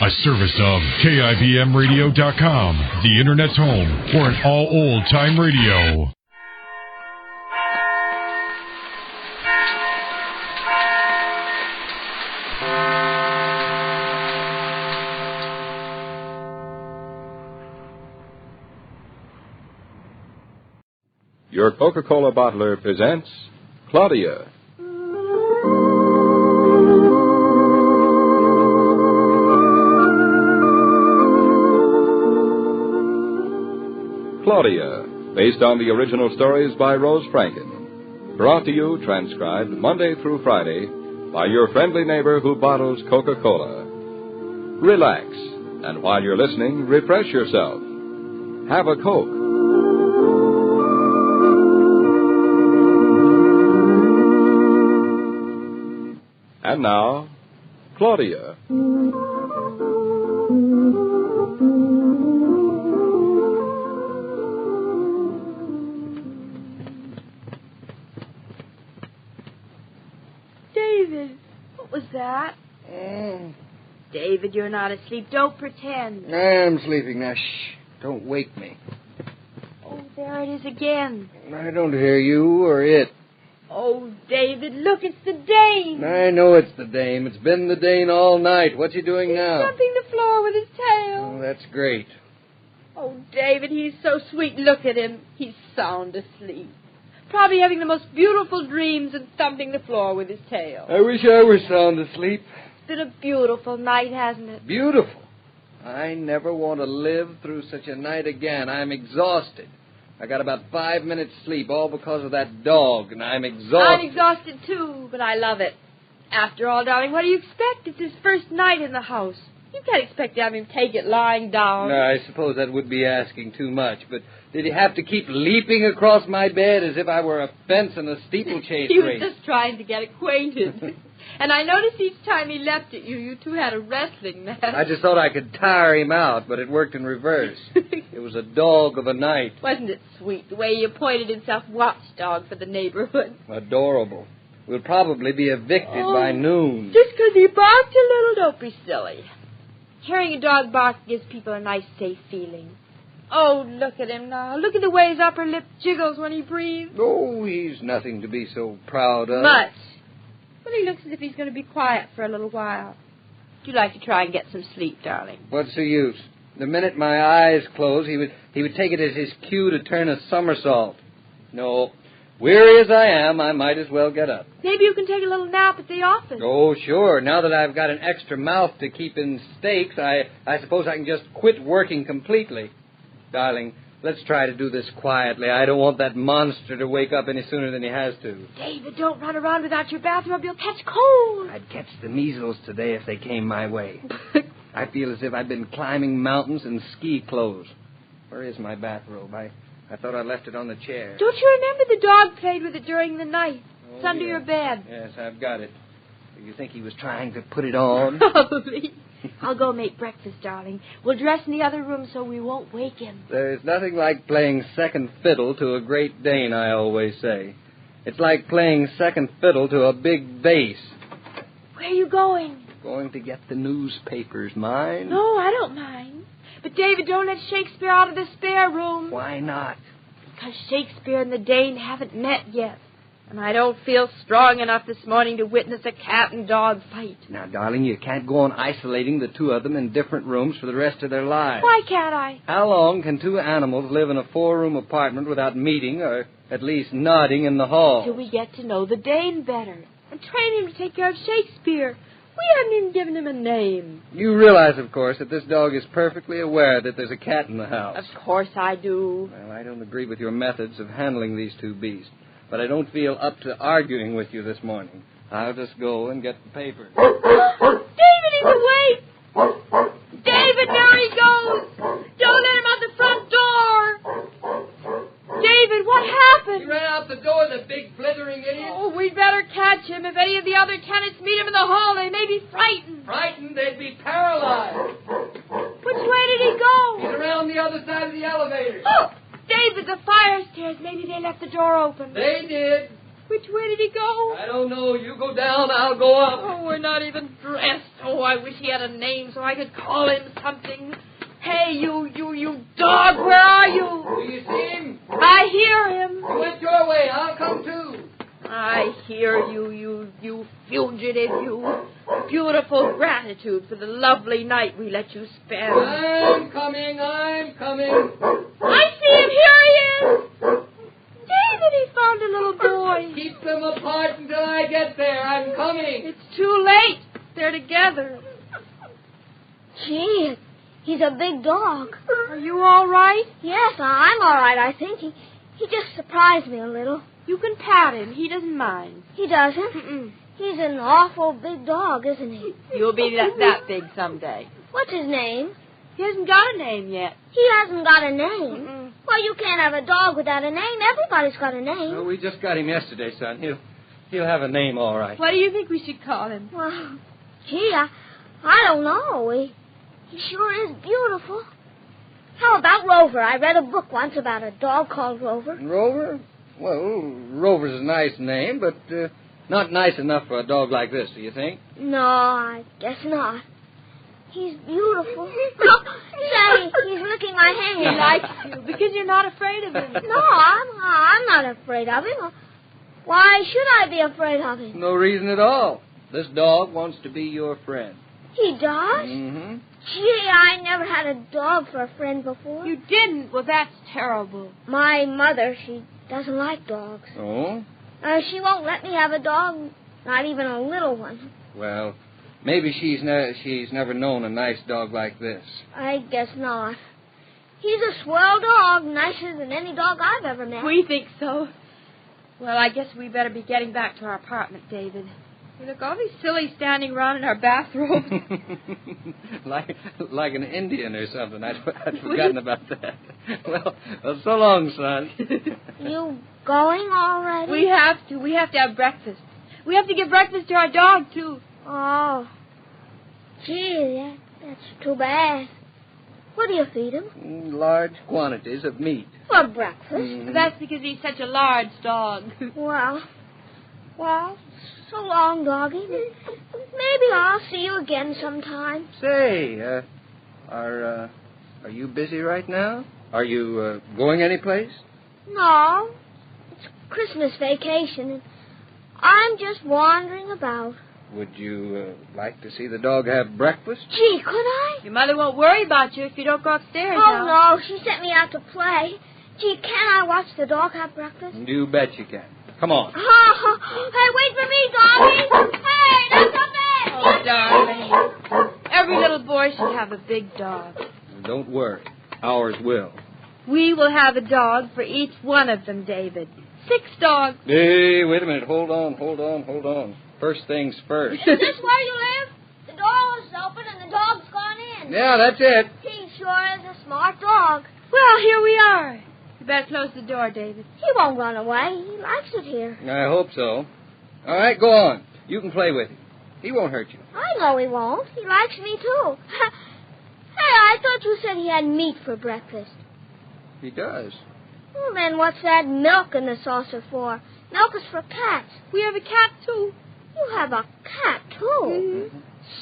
A service of KIBMradio.com, the Internet's home for an all old-time radio. Your Coca-Cola bottler presents Claudia. Claudia, based on the original stories by Rose Franken. Brought to you, transcribed Monday through Friday, by your friendly neighbor who bottles Coca-Cola. Relax, and while you're listening, refresh yourself. Have a Coke. And now, Claudia. David, what was that? David, you're not asleep. Don't pretend. I am sleeping now. Shh. Don't wake me. Oh, there it is again. I don't hear you or it. Oh, David, look, it's the Dane. I know it's the Dame. It's been the Dane all night. What's he doing now? He's thumping the floor with his tail. Oh, that's great. Oh, David, he's so sweet. Look at him. He's sound asleep. Probably having the most beautiful dreams and thumping the floor with his tail. I wish I were sound asleep. It's been a beautiful night, hasn't it? Beautiful. I never want to live through such a night again. I'm exhausted. I got about 5 minutes sleep, all because of that dog, and I'm exhausted. I'm exhausted, too, but I love it. After all, darling, what do you expect? It's his first night in the house. You can't expect to have him take it lying down. No, I suppose that would be asking too much, but did he have to keep leaping across my bed as if I were a fence in a steeplechase He race? was just trying to get acquainted. And I noticed each time he leapt at you, you two had a wrestling match. I just thought I could tire him out, but it worked in reverse. It was a dog of a night. Wasn't it sweet, the way he appointed himself watchdog for the neighborhood? Adorable. We'll probably be evicted by noon. Just 'cause he barked a little, don't be silly. Hearing a dog bark gives people a nice, safe feeling. Oh, look at him now. Look at the way his upper lip jiggles when he breathes. Oh, he's nothing to be so proud of. Much. But he looks as if he's going to be quiet for a little while. Would you like to try and get some sleep, darling? What's the use? The minute my eyes close, he would take it as his cue to turn a somersault. No. Weary as I am, I might as well get up. Maybe you can take a little nap at the office. Oh, sure. Now that I've got an extra mouth to keep in steaks, I suppose I can just quit working completely. Darling, let's try to do this quietly. I don't want that monster to wake up any sooner than he has to. David, don't run around without your bathrobe. You'll catch cold. I'd catch the measles today if they came my way. I feel as if I'd been climbing mountains in ski clothes. Where is my bathrobe? I thought I left it on the chair. Don't you remember the dog played with it during the night? It's under your bed. Yes, I've got it. You think he was trying to put it on? Probably. I'll go make breakfast, darling. We'll dress in the other room so we won't wake him. There's nothing like playing second fiddle to a Great Dane, I always say. It's like playing second fiddle to a big bass. Where are you going? Going to get the newspapers, mine? No, I don't mind. But, David, don't let Shakespeare out of the spare room. Why not? Because Shakespeare and the Dane haven't met yet. And I don't feel strong enough this morning to witness a cat and dog fight. Now, darling, you can't go on isolating the two of them in different rooms for the rest of their lives. Why can't I? How long can two animals live in a 4-room apartment without meeting or at least nodding in the hall? Till we get to know the Dane better and train him to take care of Shakespeare. We haven't even given him a name. You realize, of course, that this dog is perfectly aware that there's a cat in the house. Of course I do. Well, I don't agree with your methods of handling these two beasts, but I don't feel up to arguing with you this morning. I'll just go and get the paper. David, he's awake! David, there he goes! Don't let him out the front door! David, what happened? He ran out the door, the big blithering idiot. Oh, we'd better catch him. If any of the other tenants meet him in the hall, they may be frightened. Frightened? They'd be paralyzed. Which way did he go? He's around the other side of the elevator. Oh, David, the fire stairs. Maybe they left the door open. They did. Which way did he go? I don't know. You go down, I'll go up. Oh, we're not even dressed. Oh, I wish he had a name so I could call him something. Hey, you dog, where are you? Do you see him? I hear him. He went your way. I'll come too. I hear you fugitive, you. Beautiful gratitude for the lovely night we let you spend. I'm coming. I see him. Here he is. David, he found a little boy. Keep them apart until I get there. I'm coming. It's too late. They're together. Gee, he's a big dog. Are you all right? Yes, I'm all right, I think. He just surprised me a little. You can pat him. He doesn't mind. He doesn't? Mm-mm. He's an awful big dog, isn't he? You'll be that big someday. What's his name? He hasn't got a name yet. He hasn't got a name. Mm-mm. Well, you can't have a dog without a name. Everybody's got a name. Well, we just got him yesterday, son. He'll have a name all right. What do you think we should call him? Well, gee, I don't know. He sure is beautiful. How about Rover? I read a book once about a dog called Rover. Rover? Well, Rover's a nice name, but not nice enough for a dog like this, do you think? No, I guess not. He's beautiful. Say, he's licking my hand. He likes you because you're not afraid of him. No, I'm not afraid of him. Why should I be afraid of him? No reason at all. This dog wants to be your friend. He does? Mm-hmm. Gee, I never had a dog for a friend before. You didn't? Well, that's terrible. My mother, she doesn't like dogs. Oh? She won't let me have a dog, not even a little one. Well, maybe she's never known a nice dog like this. I guess not. He's a swell dog, nicer than any dog I've ever met. We think so. Well, I guess we better be getting back to our apartment, David. We look all these silly standing around in our bathrobe. like an Indian or something. I'd forgotten about that. Well, so long, son. You going already? We have to. We have to have breakfast. We have to give breakfast to our dog, too. Oh. Gee, that's too bad. What do you feed him? Large quantities of meat. For breakfast? Mm-hmm. That's because he's such a large dog. Well, so long, doggy. Maybe I'll see you again sometime. Say, are you busy right now? Are you going anyplace? No. It's Christmas vacation, and I'm just wandering about. Would you like to see the dog have breakfast? Gee, could I? Your mother won't worry about you if you don't go upstairs Oh, now. no. She sent me out to play. Gee, can I watch the dog have breakfast? You bet you can. Come on. Hey, wait for me, doggy. Hey, not so bad. Oh, darling. Every little boy should have a big dog. Don't worry. Ours will. We will have a dog for each one of them, David. 6 dogs. Hey, wait a minute. Hold on. First things first. Is this where you live? The door was open and the dog's gone in. Yeah, that's it. He sure is a smart dog. Well, here we are. You better close the door, David. He won't run away. He likes it here. I hope so. All right, go on. You can play with him. He won't hurt you. I know he won't. He likes me, too. Hey, I thought you said he had meat for breakfast. He does. Well, then what's that milk in the saucer for? Milk is for cats. We have a cat, too. You have a cat, too. Mm-hmm.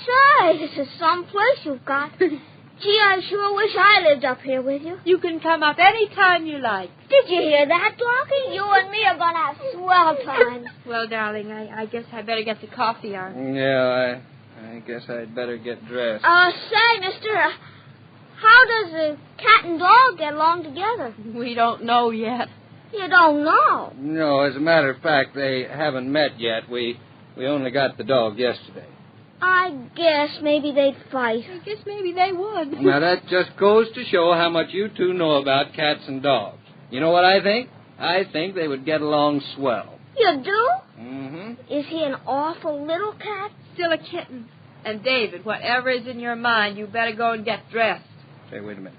Say, this is some place you've got. Gee, I sure wish I lived up here with you. You can come up any time you like. Did you hear that, Doggy? You and me are going to have swell times. Well, darling, I guess I better get the coffee on. Yeah, I guess I'd better get dressed. Say, mister, how does a cat and dog get along together? We don't know yet. You don't know. No, as a matter of fact, they haven't met yet. We only got the dog yesterday. I guess maybe they'd fight. I guess maybe they would. Now, that just goes to show how much you two know about cats and dogs. You know what I think? I think they would get along swell. You do? Mm-hmm. Is he an awful little cat? Still a kitten. And, David, whatever is in your mind, you better go and get dressed. Say, wait a minute.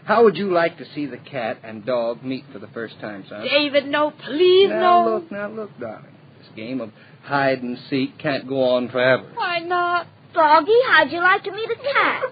How would you like to see the cat and dog meet for the first time, son? David, no, please, Now, no. look, darling. This game of hide and seek can't go on forever. Why not? Doggy, how'd you like to meet a cat?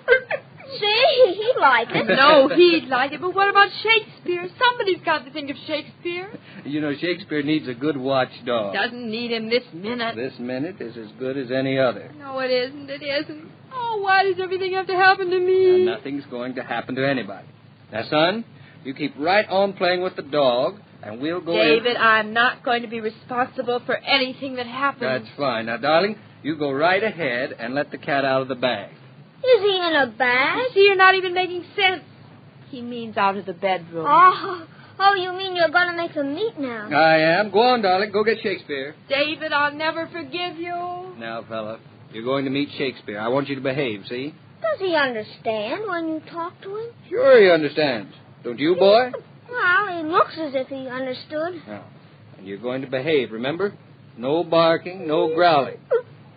See, he'd like it. No, he'd like it, but what about Shakespeare? Somebody's got to think of Shakespeare. You know, Shakespeare needs a good watchdog. Doesn't need him this minute. This minute is as good as any other. No, it isn't. It isn't. Oh, why does everything have to happen to me? Now, nothing's going to happen to anybody. Now, son, you keep right on playing with the dog, and we'll go David, I'm not going to be responsible for anything that happens. That's fine. Now, darling, you go right ahead and let the cat out of the bag. Is he in a bag? You see, you're not even making sense. He means out of the bedroom. Oh, you mean you're going to make them meet now? I am. Go on, darling. Go get Shakespeare. David, I'll never forgive you. Now, fella, you're going to meet Shakespeare. I want you to behave, see? Does he understand when you talk to him? Sure he understands. Don't you, boy? Well, he looks as if he understood. Now, and you're going to behave, remember? No barking, no growling.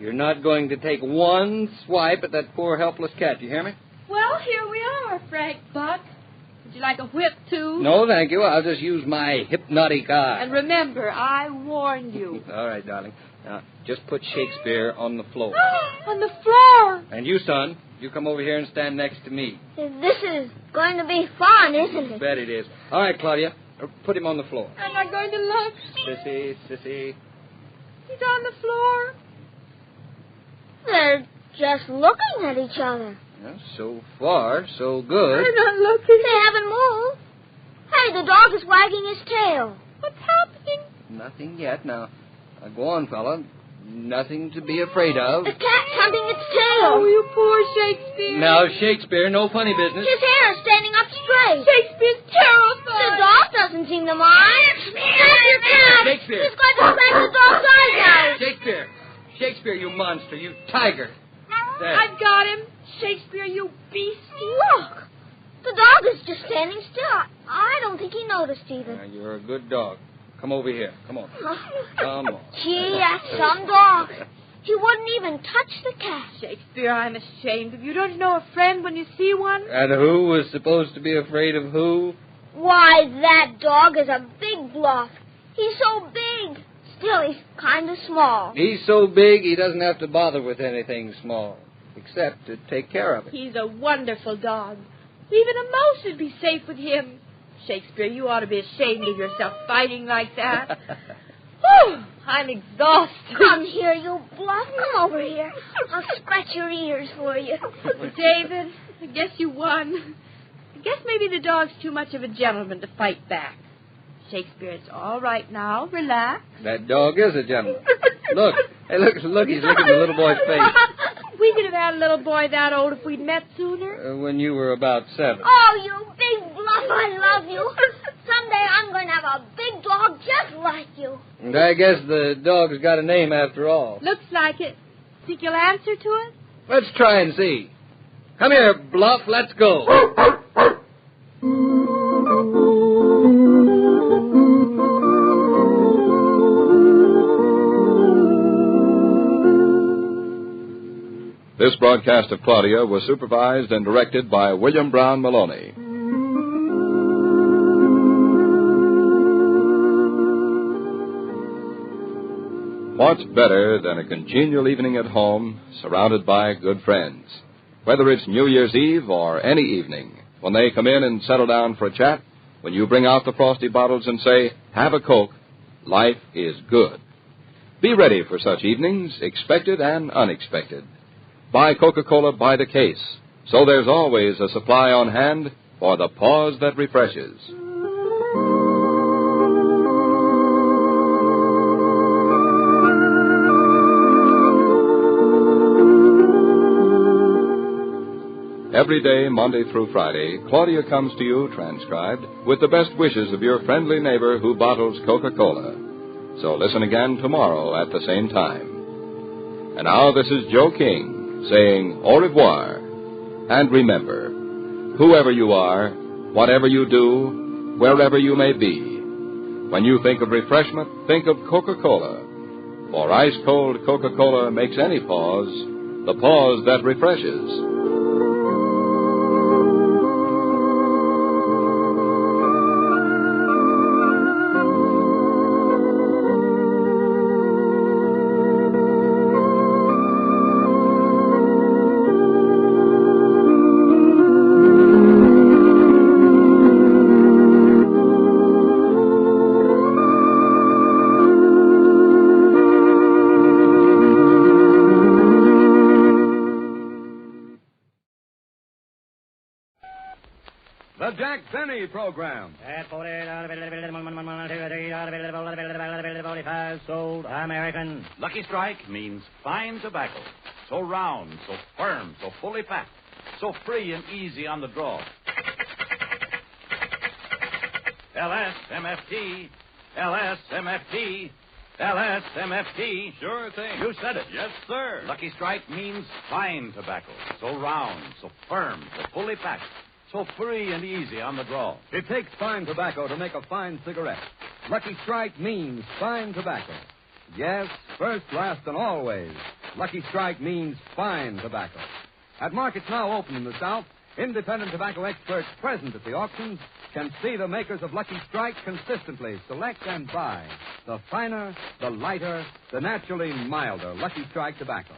You're not going to take one swipe at that poor helpless cat. You hear me? Well, here we are, Frank Buck. Would you like a whip, too? No, thank you. I'll just use my hypnotic eye. And remember, I warned you. All right, darling. Now, just put Shakespeare on the floor. On the floor. And you, son, you come over here and stand next to me. This is going to be fun, isn't it? Bet it is. All right, Claudia, put him on the floor. I'm not going to lunch. Sissy. He's on the floor. They're just looking at each other. Well, so far, so good. I'm not looking. They haven't moved. Hey, the dog is wagging his tail. What's happening? Nothing yet. Now, go on, fella. Nothing to be afraid of. The cat's hunting its tail. Oh, you poor Shakespeare. Now, Shakespeare, no funny business. His hair is standing up straight. Shakespeare's terrified. The dog doesn't seem to mind. Stop your cat. Shakespeare. He's going to smash the dog's eyes out. Shakespeare, you monster, you tiger. There. I've got him. Shakespeare, you beast. Look. The dog is just standing still. I don't think he noticed either. Now, you're a good dog. Come over here. Come on. Come on. Gee, that's some dog. He wouldn't even touch the cat. Shakespeare, I'm ashamed of you. Don't you know a friend when you see one? And who was supposed to be afraid of who? Why, that dog is a big bluff. He's so big. Still, he's kind of small. He's so big he doesn't have to bother with anything small, except to take care of it. He's a wonderful dog. Even a mouse would be safe with him. Shakespeare, you ought to be ashamed of yourself fighting like that. Whew, I'm exhausted. Come here, you bluff. Come over here. I'll scratch your ears for you. David, I guess you won. I guess maybe the dog's too much of a gentleman to fight back. Shakespeare, it's all right now. Relax. That dog is a gentleman. Look. Hey, look, he's licking the little boy's face. We could have had a little boy that old if we'd met sooner. When you were about 7. Oh, you big bluff, I love you. Someday I'm going to have a big dog just like you. And I guess the dog's got a name after all. Looks like it. Think you'll answer to it? Let's try and see. Come here, Bluff. Let's go. This broadcast of Claudia was supervised and directed by William Brown Maloney. What's better than a congenial evening at home, surrounded by good friends? Whether it's New Year's Eve or any evening, when they come in and settle down for a chat, when you bring out the frosty bottles and say, "Have a Coke," life is good. Be ready for such evenings, expected and unexpected. Buy Coca-Cola by the case, so there's always a supply on hand for the pause that refreshes. Every day, Monday through Friday, Claudia comes to you, transcribed, with the best wishes of your friendly neighbor who bottles Coca-Cola. So listen again tomorrow at the same time. And now this is Joe King, saying au revoir. And remember, whoever you are, whatever you do, wherever you may be, when you think of refreshment, think of Coca-Cola. For ice-cold Coca-Cola makes any pause the pause that refreshes. The Jack Benny Program. At 45 sold American. Lucky Strike means fine tobacco. So round, so firm, so fully packed. So free and easy on the draw. LSMFT, LSMFT, LSMFT. Sure thing. You said it. Yes, sir. Lucky Strike means fine tobacco. So round, so firm, so fully packed. So free and easy on the draw. It takes fine tobacco to make a fine cigarette. Lucky Strike means fine tobacco. Yes, first, last, and always. Lucky Strike means fine tobacco. At markets now open in the South, independent tobacco experts present at the auctions can see the makers of Lucky Strike consistently select and buy the finer, the lighter, the naturally milder Lucky Strike tobacco.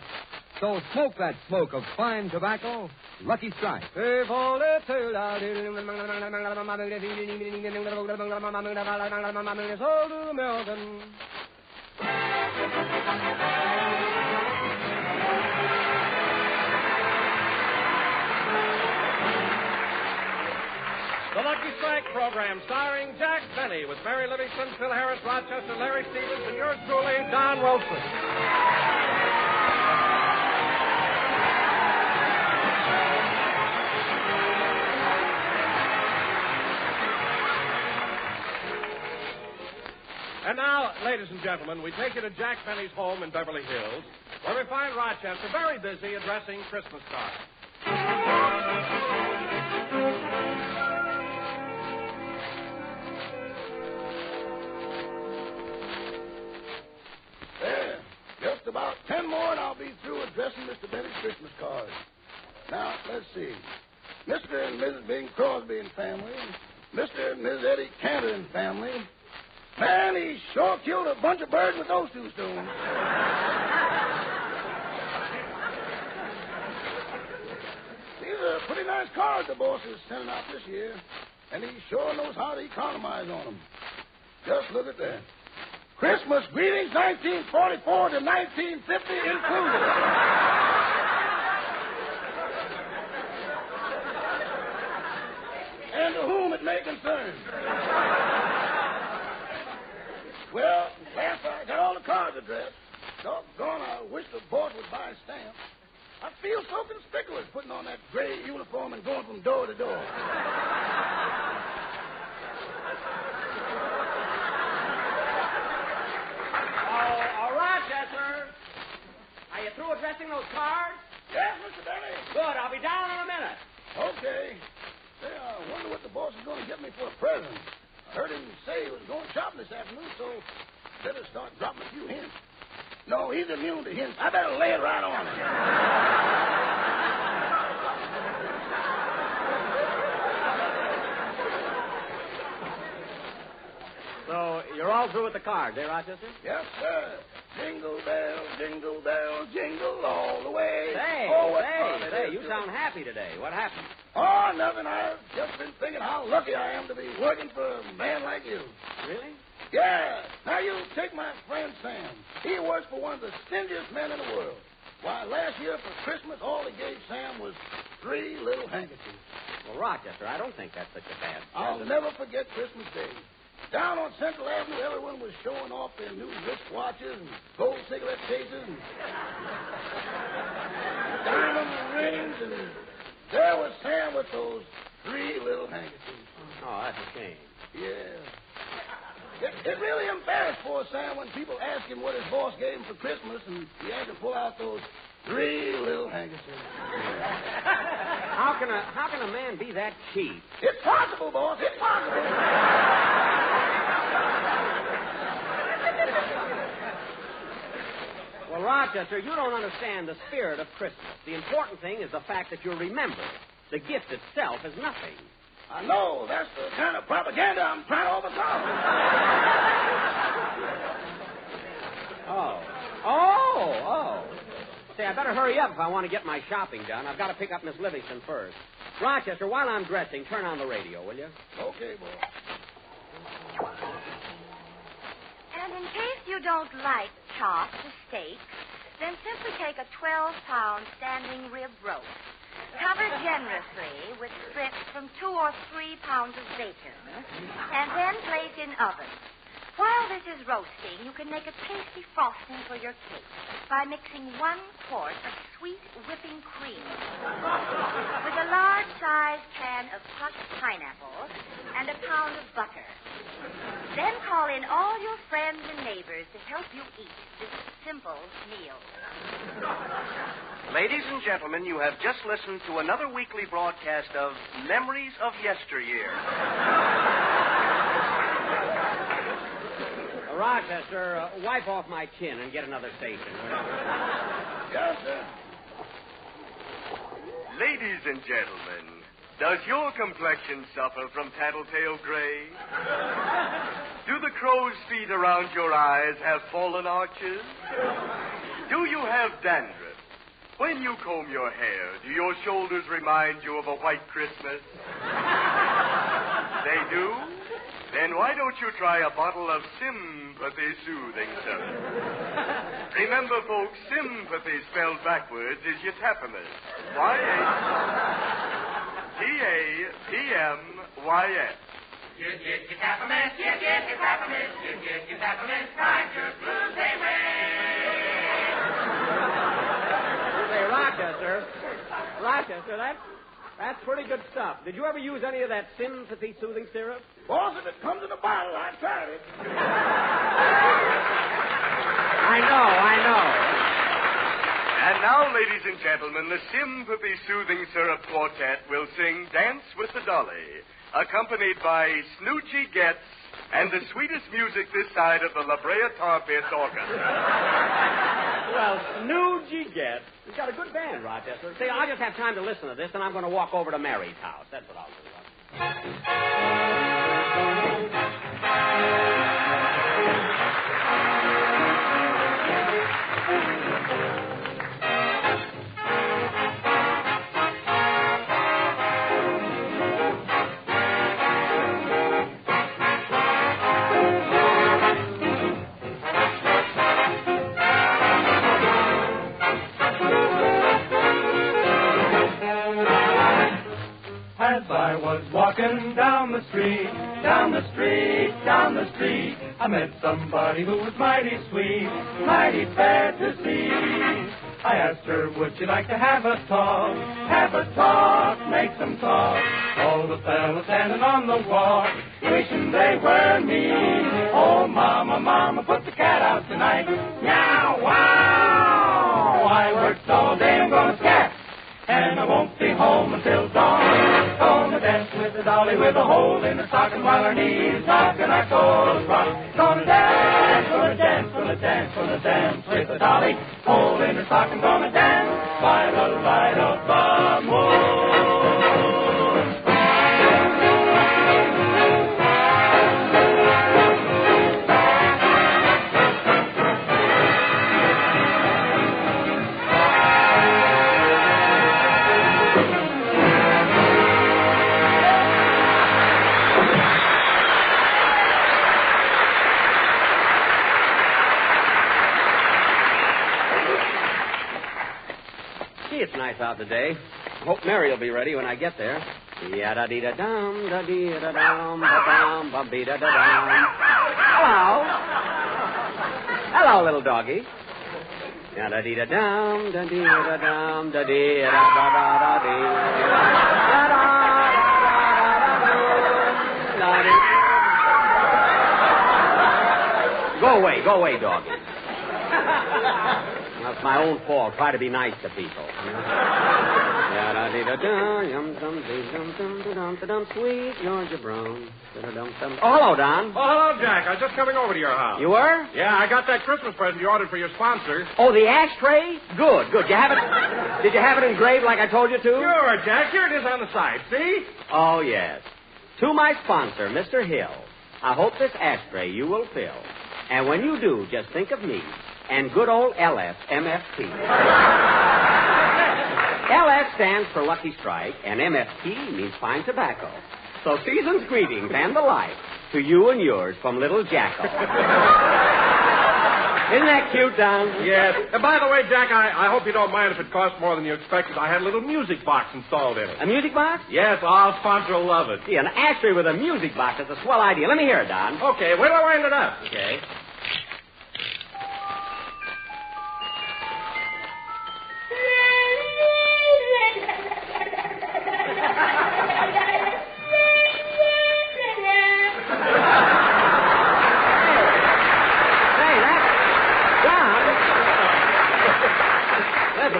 So smoke that smoke of fine tobacco, Lucky Strike. The Lucky Strike program starring Jack Benny with Mary Livingston, Phil Harris, Rochester, Larry Stevens, and yours truly, Don Wilson. And now, ladies and gentlemen, we take you to Jack Benny's home in Beverly Hills, where we find Rochester very busy addressing Christmas cards. There. Just about 10 more and I'll be through addressing Mr. Benny's Christmas cards. Now, let's see. Mr. and Mrs. Bing Crosby and family. Mr. and Mrs. Eddie Cantor and family. Man, he sure killed a bunch of birds with those two stones. These are pretty nice cards the boss is sending out this year. And he sure knows how to economize on them. Just look at that. Christmas greetings 1944 to 1950 included. And to whom it may concern. Well, last I got all the cards addressed. Doggone, I wish the boss would buy a stamp. I feel so conspicuous putting on that gray uniform and going from door to door. Oh, Rochester. Are you through addressing those cards? Yes, Mr. Benny. Good. I'll be down in a minute. Okay. Say, I wonder what the boss is going to get me for a present. I heard him say he was going shopping this afternoon, so better start dropping a few hints. No, he's immune to hints. I better lay it right on him. So you're all through with the cards, eh, Rochester? Yes, sir. Jingle bells, jingle all the way. Say, you sound happy today. What happened? Oh, nothing. I've just been thinking how lucky I am to be working for a man like you. Really? Yeah. Now, you take my friend Sam. He works for one of the stingiest men in the world. Why, last year for Christmas, all he gave Sam was 3 little handkerchiefs. Well, Rochester, I don't think that's such a bad present. I'll never forget Christmas Day. Down on Central Avenue, everyone was showing off their new wristwatches and gold cigarette cases and diamond rings, and there was Sam with those 3 little handkerchiefs. Oh, that's a shame. Yeah. It really embarrassed poor Sam when people asked him what his boss gave him for Christmas, and he had to pull out those 3 little handkerchiefs. How can a man be that cheap? It's possible, boss. It's possible. Well, Rochester, you don't understand the spirit of Christmas. The important thing is the fact that you're remembered. The gift itself is nothing. I know. That's the kind of propaganda I'm trying to overcome. Oh. Say, I better hurry up if I want to get my shopping done. I've got to pick up Miss Livingston first. Rochester, while I'm dressing, turn on the radio, will you? Okay, boy. And in case you don't like chops or steaks, then simply take a 12-pound standing rib roast. Cover generously with strips from 2 or 3 pounds of bacon, and then place in oven. While this is roasting, you can make a tasty frosting for your cake by mixing 1 quart of sweet whipping cream with a large-sized can of crushed pineapple and a pound of butter. Then call in all your friends and neighbors to help you eat this simple meal. Ladies and gentlemen, you have just listened to another weekly broadcast of Memories of Yesteryear. Rochester, wipe off my chin and get another station. Yes, sir. Ladies and gentlemen, does your complexion suffer from tattletale gray? Do the crow's feet around your eyes have fallen arches? Do you have dandruff? When you comb your hair, do your shoulders remind you of a white Christmas? They do? Then why don't you try a bottle of sympathy soothing syrup? Remember, folks, sympathy spelled backwards is yatapamys. Y-A-T-A-P-M-Y-S. Yatapamys, yatapamys, yatapamys, find your blues Say, Rochester, that's pretty good stuff. Did you ever use any of that sympathy soothing syrup? Boss, if it comes in a bottle, I tried it. I know. And now, ladies and gentlemen, the Sympathy Soothing Syrup Quartet will sing Dance with the Dolly, accompanied by Snoochie Getz and the sweetest music this side of the La Brea Tar Pit Orchestra. Well, Snoochie Getz. He's got a good band, Rochester. See, I'll just have time to listen to this, and I'm going to walk over to Mary's house. That's what I'll do. As I was walking down the street, I met somebody who was mighty sweet, mighty fair to see. I asked her, would you like to have a talk, make some talk. All the fellas standing on the walk, wishing they were me. Oh, mama, put the cat out tonight. Meow, wow! I worked all day, I'm gonna scat, and I won't be home until dawn. Gonna dance with the dolly with a hole in her stocking while her knees knock and our toes rock. Gonna dance with the dolly, hole in her stocking. Gonna dance by the light of the moon. It's nice out today. Hope Mary will be ready when I get there. Yada-dee-da-dum, da-dee-da-dum, ba-dum, ba-dee-da-da-dum. Hello. Hello, little doggy. Yada-dee-da-dum, da-dee-da-dum, da-dee-da-da-da-dee. Go away, doggy. That's my own fault. Try to be nice to people. Sweet Georgia Brown. Oh, hello, Don. Oh, hello, Jack. I was just coming over to your house. You were? Yeah, I got that Christmas present you ordered for your sponsor. Oh, the ashtray? Good. Did you have it engraved like I told you to? Sure, Jack. Here it is on the side. See? Oh, yes. To my sponsor, Mr. Hill, I hope this ashtray you will fill. And when you do, just think of me and good old LF MFT. LF stands for Lucky Strike, and MFT means fine tobacco. So season's greetings and the like to you and yours from Little Jacko. Isn't that cute, Don? Yes. And by the way, Jack, I hope you don't mind if it costs more than you expected. I had a little music box installed in it. A music box? Yes, our sponsor will love it. Gee, an ashtray with a music box. That's a swell idea. Let me hear it, Don. Okay, wait till I wind it up. Okay.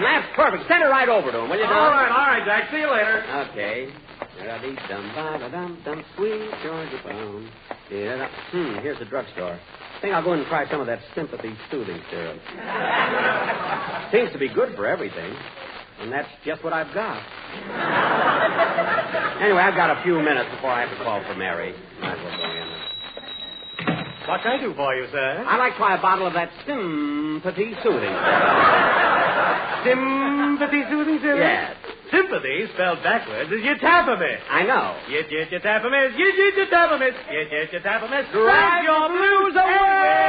That's perfect. Send it right over to him, will you, Don? All right, Jack. See you later. Okay. Dum sweet Georgia bone. Here's the drugstore. I think I'll go in and try some of that sympathy soothing syrup. Seems to be good for everything. And that's just what I've got. Anyway, I've got a few minutes before I have to call for Mary. Might as well go in. What can I do for you, sir? I'd like to try a bottle of that sympathy soothing syrup. Sympathy soothing syrup? Yes. Sympathy, spelled backwards, is yet-tapamist. I know. Yet-tapamist, yet-tapamist, yet-tapamist. Drive your blues away!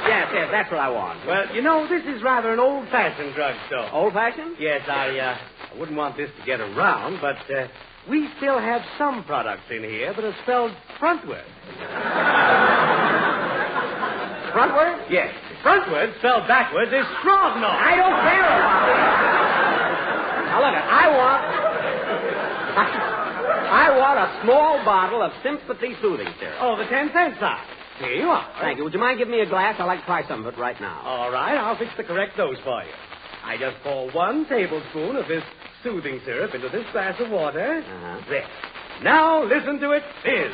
Yes, that's what I want. Well, you know, this is rather an old-fashioned drugstore. Old-fashioned? Yes, I wouldn't want this to get around, but we still have some products in here that are spelled frontward. Frontward? Yes. Frontward, spelled backwards, is Stroganoff. I don't care about that. Now, look, I want a small bottle of sympathy soothing syrup. Oh, the 10-cent size. Here you are. Thank you. Would you mind giving me a glass? I'd like to try some of it right now. All right, I'll fix the correct dose for you. I just pour 1 tablespoon of this soothing syrup into this glass of water. There. Now, listen to it fizz.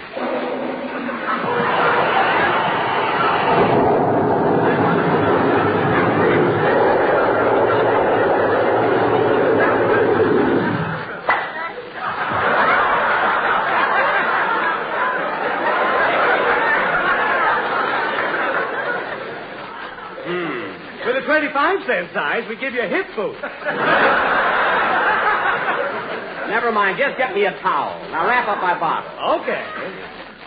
With a 25-cent size, we give you a hip boost. Never mind. Just get me a towel. Now wrap up my bottle. Okay.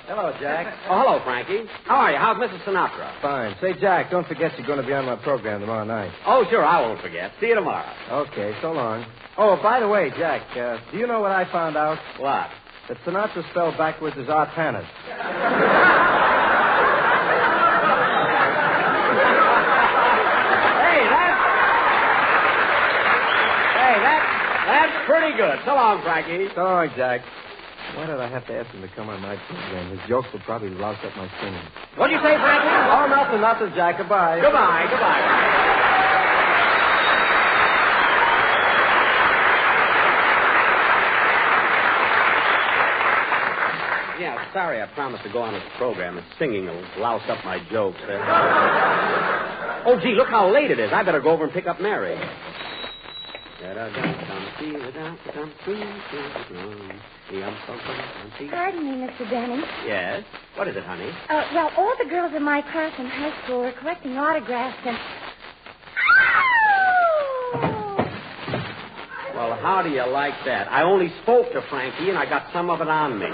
Hello, Jack. Oh, hello, Frankie. How are you? How's Mrs. Sinatra? Fine. Say, Jack, don't forget you're going to be on my program tomorrow night. Oh, sure, I won't forget. See you tomorrow. Okay, so long. Oh, by the way, Jack, do you know what I found out? What? That Sinatra spelled backwards is Artanis. That's pretty good. So long, Frankie. So long, Jack. Why did I have to ask him to come on my program? His jokes will probably louse up my singing. What'd you say, Frankie? Oh, nothing, Jack. Goodbye. Goodbye. Yeah, sorry I promised to go on his program. The singing will louse up my jokes. Oh, gee, look how late it is. I better go over and pick up Mary. Pardon me, Mr. Benning. Yes? What is it, honey? Well, all the girls in my class in high school are collecting autographs and... Well, how do you like that? I only spoke to Frankie, and I got some of it on me.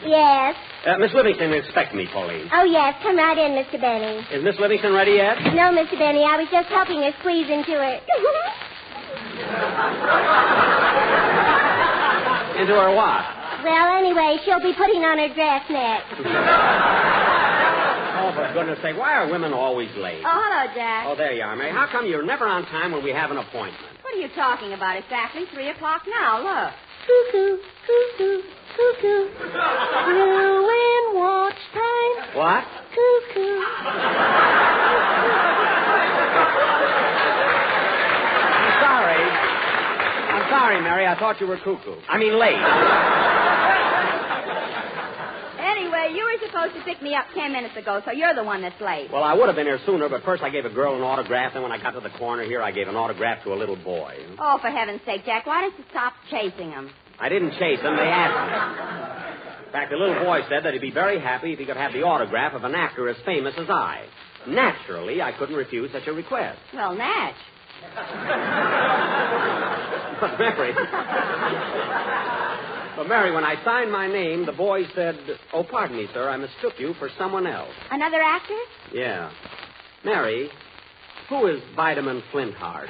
Yes? Miss Livingston is expecting me, Pauline. Oh, yes. Come right in, Mr. Benning. Is Miss Livingston ready yet? No, Mr. Benning. I was just helping her squeeze into it. Into her what? Well, anyway, she'll be putting on her dress next. Oh, for goodness sake, why are women always late? Oh, hello, Jack. Oh, there you are, Mary. How come you're never on time when we have an appointment? What are you talking about? Exactly 3 o'clock now. Look. Cuckoo, cuckoo, cuckoo. Ruin watch time. What? Cuckoo. I'm sorry, Mary. I thought you were cuckoo. I mean, late. Anyway, you were supposed to pick me up 10 minutes ago, so you're the one that's late. Well, I would have been here sooner, but first I gave a girl an autograph, then when I got to the corner here, I gave an autograph to a little boy. Oh, for heaven's sake, Jack, why don't you stop chasing them? I didn't chase them. They asked me. fact, the little boy said that he'd be very happy if he could have the autograph of an actor as famous as I. Naturally, I couldn't refuse such a request. Well, Natch. But Mary, when I signed my name, the boy said, "Oh, pardon me, sir, I mistook you for someone else." Another actor? Yeah. Mary, who is Vitamin Flintheart?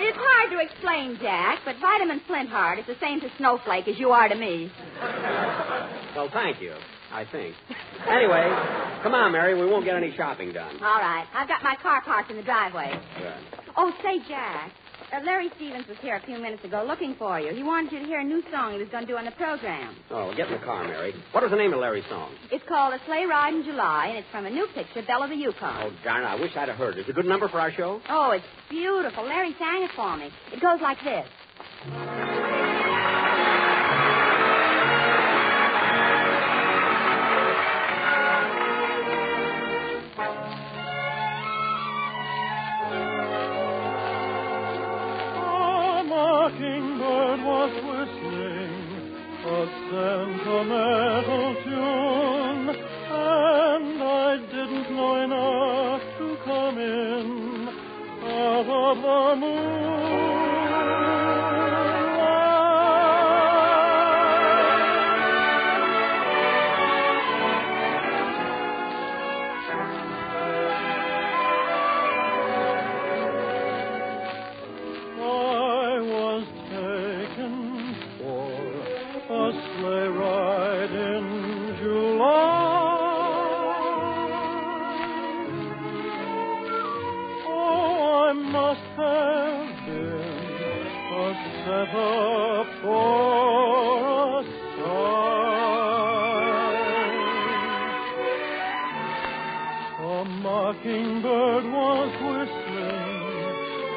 It's hard to explain, Jack, but Vitamin Flintheart is the same to Snowflake as you are to me. Well, thank you, I think. Anyway, come on, Mary. We won't get any shopping done. All right. I've got my car parked in the driveway. Good. Oh, say, Jack, Larry Stevens was here a few minutes ago looking for you. He wanted you to hear a new song he was going to do on the program. Oh, well, get in the car, Mary. What is the name of Larry's song? It's called A Sleigh Ride in July, and it's from a new picture, Belle of the Yukon. Oh, darn, I wish I'd have heard it. Is it a good number for our show? Oh, it's beautiful. Larry sang it for me. It goes like this. Mockingbird was whistling a sentimental tune, and I didn't know enough to come in out of the sleigh ride in July. Oh, I must have been a setup for a sigh. A mockingbird was whistling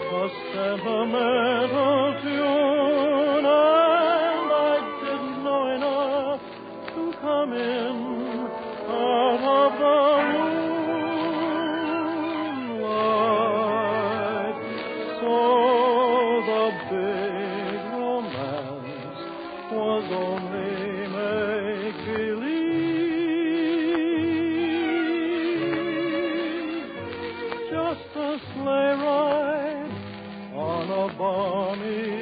a sentimental tune, and I didn't know enough to come in out of the moonlight. So the big romance was only make-believe, just a sleigh ride on a balmy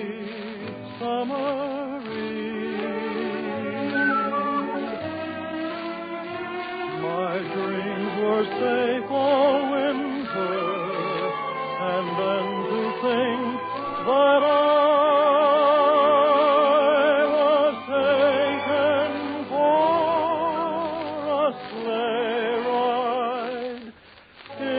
summer eve. My dreams were safe all winter, and then to think that I was taken for a sleigh ride in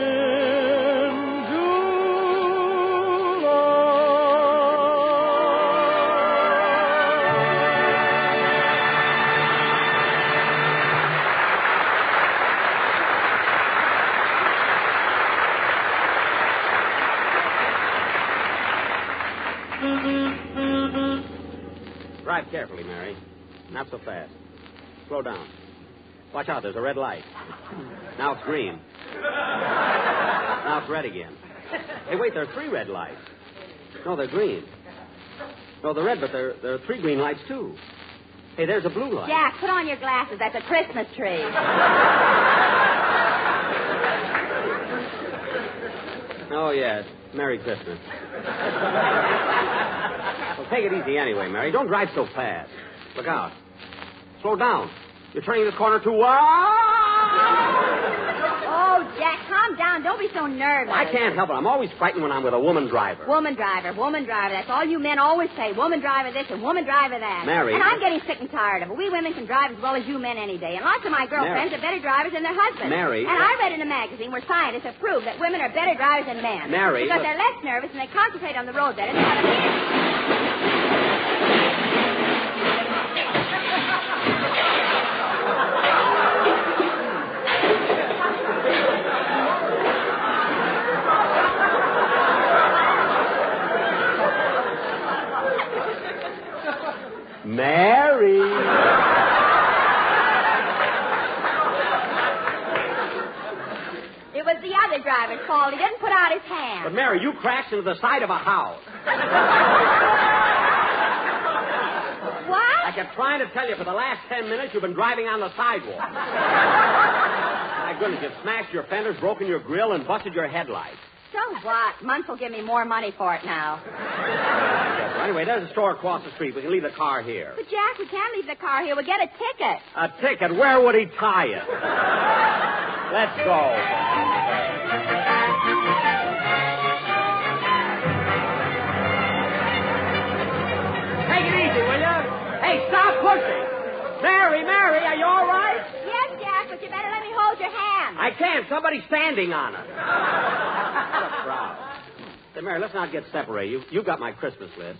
Drive carefully, Mary. Not so fast. Slow down. Watch out, there's a red light. Now it's green. Now it's red again. Hey, wait, there are 3 red lights. No, they're green. No, they're red, but there are 3 green lights, too. Hey, there's a blue light. Jack, put on your glasses. That's a Christmas tree. Oh, yes. Merry Christmas. Well, take it easy anyway, Mary. Don't drive so fast. Look out. Slow down. You're turning this corner too wide. Oh, Jack, calm down. Don't be so nervous. I can't help it. I'm always frightened when I'm with a woman driver. Woman driver, woman driver. That's all you men always say. Woman driver this and woman driver that. Mary. And I'm getting sick and tired of it. We women can drive as well as you men any day. And lots of my girlfriends are better drivers than their husbands. Mary. And I read in a magazine where scientists have proved that women are better drivers than men. Mary. Because they're less nervous and they concentrate on the road better. They have a Mary. It was the other driver, it's fault. He didn't put out his hand. But, Mary, you crashed into the side of a house. What? I kept trying to tell you for the last 10 minutes you've been driving on the sidewalk. My goodness, you've smashed your fenders, broken your grill, and busted your headlights. So what? Munch will give me more money for it now. Yes, well, anyway, there's a store across the street. We can leave the car here. But, Jack, we can't leave the car here. We'll get a ticket. A ticket? Where would he tie it? Let's go. Take it easy, will you? Hey, stop pushing. Mary, are you all right? Yes, Jack, but you better let me hold your hand. I can't. Somebody's standing on it. What a crowd. Say, Mary, let's not get separated. You've got my Christmas list.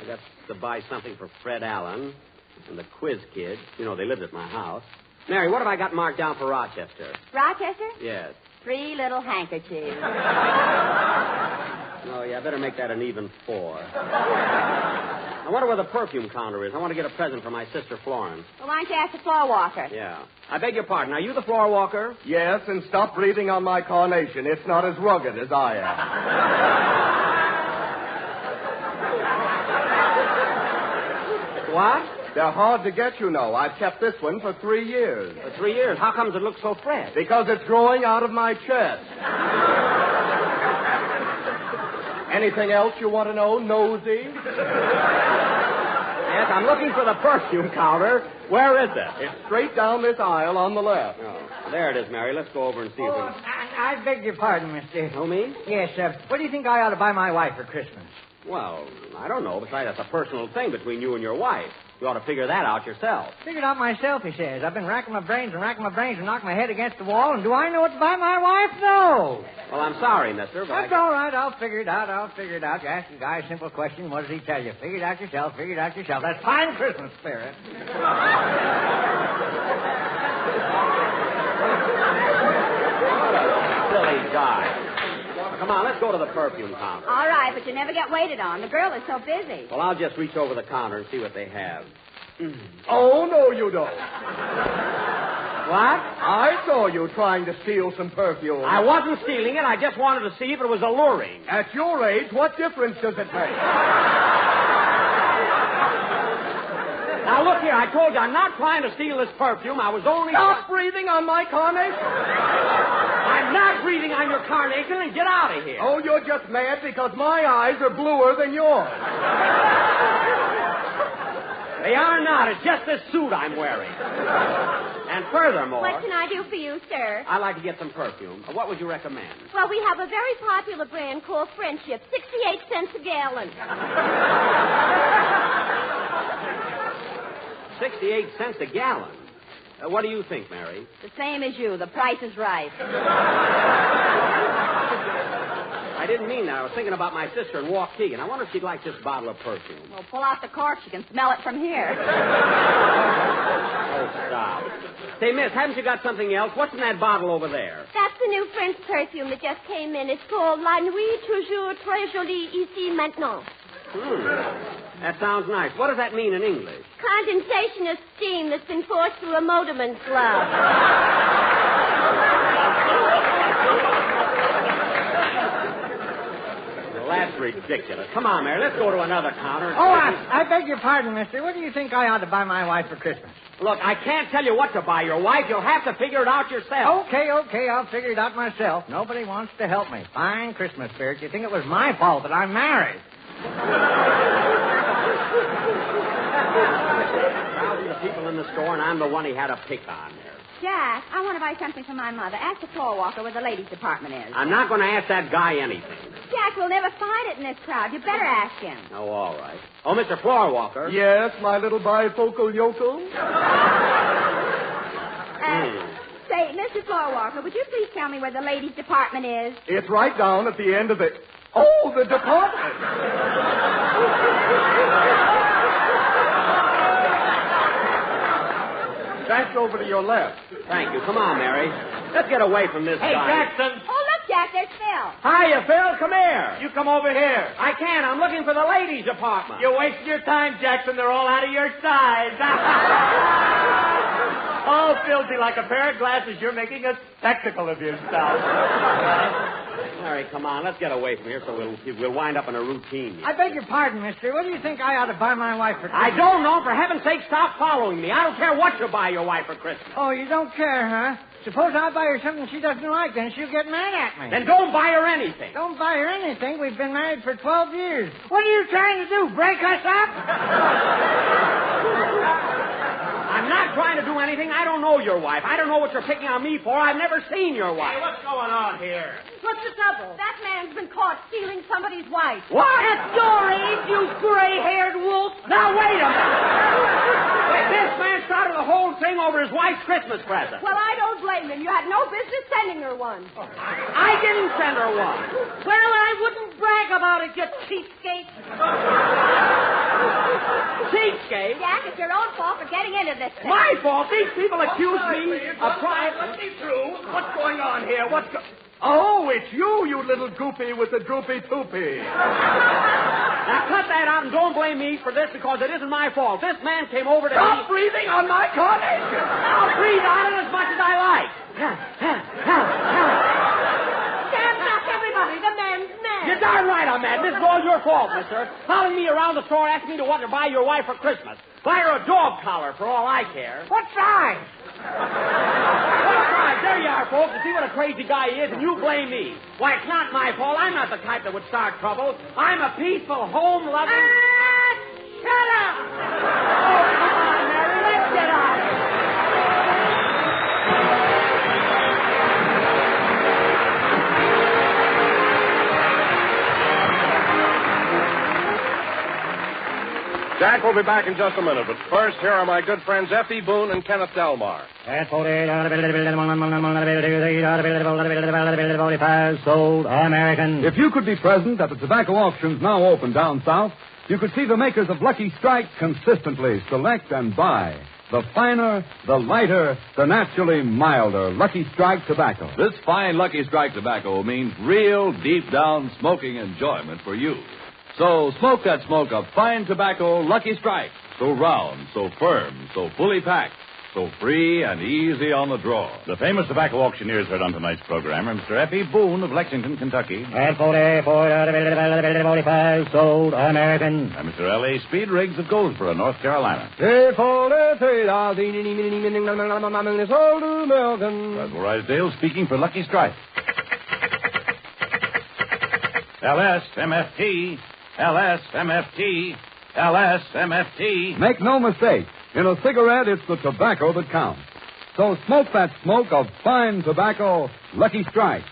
I got to buy something for Fred Allen and the Quiz Kid. You know, they lived at my house. Mary, what have I got marked down for Rochester? Rochester? Yes. 3 little handkerchiefs. Oh, yeah, I better make that an even 4. I wonder where the perfume counter is. I want to get a present for my sister Florence. Well, why don't you ask the floor walker? Yeah. I beg your pardon. Are you the floor walker? Yes, and stop breathing on my carnation. It's not as rugged as I am. What? They're hard to get, you know. I've kept this one for 3 years. For 3 years? How comes it looks so fresh? Because it's growing out of my chest. Anything else you want to know, nosy? Yes, I'm looking for the perfume counter. Where is it? It's straight down this aisle on the left. Oh, there it is, Mary. Let's go over and see if we... I beg your pardon, mister. Oh, me? Yes, what do you think I ought to buy my wife for Christmas? Well, I don't know. Besides, that's a personal thing between you and your wife. You ought to figure that out yourself. Figured out myself, he says. I've been racking my brains and knocking my head against the wall, and do I know what to buy my wife? No. Well, I'm sorry, mister, but That's all right. I'll figure it out. You ask the guy a simple question, what does he tell you? Figure it out yourself. That's fine Christmas spirit. Silly guy. Come on, let's go to the perfume counter. All right, but you never get waited on. The girl is so busy. Well, I'll just reach over the counter and see what they have. Oh, no, you don't. What? I saw you trying to steal some perfume. I wasn't stealing it. I just wanted to see if it was alluring. At your age, what difference does it make? Now, look here. I told you I'm not trying to steal this perfume. I was only... Stop breathing on my carnation. I'm not breathing on your carnation, and get out of here. Oh, you're just mad because my eyes are bluer than yours. They are not. It's just this suit I'm wearing. And furthermore... What can I do for you, sir? I'd like to get some perfume. What would you recommend? Well, we have a very popular brand called Friendship, 68 cents a gallon. 68 cents a gallon. What do you think, Mary? The same as you. The price is right. I didn't mean that. I was thinking about my sister in Waukee, and I wonder if she'd like this bottle of perfume. Well, pull out the cork. You can smell it from here. Oh, stop. Say, miss, haven't you got something else? What's in that bottle over there? That's the new French perfume that just came in. It's called La Nuit Toujours Très Jolie Ici Maintenant. That sounds nice. What does that mean in English? Condensation of steam that's been forced through a motorman's glove. Well, that's ridiculous. Come on, Mary. Let's go to another counter. Oh, I beg your pardon, mister. What do you think I ought to buy my wife for Christmas? Look, I can't tell you what to buy your wife. You'll have to figure it out yourself. Okay. I'll figure it out myself. Nobody wants to help me. Fine Christmas spirit. You think it was my fault that I'm married? Thousands of people in the store, and I'm the one he had a pick on there. Jack, I want to buy something for my mother. Ask the floor walker where the ladies' department is. I'm not going to ask that guy anything. Jack, we'll never find it in this crowd. You better ask him. Oh, all right. Oh, Mr. Floor Walker. Yes, my little bifocal yokel. Say, Mr. Floor Walker, would you please tell me where the ladies' department is? It's right down at the end of it. Oh, the department. That's over to your left. Thank you. Come on, Mary. Let's get away from this Hey, guy. Jackson. Oh, look, Jack, there's Phil. Hiya, Phil. Come here. You come over here. I can't. I'm looking for the ladies' department. You're wasting your time, Jackson. They're all out of your size. Oh, filthy like a pair of glasses. You're making a spectacle of yourself. Larry, come on. Let's get away from here so we'll wind up in a routine. I beg your pardon, mister. What do you think I ought to buy my wife for Christmas? I don't know. For heaven's sake, stop following me. I don't care what you buy your wife for Christmas. Oh, you don't care, huh? Suppose I buy her something she doesn't like, then she'll get mad at me. Then don't buy her anything. Don't buy her anything? We've been married for 12 years. What are you trying to do, break us up? I'm not trying to do anything. I don't know your wife. I don't know what you're picking on me for. I've never seen your wife. Hey, what's going on here? What's the trouble? That man's been caught stealing somebody's wife. What? At your age, you gray-haired wolf. Now, wait a minute. Wait, this man started the whole thing over his wife's Christmas present. Well, I don't blame him. You had no business sending her one. I didn't send her one. Well, I wouldn't brag about it, you cheapskate. Cheapskate? Jack, it's your own fault for getting into this thing. My fault? These people accuse me of trying... Let me through. What's going on here? Oh, it's you little goopy with the droopy toopy. Now, cut that out and don't blame me for this because it isn't my fault. This man came over to Stop breathing on my carnation. I'll breathe on it as much as I like. Stand back, everybody. The man's mad. You're darn right I'm mad. This is all your fault, mister. Following me around the store asking me to what to buy your wife for Christmas. Buy her a dog collar for all I care. What size? What size? There you are, folks. You see what a crazy guy he is, and you blame me. Why, it's not my fault. I'm not the type that would start trouble. I'm a peaceful, home-loving... Shut up! Oh, come on, Mary. Let's get out of here. Jack will be back in just a minute, but first, here are my good friends Effie Boone and Kenneth Delmar. Sold American. If you could be present at the tobacco auctions now open down south, you could see the makers of Lucky Strike consistently select and buy the finer, the lighter, the naturally milder Lucky Strike tobacco. This fine Lucky Strike tobacco means real, deep-down smoking enjoyment for you. So smoke that smoke of fine tobacco Lucky Strike. So round, so firm, so fully packed, so free and easy on the draw. The famous tobacco auctioneers heard on tonight's program are Mr. Effie Boone of Lexington, Kentucky. At 45 sold American. And Mr. L.A. Speed Riggs of Goldsboro, North Carolina. Sold American. Basil Rysdale speaking for Lucky Strike. LSMFT, LSMFT, LSMFT. Make no mistake, in a cigarette, it's the tobacco that counts. So smoke that smoke of fine tobacco, Lucky Strike.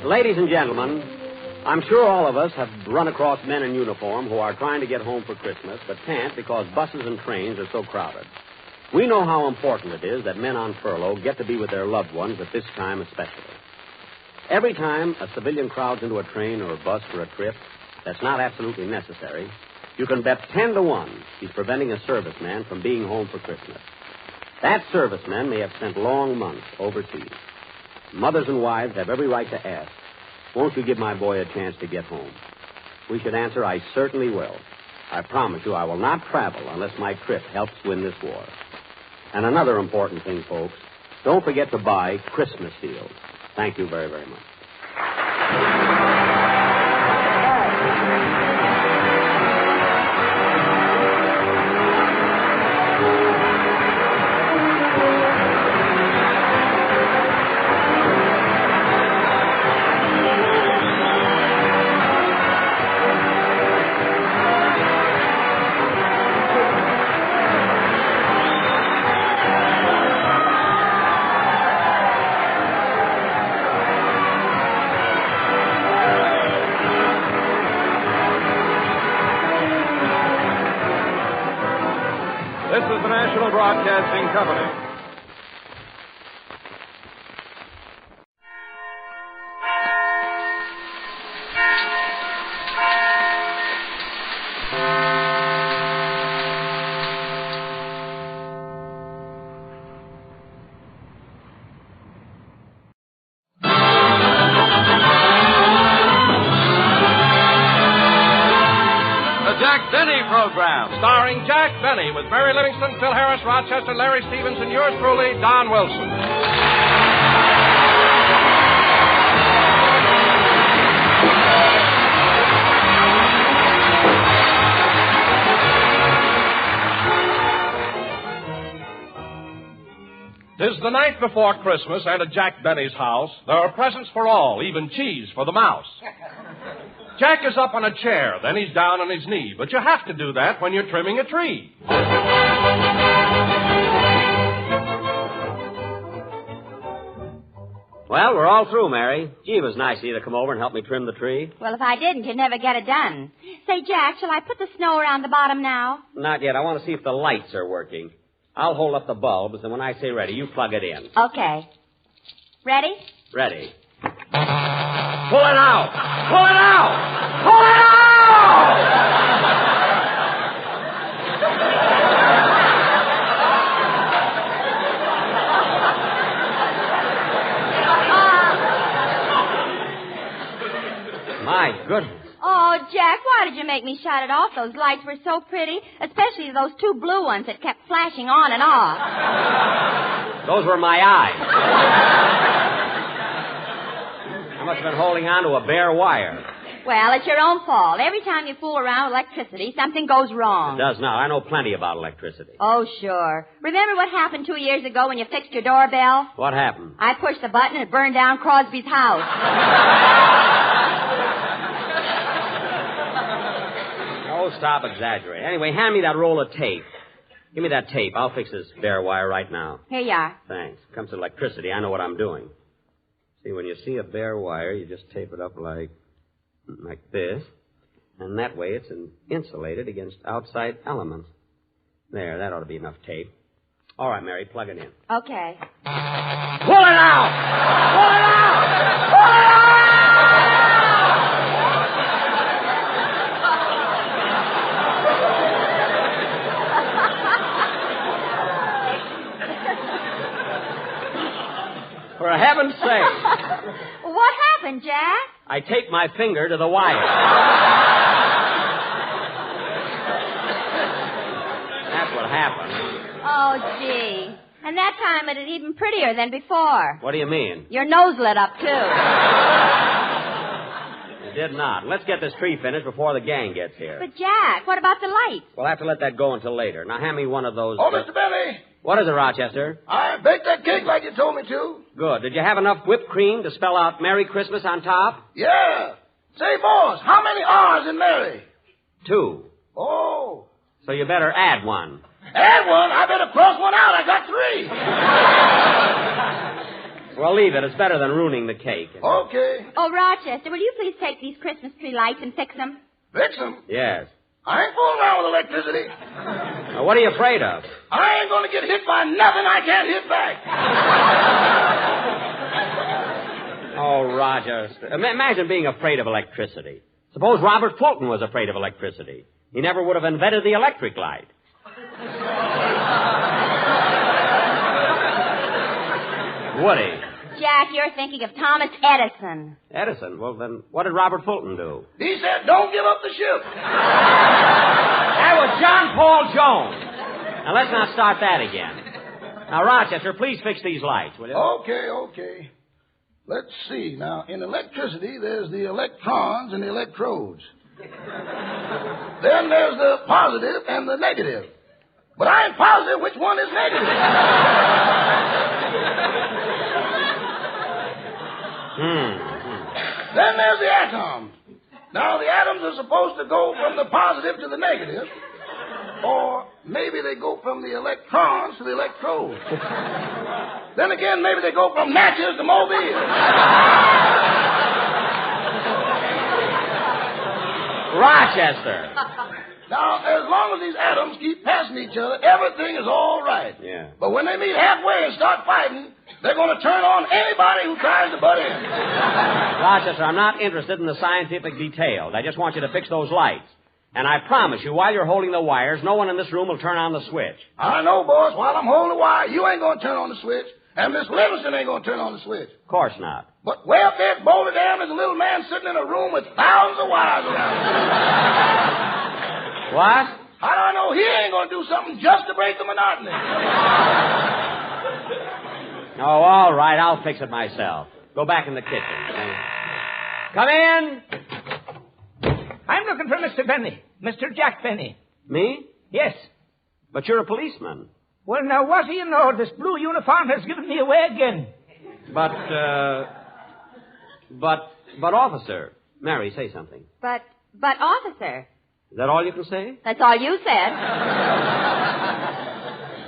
Ladies and gentlemen, I'm sure all of us have run across men in uniform who are trying to get home for Christmas, but can't because buses and trains are so crowded. We know how important it is that men on furlough get to be with their loved ones at this time especially. Every time a civilian crowds into a train or a bus for a trip that's not absolutely necessary, you can bet 10 to 1 he's preventing a serviceman from being home for Christmas. That serviceman may have spent long months overseas. Mothers and wives have every right to ask, won't you give my boy a chance to get home? We should answer, I certainly will. I promise you I will not travel unless my trip helps win this war. And another important thing, folks, don't forget to buy Christmas seals. Thank you very, very much. This is the National Broadcasting Company. The Jack Benny Program. Program, starring Jack Benny with Mary Livingston, Phil Harris, Rochester, Larry Stevens, and yours truly, Don Wilson. Tis the night before Christmas, and at Jack Benny's house, there are presents for all, even cheese for the mouse. Jack is up on a chair, then he's down on his knee, but you have to do that when you're trimming a tree. Well, we're all through, Mary. Gee, it was nice of you to come over and help me trim the tree. Well, if I didn't, you'd never get it done. Say, Jack, shall I put the snow around the bottom now? Not yet. I want to see if the lights are working. I'll hold up the bulbs, and when I say ready, you plug it in. Okay. Ready? Ready. Pull it out! Pull it out! Pull it out! My goodness. Oh, Jack, why did you make me shut it off? Those lights were so pretty, especially those two blue ones that kept flashing on and off. Those were my eyes. I must have been holding on to a bare wire. Well, it's your own fault. Every time you fool around with electricity, something goes wrong. It does now. I know plenty about electricity. Oh, sure. Remember what happened 2 years ago when you fixed your doorbell? What happened? I pushed the button and it burned down Crosby's house. Oh, stop exaggerating. Anyway, hand me that roll of tape. Give me that tape. I'll fix this bare wire right now. Here you are. Thanks. Comes to electricity, I know what I'm doing. See, when you see a bare wire, you just tape it up like this. And that way it's insulated against outside elements. There, that ought to be enough tape. All right, Mary, plug it in. Okay. Pull it out! Pull it out! Pull it out! For heaven's sake. What happened, Jack? I taped my finger to the wire. That's what happened. Oh, gee. And that time it was even prettier than before. What do you mean? Your nose lit up, too. It did not. Let's get this tree finished before the gang gets here. But, Jack, what about the lights? We'll have to let that go until later. Now, hand me one of those... Oh, Mr. Benny! What is it, Rochester? I baked that cake like you told me to. Good. Did you have enough whipped cream to spell out Merry Christmas on top? Yeah. Say, boss, how many R's in Mary? 2. Oh. So you better add one. Add one? I better cross one out. I got 3. Well, leave it. It's better than ruining the cake. Okay. Oh, Rochester, will you please take these Christmas tree lights and fix them? Fix them? Yes. I ain't fooling around with electricity. Now, what are you afraid of? I ain't going to get hit by nothing I can't hit back. Oh, Roger. Imagine being afraid of electricity. Suppose Robert Fulton was afraid of electricity. He never would have invented the electric light. Would he? Jack, you're thinking of Thomas Edison. Edison? Well, then, what did Robert Fulton do? He said, don't give up the ship. That was John Paul Jones. Now, let's not start that again. Now, Rochester, please fix these lights, will you? Okay. Let's see. Now, in electricity, there's the electrons and the electrodes. Then there's the positive and the negative. But I ain't positive which one is negative. Then there's the atom. Now, the atoms are supposed to go from the positive to the negative, or maybe they go from the electrons to the electrodes. Then again, maybe they go from Natchez to Mobile. Rochester. Now, as long as these atoms keep passing each other, everything is all right. Yeah. But when they meet halfway and start fighting, they're going to turn on anybody who tries to butt in. Rochester, I'm not interested in the scientific details. I just want you to fix those lights. And I promise you, while you're holding the wires, no one in this room will turn on the switch. I know, boss. While I'm holding the wire, you ain't going to turn on the switch, and Miss Livingston ain't going to turn on the switch. Of course not. But way up there at Boulder Dam is a little man sitting in a room with thousands of wires around him. What? How do I know he ain't going to do something just to break the monotony? Oh, all right. I'll fix it myself. Go back in the kitchen. Come in. I'm looking for Mr. Benny. Mr. Jack Benny. Me? Yes. But you're a policeman. Well, now, what do you know? This blue uniform has given me away again. But, officer. Mary, say something. But, officer. Is that all you can say? That's all you said.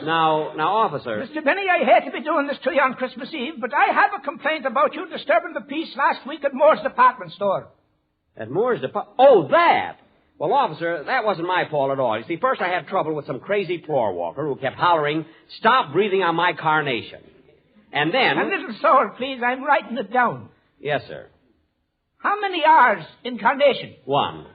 Now, officer. Mr. Benny, I hate to be doing this to you on Christmas Eve, but I have a complaint about you disturbing the peace last week at Moore's department store. At Moore's department? Oh, that! Well, officer, that wasn't my fault at all. You see, first I had trouble with some crazy floor walker who kept hollering, "Stop breathing on my carnation." And then... A little slower, please. I'm writing it down. Yes, sir. How many R's in carnation? 1.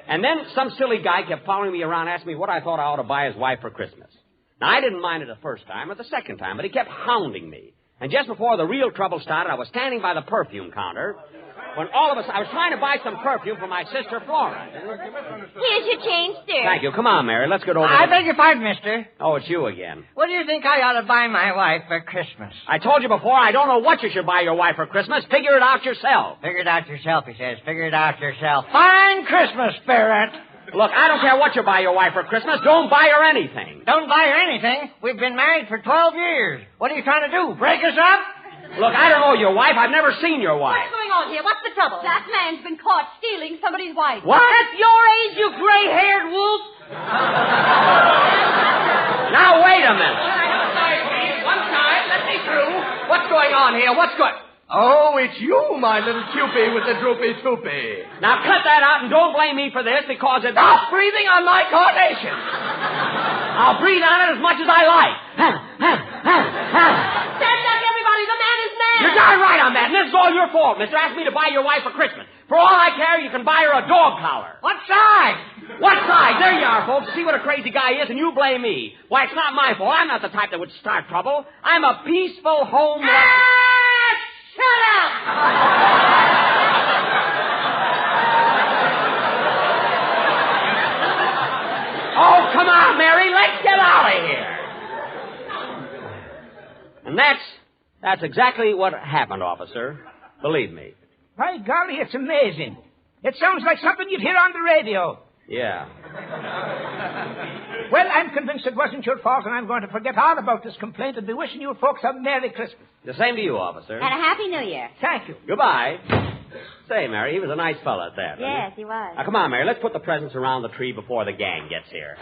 And then some silly guy kept following me around, asking me what I thought I ought to buy his wife for Christmas. Now, I didn't mind it the first time or the second time, but he kept hounding me. And just before the real trouble started, I was standing by the perfume counter when all of us... I was trying to buy some perfume for my sister, Flora. Here's your change, sir. Thank you. Come on, Mary. Let's get over I beg your pardon, mister. Oh, it's you again. What do you think I ought to buy my wife for Christmas? I told you before, I don't know what you should buy your wife for Christmas. Figure it out yourself. Figure it out yourself, he says. Figure it out yourself. Fine Christmas, Spirit. Look, I don't care what you buy your wife for Christmas. Don't buy her anything. Don't buy her anything? We've been married for 12 years. What are you trying to do, break us up? Look, I don't know your wife. I've never seen your wife. What's going on here? What's the trouble? That man's been caught stealing somebody's wife. What? At your age, you gray-haired wolf. Now, wait a minute. One side, let me through. What's going on here? Oh, it's you, my little Cupid with the droopy toopy. Now, cut that out and don't blame me for this because it's... Stop breathing on my carnation. I'll breathe on it as much as I like. Stand up, everybody. The man is mad. You're darn right on that, and this is all your fault. Mister asked me to buy your wife for Christmas. For all I care, you can buy her a dog collar. What size? What size? There you are, folks. See what a crazy guy is, and you blame me. Why, it's not my fault. I'm not the type that would start trouble. I'm a peaceful home... Shut up! Oh, come on, Mary. Let's get out of here. And that's exactly what happened, officer. Believe me. By golly, it's amazing. It sounds like something you'd hear on the radio. Yeah. Well, I'm convinced it wasn't your fault, and I'm going to forget all about this complaint and be wishing you folks a Merry Christmas. The same to you, officer. And a Happy New Year. Thank you. Goodbye. Say, Mary, he was a nice fella at that. Yes, he was. Now, come on, Mary. Let's put the presents around the tree before the gang gets here.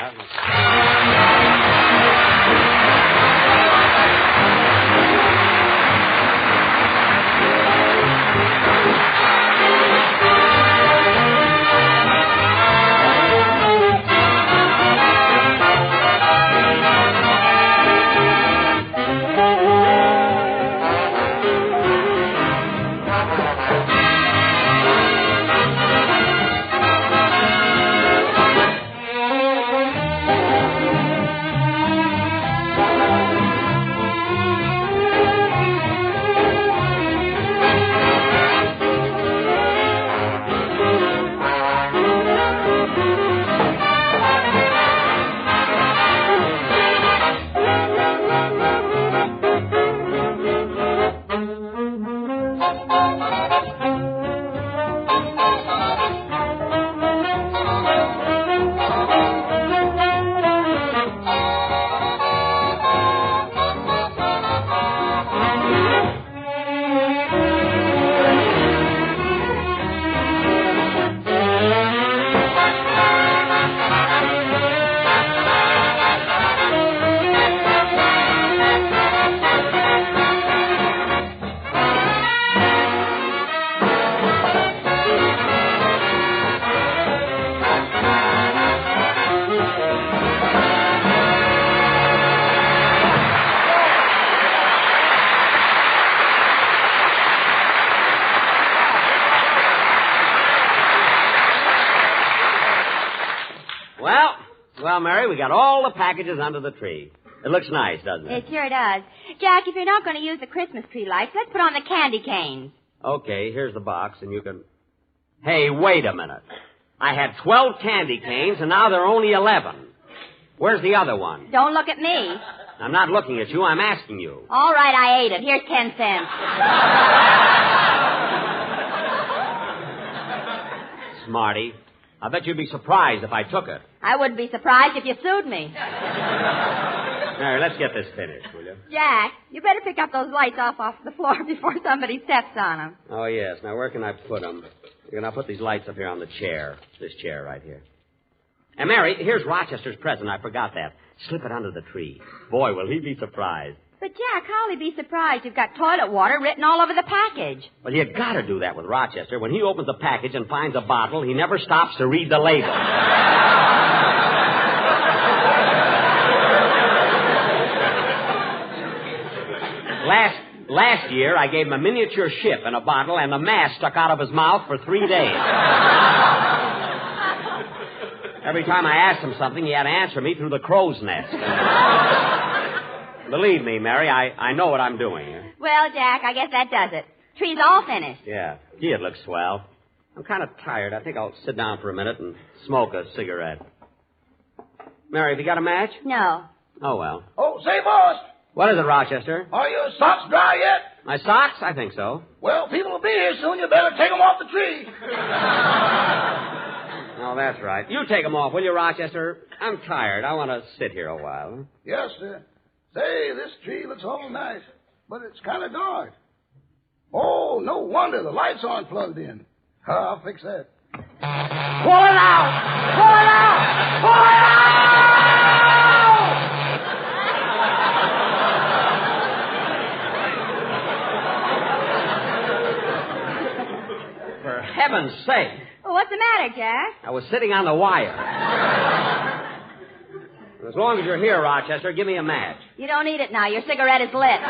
Well, Mary, we got all the packages under the tree. It looks nice, doesn't it? It sure does. Jack, if you're not going to use the Christmas tree lights, let's put on the candy canes. Okay, here's the box, and you can... Hey, wait a minute. I had 12 candy canes, and now there are only 11. Where's the other one? Don't look at me. I'm not looking at you. I'm asking you. All right, I ate it. Here's 10 cents. Smarty. I bet you'd be surprised if I took it. I wouldn't be surprised if you sued me. Mary, let's get this finished, will you? Jack, you better pick up those lights off the floor before somebody steps on them. Oh, yes. Now, where can I put them? You're going to put these lights up here on the chair. This chair right here. And, Mary, here's Rochester's present. I forgot that. Slip it under the tree. Boy, will he be surprised. But, Jack, how'll he be surprised? You've got toilet water written all over the package. Well, you got to do that with Rochester. When he opens the package and finds a bottle, he never stops to read the label. Last year, I gave him a miniature ship and a bottle, and the mast stuck out of his mouth for 3 days. Every time I asked him something, he had to answer me through the crow's nest. Believe me, Mary, I know what I'm doing. Well, Jack, I guess that does it. Tree's all finished. Yeah. Gee, it looks swell. I'm kind of tired. I think I'll sit down for a minute and smoke a cigarette. Mary, have you got a match? No. Oh, well. Oh, say, boss. What is it, Rochester? Are your socks dry yet? My socks? I think so. Well, people will be here soon. You better take them off the tree. Oh, that's right. You take them off, will you, Rochester? I'm tired. I want to sit here a while. Yes, sir. Say, this tree looks all nice, but it's kind of dark. Oh, no wonder the lights aren't plugged in. I'll fix that. Pull it out! Pull it out! Pull it out! For heaven's sake. Well, what's the matter, Jack? I was sitting on the wire. As long as you're here, Rochester, give me a match. You don't need it now. Your cigarette is lit.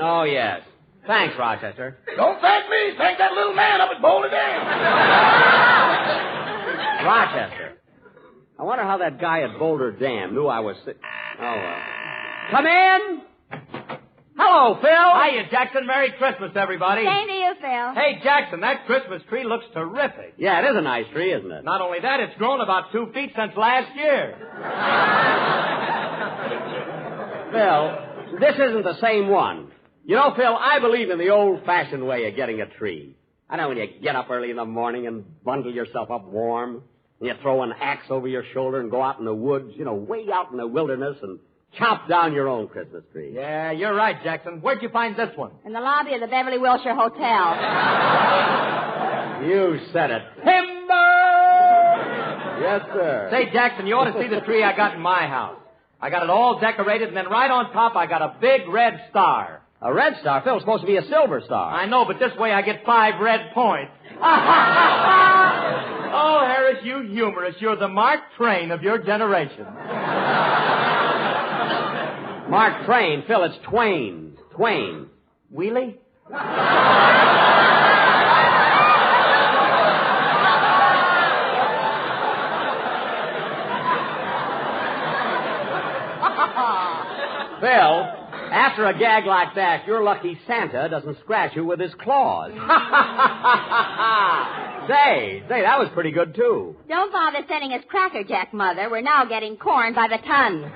Oh, yes. Thanks, Rochester. Don't thank me. Thank that little man up at Boulder Dam. Rochester. I wonder how that guy at Boulder Dam knew I was sick. Oh, well. Come in. Hello, Phil. Hiya, Jackson. Merry Christmas, everybody. Same to you, Phil. Hey, Jackson, that Christmas tree looks terrific. Yeah, it is a nice tree, isn't it? Not only that, it's grown about 2 feet since last year. Phil, this isn't the same one. You know, Phil, I believe in the old-fashioned way of getting a tree. I know when you get up early in the morning and bundle yourself up warm, and you throw an axe over your shoulder and go out in the woods, you know, way out in the wilderness and chop down your own Christmas tree. Yeah, you're right, Jackson. Where'd you find this one? In the lobby of the Beverly Wilshire Hotel. You said it. Timber! Yes, sir. Say, Jackson, you ought to see the tree I got in my house. I got it all decorated, and then right on top I got a big red star. A red star? Phil, it's supposed to be a silver star. I know, but this way I get 5 red points. Oh, Harris, you humorist. You're the Mark Twain of your generation. Mark Twain. Phil, it's Twain. Twain. Wheelie? Phil, after a gag like that, you're lucky Santa doesn't scratch you with his claws. Say, that was pretty good, too. Don't bother sending us Cracker Jack, Mother. We're now getting corn by the ton.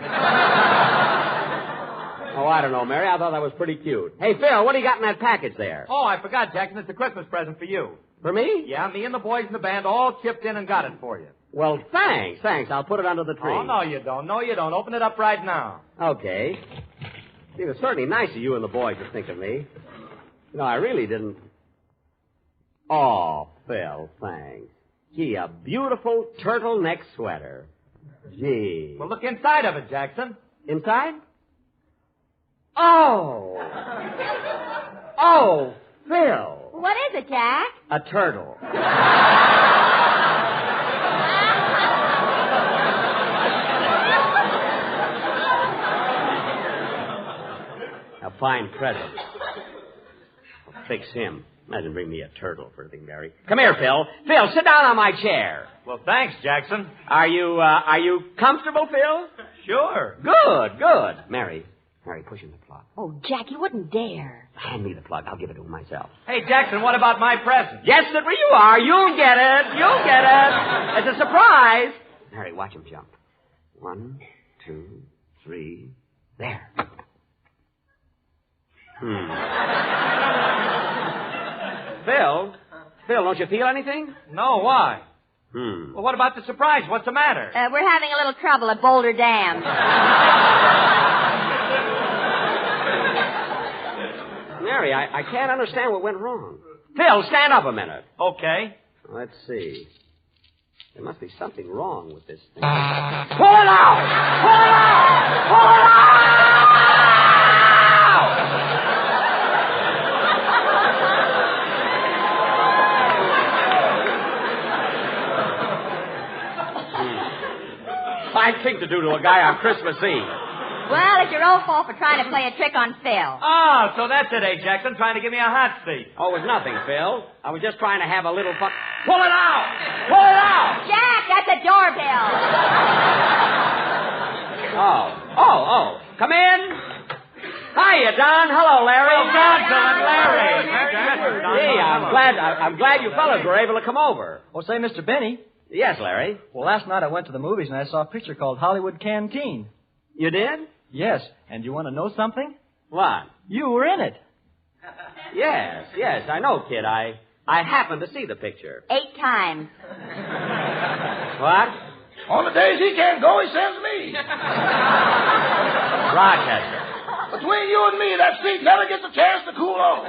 Oh, I don't know, Mary. I thought that was pretty cute. Hey, Phil, what do you got in that package there? Oh, I forgot, Jackson. It's a Christmas present for you. For me? Yeah, me and the boys in the band all chipped in and got it for you. Well, thanks. I'll put it under the tree. Oh, no, you don't. No, you don't. Open it up right now. Okay. It was certainly nice of you and the boys to think of me. No, I really didn't. Oh, Phil, thanks. Gee, a beautiful turtleneck sweater. Gee. Well, look inside of it, Jackson. Inside? Oh. Oh, Phil. What is it, Jack? A turtle. A fine present. I'll fix him. Imagine bring me a turtle for anything, Mary. Come here, Phil. Phil, sit down on my chair. Well, thanks, Jackson. Are you comfortable, Phil? Sure. Good. Mary, push in the plot. Oh, Jack, you wouldn't dare. Hand me the plug. I'll give it to him myself. Hey, Jackson, what about my present? Yes, that where you are. You'll get it. You'll get it. It's a surprise. Mary, watch him jump. 1, 2, 3. There. Phil, don't you feel anything? No, why? Well, what about the surprise? What's the matter? We're having a little trouble at Boulder Dam. Mary, I can't understand what went wrong. Phil, stand up a minute. Okay. Let's see. There must be something wrong with this thing. Pull it out! Pull it out! Pull it out! Fine thing to do to a guy on Christmas Eve. Well, it's your own fault for trying to play a trick on Phil. Oh, so that's it, eh, Jackson? Trying to give me a hot seat. Oh, it was nothing, Phil. I was just trying to have a little fun. Pull it out! Pull it out! Jack, that's a doorbell. Oh. Come in. Hiya, Don. Hello, Larry. Well, Don, Larry. Hey, I'm glad you fellas were able to come over. Oh, say, Mr. Benny. Yes, Larry. Well, last night I went to the movies and I saw a picture called Hollywood Canteen. You did? Yes. And you want to know something? What? You were in it. Yes, I know, kid. I happened to see the picture. 8 times. What? On the days he can't go, he sends me. Rochester. Between you and me, that seat never gets a chance to cool off.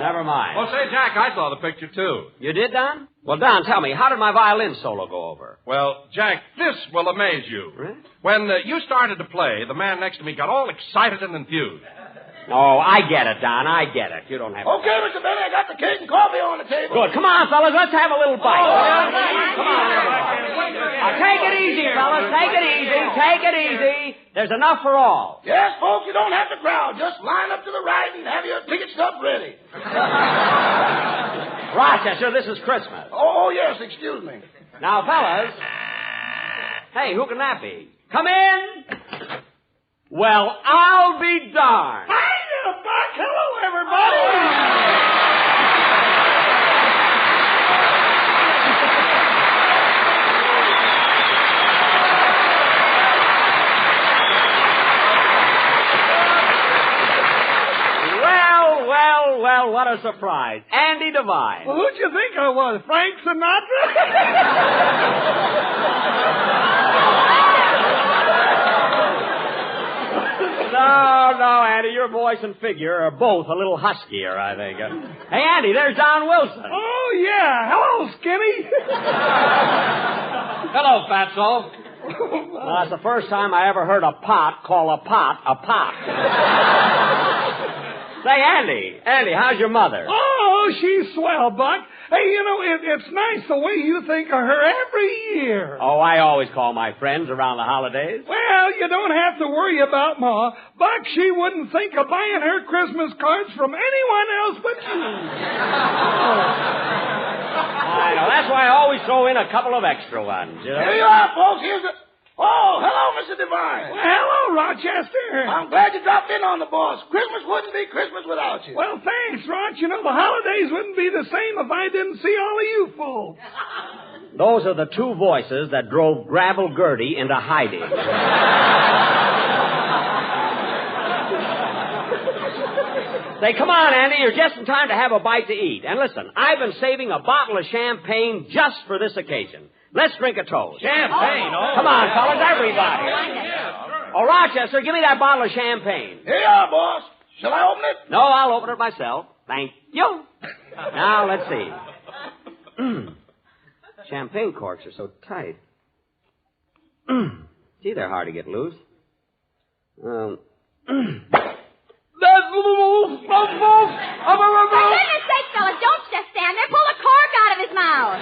Never mind. Well, say, Jack, I saw the picture, too. You did, Don? Well, Don, tell me, how did my violin solo go over? Well, Jack, this will amaze you. Really? When you started to play, the man next to me got all excited and enthused. Oh, I get it, Don. I get it. You don't have to... Okay, Mr. Benny, I got the cake and coffee on the table. Good. Come on, fellas. Let's have a little bite. Come on, everybody. Now, take it easy, fellas. Take it easy. Take it easy. There's enough for all. Yes, folks, you don't have to crowd. Just line up to the right and have your ticket stub ready. Rochester, this is Christmas. Oh, yes, excuse me. Now, fellas. Hey, who can that be? Come in. Well, I'll be darned. Hiya, Buck. Hello, everybody. Well, what a surprise. Andy Devine. Well, who'd you think I was? Frank Sinatra? No, Andy, your voice and figure are both a little huskier, I think. Hey, Andy, there's Don Wilson. Oh, yeah. Hello, Skinny. Hello, Fatso. Well, that's the first time I ever heard a pot call a pot a pot. Say, Andy, how's your mother? Oh, she's swell, Buck. Hey, you know, it's nice the way you think of her every year. Oh, I always call my friends around the holidays. Well, you don't have to worry about Ma. Buck, she wouldn't think of buying her Christmas cards from anyone else but you. I know. That's why I always throw in a couple of extra ones, you know? Here you are, folks. Here's the... Oh, hello, Mr. Devine. Well, hello, Rochester. I'm glad you dropped in on the boss. Christmas wouldn't be Christmas without you. Well, thanks, Roch. You know, the holidays wouldn't be the same if I didn't see all of you folks. Those are the two voices that drove Gravel Gertie into hiding. Say, come on, Andy. You're just in time to have a bite to eat. And listen, I've been saving a bottle of champagne just for this occasion. Let's drink a toast. Champagne? Oh. Come on, fellas, everybody. Oh, Rochester, give me that bottle of champagne. Here you are, boss. Shall I open it? No, I'll open it myself. Thank you. Now, let's see. Champagne corks are so tight. Gee, they're hard to get loose. For goodness sake, fellas, don't just stand there. Pull a cork out of his mouth.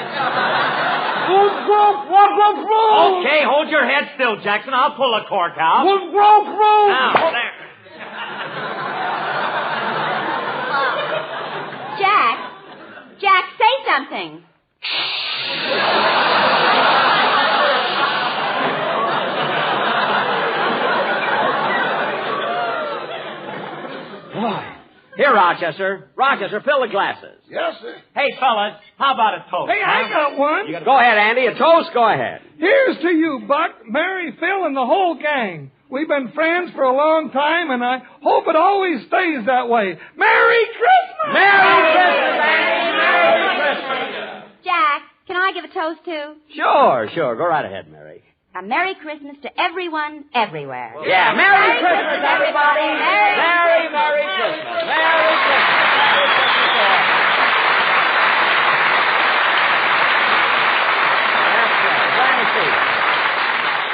Okay, hold your head still, Jackson. I'll pull a cork out. Now, there. Jack, say something. Here, Rochester. Rochester, fill the glasses. Yes, sir. Hey, fellas, how about a toast? Hey, I got one. Go ahead, Andy. A toast? Go ahead. Here's to you, Buck, Mary, Phil, and the whole gang. We've been friends for a long time, and I hope it always stays that way. Merry Christmas! Merry Christmas, Andy! Merry Christmas! Jack, can I give a toast, too? Sure. Go right ahead, Mary. A Merry Christmas to everyone, everywhere. Yeah, Merry Christmas, everybody! Merry Christmas! Merry Christmas!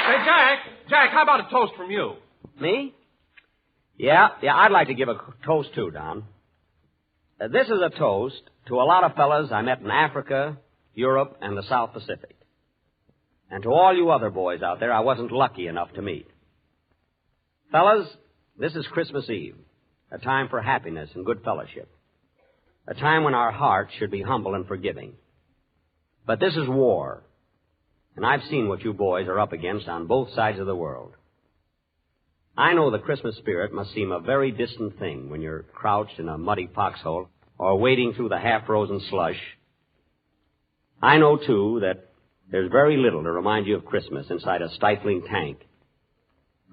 Hey, Jack, how about a toast from you? Me? Yeah, I'd like to give a toast, too, Don. This is a toast to a lot of fellas I met in Africa, Europe, and the South Pacific. And to all you other boys out there I wasn't lucky enough to meet. Fellas, this is Christmas Eve, a time for happiness and good fellowship, a time when our hearts should be humble and forgiving. But this is war, and I've seen what you boys are up against on both sides of the world. I know the Christmas spirit must seem a very distant thing when you're crouched in a muddy foxhole or wading through the half-frozen slush. I know, too, that there's very little to remind you of Christmas inside a stifling tank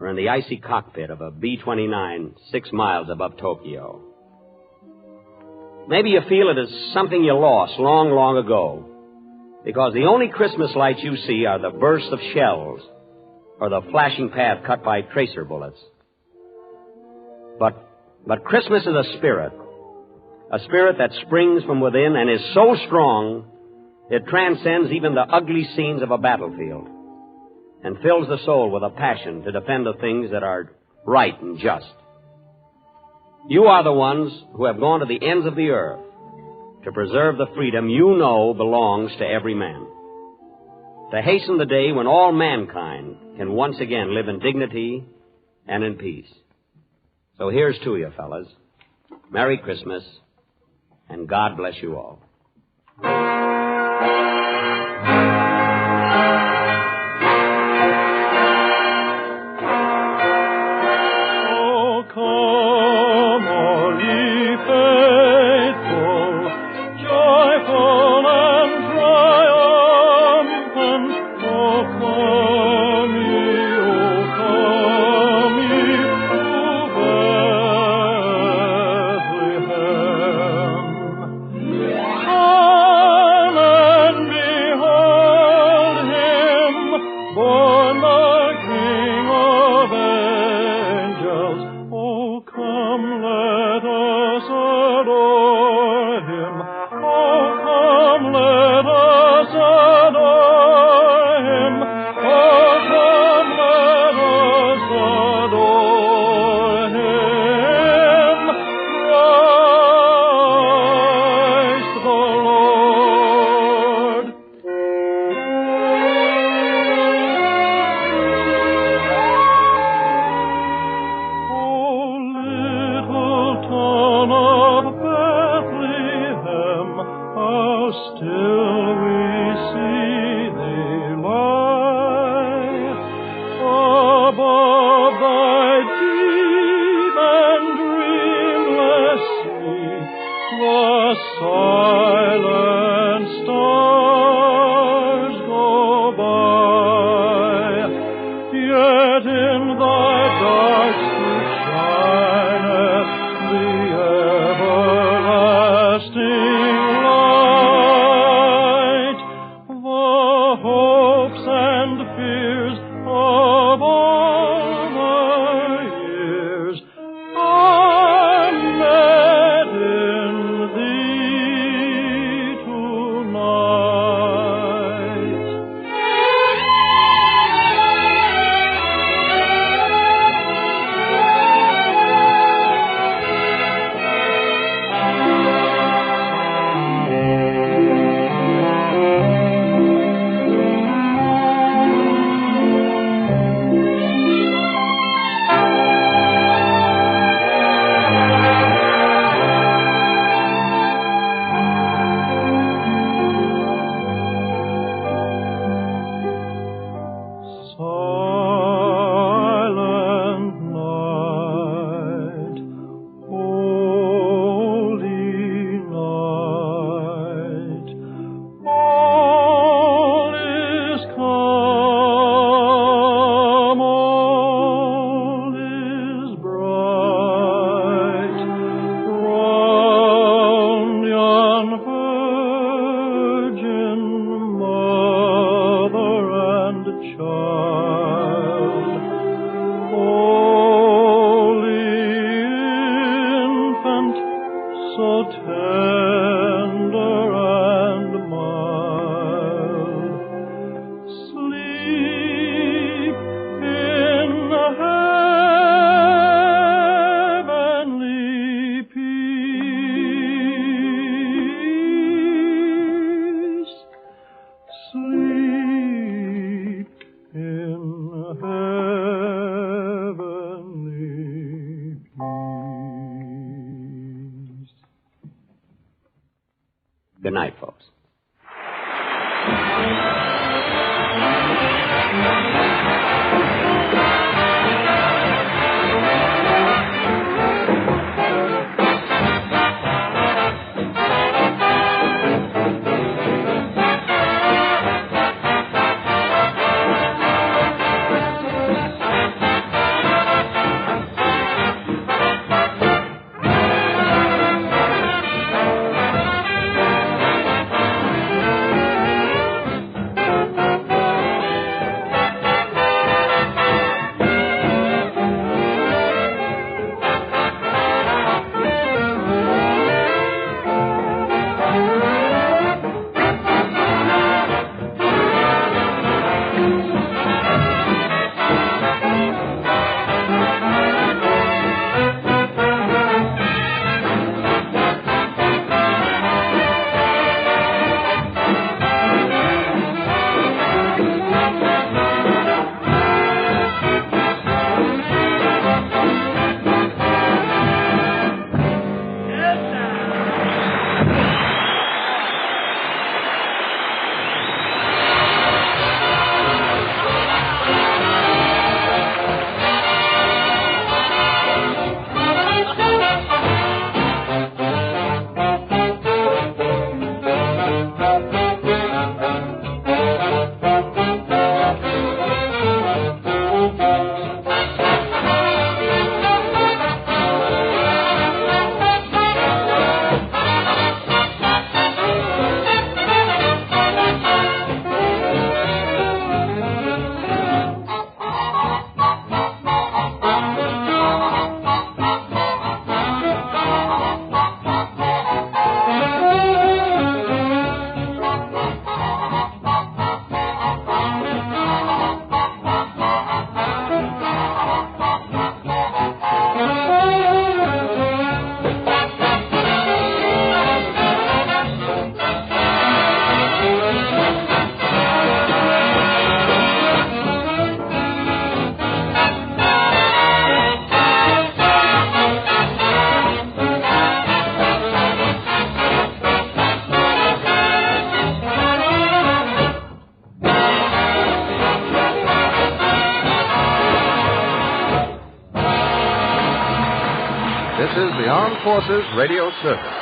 or in the icy cockpit of a B-29 6 miles above Tokyo. Maybe you feel it is something you lost long, long ago, because the only Christmas lights you see are the bursts of shells or the flashing path cut by tracer bullets. But Christmas is a spirit that springs from within and is so strong it transcends even the ugly scenes of a battlefield and fills the soul with a passion to defend the things that are right and just. You are the ones who have gone to the ends of the earth to preserve the freedom you know belongs to every man, to hasten the day when all mankind can once again live in dignity and in peace. So here's to you, fellas. Merry Christmas, and God bless you all. Everlasting light, This is the Armed Forces Radio Service.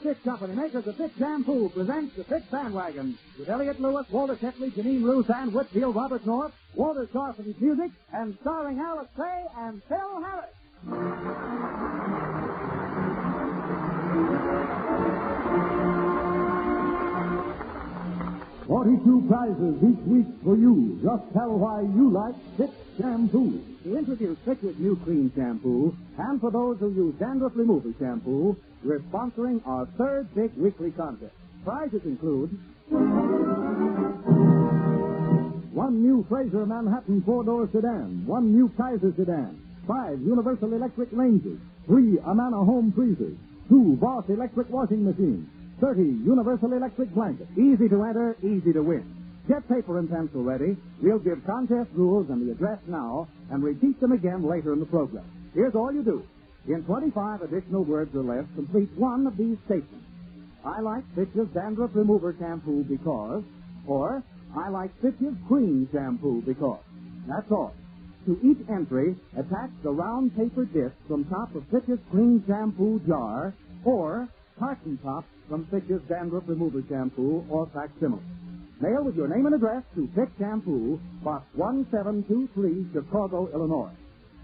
Fish Company, makers of Fish Shampoo, presents the Fish Bandwagon with Elliot Lewis, Walter Tetley, Janine Roos, Ann Whitfield, Robert North, Walter Carpenter's music, and starring Alice Faye and Phil Harris. 42 prizes each week for you. Just tell why you like Fish Shampoo. To introduce Fish's new clean shampoo, and for those who use dandruff remover shampoo, we're sponsoring our third big weekly contest. Prizes include one new Fraser Manhattan four-door sedan, one new Kaiser sedan, 5 Universal Electric ranges, 3 Amana home freezers, 2 Boss electric washing machines, 30 Universal Electric blankets. Easy to enter, easy to win. Get paper and pencil ready. We'll give contest rules and the address now, and repeat them again later in the program. Here's all you do. In 25 additional words or less, complete one of these statements. I like Fitch's Dandruff Remover Shampoo because, or I like Fitch's Clean Shampoo because. That's all. To each entry, attach the round paper disc from top of Fitch's Clean Shampoo jar, or carton top from Fitch's Dandruff Remover Shampoo or facsimile. Mail with your name and address to Fitch Shampoo, Box 1723, Chicago, Illinois.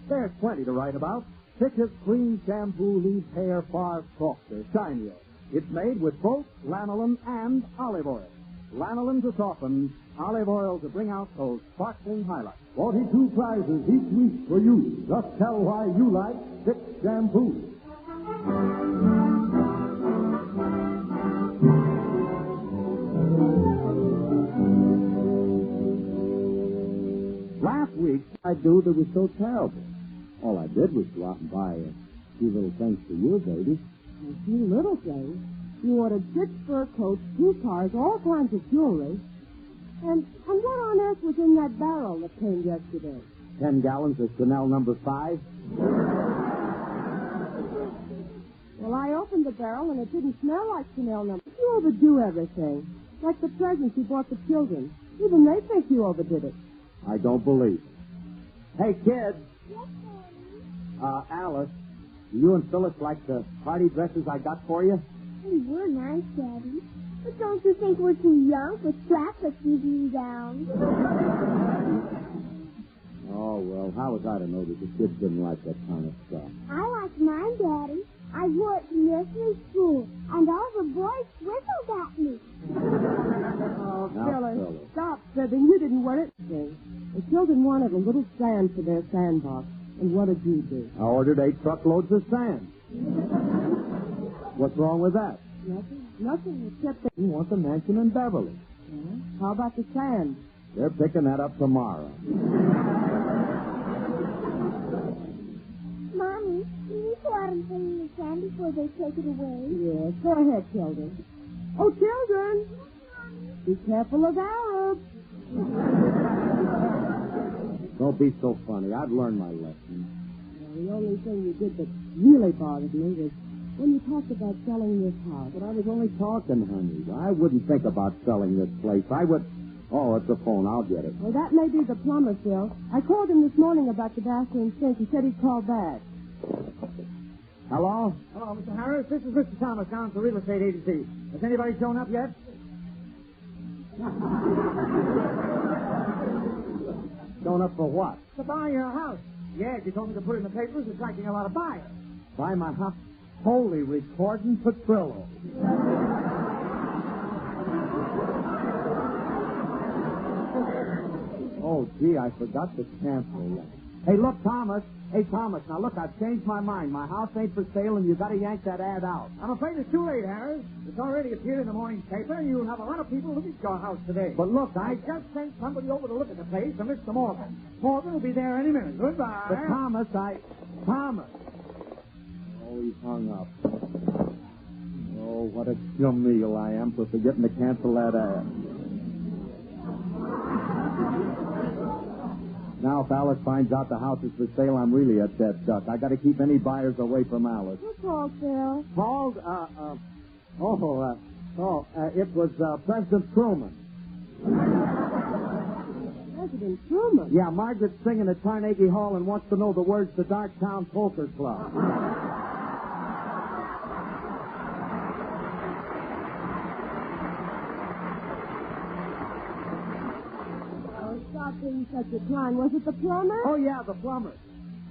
There's plenty to write about. Fitch's Clean Shampoo leaves hair far softer, shinier. It's made with both lanolin and olive oil. Lanolin to soften, olive oil to bring out those sparkling highlights. 42 prizes each week for you. Just tell why you like Fitch Shampoo. Last week, I do that was so terrible. All I did was go out and buy a few little things for you, baby. A few little things? You ordered 6 fur coats, 2 cars, all kinds of jewelry. And what on earth was in that barrel that came yesterday? 10 gallons of Chanel number 5. Well, I opened the barrel and it didn't smell like Chanel number. You overdo everything. Like the presents you bought the children. Even they think you overdid it. I don't believe it. Hey, kids. Yes, Daddy? Alice, do you and Phyllis like the party dresses I got for you? They were nice, Daddy. But don't you think we're too young for straps that keep you down? Oh, well, how was I to know that the kids didn't like that kind of stuff? I like mine, Daddy. I wore it to nursery school, and all the boys whistled at me. Oh, Now, Phyllis, stop fibbing. You didn't wear it. The children wanted a little sand for their sandbox. And what did you do? I ordered 8 truckloads of sand. What's wrong with that? Nothing except that... You want the mansion in Beverly. Yeah. How about the sand? They're picking that up tomorrow. Mommy, can you go out and bring the sand before they take it away? Yes, go ahead, children. Oh, children! Be careful of Arabs. Don't be so funny. I've learned my lesson. Well, the only thing you did that really bothered me was when you talked about selling this house. But I was only talking, honey. I wouldn't think about selling this place. I would... Oh, it's the phone. I'll get it. Well, that may be the plumber, Phil. I called him this morning about the bathroom sink. He said he'd call back. Hello? Hello, Mr. Harris. This is Mr. Thomas down at the real estate agency. Has anybody shown up yet? Shown up for what? To buy your house. Yes, you told me to put it in the papers. It's attracting a lot of buyers. Buy my house? Holy recording Petrillo. Oh, gee, I forgot to cancel that. Hey, look, Thomas. Hey, Thomas, now look, I've changed my mind. My house ain't for sale, and you got to yank that ad out. I'm afraid it's too late, Harris. It's already appeared in the morning paper, and you'll have a lot of people looking at your house today. But look, I just sent somebody over to look at the place, a Mr. Morgan. Morgan will be there any minute. Goodbye. But Thomas, Thomas. Oh, he's hung up. Oh, what a schlemiel I am for forgetting to cancel that ad. Now, if Alice finds out the house is for sale, I'm really a dead duck. I got to keep any buyers away from Alice. Who called, Phil? Called? It was President Truman. President Truman? Yeah, Margaret's singing at Carnegie Hall and wants to know the words to Darktown Poker Club. In such a time. Was it the plumber? Oh, yeah, the plumber.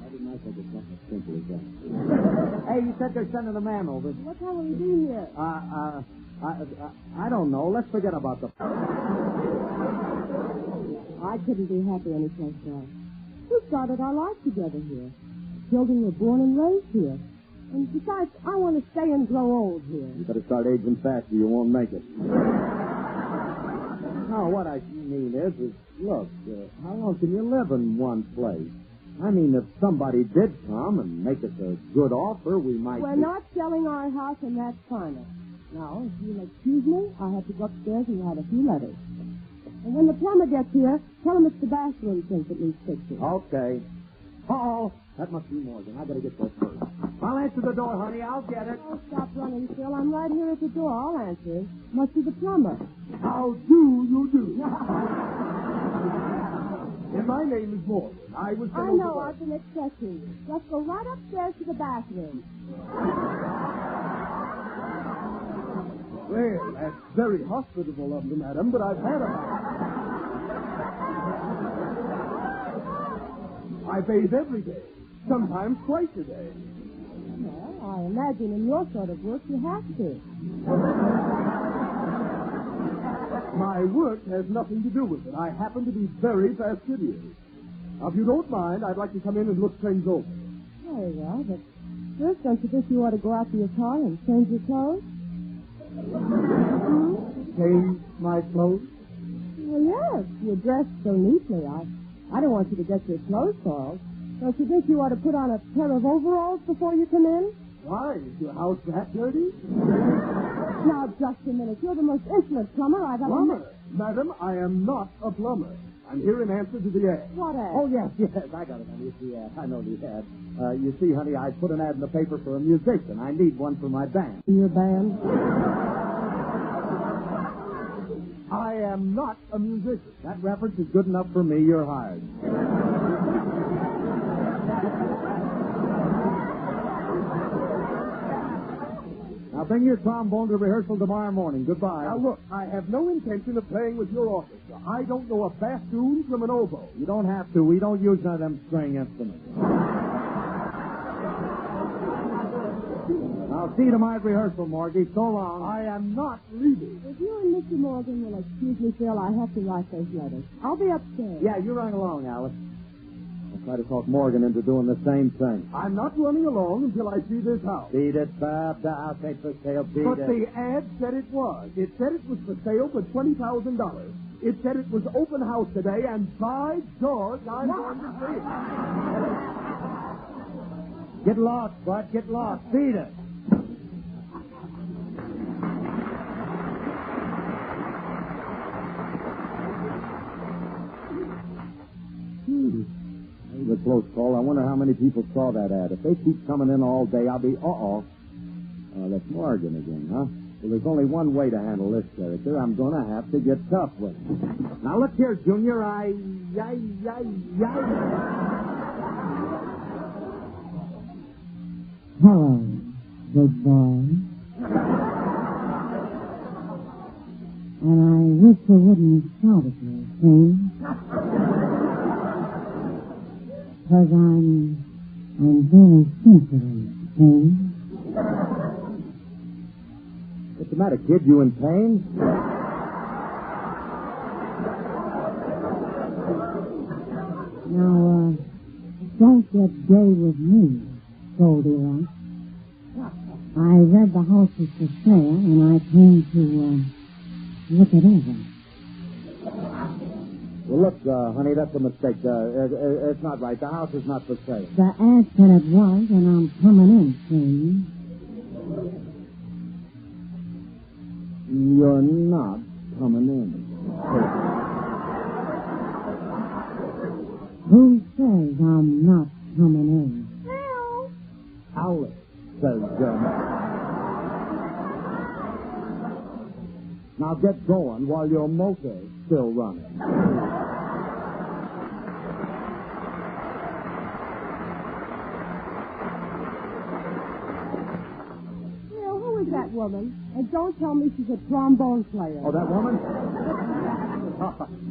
Why didn't I think of something as simple as that? Hey, you said they're sending a man over. What time will he be here? I don't know. Let's forget about the... I couldn't be happy anyplace else. We started our life together here. Children were born and raised here. And besides, I want to stay and grow old here. You better start aging faster. You won't make it. No, what I mean is look, how long can you live in one place? I mean, if somebody did come and make us a good offer, we might... We're not selling our house, and that's final. Now, if you'll excuse me, I have to go upstairs and write a few letters. And when the plumber gets here, tell him it's the bathroom sink that needs fixing. Okay. Uh-oh, that must be Morgan. I gotta get there first. I'll answer the door, honey. I'll get it. Oh, stop running, Phil. I'm right here at the door. I'll answer it. Must be the plumber. How do you do? And my name is Morgan. I know. I've been expecting you. Just go right upstairs to the bathroom. Well, that's very hospitable of you, madam, but I've had I bathe every day, sometimes twice a day. Well, I imagine in your sort of work you have to. My work has nothing to do with it. I happen to be very fastidious. Now, if you don't mind, I'd like to come in and look things over. Very well, but first, don't you think you ought to go out to your car and change your clothes? Change my clothes? Well, yes. You're dressed so neatly. I don't want you to get your clothes soiled. Don't you think you ought to put on a pair of overalls before you come in? Why? Is your house that dirty? Now, just a minute. You're the most insolent plumber I've ever Plumber? met. Madam, I am not a plumber. I'm here in answer to the ad. What ad? Oh, yes. I got it, honey. It's the ad. I know the ad. You see, honey, I put an ad in the paper for a musician. I need one for my band. Your band? I am not a musician. That reference is good enough for me. You're hired. Now, Now bring your trombone to rehearsal tomorrow morning. Goodbye. Now, look, I have no intention of playing with your orchestra. I don't know a bassoon from an oboe. You don't have to. We don't use none of them string instruments. I'll see you tomorrow at rehearsal, Morgie. So long. I am not leaving. If you and Mr. Morgan will excuse me, Phil, I have to write those letters. I'll be upstairs. Yeah, you run along, Alice. I'll try to talk Morgan into doing the same thing. I'm not running along until I see this house. Beat it, Bob. The house ain't for sale. Beat But it. the ad said it was. It said it was for sale for $20,000. It said it was open house today, and by George, I'm going to see it. Get lost, Bud. Get lost. Beat it. That was a close call. I wonder how many people saw that ad. If they keep coming in all day, I'll be... that's Morgan again, huh? Well, there's only one way to handle this character. I'm going to have to get tough with him. Now, look here, Junior. Hello, good boy. And I wish you wouldn't shout at me, please. Because I'm very sensitive, please. What's the matter, kid? You in pain? Now, don't get gay with me, Goldilocks. I read the house was for sale, and I came to look it over. Well, look, honey, that's a mistake. It's not right. The house is not for sale. The ad said it was, and I'm coming in, please. You're not coming in. Who says I'm not coming in? Well, Alice says, Now get going while your motor's still running. Well, who is that woman? And don't tell me she's a trombone player. Oh, that woman?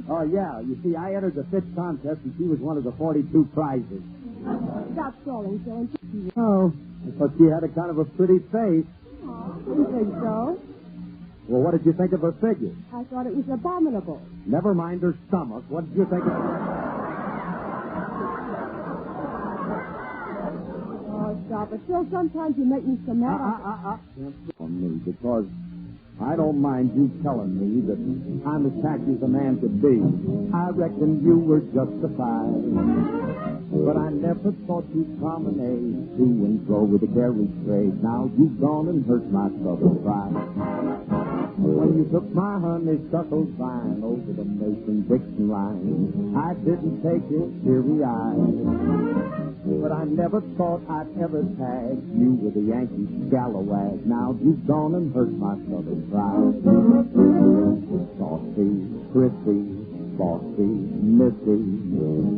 Oh, yeah. You see, I entered the Fitch contest, and she was one of the 42 prizes. Stop stalling, Phil. Oh, but she had a kind of a pretty face. Oh, you think so? Well, what did you think of her figure? I thought it was abominable. Never mind her stomach. What did you think of Oh, stop it. Phil, sometimes you make me so mad. On me, because I don't mind you telling me that I'm as tacky as a man could be. I reckon you were justified. But I never thought you'd promenade to and fro with a carriage trade. Now you've gone and hurt my southern pride. When you took my honeysuckle vine over the Mason-Dixon line, I didn't take it teary-eyed. But I never thought I'd ever tag you with a Yankee scalawag. Now you've gone and hurt my southern pride. Saucy, crispy, bossy, missy,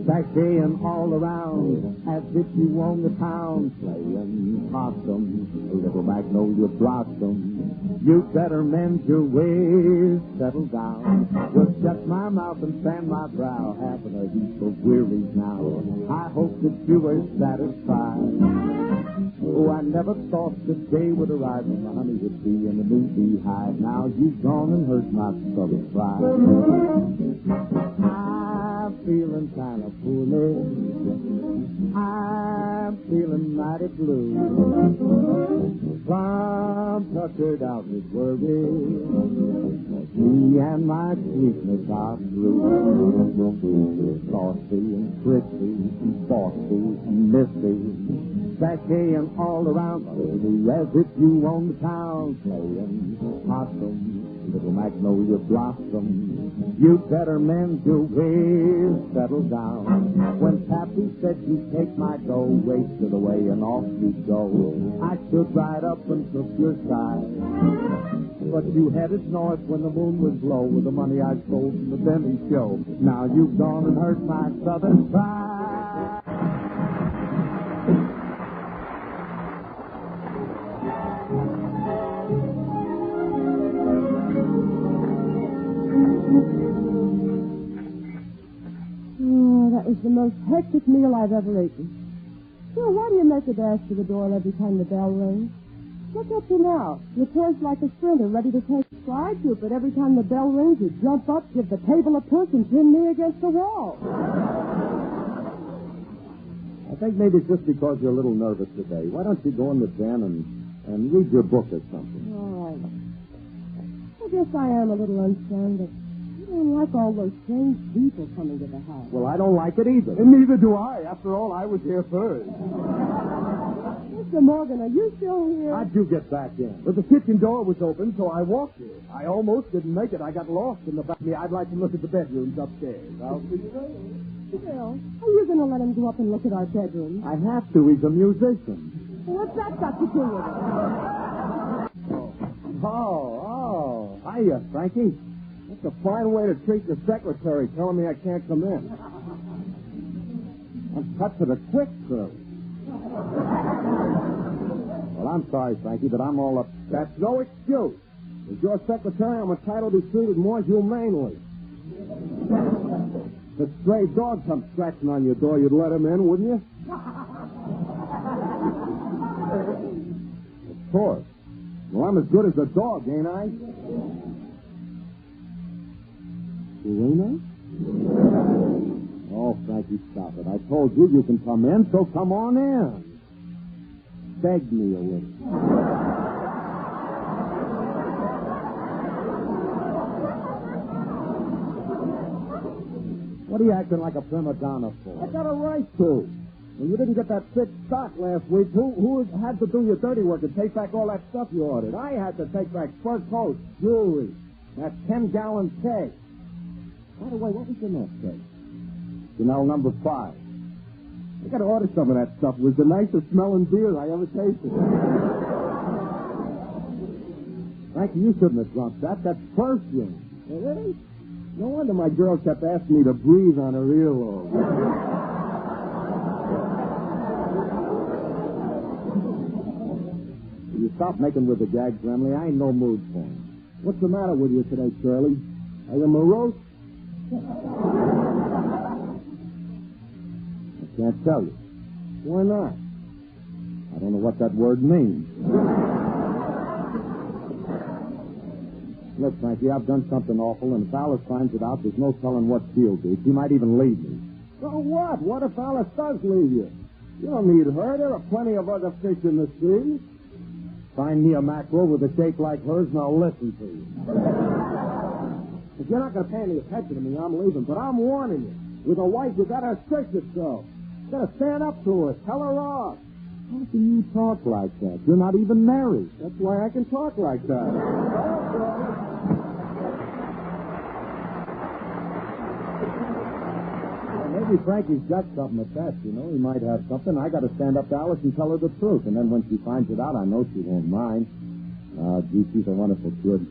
sashaying all around as if you own the town, playing possum, a little magnolia blossom. You better mend your ways, settle down. Just shut my mouth and fan my brow, having a heap of wearies now. I hope that you are satisfied. Oh, I never thought this day would arrive when the honey would be in the new beehive. Now you've gone and hurt my southern pride. I'm feeling kind of foolish. I'm feeling mighty blue. Plumb tuckered out with worry. Me and my sweetness are through. Saucy and crispy, bossy and missy, sashaying all around you as if you own the town, playing possum, little magnolia blossom. You better mend your ways, settle down. When Pappy said you'd take my dough, wasted away and off you'd go. I stood right up and took your side. But you headed north when the moon was low with the money I stole from the Bentley show. Now you've gone and hurt my southern pride. that was the most hectic meal I've ever eaten. Phil, why do you make a dash to the door every time the bell rings? Look at you now. You're poised like a sprinter, ready to take a stride to it, but every time the bell rings, you jump up, give the table a push, and pin me against the wall. I think maybe it's just because you're a little nervous today. Why don't you go in the den and read your book or something? All right. I guess I am a little unstrung, but I don't like all those strange people coming to the house. Well, I don't like it either. And neither do I. After all, I was here first. Mr. Morgan, are you still here? How'd you get back in? But the kitchen door was open, so I walked here. I almost didn't make it. I got lost in the back. I'd like to look at the bedrooms upstairs. I'll see you later. Phil, are you going to let him go up and look at our bedrooms? I have to. He's a musician. What's that got to do with it? Oh. Hiya, Frankie. That's a fine way to treat the secretary, telling me I can't come in. I'm cut to the quick, sir. Well, I'm sorry, Frankie, but I'm all up. That's no excuse. As your secretary, I'm entitled to be treated more humanely. If a stray dog comes scratching on your door, you'd let him in, wouldn't you? Of course. Well, I'm as good as a dog, ain't I? Serena? Oh, Frankie, stop it. I told you you can come in, so come on in. Beg me a little. What are you acting like a prima donna for? I got a right to. When you didn't get that thick stock last week, who had to do your dirty work and take back all that stuff you ordered? I had to take back fur coats, jewelry, that 10-gallon keg. By the way, what was in that keg? Chanel number 5. I got to order some of that stuff. It was the nicest smelling beer I ever tasted. Frankie, you shouldn't have drunk that. That's perfume. Oh, really? No wonder my girl kept asking me to breathe on her earlobe. You stop making with the gags, Remley. I ain't no mood for him. What's the matter with you today, Shirley? Are you morose? I can't tell you. Why not? I don't know what that word means. Look, Frankie, I've done something awful, and if Alice finds it out, there's no telling what she'll do. She might even leave me. So what? What if Alice does leave you? You don't need her. There are plenty of other fish in the sea. Find me a mackerel with a shape like hers, and I'll listen to you. If you're not going to pay any attention to me, I'm leaving. But I'm warning you. With a wife, you got to assert yourself. You got to stand up to her. Tell her off. How can you talk like that? You're not even married. That's why I can talk like that. Well, maybe Frankie's got something at that, you know. He might have something. I got to stand up to Alice and tell her the truth. And then when she finds it out, I know she won't mind. Gee, she's a wonderful kid.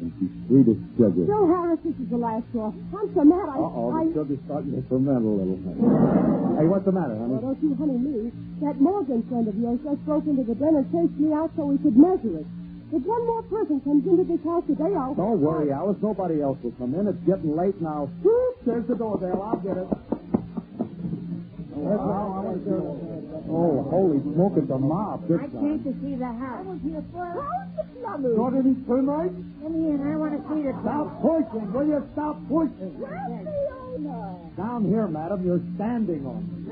And she's sweet as sugar. Joe Harris, this is the last straw. I'm so mad the sugar's starting to ferment a little. Hey, what's the matter, honey? Well, don't you honey me. That Morgan friend of yours just broke into the den and chased me out so we could measure it. If one more person comes into this house today, I'll... Don't worry, Alice. Nobody else will come in. It's getting late now. Whoop, there's the doorbell. I'll get it. Oh, holy smoke, it's a mob this I time. came to see the house. I was here first. Got any termites? Come in, I want to see the Stop pushing, will you? Stop pushing. Where's the owner? Down here, madam. You're standing on me.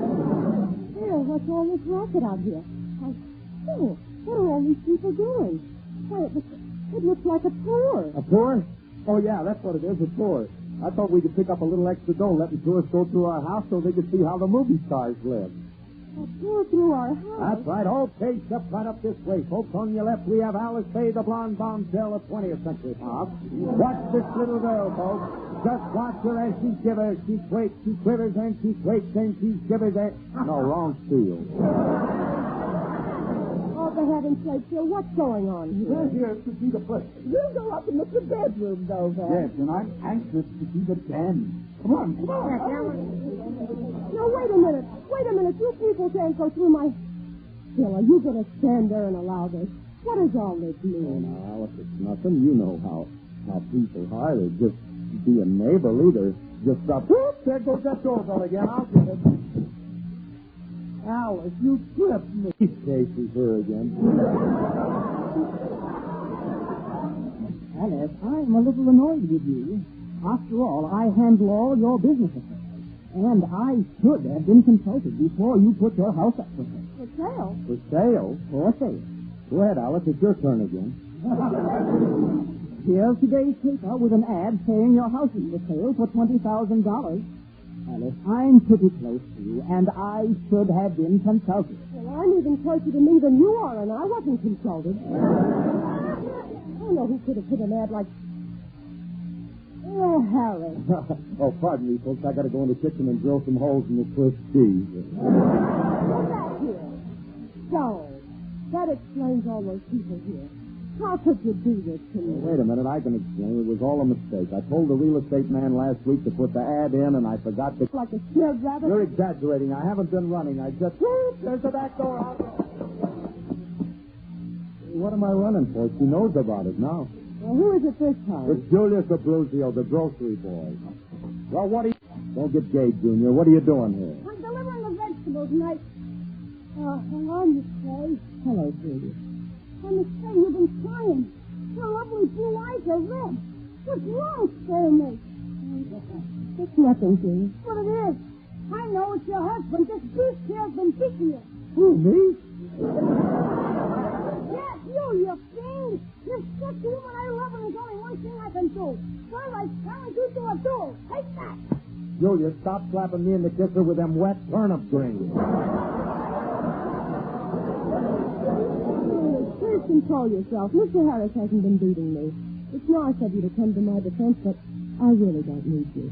Phil, what's all this racket out here? Phil, what are all these people doing? Why, it looks like a tour. A tour? Oh, yeah, that's what it is, a tour. I thought we could pick up a little extra dough, letting tourists go through our house so they could see how the movie stars live. A tour through our house? That's right. Okay, step right up this way. Folks, on your left, we have Alice Faye, the blonde bombshell of 20th century pop. Watch this little girl, folks. Just watch her as she shivers. She quakes, she quivers, and she quakes, and she shivers, and... No, wrong field. Oh, for heaven's sake, Phil, what's going on here? We're here to see the place. We'll go up and look at the bedroom, though, Val. Yes, and I'm anxious to see the den. Come on, come on. Now, wait a minute. Wait a minute. You people can't go through my... Phil, are you going to stand there and allow this? What does all this mean? Oh, now, Alice, it's nothing. You know how people are. They're just being neighborly. They're just up... There goes that doorbell again. I'll get it. Alice, you tripped me. Casey's her again. Alice, I'm a little annoyed with you. After all, I handle all your business affairs. And I should have been consulted before you put your house up for sale. For sale? For sale? For sale. Go ahead, Alice. It's your turn again. Here's today's paper with an ad saying your house is for sale for $20,000. Alice, I'm pretty close to you, and I should have been consulted. Well, I'm even closer to me than you are, and I wasn't consulted. I know who could have put an ad like... Oh, Harry. Oh, pardon me, folks. I got to go in the kitchen and drill some holes in the Swiss cheese. Come back here. So, that explains all those people here. How could you do this to me? Wait a minute, I can explain. It was all a mistake. I told the real estate man last week to put the ad in, and I forgot to... Like a snared rabbit? You're exaggerating. I haven't been running. I just... There's the back door. What am I running for? She knows about it now. Well, who is it this time? It's Julius Abruzio, the grocery boy. Well, what are you... Don't get gay, Junior. What are you doing here? I'm delivering the vegetables, and I... hello, Miss Faye. Hello, Julius. I'm Miss Faye. You've been crying. Your lovely blue eyes are red. What's wrong, Faye? It's nothing, Julius. What it is? I know it's your husband. This beef here's been beating you. Who, me? Yes, you fiend. This sexy woman I love, and there's only one thing I can do. Well, I challenge you to a duel. Take that. Julius, stop slapping me in the kisser with them wet turnip greens. Please control yourself. Mr. Harris hasn't been beating me. It's nice of you to come to my defense, but I really don't need you.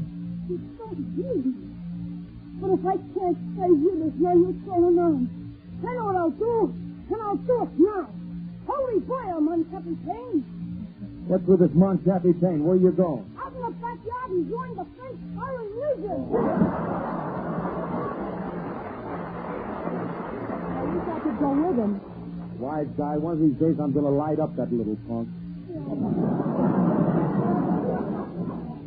You don't need me. But if I can't save you, there's no use going on. I know what I'll do, and I'll do it now. Holy fire, Mon-Chappie Payne. What's with this Mon-Chappie Payne? Where are you going? Out in the backyard enjoying the French Foreign Legion. I wish I could go with him. Wise guy, one of these days I'm going to light up that little punk.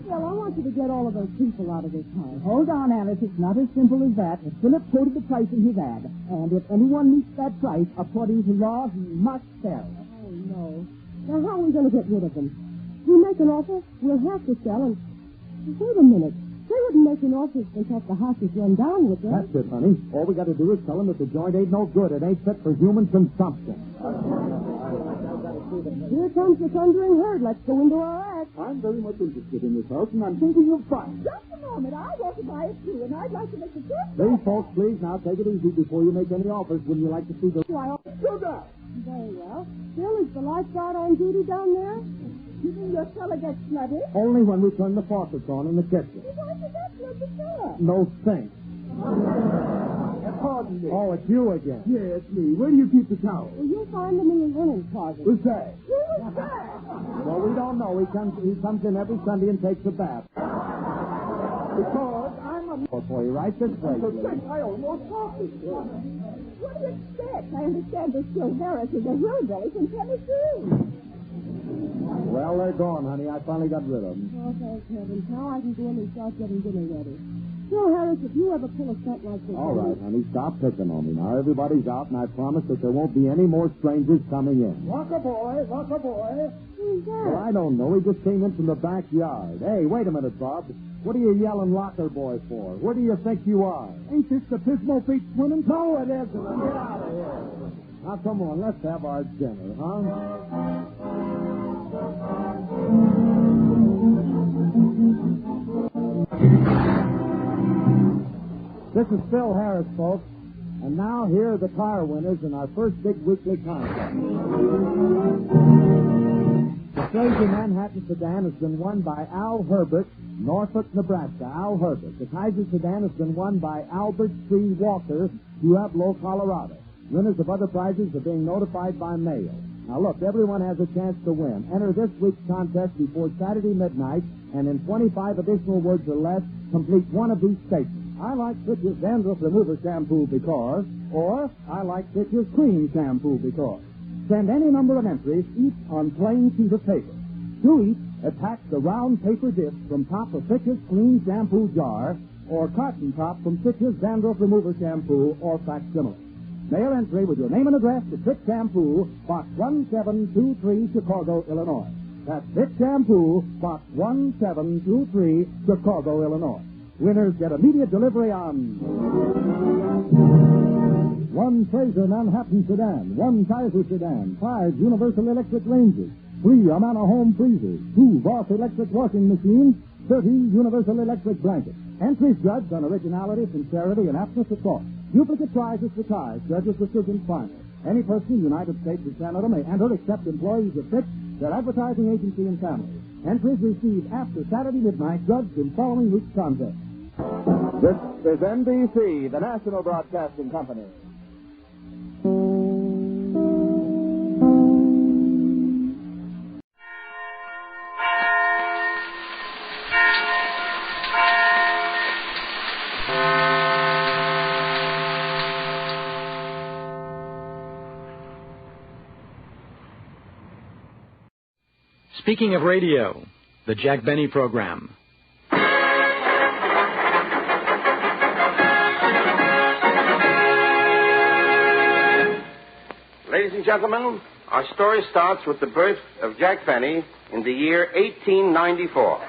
Well, I want you to get all of those people out of this house. Hold on, Alice. It's not as simple as that. Philip quoted the price in his ad. And if anyone meets that price, according to law, he must sell. Oh, no. Now, how are we going to get rid of them? We make an offer, we'll have to sell, and... Wait a minute. They wouldn't make an offer because the house is run down, would they? That's it, honey. All we got to do is tell them that the joint ain't no good. It ain't fit for human consumption. Here comes the thundering herd. Let's go into our act. I'm very much interested in this house, and I'm thinking of buying. Just a moment. I want to buy it, too, and I'd like to make a good... Please, folks, please, now take it easy before you make any offers. Wouldn't you like to see the... Why, sugar! Very well. Bill, is the lifeguard on duty down there? You mean your cellar gets flooded? Only when we turn the faucets on in the kitchen. Why did that flood the cellar? No sink. Pardon me. Oh, it's you again. Yes, me. Where do you keep the towels? Well, you'll find them in the linen closet. Who's that? Who's that? Well, we don't know. He comes in every Sunday and takes a bath. Because I'm a... For you, right this way, please. I almost talked to you. What do you expect? I understand this Bill Harris is a hillbilly from Tennessee. Well, they're gone, honey. I finally got rid of them. Oh, thank heavens. Now I can go in and start getting dinner ready. Bill Harris, if you ever pull a stunt like this... All right, honey. Stop picking on me. Now, everybody's out, and I promise that there won't be any more strangers coming in. Walker boy. Who's that? Well, I don't know. He just came in from the backyard. Hey, wait a minute, Bob. What are you yelling locker boy for? Where do you think you are? Ain't this the Pismo Beach swimming? No, it isn't. Get out of here. Now, come on. Let's have our dinner, huh? This is Phil Harris, folks. And now here are the car winners in our first big weekly contest. The Sleigh Manhattan sedan has been won by Al Herbert, Norfolk, Nebraska. Al Herbert. The Kaiser sedan has been won by Albert C. Walker, Pueblo, Colorado. Winners of other prizes are being notified by mail. Now, look, everyone has a chance to win. Enter this week's contest before Saturday midnight, and in 25 additional words or less, complete one of these statements. I like Fitch's Dandruff Remover Shampoo because, or I like Fitch's Cream Shampoo because. Send any number of entries, each on plain sheet of paper. To each, attach the round paper disc from top of Fitch's Clean Shampoo jar, or Cotton Top from Fitch's Dandruff Remover Shampoo or Facsimile. Mail entry with your name and address to Fitch Shampoo, Box 1723, Chicago, Illinois. That's Fitch Shampoo, Box 1723, Chicago, Illinois. Winners get immediate delivery on one Fraser Manhattan sedan, one Kaiser sedan, 5 Universal Electric ranges, 3 Amana home freezers, 2 Voss electric washing machines, 30 Universal Electric blankets. Entries judged on originality, sincerity, and aptness of thought. Duplicate prizes for ties, judges' decisions final. Any person in the United States or Canada may enter except employees of Fitch, their advertising agency, and family. Entries received after Saturday midnight, judged in following week's contest. This is NBC, the National Broadcasting Company. Speaking of radio, the Jack Benny program. Ladies and gentlemen, our story starts with the birth of Jack Benny in the year 1894.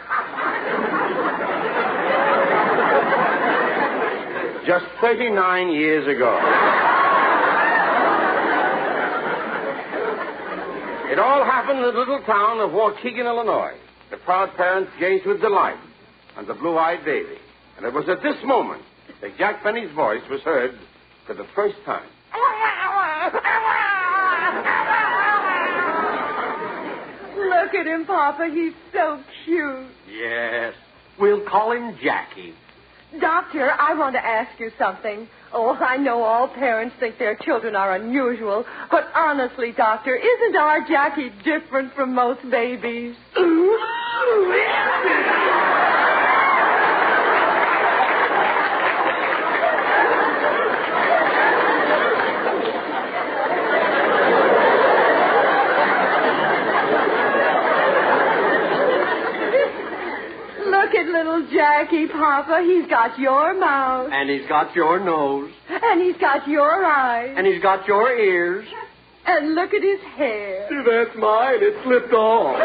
Just 39 years ago. It all happened in the little town of Waukegan, Illinois. The proud parents gazed with delight on the blue-eyed baby. And it was at this moment that Jack Benny's voice was heard for the first time. Look at him, Papa. He's so cute. Yes, we'll call him Jackie. Doctor, I want to ask you something. Oh, I know all parents think their children are unusual, but honestly, Doctor, isn't our Jackie different from most babies? Look at little Jackie, Papa. He's got your mouth. And he's got your nose. And he's got your eyes. And he's got your ears. And look at his hair. That's mine. It slipped off.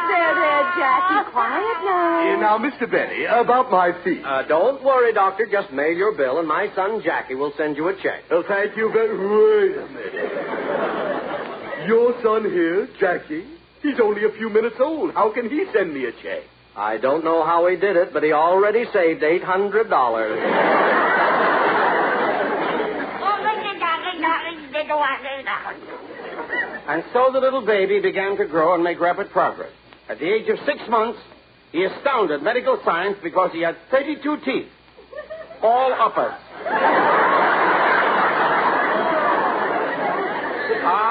There, Jackie. Quiet now. Now, Mr. Benny, about my feet. Don't worry, Doctor. Just mail your bill, and my son Jackie will send you a check. Well, thank you very much. Wait a minute. Your son here, Jackie, he's only a few minutes old. How can he send me a check? I don't know how he did it, but he already saved $800. And so the little baby began to grow and make rapid progress. At the age of 6 months, he astounded medical science because he had 32 teeth, all uppers.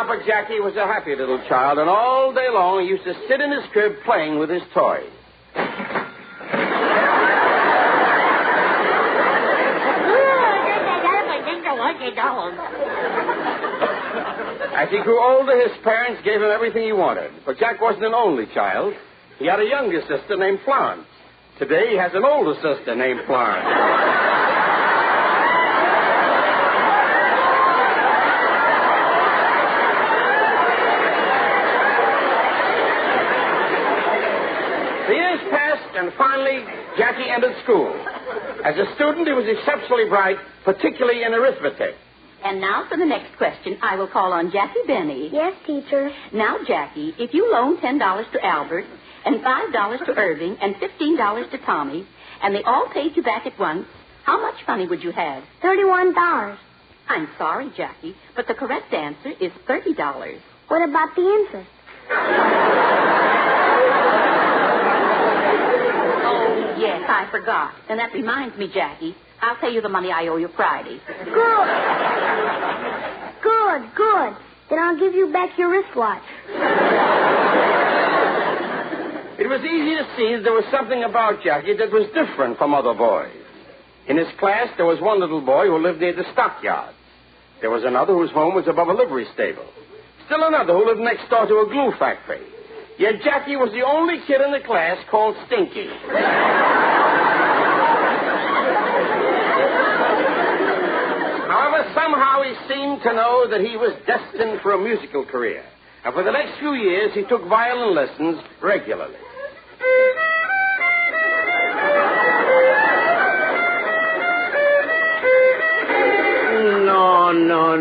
But Jackie was a happy little child, and all day long he used to sit in his crib playing with his toys. As he grew older, his parents gave him everything he wanted. But Jack wasn't an only child. He had a younger sister named Florence. Today he has an older sister named Florence. And finally, Jackie entered school. As a student, he was exceptionally bright, particularly in arithmetic. And now for the next question, I will call on Jackie Benny. Yes, teacher. Now, Jackie, if you loan $10 to Albert, and $5 to Irving, and $15 to Tommy, and they all paid you back at once, how much money would you have? $31. I'm sorry, Jackie, but the correct answer is $30. What about the interest? Yes, I forgot. And that reminds me, Jackie, I'll pay you the money I owe you Friday. Good. Then I'll give you back your wristwatch. It was easy to see that there was something about Jackie that was different from other boys. In his class, there was one little boy who lived near the stockyards. There was another whose home was above a livery stable. Still another who lived next door to a glue factory. Yet Jackie was the only kid in the class called Stinky. However, somehow he seemed to know that he was destined for a musical career. And for the next few years, he took violin lessons regularly.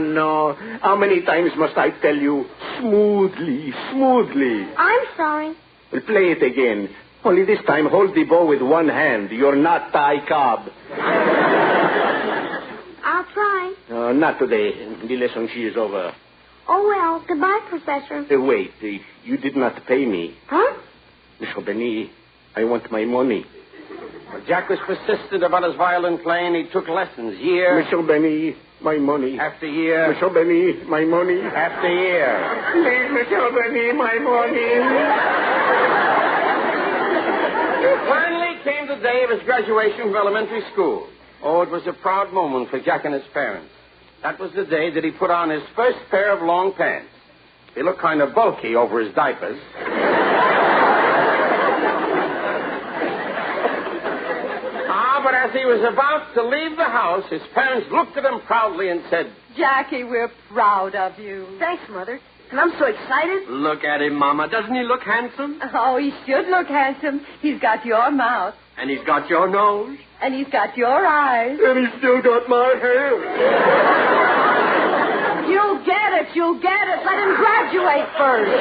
No. How many times must I tell you? Smoothly. I'm sorry. Well, play it again. Only this time, hold the bow with one hand. You're not Ty Cobb. I'll try. Not today. The lesson she is over. Oh, well, goodbye, Professor. Wait. You did not pay me. Huh? Mr. Benny, I want my money. When Jack was persistent about his violin playing, he took lessons year Mr. Benny, my money. after year Mr. Benny, my money. after year. Please, Mr. Benny, my money. Finally came the day of his graduation from elementary school. Oh, it was a proud moment for Jack and his parents. That was the day that he put on his first pair of long pants. They looked kind of bulky over his diapers. But as he was about to leave the house, his parents looked at him proudly and said, Jackie, we're proud of you. Thanks, Mother. And I'm so excited. Look at him, Mama. Doesn't he look handsome? Oh, he should look handsome. He's got your mouth. And he's got your nose. And he's got your eyes. And he's still got my hair. You'll get it. Let him graduate first.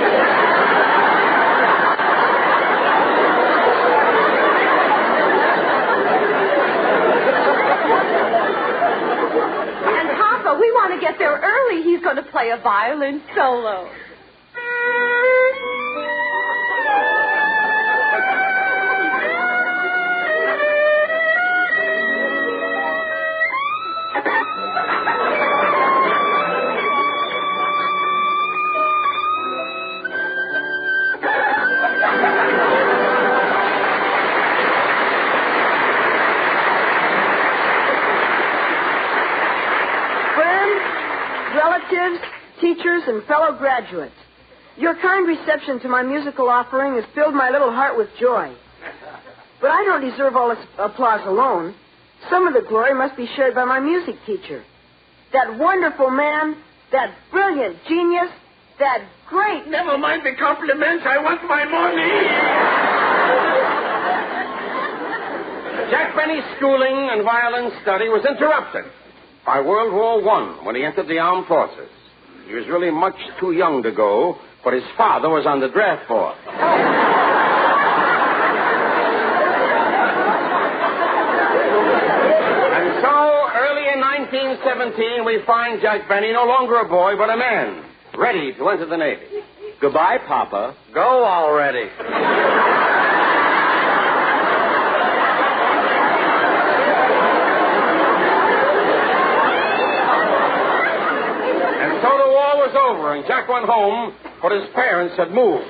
We want to get there early. He's going to play a violin solo. Relatives, teachers, and fellow graduates, your kind reception to my musical offering has filled my little heart with joy. But I don't deserve all this applause alone. Some of the glory must be shared by my music teacher. That wonderful man, that brilliant genius, that great... Never mind the compliments. I want my money. Jack Benny's schooling and violin study was interrupted by World War I when he entered the armed forces. He was really much too young to go, but his father was on the draft board. And so, early in 1917, we find Jack Benny no longer a boy, but a man, ready to enter the Navy. Goodbye, Papa. Go already. So the war was over, and Jack went home, but his parents had moved.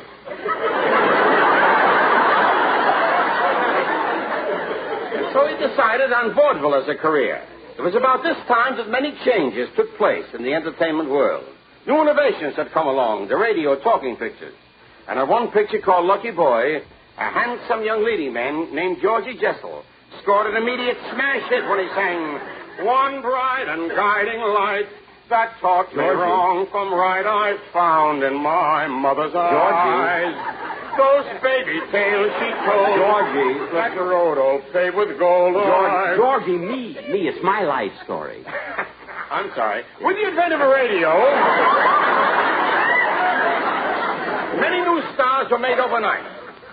So he decided on vaudeville as a career. It was about this time that many changes took place in the entertainment world. New innovations had come along, the radio talking pictures. And in one picture called Lucky Boy, a handsome young leading man named Georgie Jessel scored an immediate smash hit when he sang, "One bright and guiding light that taught me wrong from right I found in my mother's eyes. Those baby tales she told. Georgie. That road all paved with gold. Georgie, me. It's my life story. I'm sorry. With the advent of a radio, many new stars were made overnight.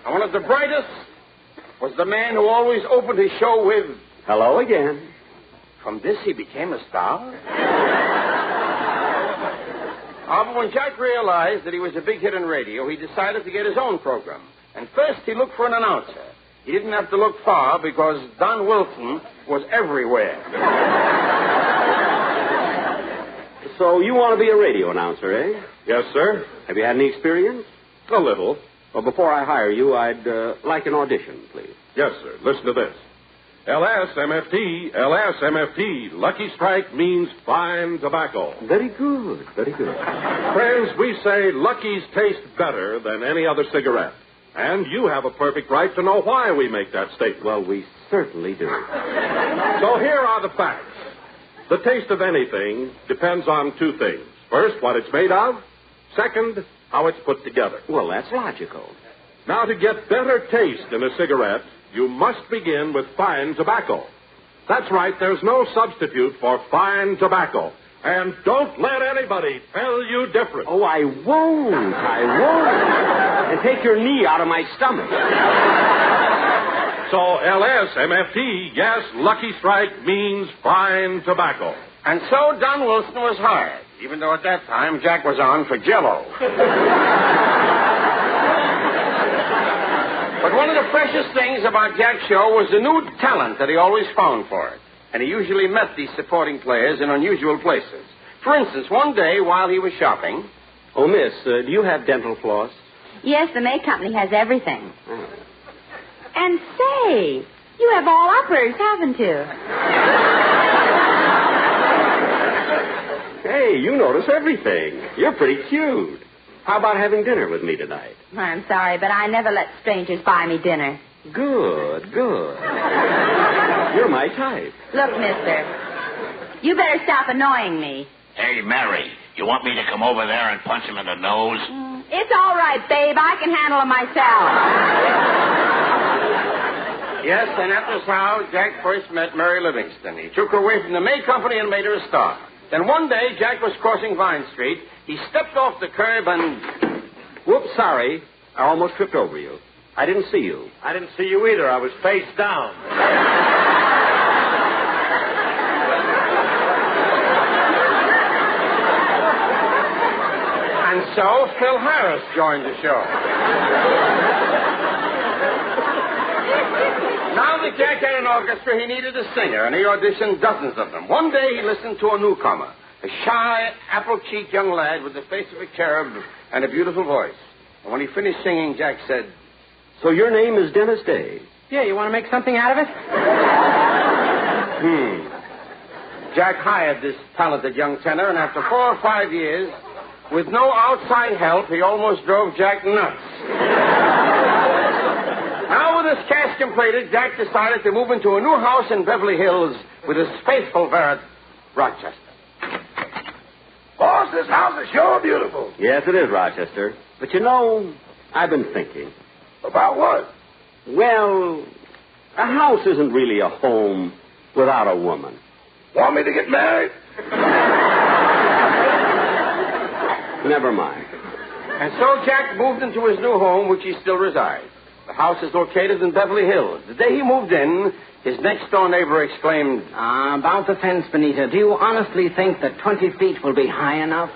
And one of the brightest was the man who always opened his show with, "Hello again." From this he became a star? However, when Jack realized that he was a big hit in radio, he decided to get his own program. And first he looked for an announcer. He didn't have to look far because Don Wilson was everywhere. So you want to be a radio announcer, eh? Yes, sir. Have you had any experience? A little. Well, before I hire you, I'd like an audition, please. Yes, sir. Listen to this. LSMFT, LSMFT. Lucky Strike means fine tobacco. Very good, very good. Friends, we say Lucky's taste better than any other cigarette. And you have a perfect right to know why we make that statement. Well, we certainly do. So here are the facts. The taste of anything depends on two things. First, what it's made of. Second, how it's put together. Well, that's logical. Now, to get better taste in a cigarette, you must begin with fine tobacco. That's right, there's no substitute for fine tobacco. And don't let anybody tell you different. Oh, I won't. And take your knee out of my stomach. So LSMFT, yes, Lucky Strike means fine tobacco. And so Don Wilson was hired, even though at that time Jack was on for Jell-O. But one of the precious things about Jack's show was the new talent that he always found for it. And he usually met these supporting players in unusual places. For instance, one day while he was shopping... Oh, miss, do you have dental floss? Yes, the May Company has everything. Oh. And say, you have all uppers, haven't you? Hey, you notice everything. You're pretty cute. How about having dinner with me tonight? I'm sorry, but I never let strangers buy me dinner. Good. You're my type. Look, mister, you better stop annoying me. Hey, Mary, you want me to come over there and punch him in the nose? It's all right, babe. I can handle it myself. Yes, and that was how Jack first met Mary Livingston. He took her away from the May Company and made her a star. Then one day, Jack was crossing Vine Street. He stepped off the curb and... Whoops, sorry. I almost tripped over you. I didn't see you. I didn't see you either. I was face down. And so Phil Harris joined the show. Now that Jack had an orchestra, he needed a singer, and he auditioned dozens of them. One day he listened to a newcomer, a shy, apple-cheeked young lad with the face of a cherub and a beautiful voice. And when he finished singing, Jack said, "So your name is Dennis Day?" Yeah, you want to make something out of it? Jack hired this talented young tenor, and after 4 or 5 years, with no outside help, he almost drove Jack nuts. Now, with his cash completed, Jack decided to move into a new house in Beverly Hills with his faithful valet, Rochester. Boss, this house is sure beautiful. Yes, it is, Rochester. But you know, I've been thinking. About what? Well, a house isn't really a home without a woman. Want me to get married? Never mind. And so Jack moved into his new home, which he still resides. The house is located in Beverly Hills. The day he moved in, his next-door neighbor exclaimed, About the fence, Benita, do you honestly think that 20 feet will be high enough?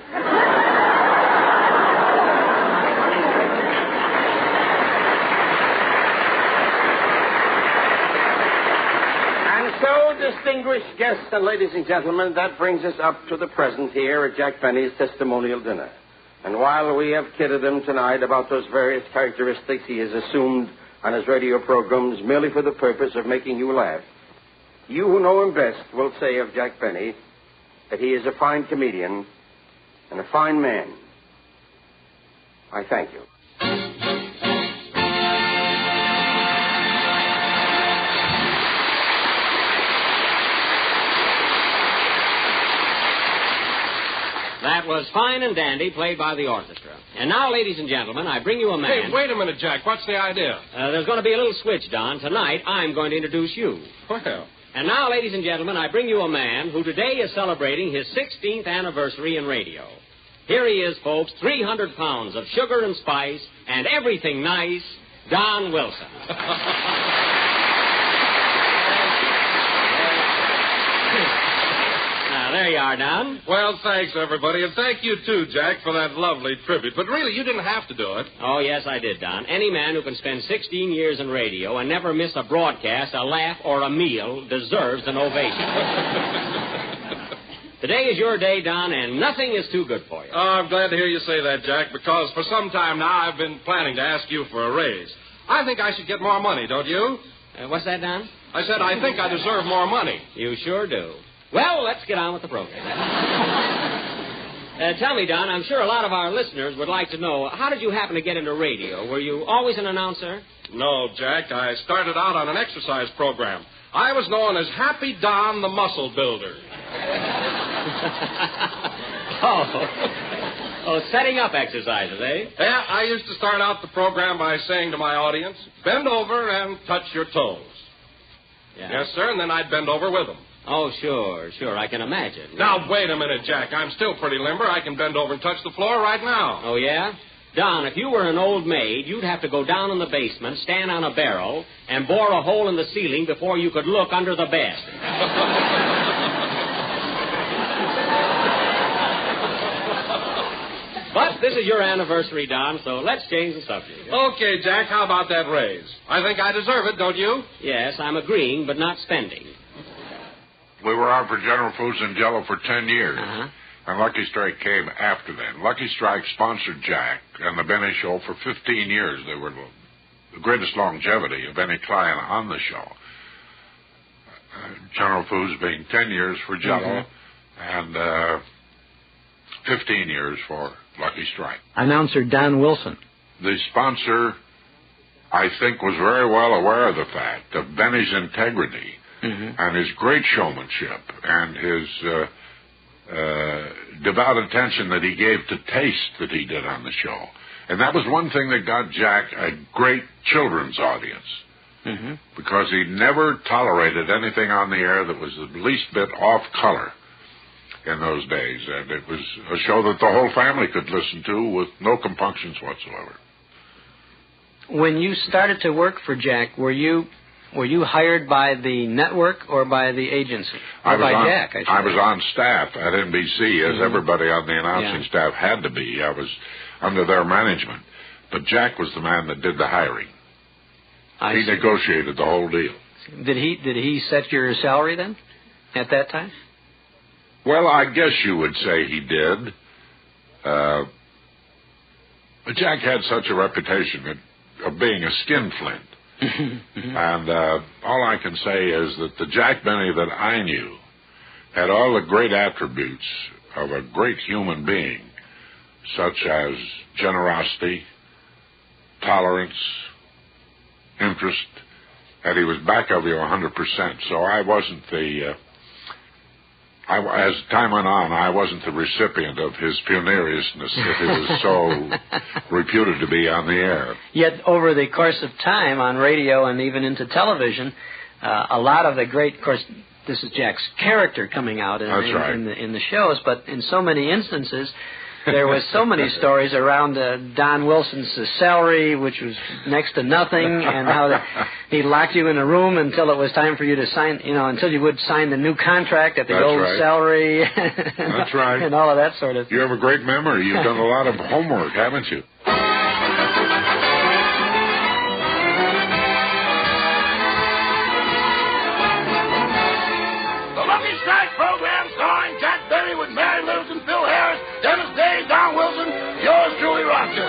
And so, distinguished guests and ladies and gentlemen, that brings us up to the present here at Jack Benny's testimonial dinner. And while we have kidded him tonight about those various characteristics he has assumed on his radio programs merely for the purpose of making you laugh, you who know him best will say of Jack Benny that he is a fine comedian and a fine man. I thank you. That was Fine and Dandy, played by the orchestra. And now, ladies and gentlemen, I bring you a man... Hey, wait a minute, Jack. What's the idea? There's going to be a little switch, Don. Tonight, I'm going to introduce you. Well. And now, ladies and gentlemen, I bring you a man who today is celebrating his 16th anniversary in radio. Here he is, folks, 300 pounds of sugar and spice and everything nice, Don Wilson. There you are, Don. Well, thanks, everybody. And thank you, too, Jack, for that lovely tribute. But really, you didn't have to do it. Oh, yes, I did, Don. Any man who can spend 16 years in radio and never miss a broadcast, a laugh, or a meal deserves an ovation. Today is your day, Don, and nothing is too good for you. Oh, I'm glad to hear you say that, Jack, because for some time now I've been planning to ask you for a raise. I think I should get more money, don't you? What's that, Don? I said I think I deserve more money. You sure do. Well, let's get on with the program. Tell me, Don, I'm sure a lot of our listeners would like to know, how did you happen to get into radio? Were you always an announcer? No, Jack. I started out on an exercise program. I was known as Happy Don the Muscle Builder. Oh, setting up exercises, eh? Yeah, I used to start out the program by saying to my audience, bend over and touch your toes. Yeah. Yes, sir, and then I'd bend over with them. Oh, sure, I can imagine. Now, wait a minute, Jack. I'm still pretty limber. I can bend over and touch the floor right now. Oh, yeah? Don, if you were an old maid, you'd have to go down in the basement, stand on a barrel, and bore a hole in the ceiling before you could look under the bed. But this is your anniversary, Don, so let's change the subject. Okay, Jack, how about that raise? I think I deserve it, don't you? Yes, I'm agreeing, but not spending. We were out for General Foods and Jell-O for 10 years. Uh-huh. And Lucky Strike came after that. Lucky Strike sponsored Jack and the Benny Show for 15 years. They were the greatest longevity of any client on the show. General Foods being 10 years for Jell-O and 15 years for Lucky Strike. Announcer Don Wilson. The sponsor, I think, was very well aware of the fact of Benny's integrity and his great showmanship and his devout attention that he gave to taste that he did on the show. And that was one thing that got Jack a great children's audience, because he never tolerated anything on the air that was the least bit off color in those days. And it was a show that the whole family could listen to with no compunctions whatsoever. When you started to work for Jack, were you hired by the network or by the agency? Or by Jack, I should say. I was on staff at NBC, as everybody on the announcing staff had to be. I was under their management. But Jack was the man that did the hiring. He negotiated the whole deal. Did he set your salary then, at that time? Well, I guess you would say he did. But Jack had such a reputation of being a skinflint. And all I can say is that the Jack Benny that I knew had all the great attributes of a great human being, such as generosity, tolerance, interest, and he was back of you 100%. So I wasn't as time went on, I wasn't the recipient of his puniriousness that he was so reputed to be on the air. Yet over the course of time on radio and even into television, a lot of the great, of course, this is Jack's character coming out in the shows, but in so many instances, there was so many stories around Don Wilson's salary, which was next to nothing, and how he locked you in a room until it was time for you to sign, until you would sign the new contract at the old salary. That's right. And all of that sort of thing. You have a great memory. You've done a lot of homework, haven't you? The Lucky Strike program starring Jack Benny with Mary Lewis and Phil Harris, Dennis Day, Don Wilson, yours truly, Rochester.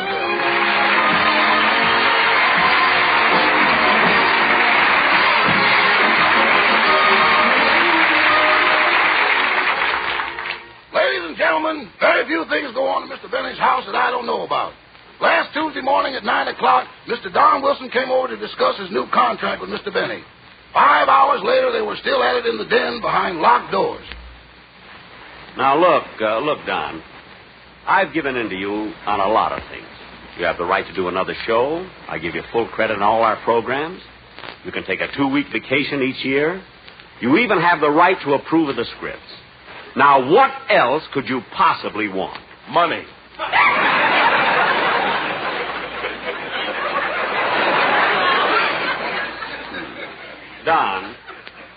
Ladies and gentlemen, very few things go on in Mr. Benny's house that I don't know about. Last Tuesday morning at 9 o'clock, Mr. Don Wilson came over to discuss his new contract with Mr. Benny. 5 hours later, they were still at it in the den behind locked doors. Now, look, Don. I've given in to you on a lot of things. You have the right to do another show. I give you full credit on all our programs. You can take a 2-week vacation each year. You even have the right to approve of the scripts. Now, what else could you possibly want? Money.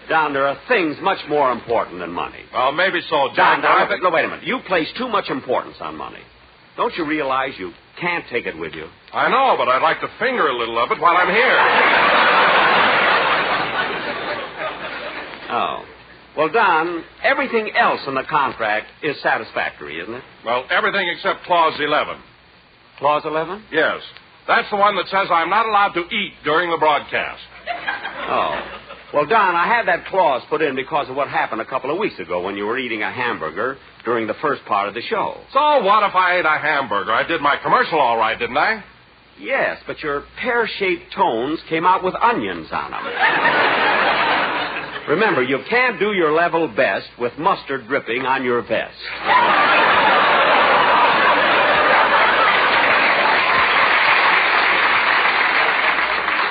Don, there are things much more important than money. Well, maybe so, Jack. No, wait a minute. You place too much importance on money. Don't you realize you can't take it with you? I know, but I'd like to finger a little of it while I'm here. Oh. Well, Don, everything else in the contract is satisfactory, isn't it? Well, everything except Clause 11. Clause 11? Yes. That's the one that says I'm not allowed to eat during the broadcast. Oh. Well, Don, I had that clause put in because of what happened a couple of weeks ago when you were eating a hamburger during the first part of the show. So what if I ate a hamburger? I did my commercial all right, didn't I? Yes, but your pear-shaped tones came out with onions on them. Remember, you can't do your level best with mustard dripping on your vest.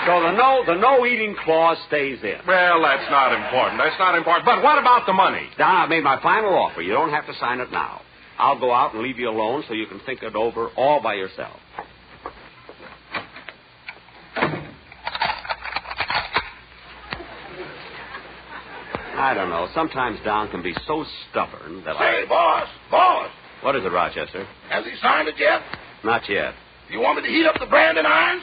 So the no eating clause stays in. Well, that's not important. But what about the money? Don, I've made my final offer. You don't have to sign it now. I'll go out and leave you alone so you can think it over all by yourself. I don't know. Sometimes Don can be so stubborn that Say, boss. What is it, Rochester? Has he signed it yet? Not yet. You want me to heat up the branding irons?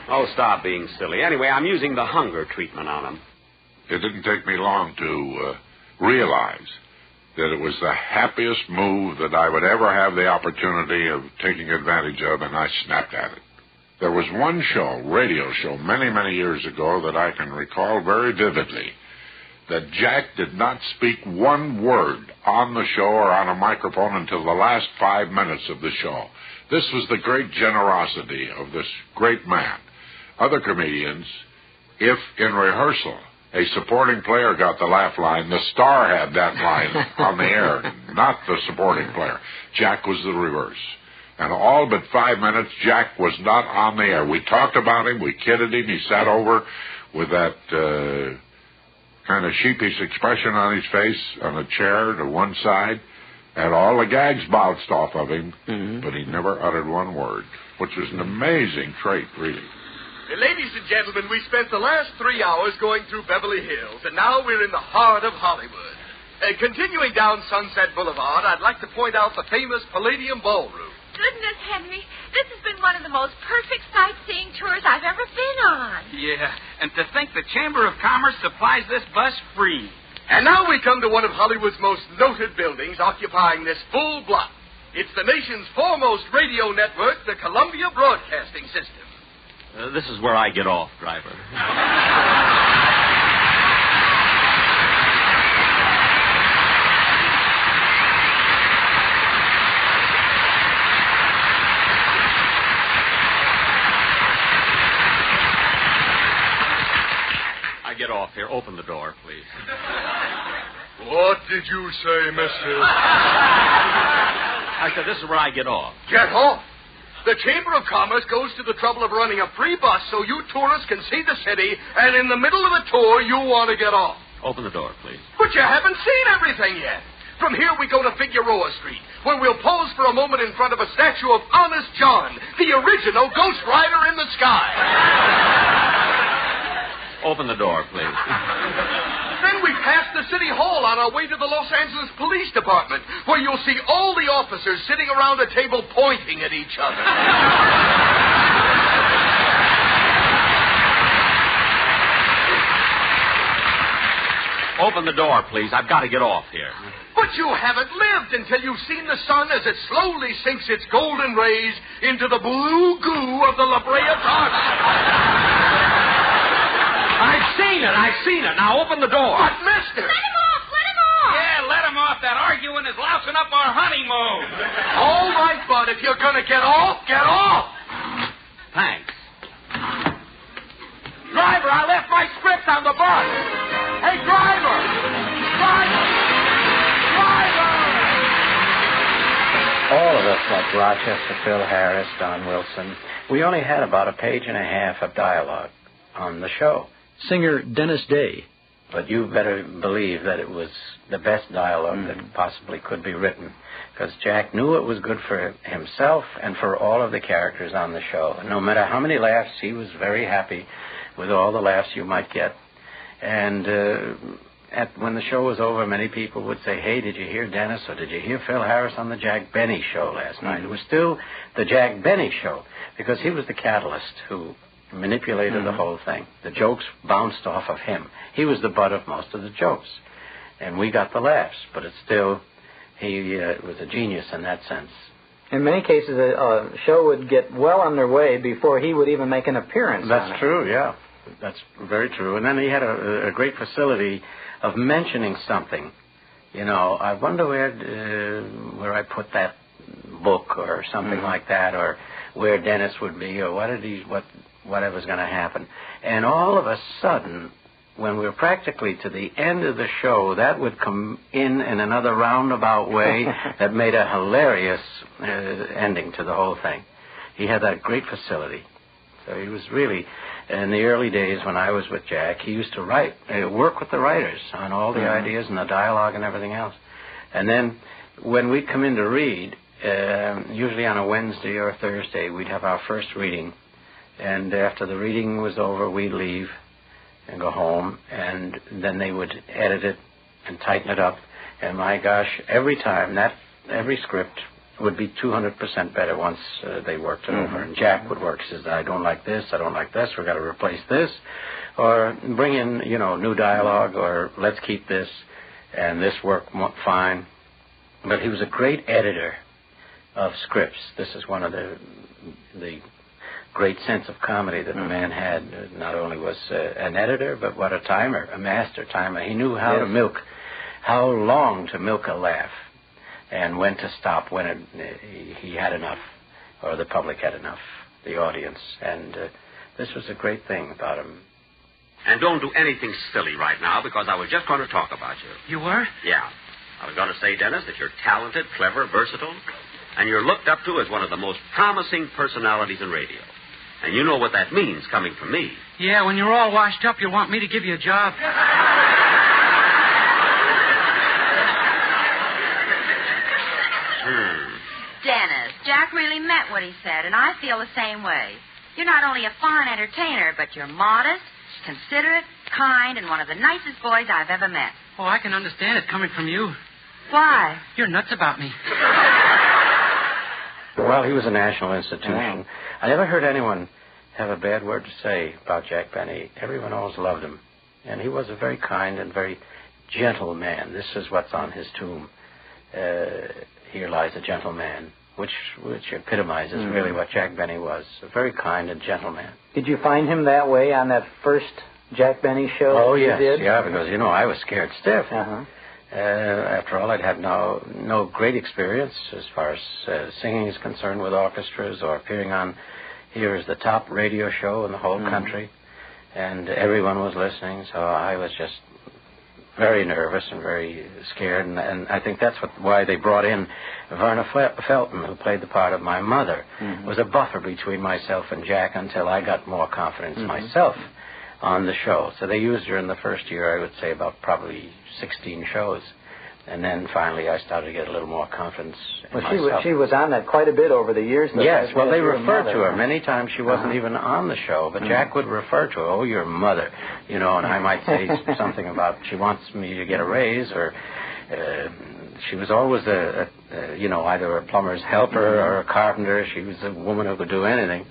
Oh, stop being silly. Anyway, I'm using the hunger treatment on him. It didn't take me long to realize that it was the happiest move that I would ever have the opportunity of taking advantage of, and I snapped at it. There was one radio show, many, many years ago that I can recall very vividly, that Jack did not speak one word on the show or on a microphone until the last 5 minutes of the show. This was the great generosity of this great man. Other comedians, if in rehearsal a supporting player got the laugh line, the star had that line on the air, not the supporting player. Jack was the reverse. And all but 5 minutes, Jack was not on the air. We talked about him. We kidded him. He sat over with that kind of sheepish expression on his face on a chair to one side, and all the gags bounced off of him, but he never uttered one word, which was an amazing trait, really. Ladies and gentlemen, we spent the last 3 hours going through Beverly Hills, and now we're in the heart of Hollywood. Continuing down Sunset Boulevard, I'd like to point out the famous Palladium Ballroom. Goodness, Henry, this has been one of the most perfect sightseeing tours I've ever been on. Yeah, and to think the Chamber of Commerce supplies this bus free. And now we come to one of Hollywood's most noted buildings occupying this full block. It's the nation's foremost radio network, the Columbia Broadcasting System. This is where I get off, driver. Get off here. Open the door, please. What did you say, mister? I said, this is where I get off. Get off? The Chamber of Commerce goes to the trouble of running a free bus so you tourists can see the city, and in the middle of the tour, you want to get off. Open the door, please. But you haven't seen everything yet. From here, we go to Figueroa Street, where we'll pose for a moment in front of a statue of Honest John, the original Ghost Rider in the sky. Open the door, please. Then we pass the City Hall on our way to the Los Angeles Police Department, where you'll see all the officers sitting around a table pointing at each other. Open the door, please. I've got to get off here. But you haven't lived until you've seen the sun as it slowly sinks its golden rays into the blue goo of the La Brea Garden. I've seen it. Now open the door. But, mister! Let him off! Yeah, let him off. That arguing is lousing up our honeymoon. All right, bud. If you're going to get off, get off. Thanks. Driver, I left my script on the bus. Hey, driver! All of us, like Rochester, Phil Harris, Don Wilson, we only had about a page and a half of dialogue on the show. Singer Dennis Day. But you better believe that it was the best dialogue that possibly could be written, because Jack knew it was good for himself and for all of the characters on the show. No matter how many laughs, he was very happy with all the laughs you might get. And when the show was over, many people would say, hey, did you hear Dennis or did you hear Phil Harris on the Jack Benny show last night? It was still the Jack Benny show, because he was the catalyst who manipulated the whole thing. The jokes bounced off of him. He was the butt of most of the jokes. And we got the laughs, but it's still, he was a genius in that sense. In many cases, a show would get well underway before he would even make an appearance. That's true, yeah. That's very true. And then he had a great facility of mentioning something. You know, I wonder where I put that book or something like that, or where Dennis would be, or whatever's going to happen. And all of a sudden, when we're practically to the end of the show, that would come in another roundabout way that made a hilarious ending to the whole thing. He had that great facility. So he was really, in the early days when I was with Jack, he used to work with the writers on all the ideas and the dialogue and everything else. And then when we'd come in to read, usually on a Wednesday or a Thursday, we'd have our first reading. And after the reading was over, we'd leave and go home, and then they would edit it and tighten it up. And my gosh, every script would be 200% better once they worked it over. And Jack would work. He says, I don't like this, we've got to replace this, or bring in, new dialogue, or let's keep this, and this worked fine. But he was a great editor of scripts. This is one of the great sense of comedy that the man had. Not only was an editor, but what a timer, a master timer. He knew how to milk, how long to milk a laugh, and when to stop when he had enough, or the public had enough, the audience. And this was a great thing about him. And don't do anything silly right now, because I was just going to talk about you. You were? Yeah. I was going to say, Dennis, that you're talented, clever, versatile, and you're looked up to as one of the most promising personalities in radio. And you know what that means coming from me. Yeah, when you're all washed up, you want me to give you a job. Dennis, Jack really meant what he said, and I feel the same way. You're not only a fine entertainer, but you're modest, considerate, kind, and one of the nicest boys I've ever met. Oh, I can understand it coming from you. Why? You're nuts about me. Well, he was a national institution. I never heard anyone have a bad word to say about Jack Benny. Everyone always loved him. And he was a very kind and very gentle man. This is what's on his tomb. Here lies a gentle man, which epitomizes really what Jack Benny was. A very kind and gentle man. Did you find him that way on that first Jack Benny show? Oh, yes. You did? Yeah, because, I was scared stiff. After all, I'd had no great experience as far as singing is concerned with orchestras or appearing on here as the top radio show in the whole country. And everyone was listening, so I was just very nervous and very scared. And I think that's why they brought in Verna Felton, who played the part of my mother, was a buffer between myself and Jack until I got more confidence myself on the show. So they used her in the first year, I would say, about probably 16 shows. And then finally I started to get a little more confidence in myself. She was on that quite a bit over the years. Yes, well, they referred to her. Many times she wasn't even on the show, but Jack would refer to her, oh, your mother, and I might say something about she wants me to get a raise, or she was always either a plumber's helper or a carpenter. She was a woman who could do anything.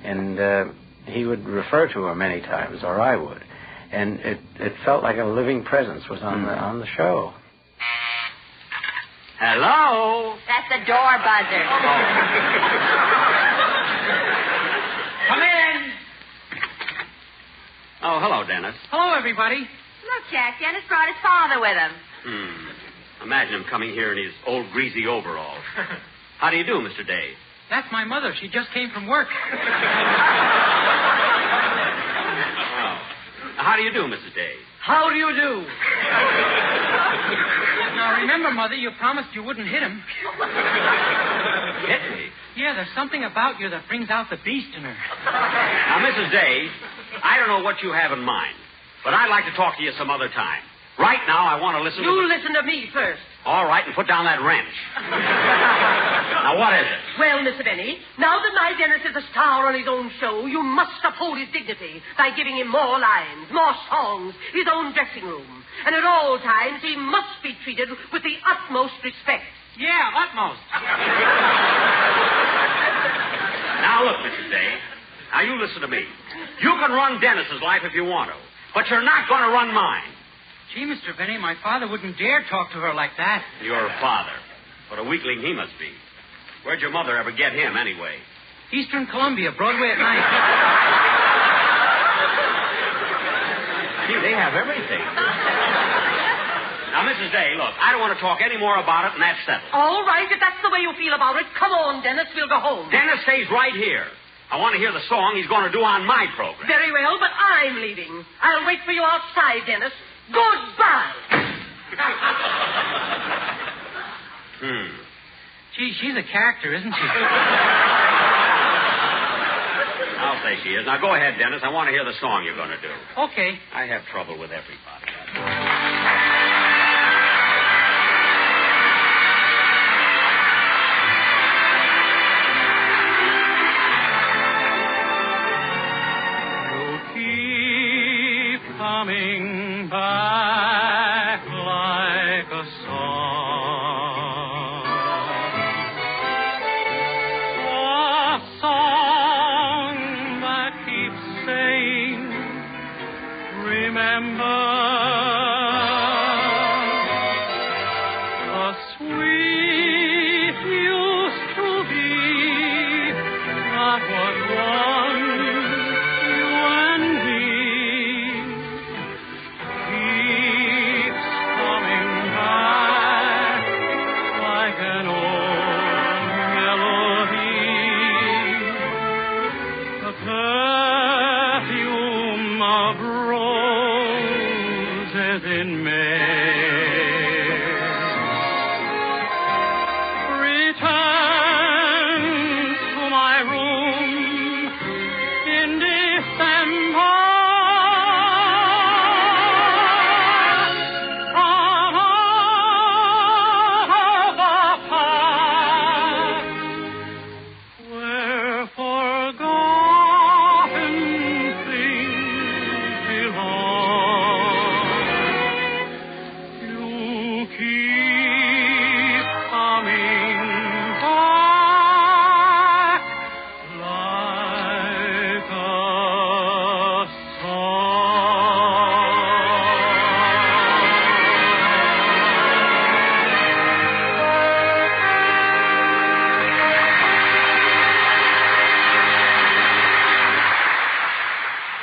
And he would refer to her many times, or I would. And it felt like a living presence was on the show. Hello? That's the door buzzer. Come in. Oh, hello, Dennis. Hello, everybody. Look, Jack, Dennis brought his father with him. Imagine him coming here in his old greasy overalls. How do you do, Mr. Day? That's my mother. She just came from work. How do you do, Mrs. Day? How do you do? Now, remember, Mother, you promised you wouldn't hit him. Hit me? Yeah, there's something about you that brings out the beast in her. Now, Mrs. Day, I don't know what you have in mind, but I'd like to talk to you some other time. Right now, I want to listen You listen to me first. All right, and put down that wrench. Now, what is it? Well, Mr. Benny, now that my Dennis is a star on his own show, you must uphold his dignity by giving him more lines, more songs, his own dressing room. And at all times, he must be treated with the utmost respect. Yeah, utmost. Now, look, Mrs. Day. Now, you listen to me. You can run Dennis's life if you want to, but you're not going to run mine. Gee, Mr. Benny, my father wouldn't dare talk to her like that. Your father. What a weakling he must be. Where'd your mother ever get him, anyway? Eastern Columbia, Broadway at night. Gee, they have everything. Now, Mrs. Day, look, I don't want to talk any more about it, and that's settled. All right, if that's the way you feel about it, come on, Dennis. We'll go home. Dennis stays right here. I want to hear the song he's going to do on my program. Very well, but I'm leaving. I'll wait for you outside, Dennis. Goodbye. Gee, she's a character, isn't she? I'll say she is. Now, go ahead, Dennis. I want to hear the song you're going to do. Okay. I have trouble with everybody. Coming back like a song, a song that keeps saying, remember the sweet used to be, that was once you and me. An old melody, the perfume of roses in May, returns to my room in December.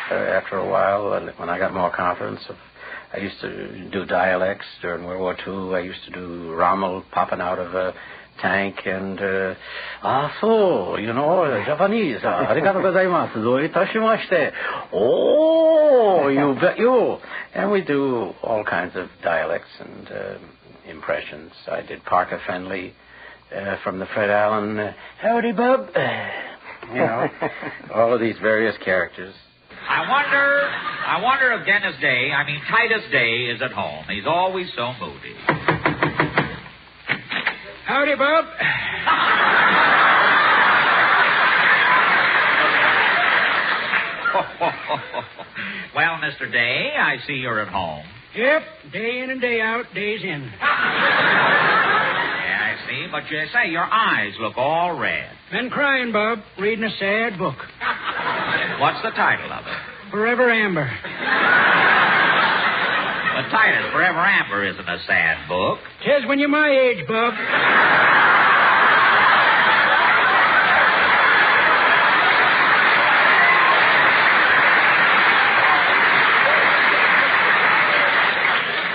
After a while, when I got more confidence, I used to do dialects during World War II. I used to do Rommel popping out of a tank and, so, you know, Japanese. Arigatou gozaimasu. Do itashimashite. Oh, you bet you. And we do all kinds of dialects and impressions. I did Parker Fenley from the Fred Allen, howdy, bub. You know, all of these various characters. I wonder if Titus Day is at home. He's always so moody. Howdy, Bob. Well, Mr. Day, I see you're at home. Yep, day in and day out, days in. Yeah, I see, but you say your eyes look all red. Been crying, Bob, reading a sad book. What's the title of it? Forever Amber. But Titus, Forever Amber isn't a sad book. 'Tis when you're my age, Bob.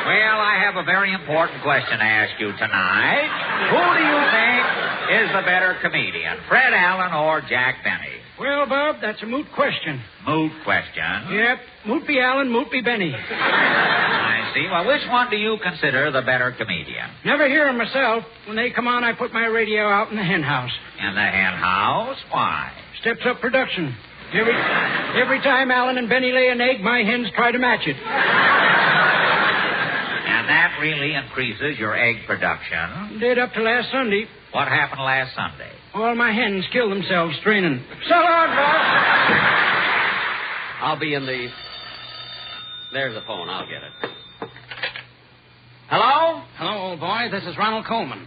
Well, I have a very important question to ask you tonight. Who do you think is the better comedian, Fred Allen or Jack Benny? Well, Bob, that's a moot question. Moot question? Yep. Moot be Allen, moot be Benny. I see. Well, which one do you consider the better comedian? Never hear 'em myself. When they come on, I put my radio out in the hen house. In the hen house? Why? Steps up production. Every time Allen and Benny lay an egg, my hens try to match it. And that really increases your egg production? Did up to last Sunday. What happened last Sunday? All my hens killed themselves straining. So long, Bob. I'll be in the... There's the phone. I'll get it. Hello? Hello, old boy. This is Ronald Coleman.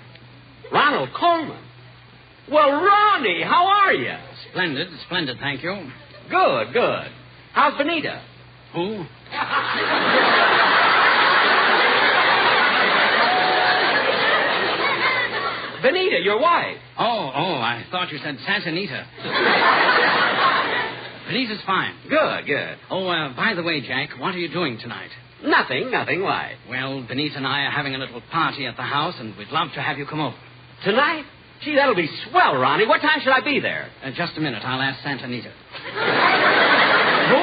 Ronald Coleman? Well, Ronnie, how are you? Splendid, thank you. Good, good. How's Benita? Who? Benita, your wife. Oh, I thought you said Santanita. Benita's fine. Good. Oh, by the way, Jack, what are you doing tonight? Nothing. Why? Well, Benita and I are having a little party at the house, and we'd love to have you come over. Tonight? Gee, that'll be swell, Ronnie. What time should I be there? Just a minute. I'll ask Santanita. Who?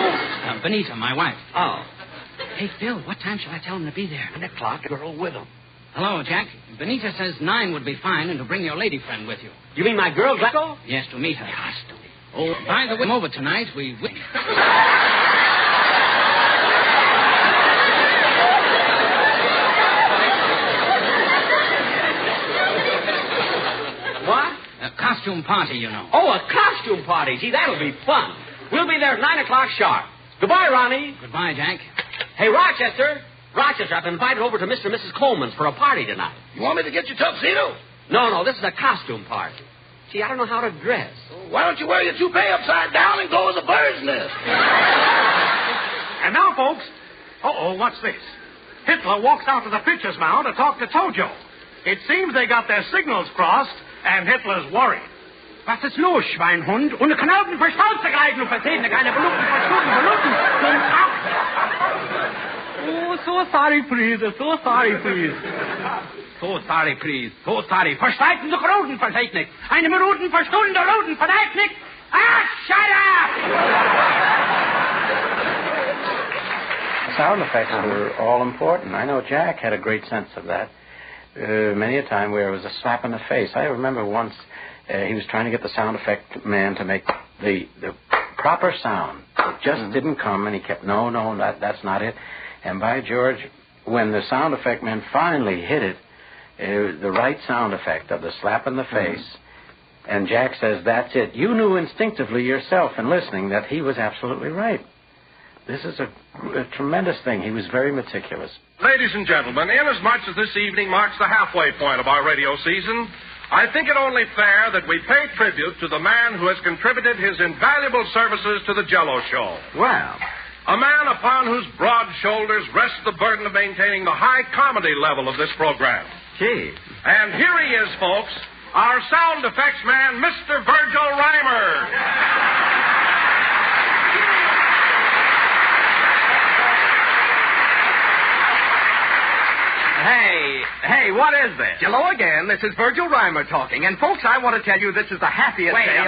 Benita, my wife. Oh. Hey, Phil, what time shall I tell him to be there? 9 o'clock, girl with him. Hello, Jack. Benita says 9 would be fine, and to bring your lady friend with you. You mean my girl, Glasgow? Yes, to meet her. Oh, by the way, come over tonight. We... What? A costume party, you know. Oh, a costume party. Gee, that'll be fun. We'll be there at 9 o'clock sharp. Goodbye, Ronnie. Goodbye, Jack. Hey, Rochester, I've been invited over to Mr. and Mrs. Coleman's for a party tonight. You want me to get your tuxedo? No, this is a costume party. Gee, I don't know how to dress. Why don't you wear your toupee upside down and go as a bird's nest? And now, folks, what's this? Hitler walks out to the pitcher's mound to talk to Tojo. It seems they got their signals crossed, and Hitler's worried. Was ist los, Schweinhund? Und Knoten verstaut zu greifen und versehen, keine Bluten, Verluten. Oh, so sorry, please. So sorry, please. Versteiten Sie Knoten, Vertechnik. Eine Minuten, Verstunde, Roten, Vertechnik. Shut up! Sound effects were all important. I know Jack had a great sense of that. Many a time where it was a slap in the face. I remember once he was trying to get the sound effect man to make the proper sound. It just didn't come, and he kept, no, that's not it. And by George, when the sound effect man finally hit it, the right sound effect of the slap in the face, and Jack says, that's it. You knew instinctively yourself in listening that he was absolutely right. This is a tremendous thing. He was very meticulous. Ladies and gentlemen, inasmuch as this evening marks the halfway point of our radio season, I think it only fair that we pay tribute to the man who has contributed his invaluable services to the Jell-O Show. Well, a man upon whose broad shoulders rests the burden of maintaining the high comedy level of this program. Gee. And here he is, folks, our sound effects man, Mr. Virgil Reimer. Hey, what is this? Hello again. This is Virgil Reimer talking. And, folks, I want to tell you this is the happiest Wait a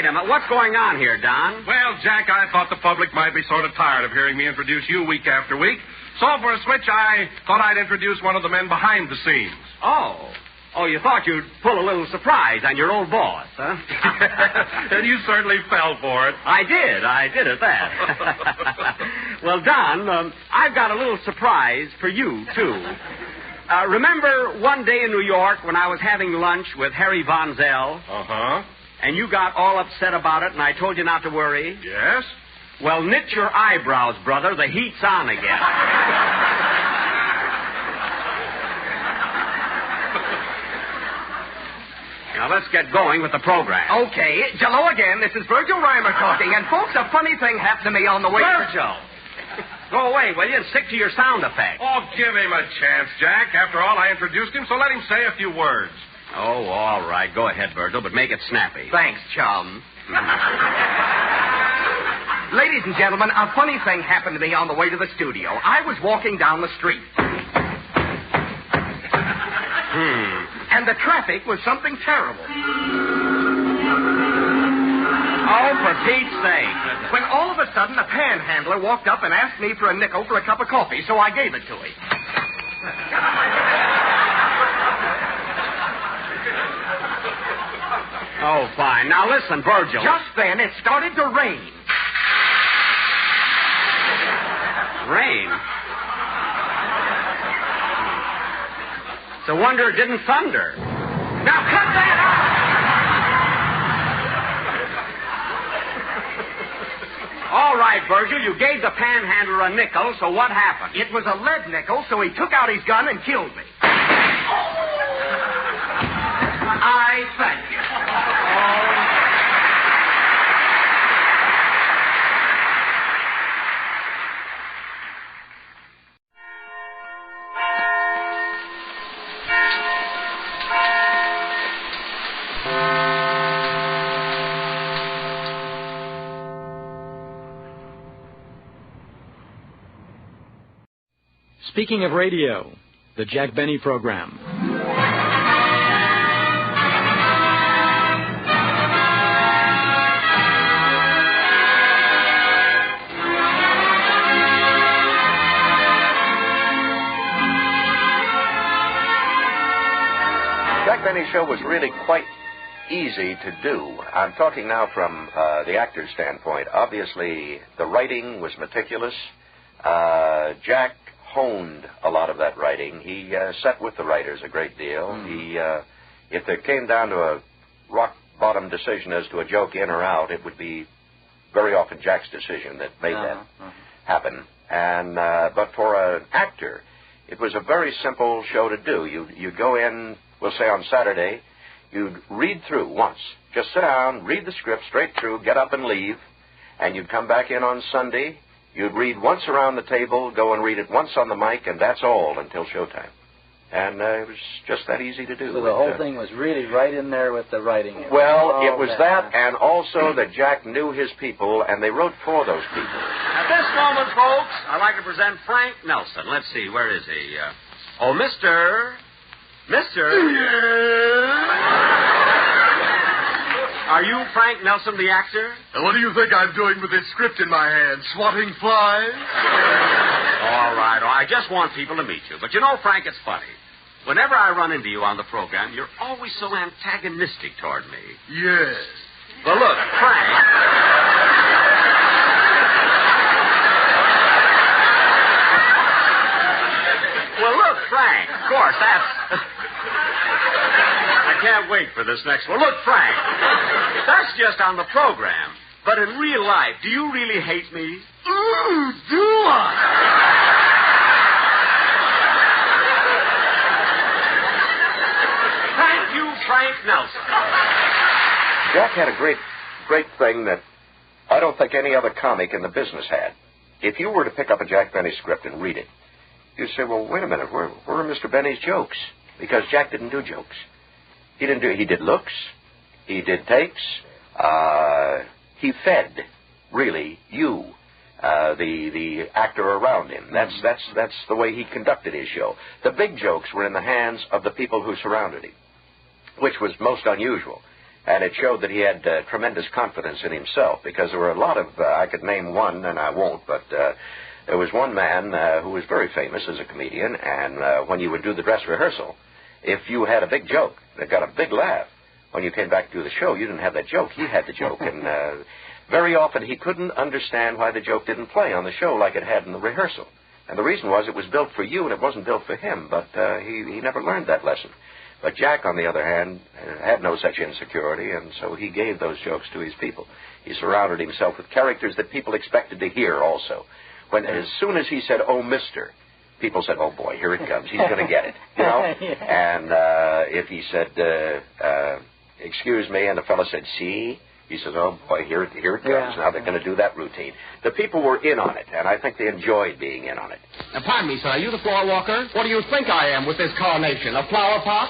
minute. What's going on here, Don? Well, Jack, I thought the public might be sort of tired of hearing me introduce you week after week. So for a switch, I thought I'd introduce one of the men behind the scenes. Oh, you thought you'd pull a little surprise on your old boss, huh? And you certainly fell for it. I did at that. Well, Don, I've got a little surprise for you, too. Remember one day in New York when I was having lunch with Harry Von Zell? Uh-huh. And you got all upset about it, and I told you not to worry? Yes? Well, knit your eyebrows, brother. The heat's on again. Now, let's get going with the program. Okay. Hello again. This is Virgil Reimer talking. And, folks, a funny thing happened to me on the way... Virgil! Go away, will you, and stick to your sound effect. Oh, give him a chance, Jack. After all, I introduced him, so let him say a few words. Oh, all right. Go ahead, Virgil, but make it snappy. Thanks, chum. Ladies and gentlemen, a funny thing happened to me on the way to the studio. I was walking down the street. And the traffic was something terrible. Oh, for Pete's sake. When all of a sudden a panhandler walked up and asked me for a nickel for a cup of coffee, so I gave it to him. Oh, fine. Now listen, Virgil. Just then it started to rain. Rain? It's a wonder it didn't thunder. Now cut that out! All right, Virgil, you gave the panhandler a nickel, so what happened? It was a lead nickel, so he took out his gun and killed me. I thank you. Speaking of radio, the Jack Benny Program. Jack Benny Show was really quite easy to do. I'm talking now from the actor's standpoint. Obviously, the writing was meticulous. Jack honed a lot of that writing. He sat with the writers a great deal. If it came down to a rock-bottom decision as to a joke in or out, it would be very often Jack's decision that made that happen. And but for an actor, it was a very simple show to do. You go in, we'll say on Saturday, you'd read through once. Just sit down, read the script straight through, get up and leave, and you'd come back in on Sunday. You'd read once around the table, go and read it once on the mic, and that's all until showtime. And it was just that easy to do. So the whole thing was really right in there with the writing. Well, it was that, and also that Jack knew his people, and they wrote for those people. At this moment, folks, I'd like to present Frank Nelson. Let's see, where is he? Mister. Are you Frank Nelson, the actor? What do you think I'm doing with this script in my hand? Swatting flies? All right. I just want people to meet you. But you know, Frank, it's funny. Whenever I run into you on the program, you're always so antagonistic toward me. Yes. Well, look, Frank... Well, look, Frank, of course, that's... I can't wait for this next one. Look, Frank, that's just on the program. But in real life, do you really hate me? Ooh, do I? Thank you, Frank Nelson. Jack had a great thing that I don't think any other comic in the business had. If you were to pick up a Jack Benny script and read it, you'd say, well, wait a minute, where are Mr. Benny's jokes? Because Jack didn't do jokes. He did looks. He did takes. He fed, really, you, the actor around him. That's the way he conducted his show. The big jokes were in the hands of the people who surrounded him, which was most unusual. And it showed that he had tremendous confidence in himself, because there were a lot of, I could name one, and I won't, but there was one man who was very famous as a comedian, and when you would do the dress rehearsal, if you had a big joke that got a big laugh, when you came back to do the show, you didn't have that joke. He had the joke. And very often he couldn't understand why the joke didn't play on the show like it had in the rehearsal. And the reason was it was built for you and it wasn't built for him. But he never learned that lesson. But Jack, on the other hand, had no such insecurity, and so he gave those jokes to his people. He surrounded himself with characters that people expected to hear also. As soon as he said, oh, mister, people said, oh, boy, here it comes. He's going to get it, you know? And if he said, excuse me, and the fellow said, see? He says, oh, boy, here it comes. Yeah. Now they're going to do that routine. The people were in on it, and I think they enjoyed being in on it. Now, pardon me, sir. Are you the floor walker? What do you think I am with this carnation? A flower pot?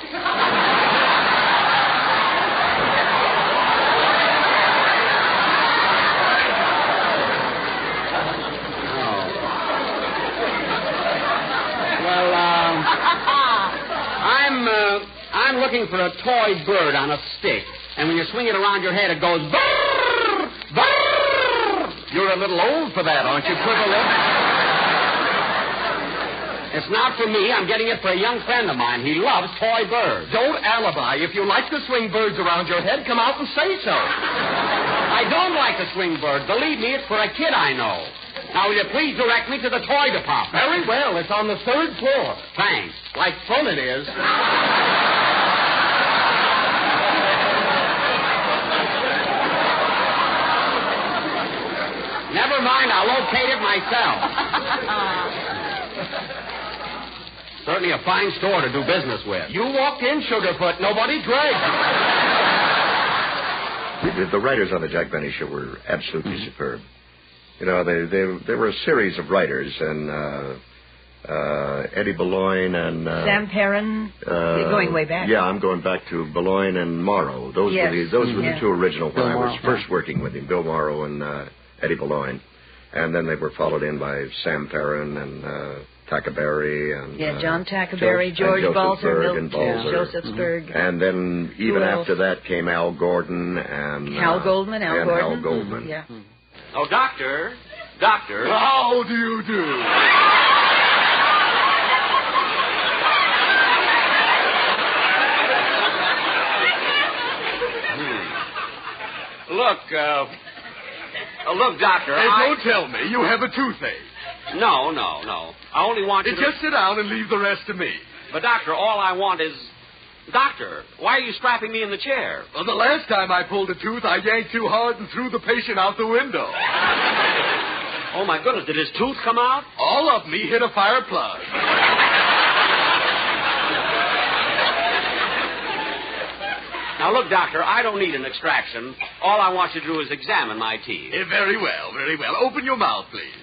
I'm looking for a toy bird on a stick. And when you swing it around your head, it goes, brrr, brrr. You're a little old for that, aren't you, Quiverlip? It's not for me. I'm getting it for a young friend of mine. He loves toy birds. Don't alibi. If you like to swing birds around your head, come out and say so. I don't like to swing birds. Believe me, it's for a kid I know. Now, will you please direct me to the toy department? Very well. It's on the 3rd floor. Thanks. Like fun it is. Never mind, I'll locate it myself. Certainly a fine store to do business with. You walked in, Sugarfoot. Nobody drank. The writers on the Jack Benny Show were absolutely superb. You know, they were a series of writers, and Eddie Boulogne and... Sam Perrin. You're going way back. Yeah, I'm going back to Boulogne and Morrow. Those were the two original when I was first working with him, Bill Morrow and Eddie Boulogne. And then they were followed in by Sam Perrin and Tackaberry and John Tackaberry, George Balzer, and Balzer. Josephsburg. And then even after that came Al Gordon and Hal Goldman. Hal Goldman. Yeah. Oh, Doctor. How do you do? Look, Doctor. Don't tell me you have a toothache. No. I only want you to... Just sit down and leave the rest to me. But, Doctor, all I want is... Doctor, why are you strapping me in the chair? Well, the last time I pulled a tooth, I yanked too hard and threw the patient out the window. Oh, my goodness. Did his tooth come out? All of me hit a fire plug. Now, look, Doctor, I don't need an extraction. All I want you to do is examine my teeth. Very well. Open your mouth, please.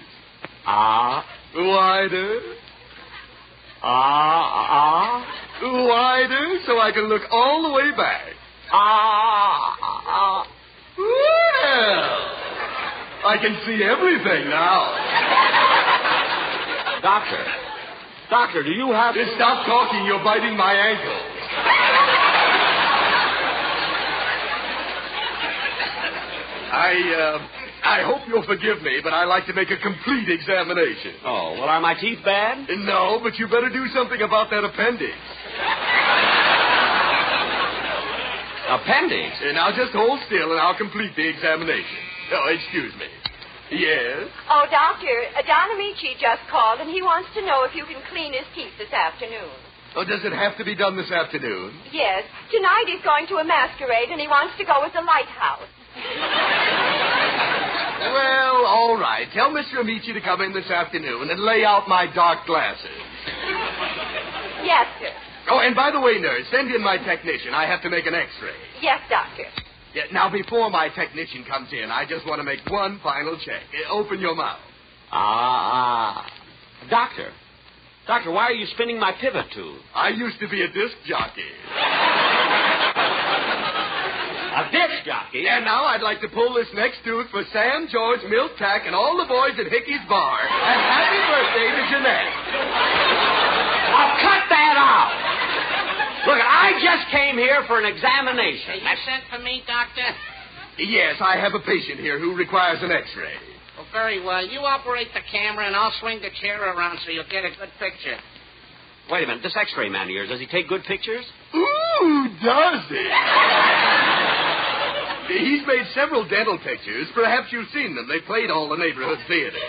Wider. Wider, so I can look all the way back. Well, I can see everything now. Doctor, do you have... Stop talking, you're biting my ankle. I hope you'll forgive me, but I like to make a complete examination. Oh, well, are my teeth bad? No, but you better do something about that appendix. Appendix? Now just hold still and I'll complete the examination. Oh, excuse me. Yes? Oh, Doctor, Don Amici just called, and he wants to know if you can clean his teeth this afternoon. Oh, does it have to be done this afternoon? Yes. Tonight he's going to a masquerade, and he wants to go with the lighthouse. Well, all right. Tell Mr. Amici to come in this afternoon and lay out my dark glasses. Yes, sir. Oh, and by the way, nurse, send in my technician. I have to make an X-ray. Yes, Doctor. Yeah, now, before my technician comes in, I just want to make one final check. Open your mouth. Doctor, why are you spinning my pivot tube? I used to be a disc jockey. A disc jockey? And now I'd like to pull this next tooth for Sam, George, Milt, Tack, and all the boys at Hickey's Bar. And happy birthday to Jeanette. Now, cut that out. Look, I just came here for an examination. You sent for me, Doctor? Yes, I have a patient here who requires an X-ray. Well, very well. You operate the camera, and I'll swing the chair around so you'll get a good picture. Wait a minute. This X-ray man of yours, does he take good pictures? Ooh, does he? He's made several dental pictures. Perhaps you've seen them. They played all the neighborhood theaters.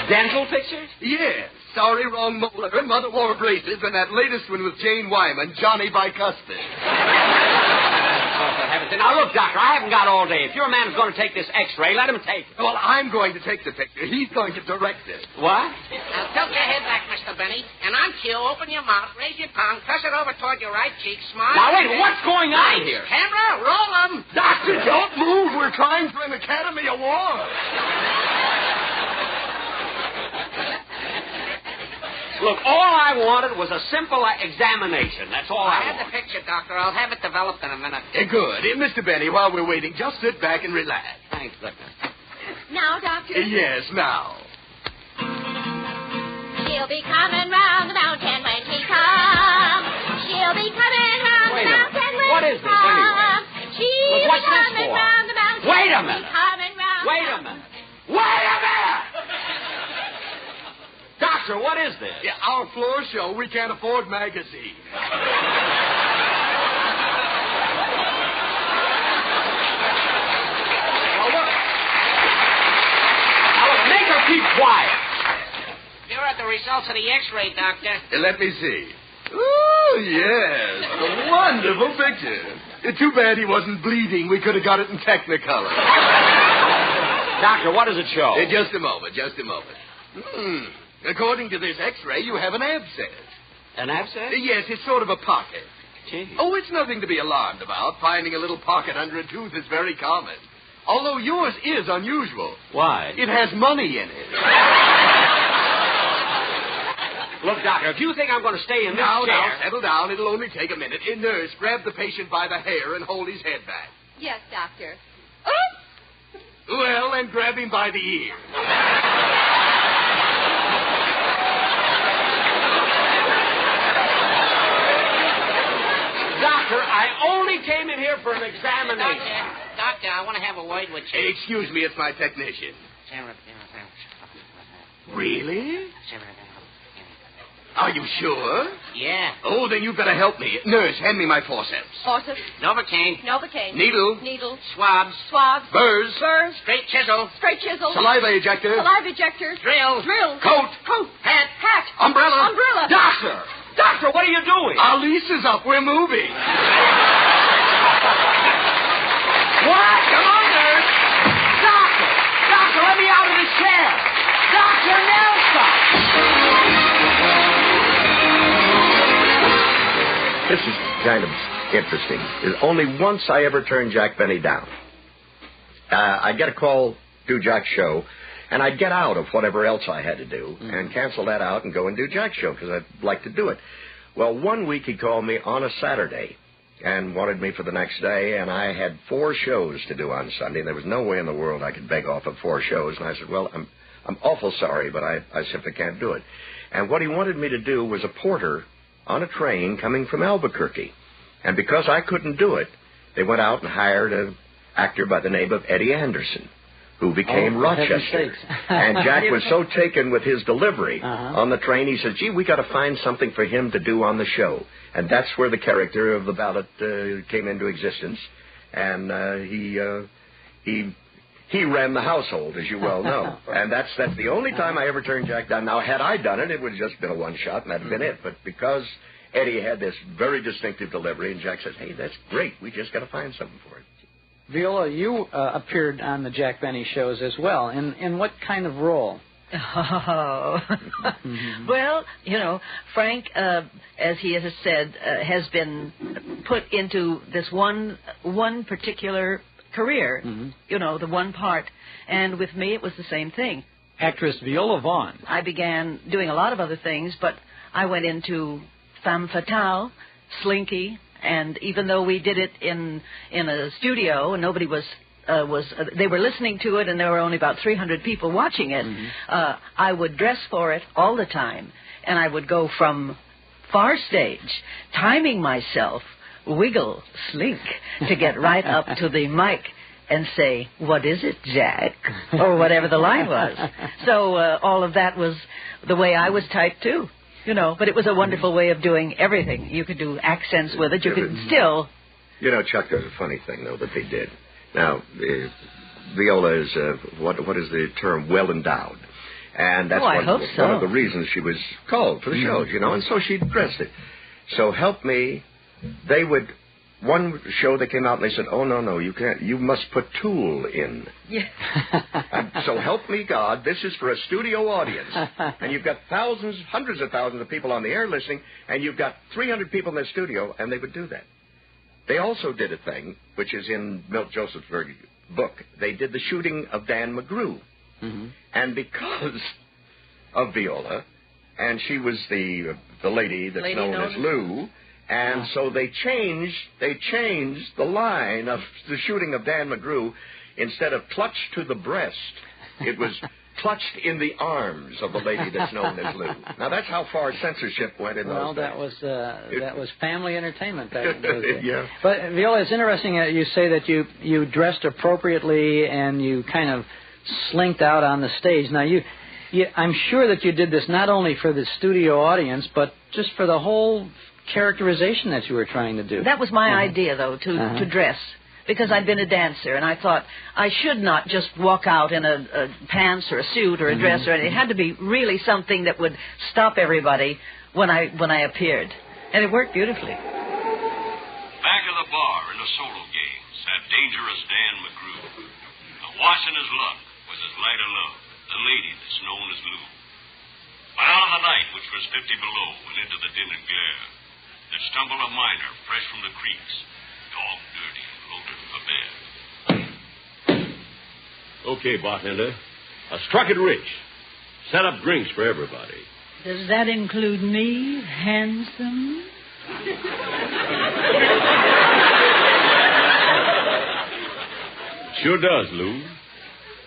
Dental pictures? Yes. Sorry, wrong molar, and Mother wore braces, and that latest one with Jane Wyman, Johnny Bicuspid. Oh, for heaven's sake. Now, look, Doctor, I haven't got all day. If your man is going to take this X-ray, let him take it. Well, I'm going to take the picture. He's going to direct it. What? Now, tilt your head back, Mr. Benny. And on cue, open your mouth, raise your tongue, press it over toward your right cheek, smile. Now, wait, what's going on here? Camera, roll them. Doctor, don't move. We're trying for an Academy Award. Look, all I wanted was a simple examination. That's all I have the picture, Doctor. I'll have it developed in a minute. Good. Mr. Benny, while we're waiting, just sit back and relax. Thank goodness. Now, Doctor? Yes, now. She'll be coming round the mountain when he comes. She'll be coming round the mountain when what is this, anyway? She'll Look, what's be coming this for? round the mountain. Wait a minute. Wait a minute. Wait a minute! Doctor, what is this? Yeah, our floor show. We can't afford magazines. Now, look, make her keep quiet. Here are the results of the X-ray, Doctor. Let me see. Oh, yes. A wonderful picture. Too bad he wasn't bleeding. We could have got it in Technicolor. Doctor, what does it show? Just a moment. According to this X-ray, you have an abscess. An abscess? Yes, it's sort of a pocket. Gee. Oh, it's nothing to be alarmed about. Finding a little pocket under a tooth is very common. Although yours is unusual. Why? It has money in it. Look, Doctor, if you think I'm going to stay in this chair... Now, settle down. It'll only take a minute. Nurse, grab the patient by the hair and hold his head back. Yes, Doctor. Well, then grab him by the ear. came in here for an examination. Doctor, I want to have a word with you. Excuse me, it's my technician. Really? Are you sure? Yeah. Oh, then you've got to help me. Nurse, hand me my forceps. Forceps. Novocaine. Novocaine. Needle. Needle. Swabs. Swabs. Burrs. Burrs. Straight chisel. Straight chisel. Saliva ejector. Saliva ejector. Drill. Drill. Coat. Coat. Hat. Hat. Umbrella. Umbrella. Doctor. Doctor, what are you doing? Our lease is up. We're moving. What? Come on, nurse. Doctor! Doctor, let me out of this chair. Dr. Nelson! This is kind of interesting. There's only once I ever turned Jack Benny down. I'd get a call, do Jack's show, and I'd get out of whatever else I had to do and cancel that out and go and do Jack's show because I'd like to do it. Well, one week he called me on a Saturday and wanted me for the next day, and I had 4 shows to do on Sunday. There was no way in the world I could beg off of 4 shows, and I said, well, I'm awful sorry, but I simply can't do it. And what he wanted me to do was a porter on a train coming from Albuquerque. And because I couldn't do it, they went out and hired an actor by the name of Eddie Anderson, who became Rochester. And Jack was so taken with his delivery on the train, he said, gee, we got to find something for him to do on the show. And that's where the character of the valet came into existence. And he ran the household, as you well know. And that's the only time I ever turned Jack down. Now, had I done it, it would have just been a one-shot, and that'd have been it. But because Eddie had this very distinctive delivery, and Jack said, hey, that's great. We just got to find something for it. Viola, you appeared on the Jack Benny shows as well. In what kind of role? Oh. Well, you know, Frank, as he has said, has been put into this one particular career, you know, the one part. And with me, it was the same thing. Actress Viola Vaughn. I began doing a lot of other things, but I went into Femme Fatale, Slinky, and even though we did it in a studio and nobody they were listening to it and there were only about 300 people watching it, I would dress for it all the time, and I would go from far stage, timing myself, wiggle, slink, to get right up to the mic and say, what is it, Jack? Or whatever the line was. So all of that was the way I was typed, too. You know, but it was a wonderful way of doing everything. You could do accents with it. You could still... You know, Chuck, there's a funny thing, though, that they did. Now, Viola is, what is the term, well-endowed. And that's one of the reasons she was called for the shows, you know, and so she dressed it. So help me, they would... One show they came out and they said, oh, no, you can't. You must put Tool in. Yeah. So help me God, this is for a studio audience. And you've got thousands, hundreds of thousands of people on the air listening, and you've got 300 people in the studio, and they would do that. They also did a thing, which is in Milt Joseph's book. They did the shooting of Dan McGrew. And because of Viola, and she was the lady that's known as Lou... And so they changed the line of the shooting of Dan McGrew. Instead of clutched to the breast, it was clutched in the arms of the lady that's known as Lou. Now, that's how far censorship went in those days. That was family entertainment. Yeah. But, Viola, it's interesting that you say that you dressed appropriately and you kind of slinked out on the stage. Now, I'm sure that you did this not only for the studio audience, but just for the whole... characterization that you were trying to do. That was my idea, though, to dress, because I'd been a dancer, and I thought I should not just walk out in a pants or a suit or a dress, or it had to be really something that would stop everybody when I appeared, and it worked beautifully. Back of the bar in the solo game sat dangerous Dan McGrew. Washing his luck was his light of love, the lady that's known as Lou. But out of the night, which was 50 below, and into the din and glare, there stumbled a miner fresh from the creeks, dog dirty, loaded for bed. Okay, bartender. I struck it rich. Set up drinks for everybody. Does that include me, handsome? Sure does, Lou.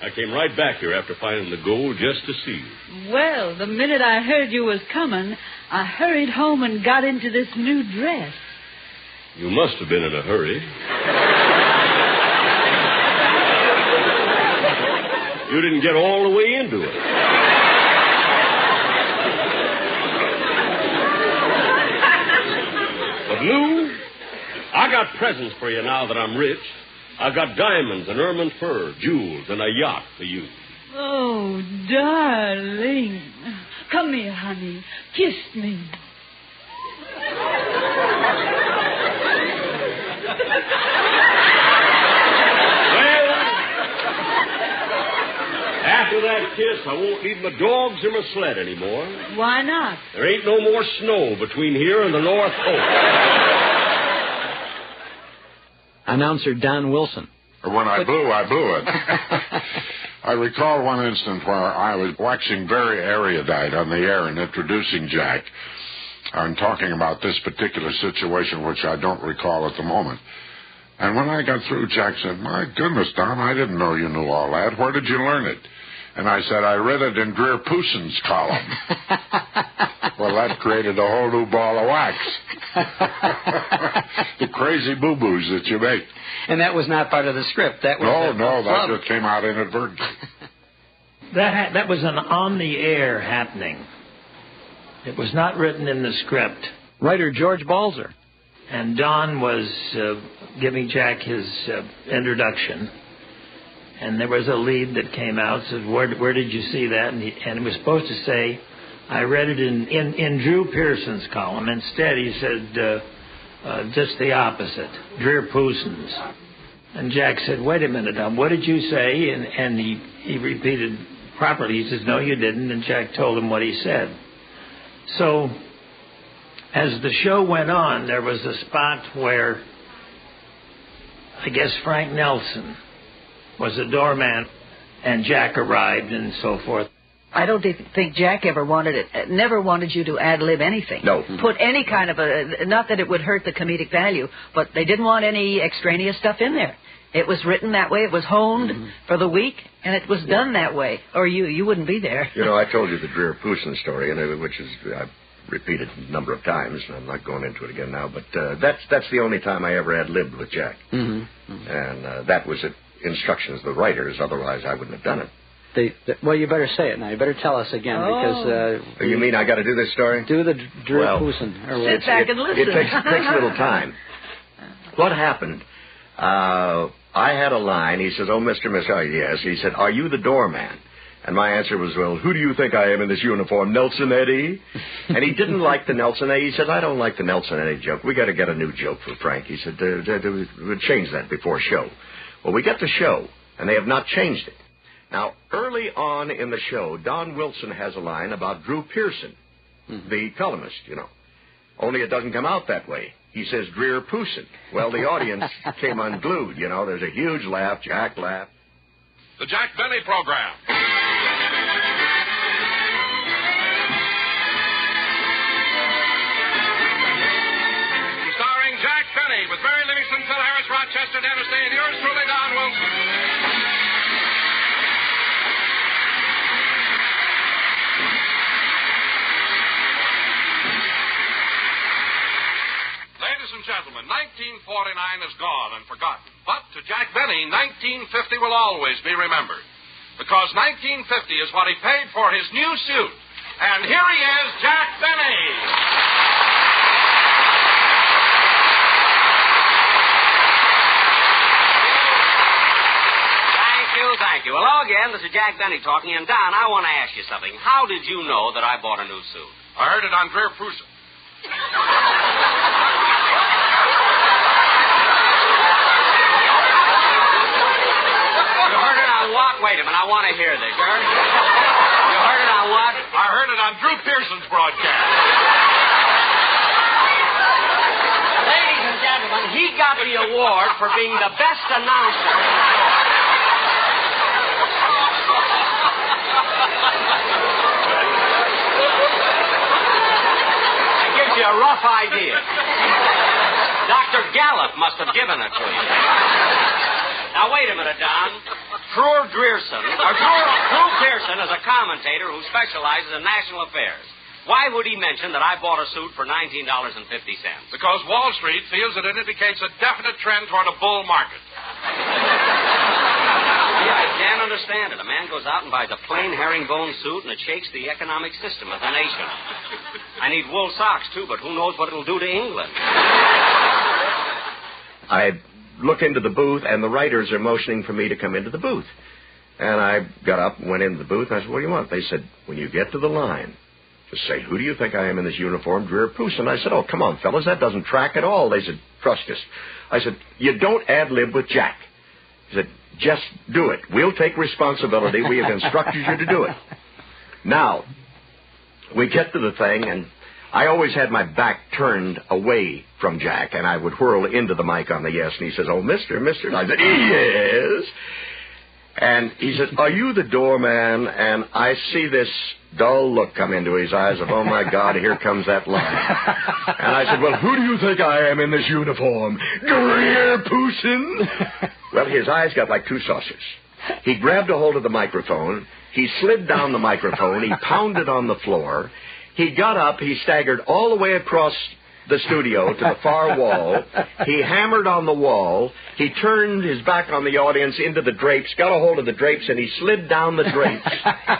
I came right back here after finding the gold just to see you. Well, the minute I heard you was coming, I hurried home and got into this new dress. You must have been in a hurry. You didn't get all the way into it. But, Lou, I got presents for you now that I'm rich. I got diamonds and ermine fur, jewels, and a yacht for you. Oh, darling. Come here, honey. Kiss me. After that kiss, I won't need my dogs or my sled anymore. Why not? There ain't no more snow between here and the North Pole. Announcer Don Wilson. When I blew it. I recall one instant where I was waxing very erudite on the air and introducing Jack and talking about this particular situation, which I don't recall at the moment. And when I got through, Jack said, "My goodness, Don, I didn't know you knew all that. Where did you learn it?" And I said, "I read it in Dreer Poussin's column." Well, that created a whole new ball of wax. The crazy boo-boos that you make. And that was not part of the script. That was that just came out inadvertently. That was an on-the-air happening. It was not written in the script. Writer George Balzer. And Don was giving Jack his introduction. And there was a lead that came out, said, where did you see that? And he was supposed to say, I read it in Drew Pearson's column. Instead, he said, just the opposite, Dreer Poussin's. And Jack said, wait a minute, what did you say? And he repeated properly. He says, no, you didn't. And Jack told him what he said. So as the show went on, there was a spot where I guess Frank Nelson was a doorman, and Jack arrived and so forth. I don't think Jack never wanted you to ad-lib anything. No. Put any kind of not that it would hurt the comedic value, but they didn't want any extraneous stuff in there. It was written that way, it was honed for the week, and it was done that way. Or you wouldn't be there. You know, I told you the Dreer Poussin story, which is, I've repeated a number of times, and I'm not going into it again now, but that's the only time I ever ad-libbed with Jack. And that was at instructions of the writers, otherwise I wouldn't have done it. Well, you better say it now. You better tell us again, because... you mean I got to do this story? Do the Dreer Poussin. Sit back and listen. It takes a little time. What happened? I had a line. He says, yes. He said, are you the doorman? And my answer was, well, who do you think I am in this uniform, Nelson Eddy? And he didn't like the Nelson Eddy. He said, I don't like the Nelson Eddy joke. We got to get a new joke for Frank. He said, we'll change that before show. Well, we get the show, and they have not changed it. Now, early on in the show, Don Wilson has a line about Drew Pearson, the columnist, you know. Only it doesn't come out that way. He says Dreer Poussin. Well, the audience came unglued, you know. There's a huge laugh. Jack laughed. The Jack Benny Program. Starring Jack Benny with Mary Livingston, Phil Harris, Rochester, Dennis Day, and yours truly, Don Wilson. Ladies and gentlemen, 1949 is gone and forgotten. But to Jack Benny, 1950 will always be remembered. Because 1950 is what he paid for his new suit. And here he is, Jack Benny. Thank you. Hello again. This is Jack Benny talking. And, Don, I want to ask you something. How did you know that I bought a new suit? I heard it on Dreer Poussin. You heard it on what? Wait a minute. I want to hear this. You heard it on what? I heard it on Drew Pearson's broadcast. Ladies and gentlemen, he got the award for being the best announcer. That gives you a rough idea. Dr. Gallup must have given it to you. Now, wait a minute, Don. Drew Pearson is a commentator who specializes in national affairs. Why would he mention that I bought a suit for $19.50? Because Wall Street feels that it indicates a definite trend toward a bull market. Yeah, I can't understand it. A man goes out and buys a plain herringbone suit, and it shakes the economic system of the nation. I need wool socks, too, but who knows what it'll do to England. I look into the booth, and the writers are motioning for me to come into the booth. And I got up and went into the booth, and I said, what do you want? They said, when you get to the line, just say, who do you think I am in this uniform, Dreer Pooson? I said, oh, come on, fellas, that doesn't track at all. They said, trust us. I said, you don't ad-lib with Jack. He said, just do it. We'll take responsibility. We have instructed you to do it. Now, we get to the thing, and I always had my back turned away from Jack, and I would whirl into the mic on the yes, and he says, oh, mister. And I said, yes. And he said, are you the doorman? And I see this dull look come into his eyes of, oh, my God, here comes that line. And I said, well, who do you think I am in this uniform? Dreer Pooson? Well, his eyes got like two saucers. He grabbed a hold of the microphone. He slid down the microphone. He pounded on the floor. He got up. He staggered all the way across the studio to the far wall. He hammered on the wall. He turned his back on the audience into the drapes, got a hold of the drapes, and he slid down the drapes,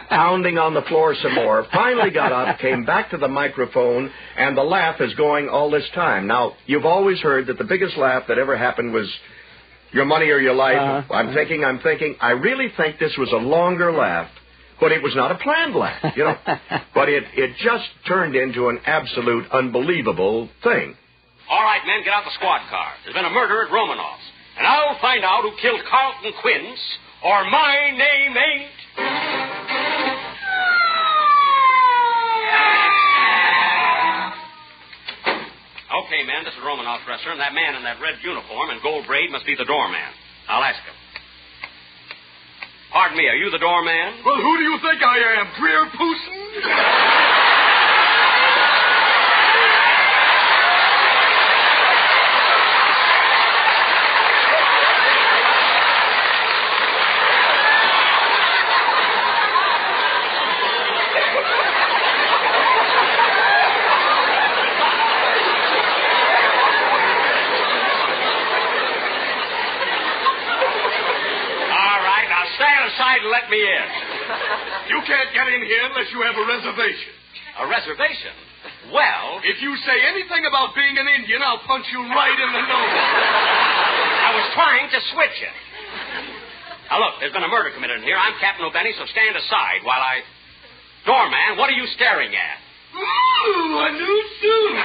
pounding on the floor some more. Finally got up, came back to the microphone, and the laugh is going all this time. Now, you've always heard that the biggest laugh that ever happened was your money or your life. I'm thinking. I really think this was a longer laugh. But it was not a planned laugh, you know. But it just turned into an absolute unbelievable thing. All right, men, get out the squad car. There's been a murder at Romanoff's. And I'll find out who killed Carlton Quince, or my name ain't... Okay, men, this is Romanoff's restaurant. That man in that red uniform and gold braid must be the doorman. I'll ask him. Pardon me, are you the doorman? Well, who do you think I am, Dreer Pooson? And let me in. You can't get in here unless you have a reservation. A reservation? Well... If you say anything about being an Indian, I'll punch you right in the nose. I was trying to switch it. Now, look, there's been a murder committed in here. I'm Captain O'Benny, so stand aside while I... Doorman, what are you staring at? Ooh, a new suit.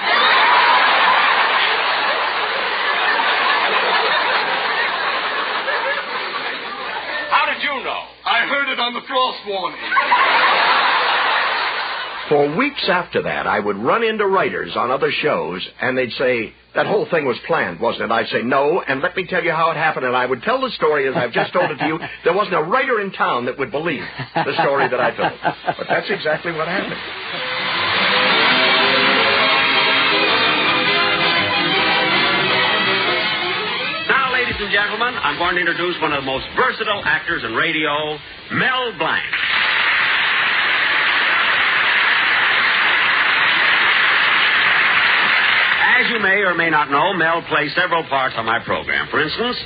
How did you know? I heard it on the frost warning. For weeks after that, I would run into writers on other shows, and they'd say, that whole thing was planned, wasn't it? I'd say, no, and let me tell you how it happened, and I would tell the story as I've just told it to you. There wasn't a writer in town that would believe the story that I told. But that's exactly what happened. Ladies and gentlemen, I'm going to introduce one of the most versatile actors in radio, Mel Blanc. As you may or may not know, Mel plays several parts on my program. For instance,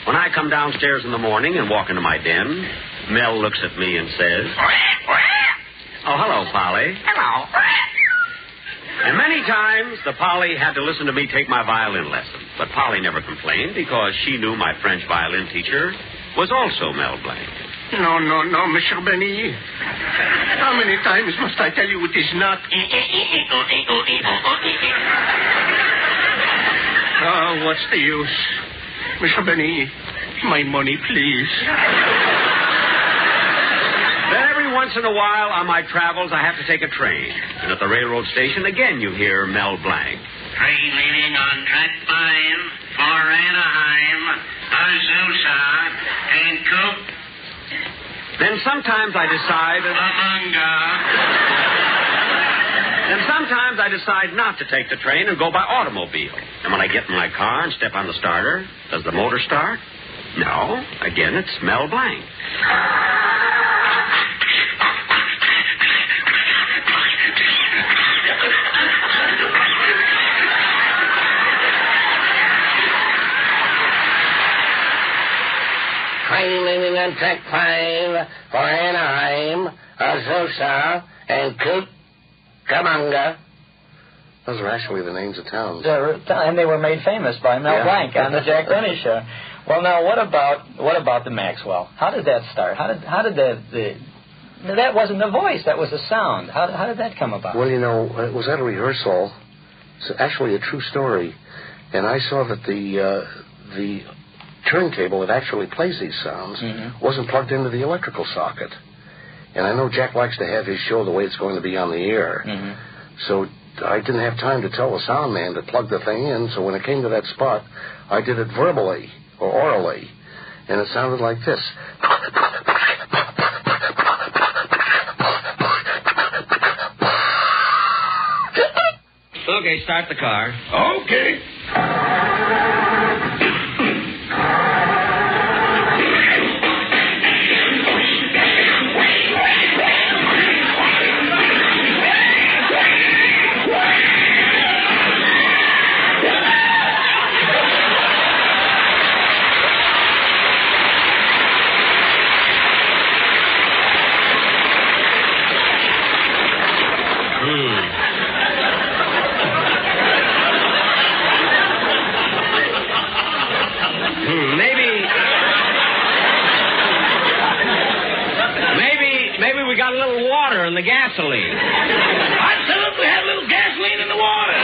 when I come downstairs in the morning and walk into my den, Mel looks at me and says, oh, hello, Polly. Hello. And many times, the Polly had to listen to me take my violin lesson. But Polly never complained because she knew my French violin teacher was also Mel Blanc. No, Mr. Benny. How many times must I tell you it is not... Oh, what's the use? Mr. Benny, my money, please. Then every once in a while on my travels, I have to take a train. And at the railroad station, again, you hear Mel Blanc. Train leaving on track 5 for Anaheim, Azusa, and Coop. Then sometimes I decide not to take the train and go by automobile. And when I get in my car and step on the starter, does the motor start? No. Again, it's Mel Blanc. I'm leaving on track 5 for Anaheim, Azusa, and Cucamonga. Those are actually the names of towns. And they were made famous by Mel Blanc on the Jack Benny Show. Well, now what about the Maxwell? How did that start? How did that wasn't the voice, that was the sound. How did that come about? Well, it was at a rehearsal. It's actually a true story, and I saw that the turntable that actually plays these sounds wasn't plugged into the electrical socket. And I know Jack likes to have his show the way it's going to be on the air. So I didn't have time to tell the sound man to plug the thing in, so when it came to that spot, I did it verbally or orally, and it sounded like this. Okay, start the car. Okay. Maybe we got a little water in the gasoline. I'd tell if we had a little gasoline in the water.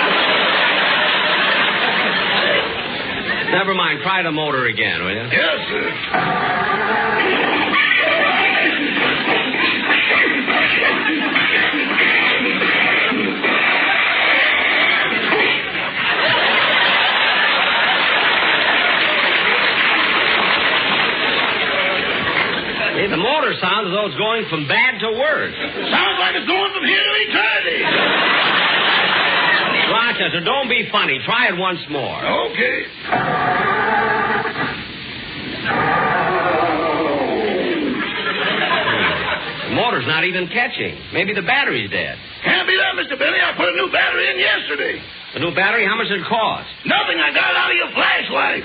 Never mind. Try the motor again, will you? Yes, sir. Hey, the motor sounds as though it's going from bad to worse. Sounds like it's going from here to eternity. Rochester, don't be funny. Try it once more. Okay. The motor's not even catching. Maybe the battery's dead. Can't be that, Mr. Billy. I put a new battery in yesterday. A new battery? How much did it cost? Nothing. I got it out of your flashlight.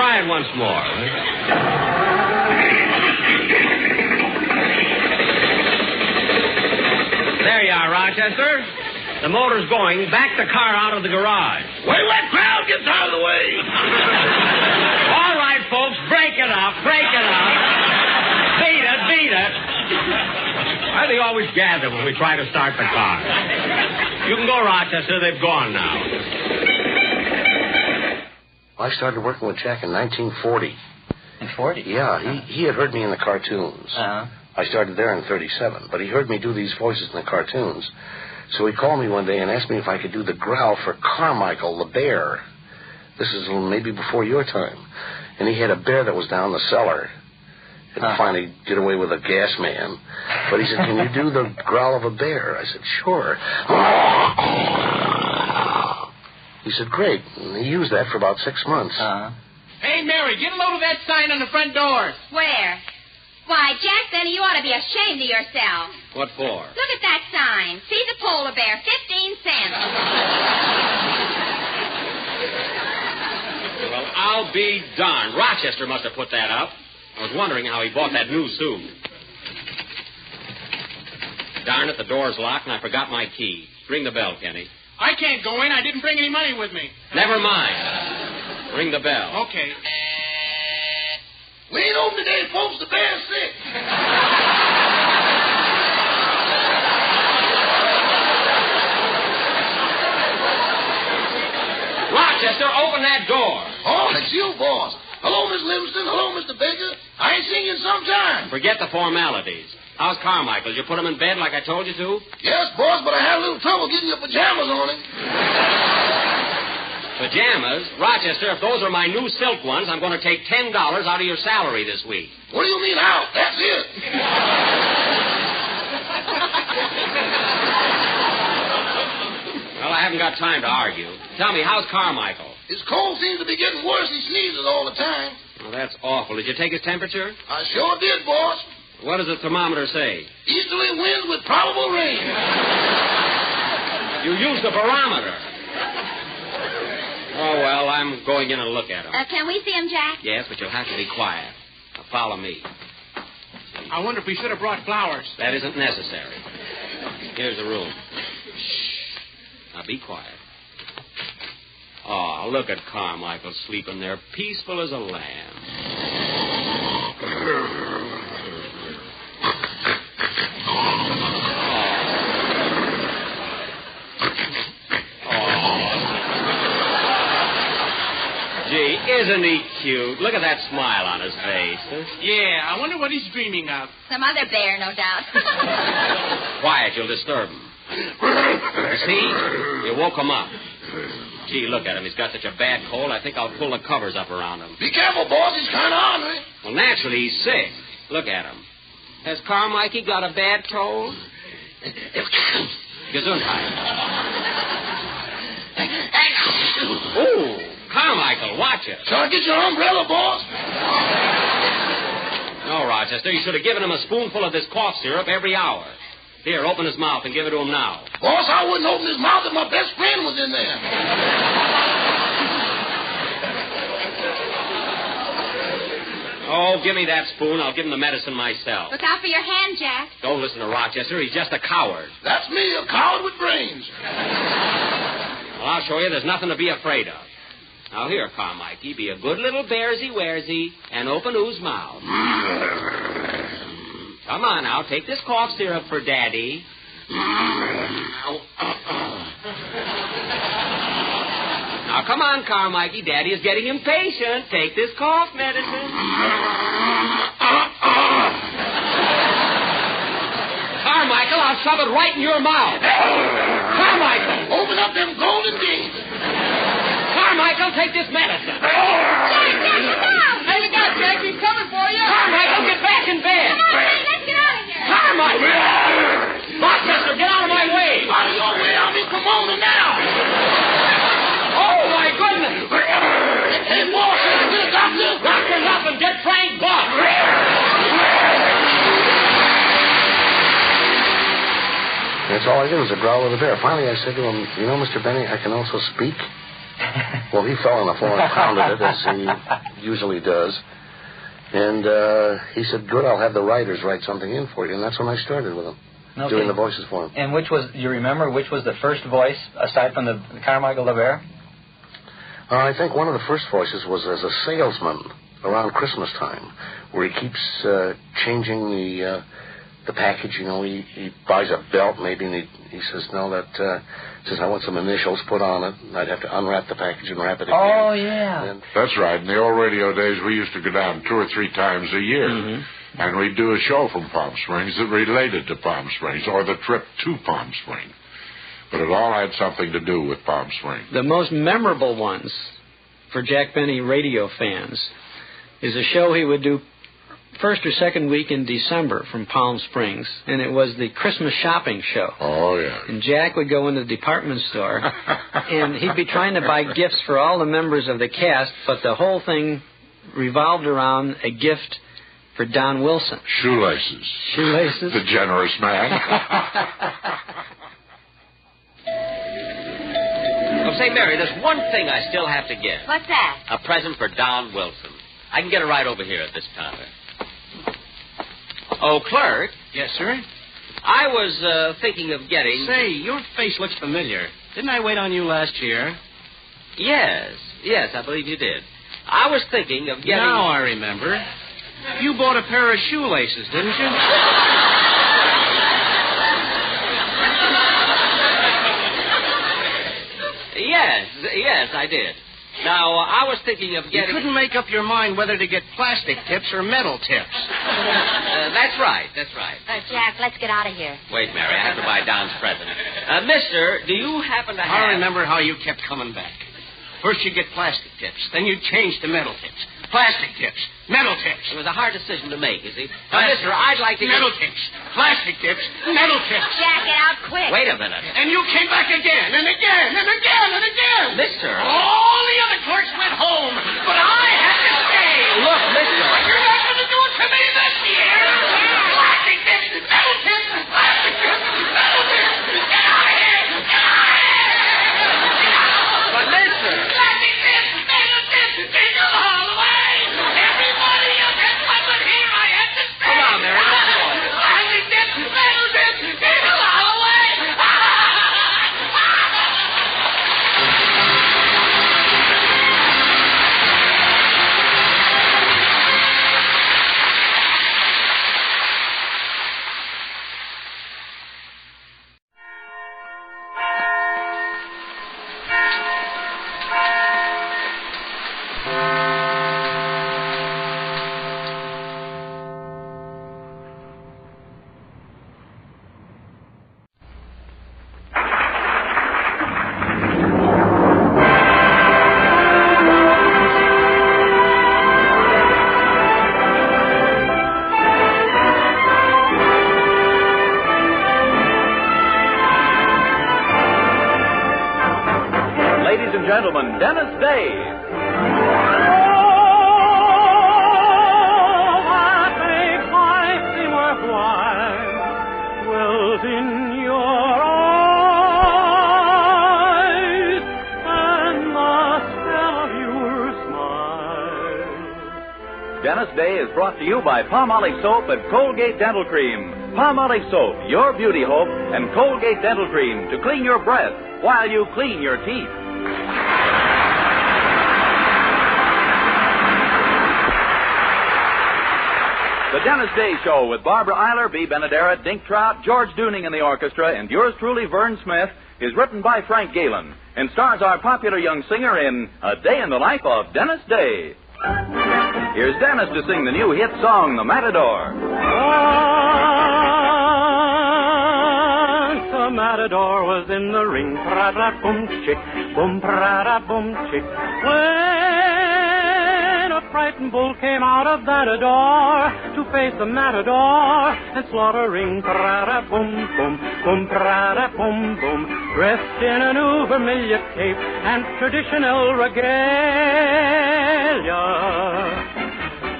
Try it once more. There you are, Rochester. The motor's going. Back the car out of the garage. Wait, that crowd gets out of the way. All right, folks, break it up. Break it up. Beat it, beat it. Why do they always gather when we try to start the car? You can go, Rochester. They've gone now. I started working with Jack in 1940. In 40? Yeah, he had heard me in the cartoons. I started there in 37, but he heard me do these voices in the cartoons. So he called me one day and asked me if I could do the growl for Carmichael the bear. This is maybe before your time. And he had a bear that was down the cellar. And finally get away with a gas man. But he said, can you do the growl of a bear? I said, sure. He said, great. And he used that for about 6 months. Hey, Mary, get a load of that sign on the front door. Where? Why, Jack Benny, you ought to be ashamed of yourself. What for? Look at that sign. See the polar bear, 15 cents. Well, I'll be darned. Rochester must have put that up. I was wondering how he bought that new suit. Darn it, the door's locked and I forgot my key. Ring the bell, Kenny. I can't go in. I didn't bring any money with me. Never mind. Ring the bell. Okay. We ain't open today, folks. The bear's sick. Rochester, open that door. Oh, it's you, boss. Hello, Miss Livingston. Hello, Mr. Baker. I ain't seen you in some time. Forget the formalities. How's Carmichael? Did you put him in bed like I told you to? Yes, boss, but I had a little trouble getting your pajamas on him. Pajamas? Rochester, if those are my new silk ones, I'm going to take $10 out of your salary this week. What do you mean out? That's it. Well, I haven't got time to argue. Tell me, how's Carmichael? His cold seems to be getting worse. He sneezes all the time. Well, that's awful. Did you take his temperature? I sure did, boss. What does the thermometer say? Easterly winds with probable rain. You used the barometer. Oh, well, I'm going in and look at him. Can we see him, Jack? Yes, but you'll have to be quiet. Now, follow me. I wonder if we should have brought flowers. That isn't necessary. Here's the room. Shh. Now, be quiet. Oh, look at Carmichael sleeping there, peaceful as a lamb. Gee, isn't he cute? Look at that smile on his face. Yeah, I wonder what he's dreaming of. Some other bear, no doubt. Quiet, you'll disturb him. You see? You woke him up. Gee, look at him. He's got such a bad cold, I think I'll pull the covers up around him. Be careful, boss. He's kind of ornery. Well, naturally, he's sick. Look at him. Has Carmichael got a bad cold? Gesundheit. Ooh, Carmichael, watch it. Shall I get your umbrella, boss? No, Rochester, you should have given him a spoonful of this cough syrup every hour. Here, open his mouth and give it to him now. Boss, I wouldn't open his mouth if my best friend was in there. Oh, give me that spoon. I'll give him the medicine myself. Look out for your hand, Jack. Don't listen to Rochester. He's just a coward. That's me, a coward with brains. Well, I'll show you there's nothing to be afraid of. Now, here, Carmichael, be a good little bearsy-wearsy and open whose mouth. Come on now, take this cough syrup for Daddy. Now, come on, Carmichael. Daddy is getting impatient. Take this cough medicine. Carmichael, I'll shove it right in your mouth. Carmichael! Open up them golden gates. Carmichael, take this medicine. Jack, no! Hey, look out, Jack. He's coming for you. Carmichael, get back in bed. Come on, Ray, let's get out of here. Carmichael! Rochester, get out of my way. Out of your way, I'm in Pomona now. Oh, my goodness. Hey, boss, can I get a doctor? Doctor's up and get Frank Buck. That's all I did was a growl of the bear. Finally, I said to him, you know, Mr. Benny, I can also speak. Well, he fell on the floor and pounded it, as he usually does. And he said, good, I'll have the writers write something in for you. And that's when I started with him, doing the voices for him. And which was, you remember, which was the first voice, aside from the Carmichael the Bear? I think one of the first voices was as a salesman around Christmas time, where he keeps changing the package. You know, he buys a belt maybe, and he says, no, that says I want some initials put on it. And I'd have to unwrap the package and wrap it again. Oh, yeah. That's right. In the old radio days, we used to go down 2 or 3 times a year. Mm-hmm. And we'd do a show from Palm Springs that related to Palm Springs or the trip to Palm Springs. But it all had something to do with Palm Springs. The most memorable ones for Jack Benny radio fans is a show he would do first or second week in December from Palm Springs, and it was the Christmas shopping show. Oh, yeah. And Jack would go into the department store, and he'd be trying to buy gifts for all the members of the cast, but the whole thing revolved around a gift for Don Wilson. Shoelaces. Shoelaces? The generous man. Oh, say, Mary, there's one thing I still have to get. What's that? A present for Don Wilson. I can get it right over here at this counter. Oh, clerk. Yes, sir? I was thinking of getting... Say, your face looks familiar. Didn't I wait on you last year? Yes, I believe you did. I was thinking of getting... Now I remember. You bought a pair of shoelaces, didn't you? Yes, I did. Now, I was thinking of getting... You couldn't make up your mind whether to get plastic tips or metal tips. That's right. Jack, let's get out of here. Wait, Mary, I have to buy Don's present. Mister, do you happen to have... I remember how you kept coming back. First you get plastic tips, then you change to metal tips. Plastic tips, metal tips. It was a hard decision to make, you see. Mister, I'd like to get... Metal tips, plastic tips, metal tips. Jack, get out quick. Wait a minute. And you came back again, and again, and again, and again. Mister. All the other clerks went home, but I had to stay. Look, mister. But you're not going to do it to me this year. Plastic tips, metal tips, plastic tips, metal tips. Get out of here. Get out of here. ladies and gentlemen, Dennis Day. That makes life seem worthwhile, dwells in your eyes, and the spell of your smile. Dennis Day is brought to you by Palmolive Soap and Colgate Dental Cream. Palmolive Soap, your beauty hope, and Colgate Dental Cream to clean your breath while you clean your teeth. The Dennis Day Show with Barbara Eiler, B. Benadera, Dink Trout, George Dooning in the orchestra, and yours truly, Vern Smith, is written by Frank Galen and stars our popular young singer in A Day in the Life of Dennis Day. Here's Dennis to sing the new hit song, The Matador. Once a matador was in the ring, pra-da-boom-chick, boom-pra-da-boom-chick. When a frightened bull came out of that door to face the matador and slaughtering, pra-da-boom-boom, boom-pra-da-boom-boom, dressed in a new vermilion cape and traditional regalia.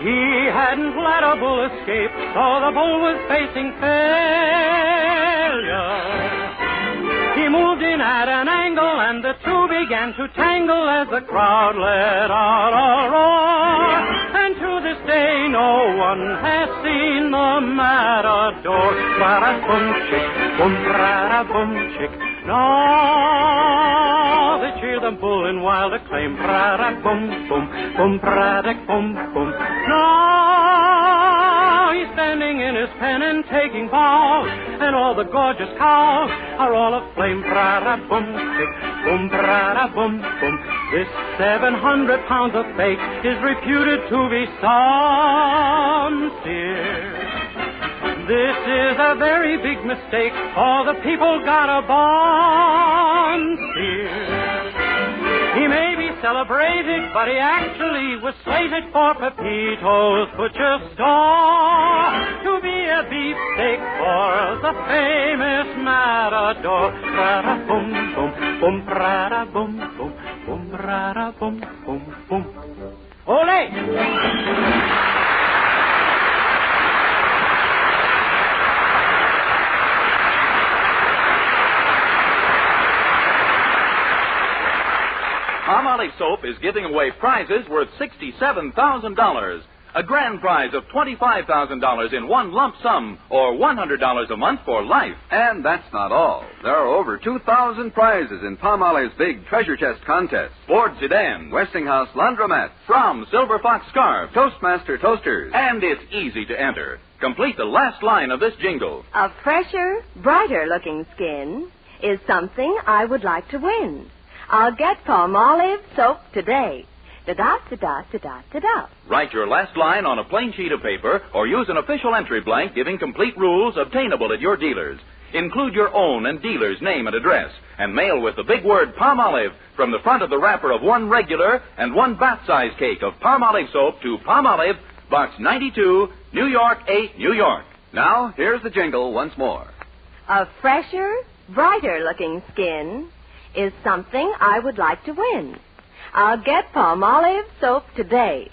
He hadn't let a bull escape, so the bull was facing failure. He moved in at an angle, and the two began to tangle as the crowd let out a roar. And to this day, no one has seen the matador. Pra-da-boom-chick, boom-pra-da-boom-chick. No, they cheer the bull in wild acclaim. Pra-da-boom-boom, boom-pra-da-boom-boom. No, he's standing in his pen and taking bows, and all the gorgeous cows are all aflame. Pra-da-boom-chick, boom-pra-da-boom-boom. This 700 pounds of fake is reputed to be sincere. This is a very big mistake, for the people got a bond here. He may be celebrated, but he actually was slated for Pepito's butcher store to be a beefsteak for the famous matador. Pra-da-boom-boom, boom-pra-da-boom-boom, boom-pra-da-boom-boom-boom. Ole! Palmolive Soap is giving away prizes worth $67,000. A grand prize of $25,000 in one lump sum, or $100 a month for life. And that's not all. There are over 2,000 prizes in Palmolive's big treasure chest contest. Ford sedan, Westinghouse laundromats, Fromm Silver Fox scarf, Toastmaster toasters. And it's easy to enter. Complete the last line of this jingle. A fresher, brighter-looking skin is something I would like to win. I'll get Palmolive Soap today. Da-da-da-da-da-da-da. Write your last line on a plain sheet of paper or use an official entry blank giving complete rules obtainable at your dealers. Include your own and dealer's name and address and mail with the big word Palmolive from the front of the wrapper of one regular and one bath-size cake of Palmolive Soap to Palmolive, Box 92, New York 8, New York. Now, here's the jingle once more. A fresher, brighter-looking skin is something I would like to win. I'll get Palmolive Soap today.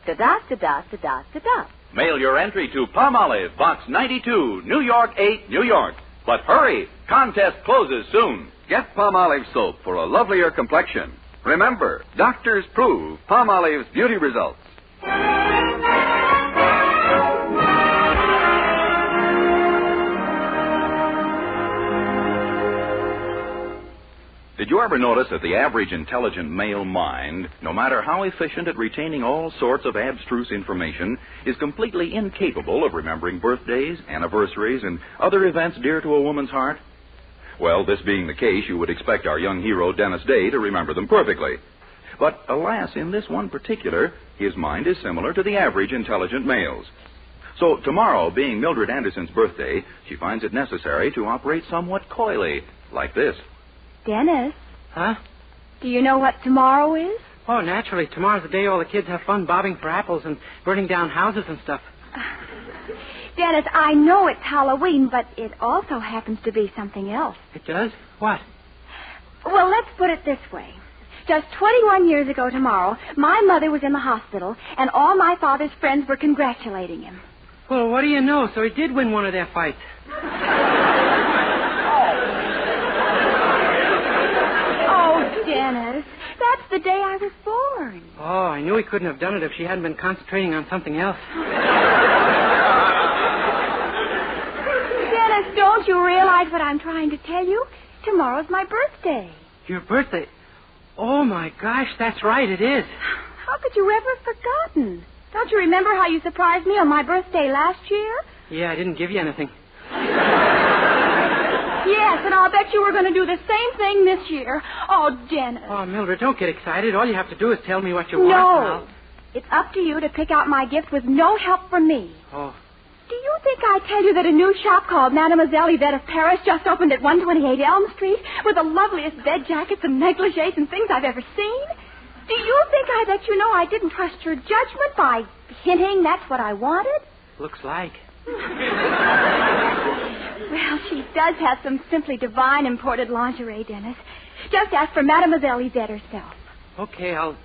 Da-da-da-da-da-da-da. Mail your entry to Palmolive, Box 92, New York 8, New York. But hurry, contest closes soon. Get Palmolive Soap for a lovelier complexion. Remember, doctors prove Palmolive's beauty results. Did you ever notice that the average intelligent male mind, no matter how efficient at retaining all sorts of abstruse information, is completely incapable of remembering birthdays, anniversaries, and other events dear to a woman's heart? Well, this being the case, you would expect our young hero, Dennis Day, to remember them perfectly. But, alas, in this one particular, his mind is similar to the average intelligent male's. So, tomorrow, being Mildred Anderson's birthday, she finds it necessary to operate somewhat coyly, like this. Dennis. Huh? Do you know what tomorrow is? Oh, naturally. Tomorrow's the day all the kids have fun bobbing for apples and burning down houses and stuff. Dennis, I know it's Halloween, but it also happens to be something else. It does? What? Well, let's put it this way. Just 21 years ago tomorrow, my mother was in the hospital, and all my father's friends were congratulating him. Well, what do you know? So he did win one of their fights. Oh, Dennis, that's the day I was born. Oh, I knew he couldn't have done it if she hadn't been concentrating on something else. Dennis, don't you realize what I'm trying to tell you? Tomorrow's my birthday. Your birthday? Oh, my gosh, that's right, it is. How could you ever have forgotten? Don't you remember how you surprised me on my birthday last year? Yeah, I didn't give you anything. Yes, and I'll bet you were going to do the same thing this year. Oh, Dennis. Oh, Mildred, don't get excited. All you have to do is tell me what you want. No. It's up to you to pick out my gift with no help from me. Oh. Do you think I tell you that a new shop called Mademoiselle Yvette of Paris just opened at 128 Elm Street with the loveliest bed jackets and negligees and things I've ever seen? Do you think I let you know I didn't trust your judgment by hinting that's what I wanted? Looks like. Well, she does have some simply divine imported lingerie, Dennis. Just ask for Mademoiselle Yvette herself. Okay, I'll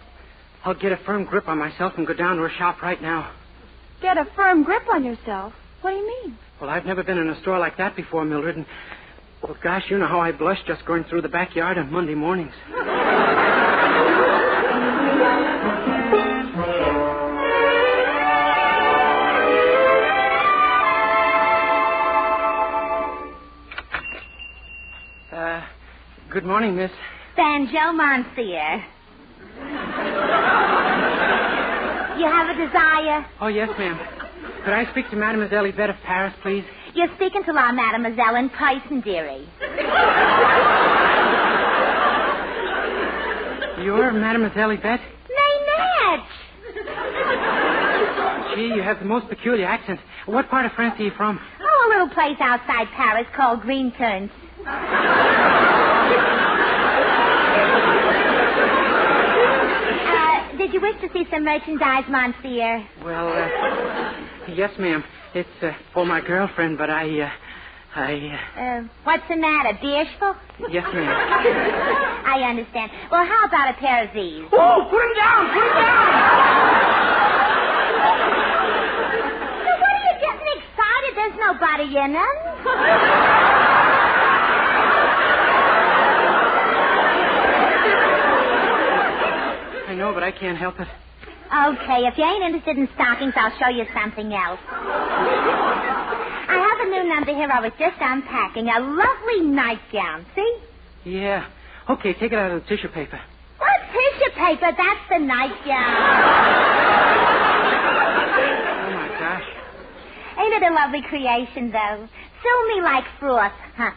get a firm grip on myself and go down to her shop right now. Get a firm grip on yourself? What do you mean? Well, I've never been in a store like that before, Mildred, and, well, gosh, you know how I blush just going through the backyard on Monday mornings. Good morning, miss. Banjo Monsieur. You have a desire? Oh, yes, ma'am. Could I speak to Mademoiselle Yvette of Paris, please? You're speaking to La Mademoiselle in person, dearie. You're Mademoiselle Yvette? Maynette! Gee, you have the most peculiar accent. What part of France are you from? Oh, a little place outside Paris called Green Turns. Did you wish to see some merchandise, Monsieur? Well, yes, ma'am. It's for my girlfriend, but what's the matter, bashful? Yes, ma'am. I understand. Well, how about a pair of these? Oh, put him down! Put him down! Now, what are you getting excited? There's nobody in them. I know, but I can't help it. Okay, if you ain't interested in stockings, I'll show you something else. I have a new number here I was just unpacking. A lovely nightgown, see? Yeah. Okay, take it out of the tissue paper. What tissue paper? That's the nightgown. Oh, my gosh. Ain't it a lovely creation, though? Silmy like froth, huh?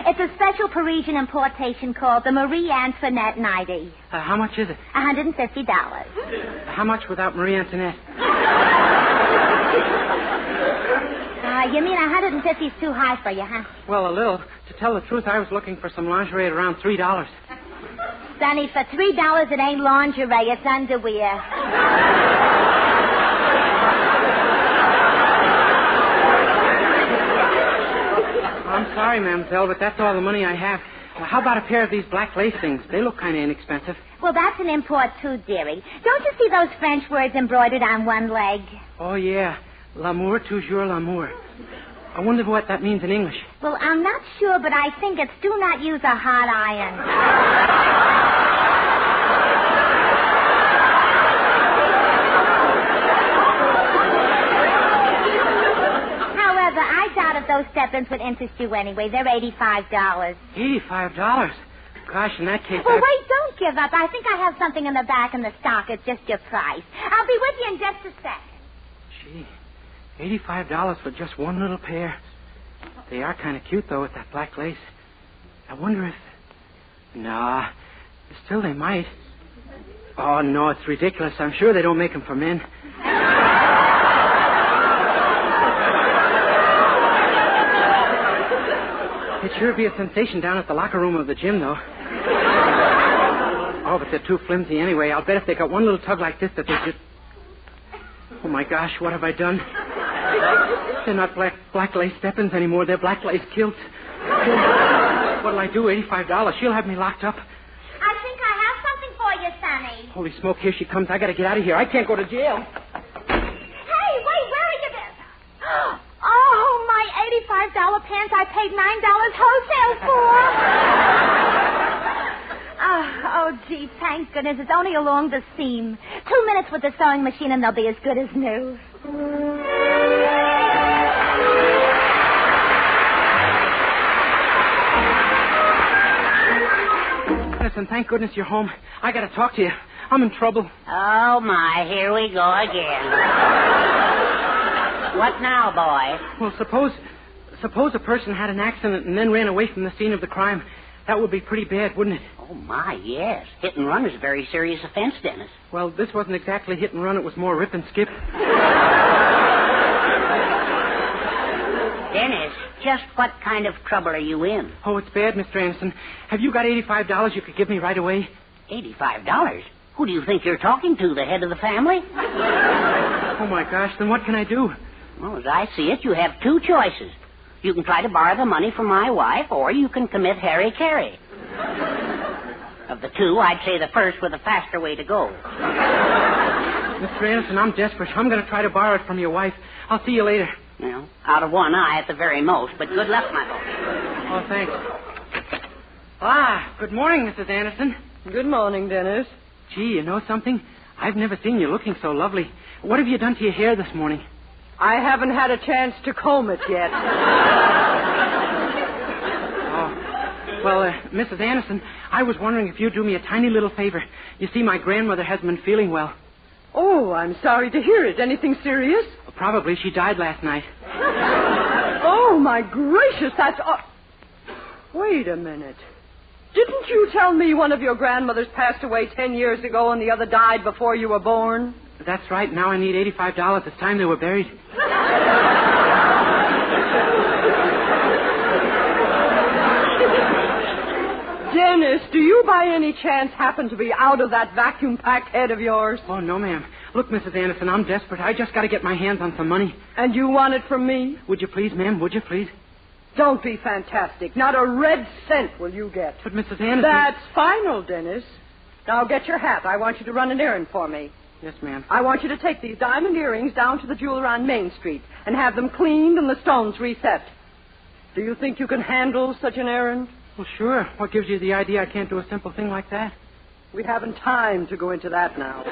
It's a special Parisian importation called the Marie Antoinette 90. How much is it? $150. How much without Marie Antoinette? You mean 150 is too high for you, huh? Well, a little. To tell the truth, I was looking for some lingerie at around $3. Sonny, for $3 it ain't lingerie, it's underwear. I'm sorry, mademoiselle, but that's all the money I have. How about a pair of these black lace things? They look kind of inexpensive. Well, that's an import, too, dearie. Don't you see those French words embroidered on one leg? Oh, yeah. L'amour, toujours l'amour. I wonder what that means in English. Well, I'm not sure, but I think it's do not use a hot iron. I doubt if those step-ins would interest you anyway. They're $85. $85? Gosh, in that case... Well, wait, don't give up. I think I have something in the back in the stock at just your price. I'll be with you in just a sec. Gee, $85 for just one little pair. They are kind of cute, though, with that black lace. I wonder if... Nah, still they might. Oh, no, it's ridiculous. I'm sure they don't make them for men. It'd sure be a sensation down at the locker room of the gym, though. Oh, but they're too flimsy anyway. I'll bet if they got one little tug like this that they just... Oh, my gosh, what have I done? They're not black lace step-ins anymore. They're black lace kilts. What'll I do? $85. She'll have me locked up. I think I have honey. Holy smoke, here she comes. I gotta get out of here. I can't go to jail. Hey, wait, where are you then? Oh, my $85 pants I paid $9 wholesale for. Oh, gee, thank goodness. It's only along the seam. 2 minutes with the sewing machine and they'll be as good as new. Listen, thank goodness you're home. I gotta talk to you. I'm in trouble. Oh, my, here we go again. What now, boy? Well, suppose a person had an accident and then ran away from the scene of the crime. That would be pretty bad, wouldn't it? Oh, my, yes. Hit and run is a very serious offense, Dennis. Well, this wasn't exactly hit and run. It was more rip and skip. Dennis, just what kind of trouble are you in? Oh, it's bad, Mr. Anderson. Have you got $85 you could give me right away? $85? Who do you think you're talking to, the head of the family? Oh, my gosh, then what can I do? Well, as I see it, you have two choices. You can try to borrow the money from my wife, or you can commit hara-kiri. Of the two, I'd say the first was the faster way to go. Mr. Anderson, I'm desperate. I'm going to try to borrow it from your wife. I'll see you later. Well, out of one eye at the very most, but good luck, my boy. Oh, thanks. Ah, good morning, Mrs. Anderson. Good morning, Dennis. Gee, you know something? I've never seen you looking so lovely. What have you done to your hair this morning? I haven't had a chance to comb it yet. Well, Mrs. Anderson, I was wondering if you'd do me a tiny little favor. You see, my grandmother hasn't been feeling well. Oh, I'm sorry to hear it. Anything serious? Probably. She died last night. Oh, my gracious, that's... Wait a minute. Didn't you tell me one of your grandmothers passed away 10 years ago and the other died before you were born? That's right. Now I need $85. It's time they were buried. Dennis, do you by any chance happen to be out of that vacuum-packed head of yours? Oh, no, ma'am. Look, Mrs. Anderson, I'm desperate. I just got to get my hands on some money. And you want it from me? Would you please, ma'am? Would you please? Don't be fantastic. Not a red cent will you get. But, Mrs. Anderson... That's final, Dennis. Now get your hat. I want you to run an errand for me. Yes, ma'am. I want you to take these diamond earrings down to the jeweler on Main Street and have them cleaned and the stones reset. Do you think you can handle such an errand? Well, sure. What gives you the idea I can't do a simple thing like that? We haven't time to go into that now.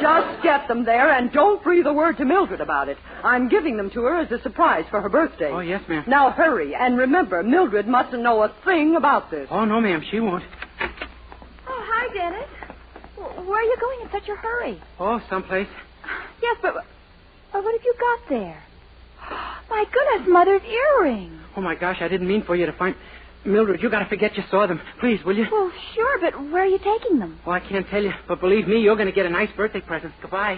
Just get them there and don't breathe a word to Mildred about it. I'm giving them to her as a surprise for her birthday. Oh, yes, ma'am. Now hurry. And remember, Mildred mustn't know a thing about this. Oh, no, ma'am. She won't. Oh, hi, Dennis. Where are you going in such a hurry? Oh, someplace. Yes, but what have you got there? My goodness, Mother's earrings. Oh, my gosh, I didn't mean for you to find... Mildred, you got to forget you saw them. Please, will you? Well, sure, but where are you taking them? Oh, I can't tell you. But believe me, you're going to get a nice birthday present. Goodbye.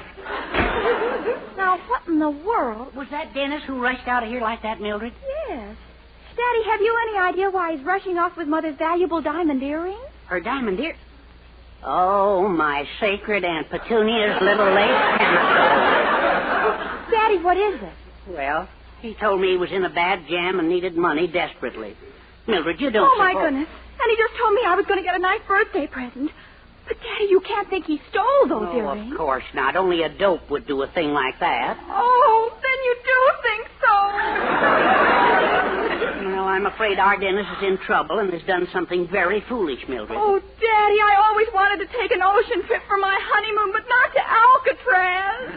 Now, what in the world? Was that Dennis who rushed out of here like that, Mildred? Yes. Daddy, have you any idea why he's rushing off with Mother's valuable diamond earrings? Her diamond ear... Oh, my sacred Aunt Petunia's little lace pencil. Daddy, what is it? Well, he told me he was in a bad jam and needed money desperately. Mildred, you don't Oh, my goodness. And he just told me I was going to get a nice birthday present. But, Daddy, you can't think he stole those earrings. Of course not. Only a dope would do a thing like that. Oh, then you do think so. Well, I'm afraid our Dennis is in trouble and has done something very foolish, Mildred. Oh, Daddy, I always wanted to take an ocean trip for my honeymoon, but not to Alcatraz.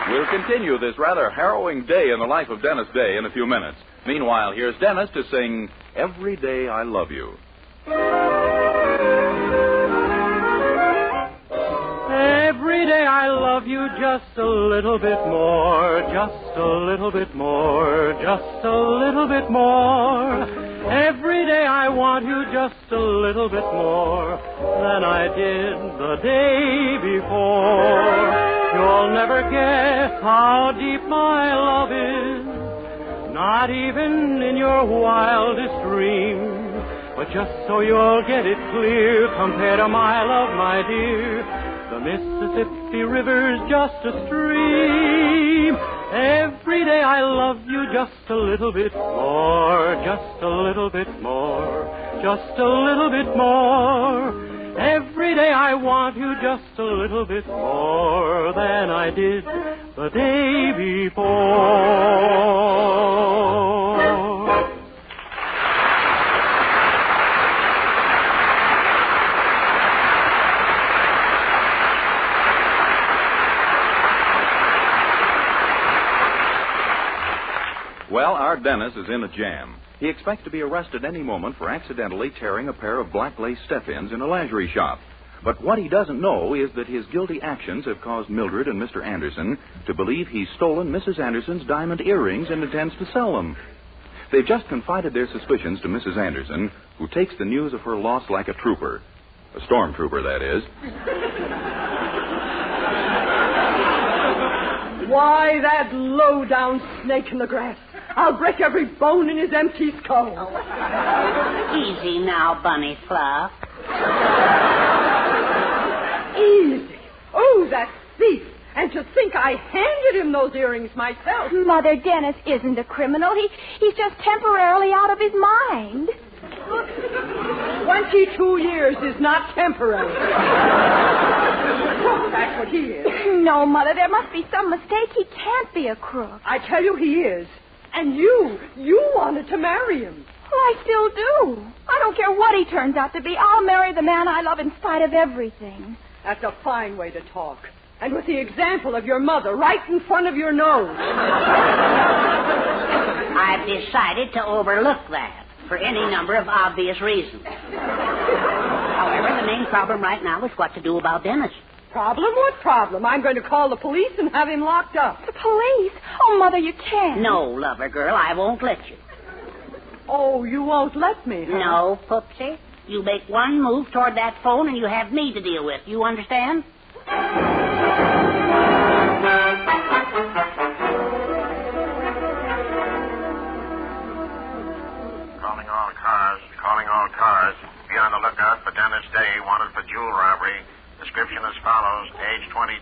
We'll continue this rather harrowing day in the life of Dennis Day in a few minutes. Meanwhile, here's Dennis to sing Every Day I Love You. Every day I love you just a little bit more, just a little bit more, just a little bit more. Every day I want you just a little bit more than I did the day before. You'll never guess how deep my love is, not even in your wildest dreams. But just so you'll get it clear, compare to my love, my dear, the Mississippi River's just a stream. just a little bit more, just a little bit more, just a little bit more. Every day I want you just a little bit more than I did the day before. Well, our Dennis is in a jam. He expects to be arrested any moment for accidentally tearing a pair of black lace step-ins in a lingerie shop. But what he doesn't know is that his guilty actions have caused Mildred and Mr. Anderson to believe he's stolen Mrs. Anderson's diamond earrings and intends to sell them. They've just confided their suspicions to Mrs. Anderson, who takes the news of her loss like a trooper. A stormtrooper, that is. Why, that low-down snake in the grass. I'll break every bone in his empty skull. Easy now, Bunny Fluff. Easy. Oh, that thief. And to think I handed him those earrings myself. Mother, Dennis isn't a criminal. He's just temporarily out of his mind. 22 years is not temporary. That's what he is. No, Mother, there must be some mistake. He can't be a crook. I tell you he is. And you wanted to marry him. Well, I still do. I don't care what he turns out to be. I'll marry the man I love in spite of everything. That's a fine way to talk. And with the example of your mother right in front of your nose. I've decided to overlook that for any number of obvious reasons. However, the main problem right now is what to do about Dennis. Problem? What problem? I'm going to call the police and have him locked up. The police? Oh, Mother, you can't. No, lover girl, I won't let you. Oh, you won't let me, huh? No, Poopsie. You make one move toward that phone and you have me to deal with. You understand? Calling all cars. Be on the lookout for Dennis Day, wanted for jewel robbery. Description as follows. Age 22,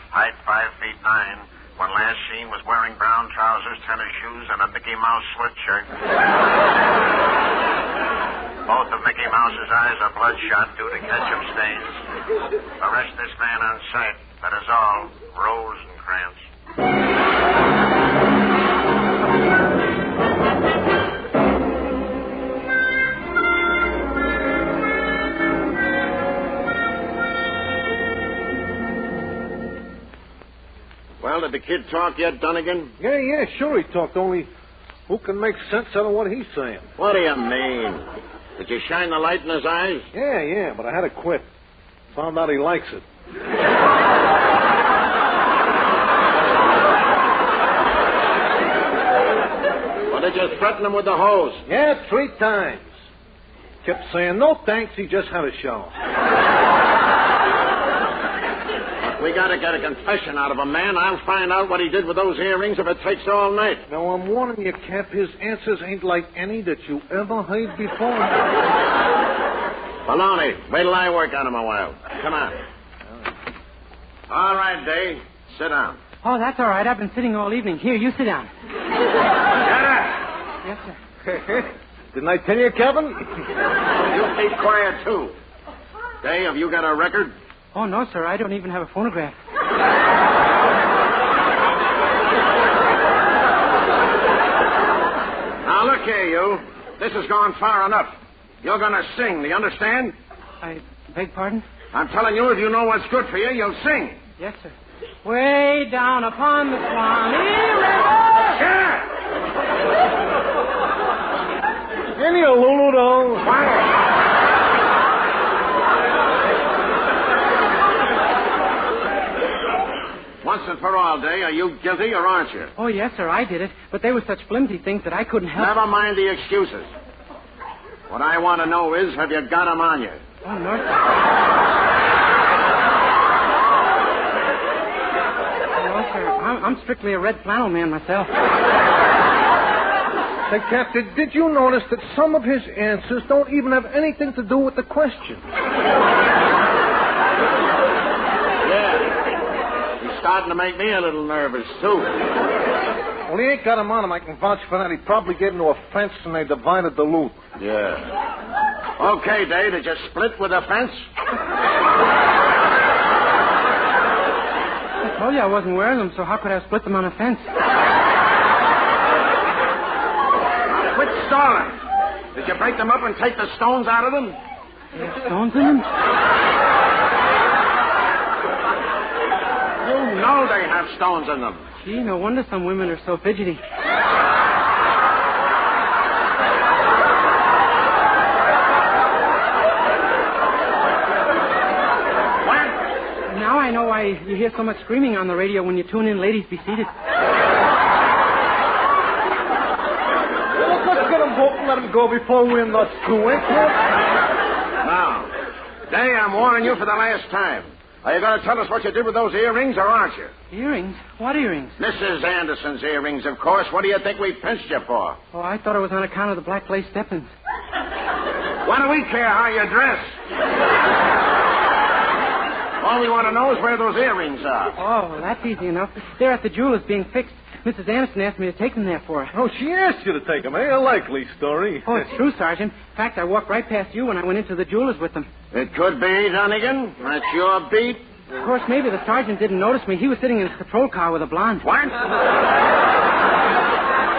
height 5 feet 9. When last seen was wearing brown trousers, tennis shoes, and a Mickey Mouse sweatshirt. Both of Mickey Mouse's eyes are bloodshot due to ketchup stains. Arrest this man on sight. That is all. Rosencrantz. Well, did the kid talk yet, Dunnigan? Yeah, sure he talked, only who can make sense out of what he's saying? What do you mean? Did you shine the light in his eyes? Yeah, but I had to quit. Found out he likes it. Well, did you threaten him with the hose? Yeah, 3 times. Kept saying, no thanks, he just had a shower. We got to get a confession out of a man. I'll find out what he did with those earrings if it takes all night. Now, I'm warning you, Cap, his answers ain't like any that you ever heard before. Baloney, wait till I work on him a while. Come on. All right, Day. Sit down. Oh, that's all right. I've been sitting all evening. Here, you sit down. Shut up. Yes, sir. Didn't I tell you, Kevin? You keep quiet, too. Day, have you got a record? Oh, no, sir. I don't even have a phonograph. Now, look here, you. This has gone far enough. You're going to sing, do you understand? I beg pardon? I'm telling you, if you know what's good for you, you'll sing. Yes, sir. Way down upon the Swanee River. Yeah. Any a Lulu, though. Quiet. Once and for all, Day, are you guilty or aren't you? Oh, yes, sir, I did it. But they were such flimsy things that I couldn't help. Never mind the excuses. What I want to know is, have you got them on you? Oh, no, sir. No, sir. I'm strictly a red flannel man myself. Say, Cap, did you notice that some of his answers don't even have anything to do with the question? Yeah. He starting to make me a little nervous, too. Well, he ain't got him on him. I can vouch for that. He probably gave him to a fence and they divided the loot. Yeah. Okay, Dave, did you split with the fence? I told you I wasn't wearing them, so how could I have split them on a fence? Quit stalling. Did you break them up and take the stones out of them? There's stones in them? You know they have stones in them. Gee, no wonder some women are so fidgety. Now I know why you hear so much screaming on the radio when you tune in Ladies Be Seated. Well, let's get him both and let him go before we're nuts too, ain't we? Now, Day, I'm warning you for the last time. Are you going to tell us what you did with those earrings, or aren't you? Earrings? What earrings? Mrs. Anderson's earrings, of course. What do you think we pinched you for? Oh, I thought it was on account of the black lace step-ins. Why do we care how you dress? All we want to know is where those earrings are. Oh, well, that's easy enough. They're at the jeweler's being fixed. Mrs. Anderson asked me to take them there for her. Oh, she asked you to take them, eh? A likely story. Oh, it's true, Sergeant. In fact, I walked right past you when I went into the jeweler's with them. It could be, Dunnigan. That's your beat. Of course, maybe the sergeant didn't notice me. He was sitting in his patrol car with a blonde. What?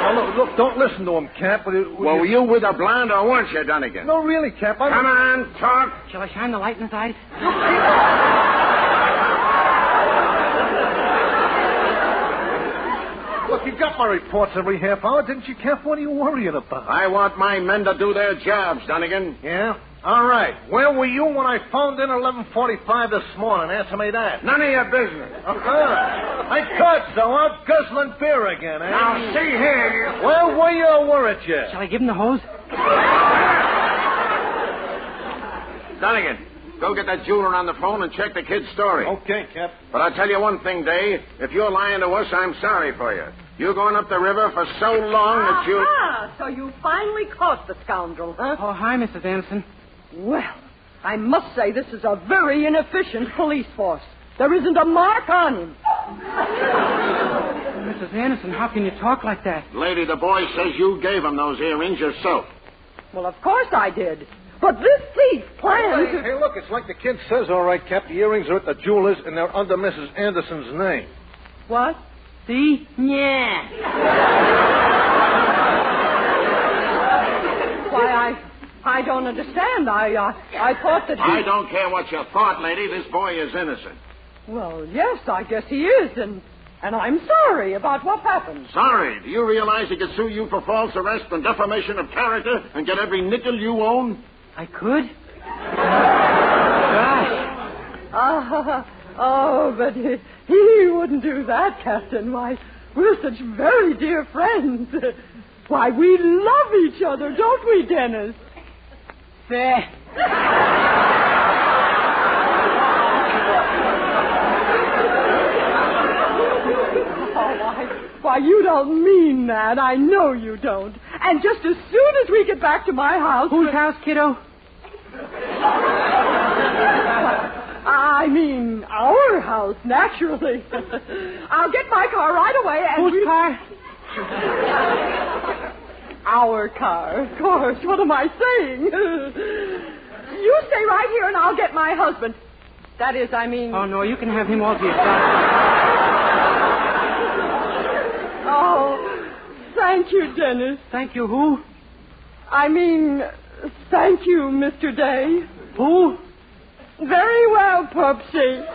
Oh, look, don't listen to him, Cap. Were you with a blonde or weren't you, Dunnigan? No, really, Cap. Come on, talk. Shall I shine the light in his eyes? Look, you got my reports every half hour, didn't you, Cap? What are you worrying about? I want my men to do their jobs, Dunnigan. Yeah? All right. Where were you when I phoned in at 11:45 this morning? Answer me that. None of your business. I thought so. Out guzzling beer again, eh? Now, see here. Where were you or weren't you? Shall I give him the hose? Dunnigan, go get that jeweler on the phone and check the kid's story. Okay, Cap. But I'll tell you one thing, Dave. If you're lying to us, I'm sorry for you. You're going up the river for so long that you... Ah, so you finally caught the scoundrel, huh? Oh, hi, Mrs. Anderson. Well, I must say this is a very inefficient police force. There isn't a mark on him. Mrs. Anderson, how can you talk like that? Lady, the boy says you gave him those earrings yourself. Well, of course I did. But this thief planned to... Hey, look, it's like the kid says, all right, Cap. The earrings are at the jeweler's and they're under Mrs. Anderson's name. What? See? Yeah. Why, I don't understand. I thought that he... I don't care what you thought, lady. This boy is innocent. Well, yes, I guess he is, and I'm sorry about what happened. Sorry? Do you realize he could sue you for false arrest and defamation of character and get every nickel you own? I could? Gosh. Oh, but he wouldn't do that, Captain. Why, we're such very dear friends. Why, we love each other, don't we, Dennis? Faye. Why, you don't mean that. I know you don't. And just as soon as we get back to my house... Whose house, kiddo? I mean, our house, naturally. I'll get my car right away and... Whose car? Our car, of course. What am I saying? You stay right here and I'll get my husband. That is, I mean... Oh, no, you can have him all to yourself. Oh, thank you, Dennis. Thank you who? I mean, thank you, Mr. Day. Who? Very well, Pupsy.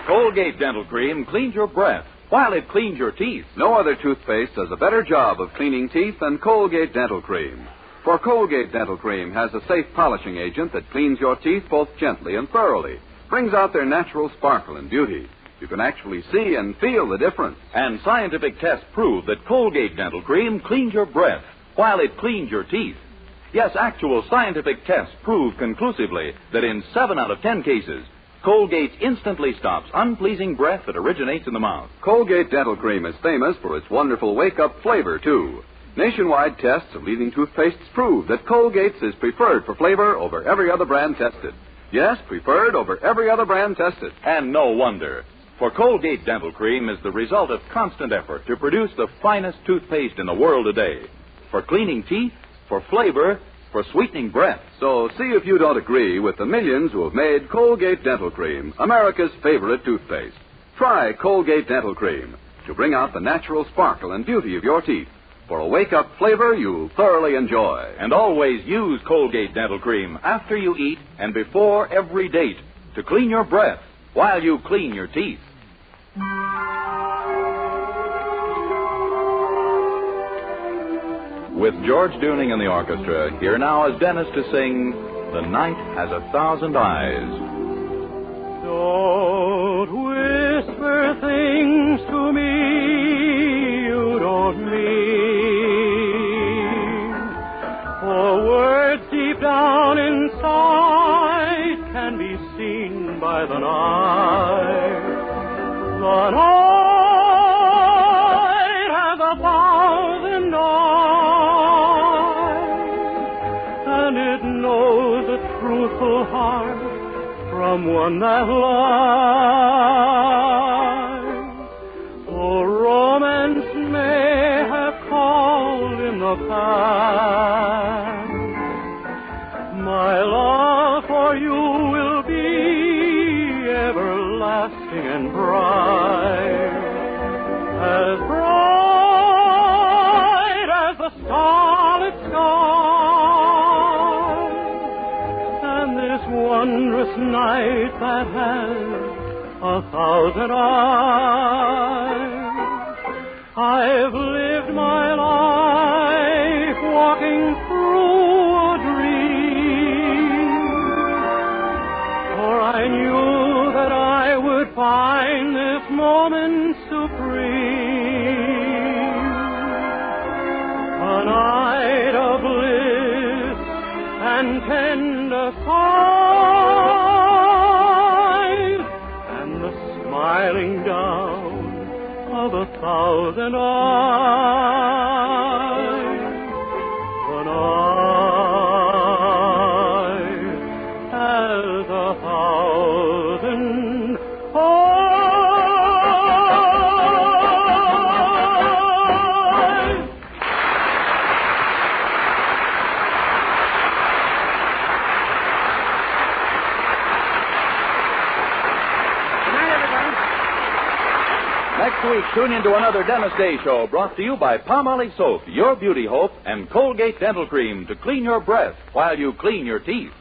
Colgate Dental Cream cleans your breath while it cleans your teeth. No other toothpaste does a better job of cleaning teeth than Colgate Dental Cream. For Colgate Dental Cream has a safe polishing agent that cleans your teeth both gently and thoroughly, brings out their natural sparkle and beauty. You can actually see and feel the difference. And scientific tests prove that Colgate Dental Cream cleans your breath while it cleans your teeth. Yes, actual scientific tests prove conclusively that in 7 out of 10 cases, Colgate instantly stops unpleasing breath that originates in the mouth. Colgate Dental Cream is famous for its wonderful wake-up flavor, too. Nationwide tests of leading toothpastes prove that Colgate's is preferred for flavor over every other brand tested. Yes, preferred over every other brand tested. And no wonder. For Colgate Dental Cream is the result of constant effort to produce the finest toothpaste in the world today. For cleaning teeth, for flavor, for sweetening breath. So see if you don't agree with the millions who have made Colgate Dental Cream America's favorite toothpaste. Try Colgate Dental Cream to bring out the natural sparkle and beauty of your teeth for a wake-up flavor you'll thoroughly enjoy. And always use Colgate Dental Cream after you eat and before every date to clean your breath while you clean your teeth. With George Dooning and the orchestra, here now is Dennis to sing The Night Has 1,000 Eyes. Don't whisper things to me you don't mean, for words deep down inside can be seen by the night. The night has 1,000 eyes, and it knows a truthful heart from one that lies. Though romance may have called in the past, my love for you will be everlasting and bright as the starlit sky, and this wondrous night that has 1,000 eyes. I've lived my life walking through a dream, for I knew that I would find this moment supreme, a night of bliss and tender sighs, and the smiling down of 1,000 eyes. The night has 1,000 eyes. Next week, tune into another Dennis Day Show brought to you by Palmolive Soap, your beauty hope, and Colgate Dental Cream to clean your breath while you clean your teeth.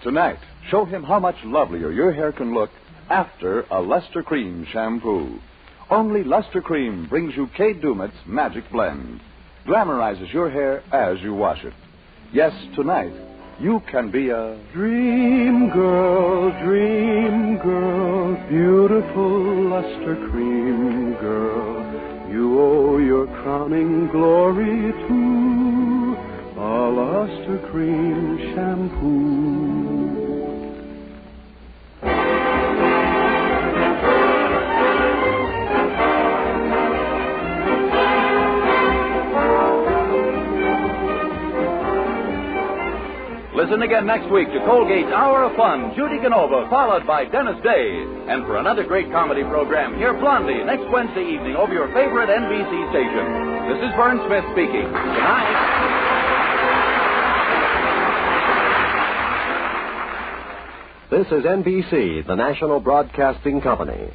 Tonight, show him how much lovelier your hair can look after a Luster Cream shampoo. Only Luster Cream brings you Kate Dumet's Magic Blend. Glamorizes your hair as you wash it. Yes, tonight, you can be a Dream girl, beautiful Luster Cream girl. You owe your crowning glory to a Luster Cream shampoo. Listen again next week to Colgate's Hour of Fun, Judy Canova, followed by Dennis Day. And for another great comedy program, hear Blondie next Wednesday evening over your favorite NBC station. This is Vern Smith speaking. Good night. This is NBC, the National Broadcasting Company.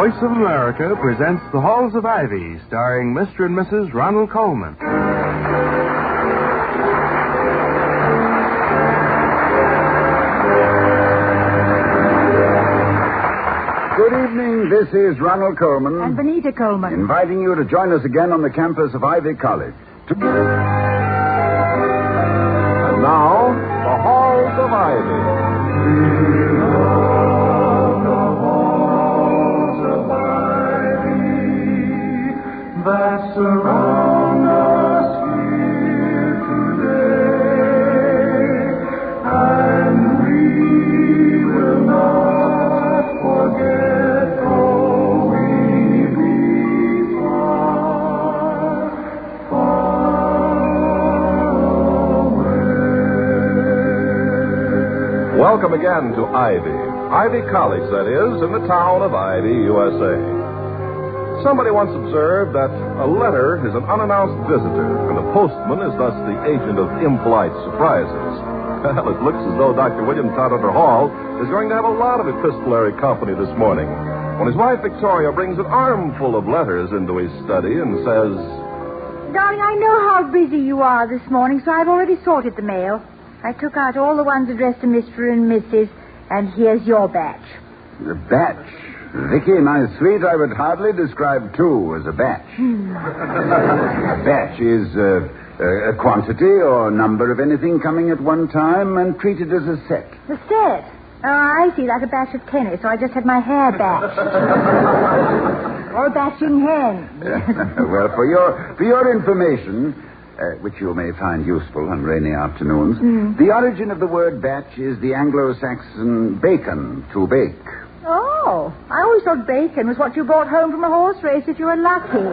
Voice of America presents The Halls of Ivy, starring Mr. and Mrs. Ronald Colman. Good evening. This is Ronald Colman. And Benita Coleman. Inviting you to join us again on the campus of Ivy College. And now, The Halls of Ivy. That surround us here today, and we will not forget, though we be far, far away. Welcome again to Ivy College, that is, in the town of Ivy, USA. Somebody once observed that a letter is an unannounced visitor, and a postman is thus the agent of impolite surprises. Well, it looks as though Dr. William Todder Hall is going to have a lot of epistolary company this morning when his wife Victoria brings an armful of letters into his study and says, Darling, I know how busy you are this morning, so I've already sorted the mail. I took out all the ones addressed to Mr. and Mrs., and here's your batch. The batch? Vicky, my sweet, I would hardly describe two as a batch. A batch is a quantity or number of anything coming at one time and treated as a set. The set? Oh, I see, like a batch of tennis, so I just had my hair batched. Or a batching hen. Well, for your information, which you may find useful on rainy afternoons, the origin of the word batch is the Anglo-Saxon bacon, to bake. Oh, I always thought bacon was what you brought home from a horse race if you were lucky.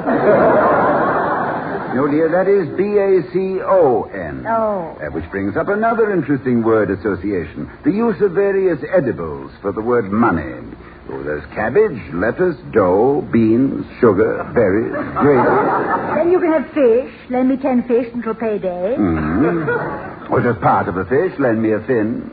No, dear, that is B-A-C-O-N. Oh. Which brings up another interesting word association. The use of various edibles for the word money. Oh, there's cabbage, lettuce, dough, beans, sugar, berries, gravy. Then you can have fish. Lend me 10 fish until payday. Mm-hmm. Or just part of a fish. Lend me a fin.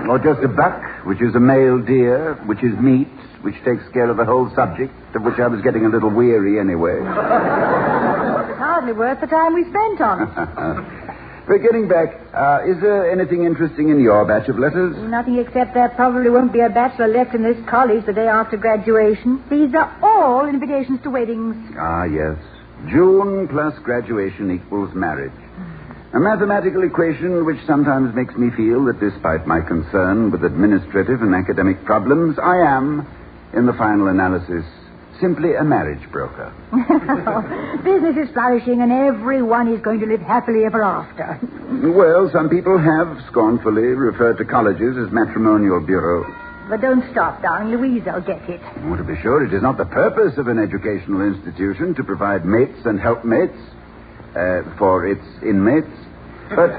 Or just a buck, which is a male deer, which is meat, which takes care of the whole subject, of which I was getting a little weary anyway. It's hardly worth the time we spent on it. But getting back, is there anything interesting in your batch of letters? Nothing except there probably won't be a bachelor left in this college the day after graduation. These are all invitations to weddings. Ah, yes. June plus graduation equals marriage. A mathematical equation which sometimes makes me feel that despite my concern with administrative and academic problems, I am, in the final analysis, simply a marriage broker. Business is flourishing and everyone is going to live happily ever after. Well, some people have scornfully referred to colleges as matrimonial bureaus. But don't stop, darling. Louise'll get it. Oh, to be sure, it is not the purpose of an educational institution to provide mates and helpmates for its inmates. But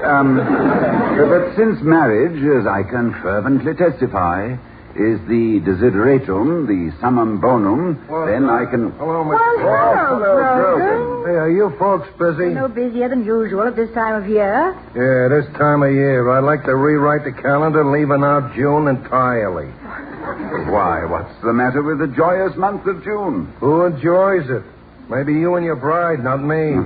since marriage, as I can fervently testify, is the desideratum, the summum bonum, then I can... Hello, Mr. Hello, Brogan. Hey, are you folks busy? No busier than usual at this time of year. Yeah, this time of year. I'd like to rewrite the calendar, leaving out June entirely. Why, what's the matter with the joyous month of June? Who enjoys it? Maybe you and your bride, not me.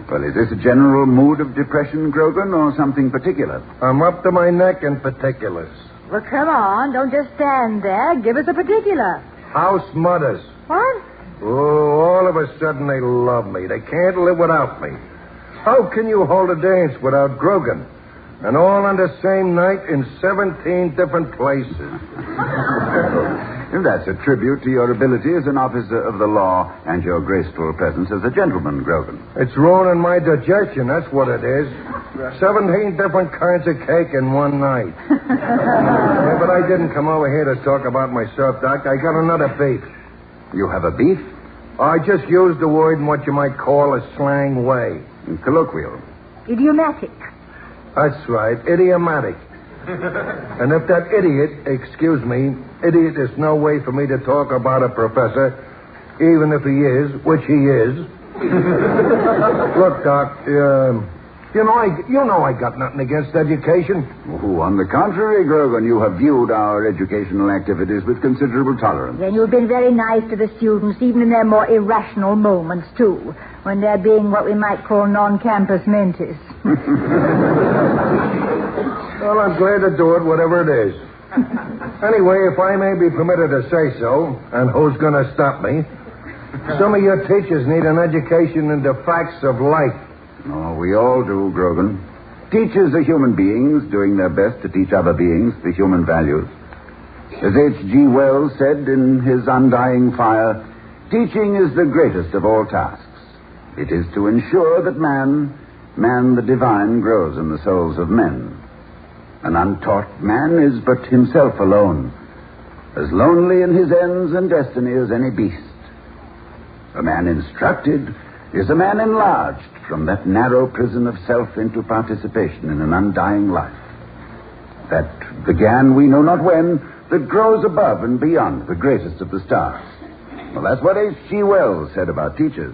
Well, is this a general mood of depression, Grogan, or something particular? I'm up to my neck in particulars. Well, come on. Don't just stand there. Give us a particular. House mothers. What? Oh, all of a sudden they love me. They can't live without me. How can you hold a dance without Grogan? And all on the same night in 17 different places. That's a tribute to your ability as an officer of the law and your graceful presence as a gentleman, Grogan. It's ruining my digestion, that's what it is. 17 different kinds of cake in one night. Yeah, but I didn't come over here to talk about myself, Doc. I got another beef. You have a beef? I just used the word in what you might call a slang way. Colloquial. Idiomatic. That's right, idiomatic. And if that idiot is no way for me to talk about a professor, even if he is, which he is. Look, Doc, You know I got nothing against education. Oh, on the contrary, Grogan, you have viewed our educational activities with considerable tolerance. And you've been very nice to the students, even in their more irrational moments, too, when they're being what we might call non-campus mentis. Well, I'm glad to do it, whatever it is. Anyway, if I may be permitted to say so, and who's going to stop me, some of your teachers need an education in the facts of life. Oh, we all do, Grogan. Teachers are human beings doing their best to teach other beings the human values. As H.G. Wells said in his Undying Fire, teaching is the greatest of all tasks. It is to ensure that man the divine, grows in the souls of men. An untaught man is but himself alone, as lonely in his ends and destiny as any beast. A man instructed is a man enlarged from that narrow prison of self into participation in an undying life. That began we know not when, that grows above and beyond the greatest of the stars. Well, that's what H.G. Wells said about teachers.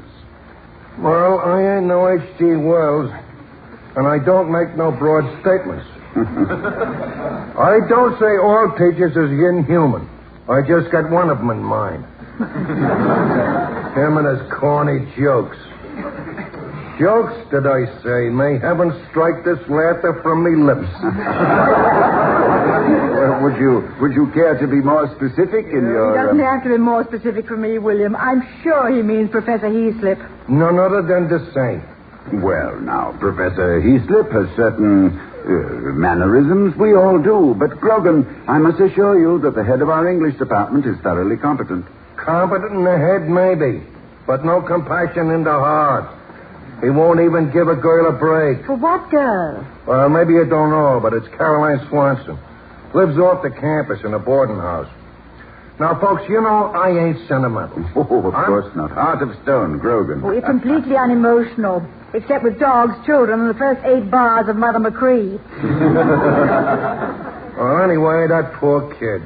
Well, I ain't no H.G. Wells, and I don't make no broad statements. I don't say all teachers is inhuman. I just got one of them in mind. Him and his corny jokes. Jokes, did I say? May heaven strike this laughter from me lips. Well, would you care to be more specific in your... He doesn't have to be more specific for me, William. I'm sure he means Professor Heaslip. None other than the same. Well, now, Professor Heaslip has certain mannerisms. We all do. But, Grogan, I must assure you that the head of our English department is thoroughly competent. Competent in the head, maybe, but no compassion in the heart. He won't even give a girl a break. For what girl? Well, maybe you don't know, but it's Caroline Swanson. Lives off the campus in a boarding house. Now, folks, you know I ain't sentimental. Oh, of course not. Heart of stone, Grogan. Oh, it's completely unemotional, except with dogs, children, and the first 8 bars of Mother McCree. Well, anyway, that poor kid.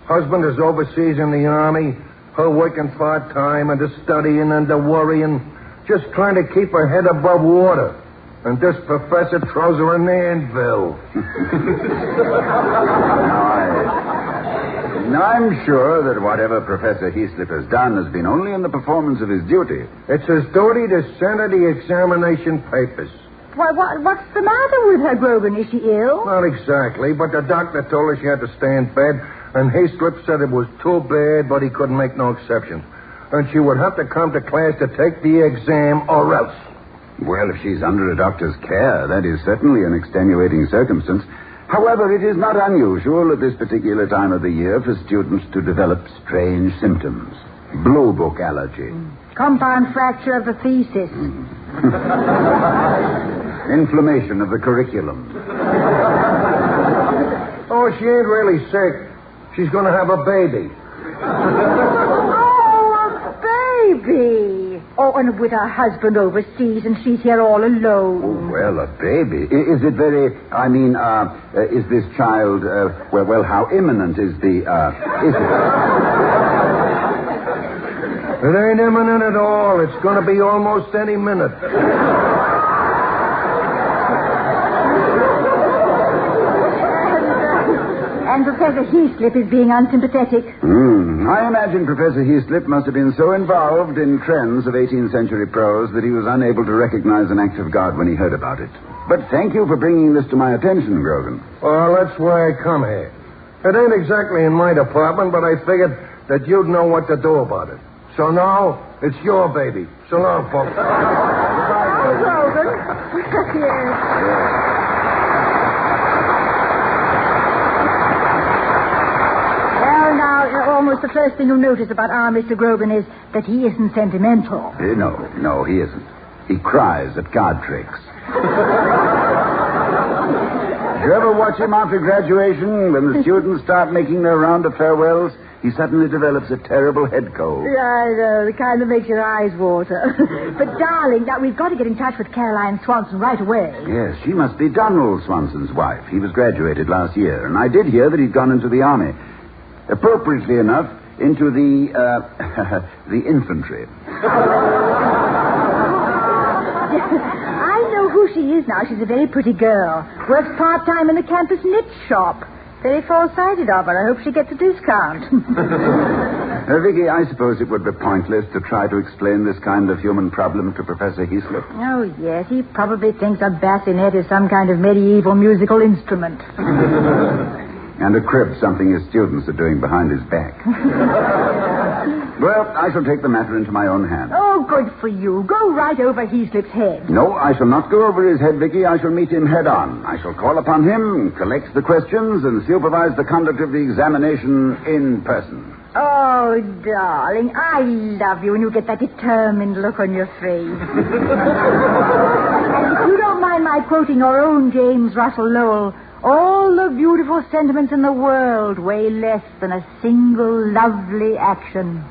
Husband is overseas in the army. Her working part-time and the studying and the worrying. Just trying to keep her head above water. And this professor throws her an anvil. Now, I'm sure that whatever Professor Heaslip has done has been only in the performance of his duty. It's his duty to send her the examination papers. Why, what's the matter with her, Grogan? Is she ill? Not exactly, but the doctor told her she had to stay in bed, and Heaslip said it was too bad, but he couldn't make no exceptions. And she would have to come to class to take the exam or else. Well, if she's under a doctor's care, that is certainly an extenuating circumstance. However, it is not unusual at this particular time of the year for students to develop strange symptoms. Blue book allergy. Compound fracture of the thesis. Inflammation of the curriculum. Oh, she ain't really sick. She's going to have a baby. Baby. Oh, and with her husband overseas, and she's here all alone. Oh, well, a baby. Is it very... is this child... well, how imminent is the... is it... It ain't imminent at all. It's going to be almost any minute. And Professor Heaslip is being unsympathetic. I imagine Professor Heaslip must have been so involved in trends of 18th century prose that he was unable to recognize an act of God when he heard about it. But thank you for bringing this to my attention, Grogan. Well, that's why I come here. It ain't exactly in my department, but I figured that you'd know what to do about it. So now, it's your baby. So long, folks. Grogan. Yes. Almost the first thing you'll notice about our Mr. Grogan is that he isn't sentimental. No, he isn't. He cries at card tricks. Did you ever watch him after graduation when the students start making their round of farewells? He suddenly develops a terrible head cold. Yeah, I know. The kind that makes your eyes water. But, darling, now we've got to get in touch with Caroline Swanson right away. Yes, she must be Donald Swanson's wife. He was graduated last year, and I did hear that he'd gone into the army. Appropriately enough, into the infantry. I know who she is now. She's a very pretty girl. Works part-time in the campus knit shop. Very foresighted of her. I hope she gets a discount. Vicky, I suppose it would be pointless to try to explain this kind of human problem to Professor Heaslip. Oh, yes. He probably thinks a bassinet is some kind of medieval musical instrument. And a crib, something his students are doing behind his back. Well, I shall take the matter into my own hands. Oh, good for you. Go right over Heaslip's head. No, I shall not go over his head, Vicky. I shall meet him head on. I shall call upon him, collect the questions, and supervise the conduct of the examination in person. Oh, darling, I love you when you get that determined look on your face. And if you don't mind my quoting your own James Russell Lowell, all the beautiful sentiments in the world weigh less than a single lovely action.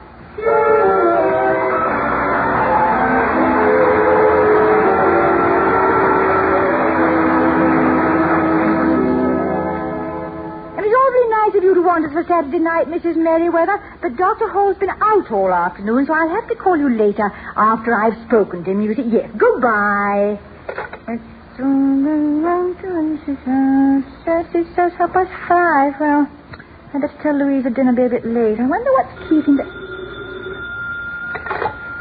Of you to want us for Saturday night, Mrs. Merriweather, but Dr. Hall's been out all afternoon, so I'll have to call you later after I've spoken to him. You see, yes, goodbye. It's 5:30. Well, I'd better tell Louise that dinner will be a bit late. I wonder what's keeping the...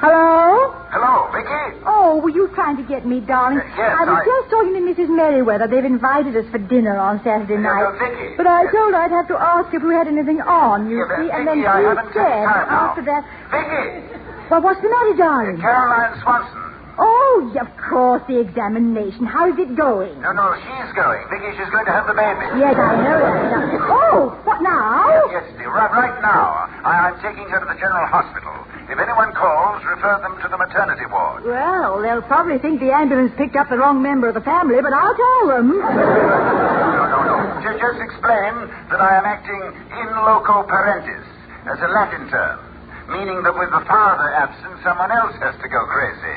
Hello? Hello, Vicky? Oh, were you trying to get me, darling? Yes, I was just talking to Mrs. Merriweather. They've invited us for dinner on Saturday night. Vicky. But I told her I'd have to ask if we had anything on, you see, and then Vicky, I she haven't said time now. after that... Vicky! Well, what's the matter, darling? Caroline Swanson. Oh, of course, the examination. How's it going? No, she's going. Vicky, she's going to have the baby. Yes, I know that. Oh, what now? Yes, dear, right now. I'm taking her to the General Hospital. If anyone calls, refer them to the maternity ward. Well, they'll probably think the ambulance picked up the wrong member of the family, but I'll tell them. No. Just explain that I am acting in loco parentis as a Latin term, meaning that with the father absent, someone else has to go crazy.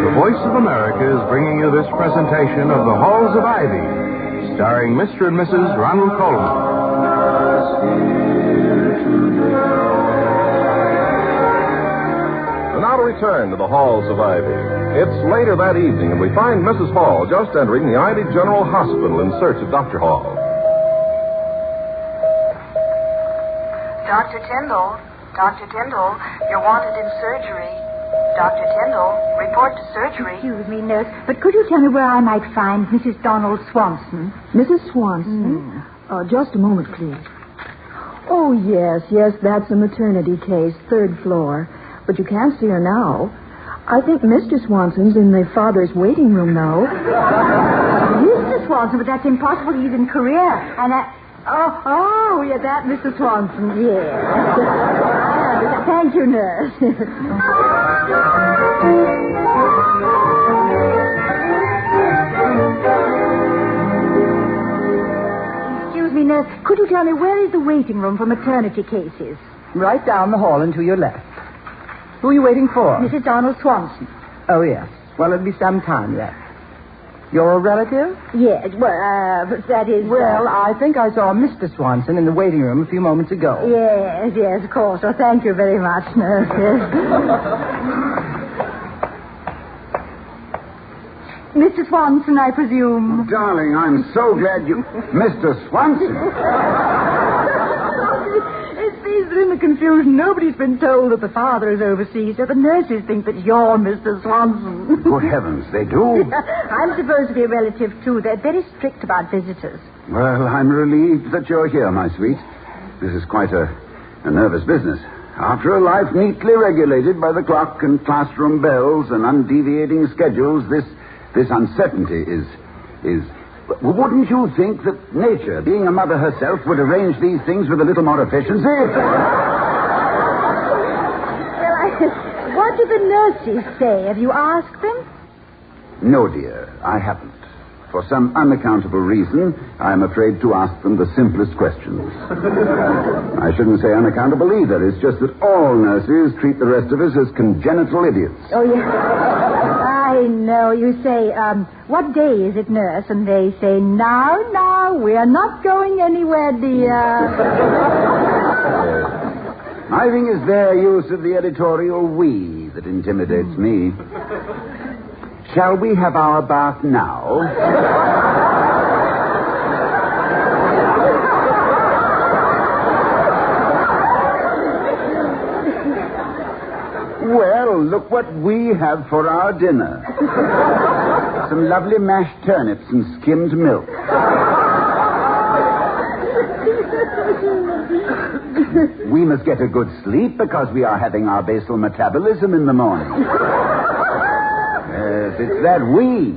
The Voice of America is bringing you this presentation of The Halls of Ivy, starring Mr. and Mrs. Ronald Colman. And now to return to the Halls of Ivy. It's later that evening, and we find Mrs. Hall just entering the Ivy General Hospital in search of Dr. Hall. Dr. Tyndall, you're wanted in surgery. Dr. Tyndall, report to surgery. Excuse me, nurse, but could you tell me where I might find Mrs. Donald Swanson? Mrs. Swanson? Just a moment, please. Oh, yes, that's a maternity case, 3rd floor. But you can't see her now. I think Mr. Swanson's in the father's waiting room now. Mr. Swanson, but that's impossible. He's in Korea. And that Mr. Swanson, yes. Thank you, nurse. Excuse me, nurse. Could you tell me where is the waiting room for maternity cases? Right down the hall and to your left. Who are you waiting for? Mrs. Donald Swanson. Oh, yes. Well, it'll be some time yet. You're a relative? Yes, well, that is... Well, I think I saw Mr. Swanson in the waiting room a few moments ago. Yes, of course. Well, thank you very much, nurse. Mr. Swanson, I presume. Darling, I'm so glad you... Mr. Swanson? It seems that in the confusion, nobody's been told that the father is overseas, so the nurses think that you're Mr. Swanson. Good heavens, they do? I'm supposed to be a relative, too. They're very strict about visitors. Well, I'm relieved that you're here, my sweet. This is quite a nervous business. After a life neatly regulated by the clock and classroom bells and undeviating schedules, this uncertainty is... Wouldn't you think that nature, being a mother herself, would arrange these things with a little more efficiency? What do the nurses say? Have you asked them? No, dear, I haven't. for some unaccountable reason, I'm afraid to ask them the simplest questions. I shouldn't say unaccountable either. It's just that all nurses treat the rest of us as congenital idiots. Oh, yeah. I know. You say, what day is it, nurse? And they say, no, we're not going anywhere, dear. I think it's their use of the editorial we that intimidates me. Shall we have our bath now? Well, look what we have for our dinner. Some lovely mashed turnips and skimmed milk. We must get a good sleep because we are having our basal metabolism in the morning. Yes, it's that we.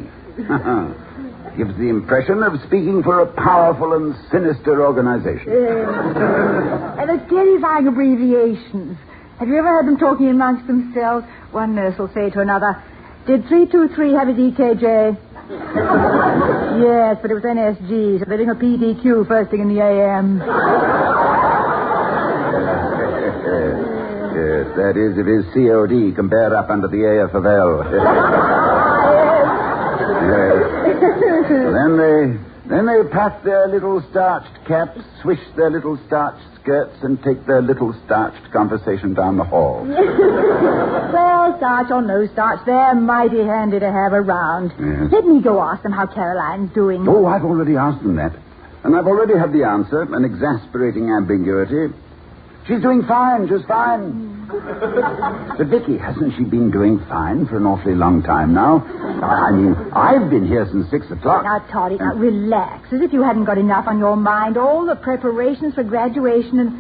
Gives the impression of speaking for a powerful and sinister organization. And the terrifying abbreviations. Have you ever heard them talking amongst themselves? One nurse will say to another, did 323 have his EKJ? Yes, but it was NSG, so they're doing a PDQ first thing in the AM. Yes, that is, if his COD can bear up under the AF of L. Then they pat their little starched caps, swish their little starched skirts, and take their little starched conversation down the hall. Well, starch or no starch, they're mighty handy to have around. Yes. Let me go ask them how Caroline's doing. Oh, I've already asked them that. And I've already had the answer, an exasperating ambiguity. She's doing fine, just fine. But, Vicky, hasn't she been doing fine for an awfully long time now? I mean, I've been here since 6 o'clock. Now, Toddy, now relax, as if you hadn't got enough on your mind. All the preparations for graduation, and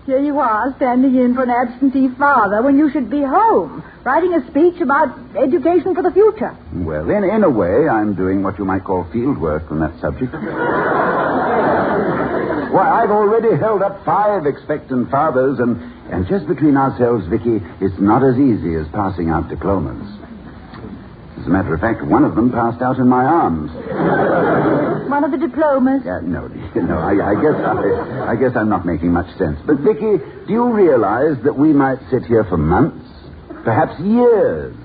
here you are, standing in for an absentee father when you should be home, writing a speech about education for the future. Well, in a way, I'm doing what you might call field work on that subject. Why, I've already held up 5 expectant fathers, and just between ourselves, Vicky, it's not as easy as passing out diplomas. As a matter of fact, one of them passed out in my arms. One of the diplomas? No, I guess I'm not making much sense. But, Vicky, do you realize that we might sit here for months, perhaps years,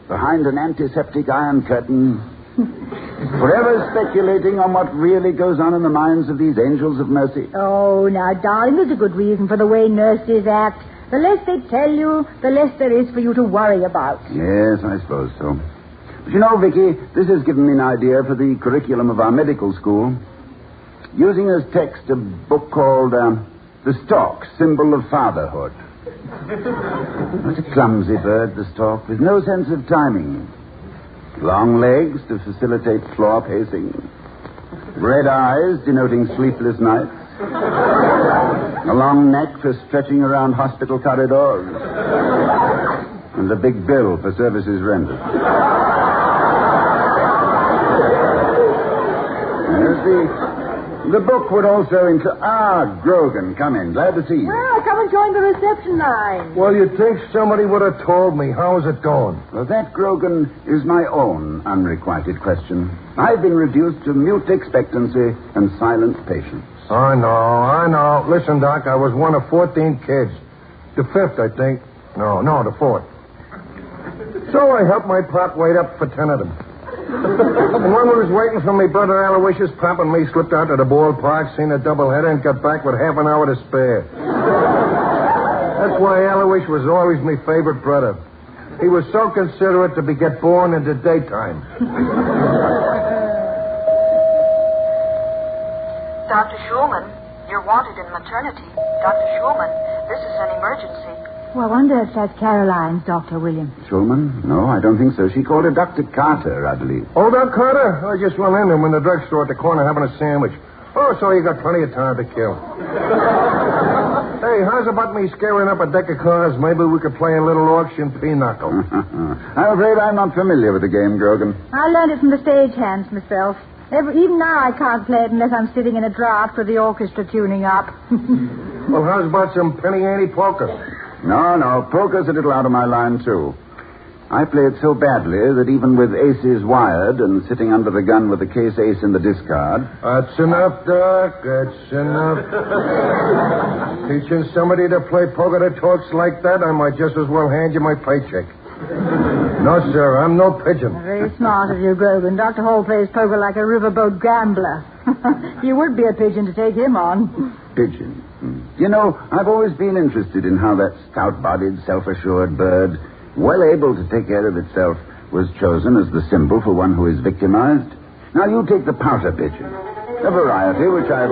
behind an antiseptic iron curtain, forever speculating on what really goes on in the minds of these angels of mercy? Oh, now, darling, there's a good reason for the way nurses act. The less they tell you, the less there is for you to worry about. Yes, I suppose so. But you know, Vicky, this has given me an idea for the curriculum of our medical school. Using as text a book called The Stork, Symbol of Fatherhood. What a clumsy bird, the stork, with no sense of timing. Long legs to facilitate floor pacing. Red eyes denoting sleepless nights. A long neck for stretching around hospital corridors. And a big bill for services rendered. The book would also include... Grogan, come in. Glad to see you. Well, come and join the reception line. Well, you'd think somebody would have told me. How's it going? Well, that, Grogan, is my own unrequited question. I've been reduced to mute expectancy and silent patience. I know. Listen, Doc, I was one of 14 kids. The 5th, I think. No, the 4th. So I helped my pop wait up for 10 of them. And when we was waiting for me brother Aloysius, Pop and me slipped out to the ballpark, seen a doubleheader, and got back with half an hour to spare. That's why Aloysius was always my favorite brother. He was so considerate to get born in the daytime. Dr. Schulman, you're wanted in maternity. Dr. Schulman, this is an emergency. Well, I wonder if that's Caroline's, Dr. William. Schulman? No, I don't think so. She called her Dr. Carter, I believe. Oh, Doc Carter? I just run into him in the drugstore at the corner having a sandwich. Oh, so you got plenty of time to kill. Hey, how's about me scaring up a deck of cards? Maybe we could play a little auction pinochle. I'm afraid I'm not familiar with the game, Grogan. I learned it from the stagehands myself. Even now I can't play it unless I'm sitting in a draft with the orchestra tuning up. Well, how's about some penny ante poker? No. Poker's a little out of my line, too. I play it so badly that even with aces wired and sitting under the gun with the case ace in the discard... That's enough, Doc. That's enough. Teaching somebody to play poker that talks like that, I might just as well hand you my paycheck. No, sir, I'm no pigeon. Very smart of you, Grogan. Dr. Hall plays poker like a riverboat gambler. You would be a pigeon to take him on. Pigeon. You know, I've always been interested in how that stout-bodied, self-assured bird, well able to take care of itself, was chosen as the symbol for one who is victimized. Now, you take the pouter pigeon, a variety which I've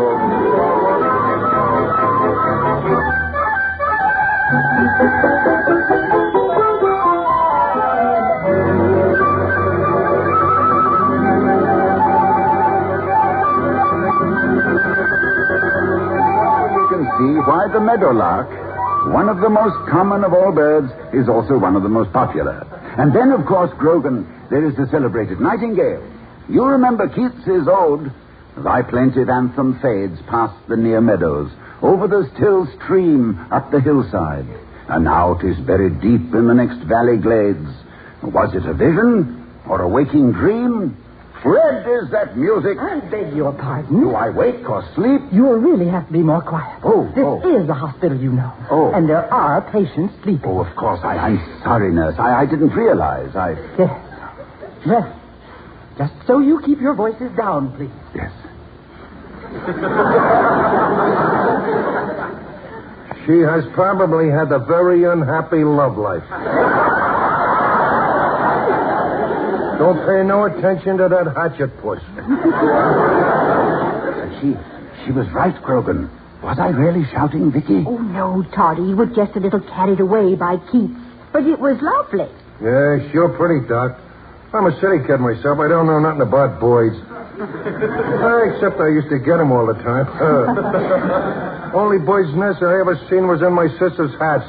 see why the meadowlark, one of the most common of all birds, is also one of the most popular. And then, of course, Grogan, there is the celebrated nightingale. You remember Keats's ode, "Thy plaintive anthem fades past the near meadows, over the still stream up the hillside, and now 'tis buried deep in the next valley glades. Was it a vision or a waking dream? Fred, is that music? I beg your pardon. Do I wake or sleep? You'll really have to be more quiet. This is a hospital, you know. Oh. And there are patients sleeping. Oh, of course. I'm sorry, nurse. I didn't realize. Yes. Well, just so you keep your voices down, please. Yes. She has probably had a very unhappy love life. Don't pay no attention to that hatchet puss. She was right, Grogan. Was I really shouting, Vicky? Oh, no, Toddy. You were just a little carried away by Keats. But it was lovely. Yeah, sure pretty, Doc. I'm a city kid myself. I don't know nothing about boys. Except I used to get them all the time. Only boy's nest I ever seen was in my sister's house.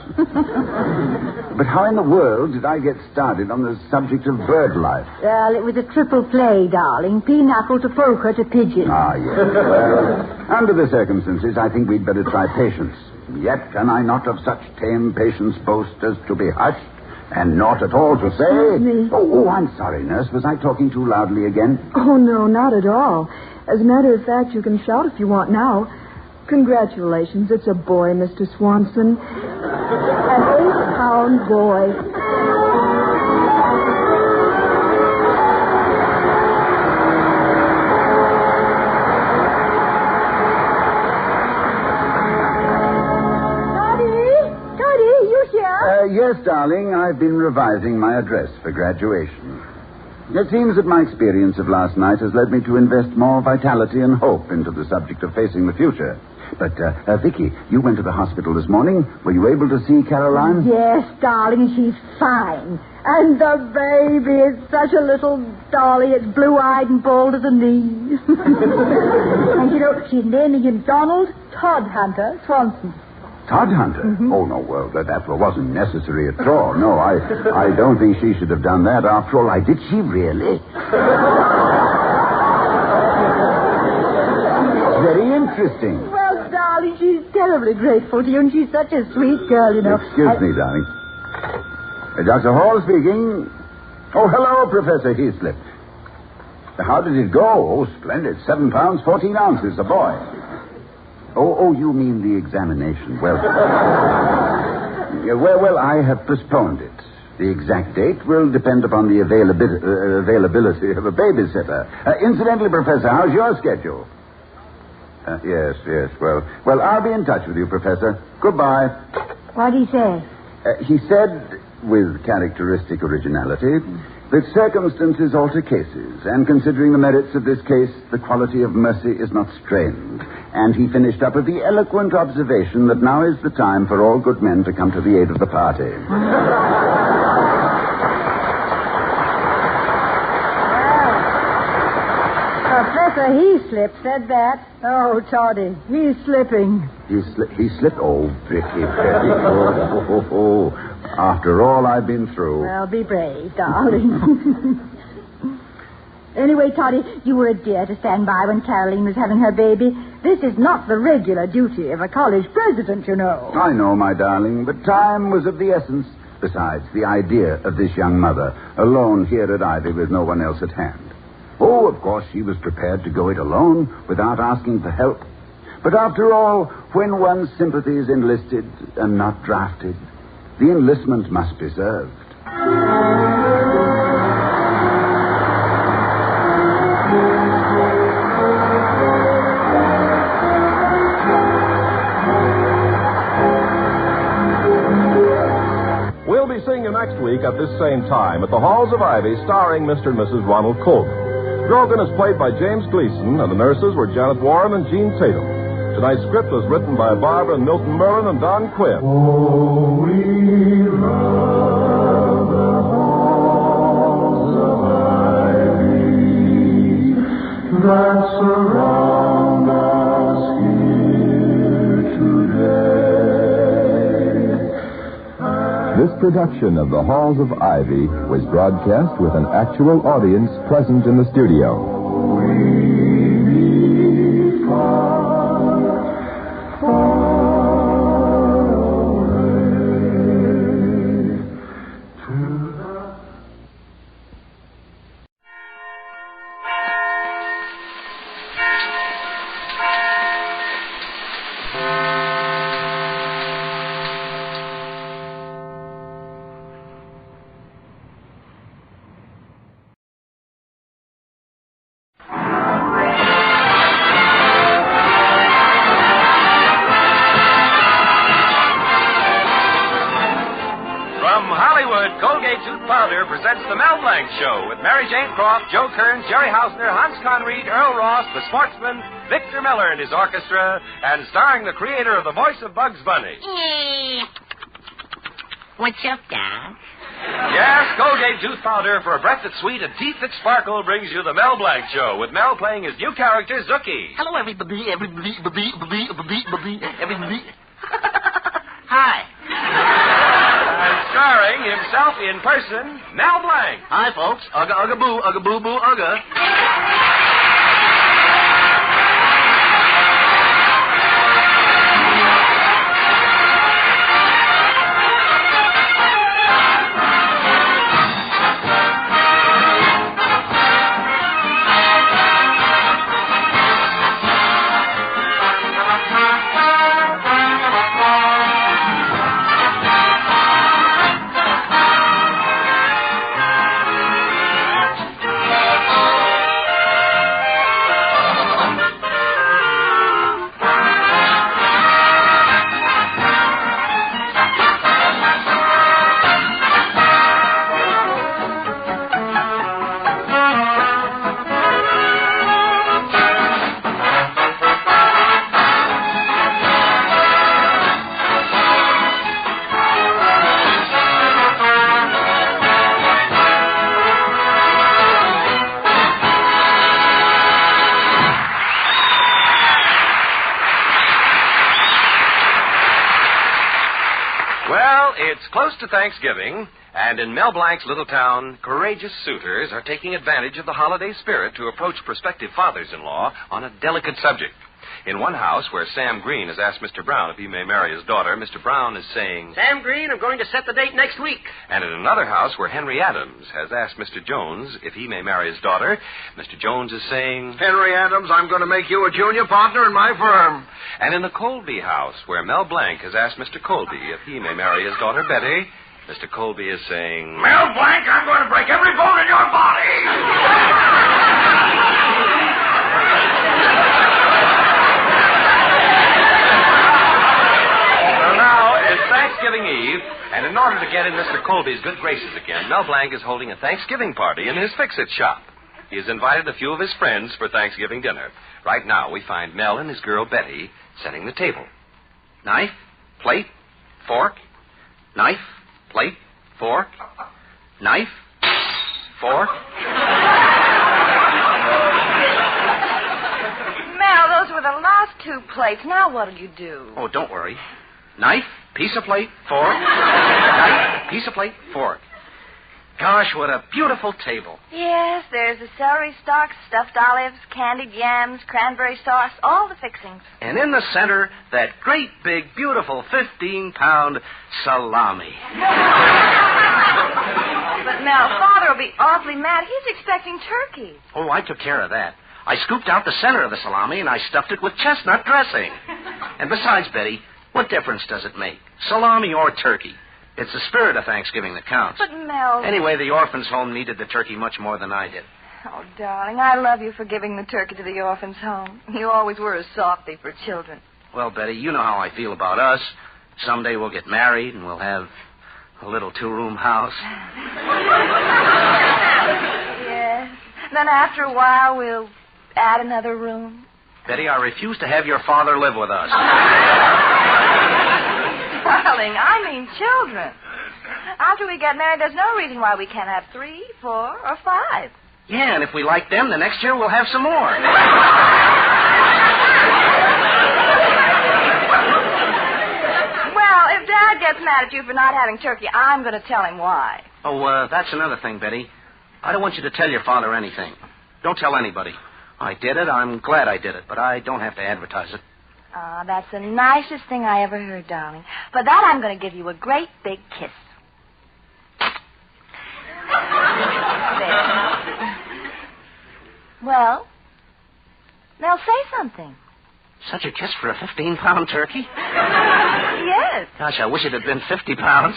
But how in the world did I get started on the subject of bird life? Well, it was a triple play, darling. Pinochle to poker to pigeon. Ah, yes. Well, under the circumstances, I think we'd better try patience. Yet can I not of such tame patience boast as to be hushed, and not at all to say... Me. Oh, I'm sorry, nurse. Was I talking too loudly again? Oh, no, not at all. As a matter of fact, you can shout if you want now. Congratulations, it's a boy, Mr. Swanson. An 8-pound boy. Toddy, you here? Yes, darling. I've been revising my address for graduation. It seems that my experience of last night has led me to invest more vitality and hope into the subject of facing the future. But, Vicky, you went to the hospital this morning. Were you able to see Caroline? Yes, darling, she's fine. And the baby is such a little dolly. It's blue-eyed and bald as a knee. And, you know, she's naming him Donald Todd Hunter Swanson. Todd Hunter? Mm-hmm. Oh, no, well, that wasn't necessary at all. No, I don't think she should have done that. After all, did she really? Very interesting. Well, darling, she's terribly grateful to you, and she's such a sweet girl, you know. Excuse me, darling. Dr. Hall speaking. Oh, hello, Professor Heathcliff. How did it go? Oh, splendid. 7 pounds, 14 ounces, a boy. Oh, you mean the examination. Well, well, I have postponed it. The exact date will depend upon the availability of a babysitter. Incidentally, Professor, how's your schedule? Yes. Well, I'll be in touch with you, Professor. Goodbye. What did he say? He said, with characteristic originality, that circumstances alter cases, and considering the merits of this case, the quality of mercy is not strained. And he finished up with the eloquent observation that now is the time for all good men to come to the aid of the party. Professor Heathcliff said that. Oh, Toddy, he's slipping. He slipped? Oh, Vicky. Oh. After all I've been through. Well, be brave, darling. Anyway, Toddy, you were a dear to stand by when Caroline was having her baby. This is not the regular duty of a college president, you know. I know, my darling, but time was of the essence. Besides, the idea of this young mother, alone here at Ivy with no one else at hand. Oh, of course, she was prepared to go it alone without asking for help. But after all, when one's sympathy is enlisted and not drafted, the enlistment must be served. We'll be seeing you next week at this same time at the Halls of Ivy, starring Mr. and Mrs. Ronald Colgan. Grogan is played by James Gleason, and the nurses were Janet Warren and Jean Tatum. Tonight's script was written by Barbara and Milton Merlin and Don Quinn. Oh, we love the halls of ivy that surround us here today. This production of the Halls of Ivy was broadcast with an actual audience present in the studio. Presents the Mel Blanc Show with Mary Jane Croft, Joe Kearns, Jerry Hausner, Hans Conried, Earl Ross, the Sportsman, Victor Miller and his orchestra, and starring the creator of the voice of Bugs Bunny. What's up, Doc? Yes, Colgate Tooth Powder for a breath that's sweet and teeth that sparkle brings you the Mel Blanc Show with Mel playing his new character, Zookie. Hello, everybody. Hi. Starring himself in person, Mel Blanc. Hi, folks. Ugga, ugga, boo, ugga, boo, boo, ugga. It's close to Thanksgiving, and in Mel Blanc's little town, courageous suitors are taking advantage of the holiday spirit to approach prospective fathers-in-law on a delicate subject. In one house where Sam Green has asked Mr. Brown if he may marry his daughter, Mr. Brown is saying, Sam Green, I'm going to set the date next week. And in another house where Henry Adams has asked Mr. Jones if he may marry his daughter, Mr. Jones is saying, Henry Adams, I'm going to make you a junior partner in my firm. And in the Colby house where Mel Blanc has asked Mr. Colby if he may marry his daughter Betty, Mr. Colby is saying, Mel Blanc, I'm going to break every bone in your body. Thanksgiving Eve, and in order to get in Mr. Colby's good graces again, Mel Blanc is holding a Thanksgiving party in his Fix-It shop. He has invited a few of his friends for Thanksgiving dinner. Right now, we find Mel and his girl Betty setting the table. Knife, plate, fork, knife, plate, fork, knife, fork. Mel, those were the last two plates. Now what'll you do? Oh, don't worry. Knife, piece of plate, fork. Knife, piece of plate, fork. gosh, what a beautiful table. Yes, there's the celery stalks, stuffed olives, candied yams, cranberry sauce, all the fixings. And in the center, that great big, beautiful 15-pound salami. But, Mel, Father will be awfully mad. He's expecting turkey. Oh, I took care of that. I scooped out the center of the salami and I stuffed it with chestnut dressing. And besides, Betty, what difference does it make? Salami or turkey? It's the spirit of Thanksgiving that counts. But, Mel... Anyway, the orphans' home needed the turkey much more than I did. Oh, darling, I love you for giving the turkey to the orphans' home. You always were a softy for children. Well, Betty, you know how I feel about us. Someday we'll get married and we'll have a little two-room house. Yes. Then after a while, we'll add another room. Betty, I refuse to have your father live with us. Darling, I mean children. After we get married, there's no reason why we can't have 3, 4, or 5. Yeah, and if we like them, the next year we'll have some more. Well, if Dad gets mad at you for not having turkey, I'm going to tell him why. Oh, that's another thing, Betty. I don't want you to tell your father anything. Don't tell anybody. I did it. I'm glad I did it, but I don't have to advertise it. Ah, that's the nicest thing I ever heard, darling. For that, I'm going to give you a great big kiss. There. Well, now say something. Such a kiss for a 15-pound turkey? Yes. Gosh, I wish it had been 50 pounds.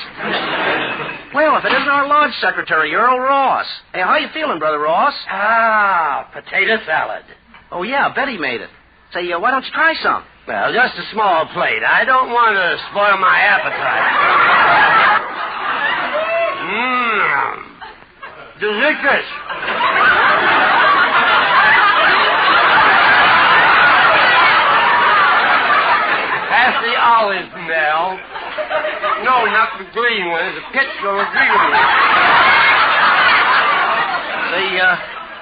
Well, if it isn't our lodge secretary, Earl Ross. Hey, how you feeling, Brother Ross? Ah, potato salad. Oh, yeah, Betty made it. Say, why don't you try some? Well, just a small plate. I don't want to spoil my appetite. Delicious. Pass the olives, Mel. No, not the green ones. The pitch or the green ones. Say,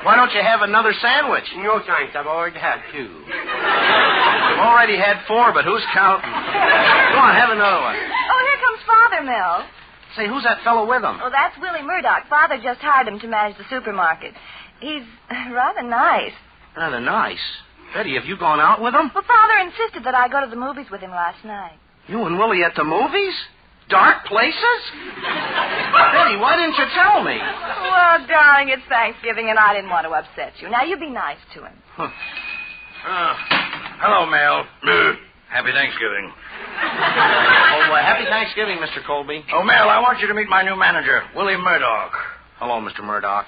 why don't you have another sandwich? No, thanks. I've already had 2. You've already had 4, but who's counting? Go on, have another one. Oh, here comes Father, Mel. Say, who's that fellow with him? Oh, that's Willie Murdoch. Father just hired him to manage the supermarket. He's rather nice. Rather nice. Betty, have you gone out with him? Well, Father insisted that I go to the movies with him last night. You and Willie at the movies? Dark places? Betty, why didn't you tell me? Well, darling, it's Thanksgiving, and I didn't want to upset you. Now, you be nice to him. Hello, Mel. Happy Thanksgiving. Oh, happy Thanksgiving, Mr. Colby. Oh, Mel, I want you to meet my new manager, Willie Murdoch. Hello, Mr. Murdoch.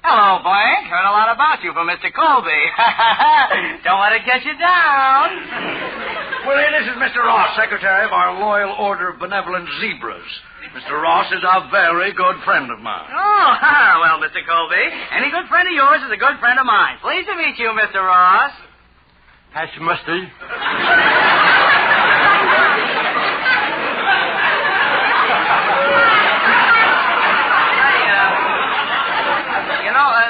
Hello, Blank. Heard a lot about you from Mr. Colby. Don't want to get you down. Willie, this is Mr. Ross, secretary of our Loyal Order of Benevolent Zebras. Mr. Ross is a very good friend of mine. Oh, well, Mr. Colby, any good friend of yours is a good friend of mine. Pleased to meet you, Mr. Ross. Pass the mustard.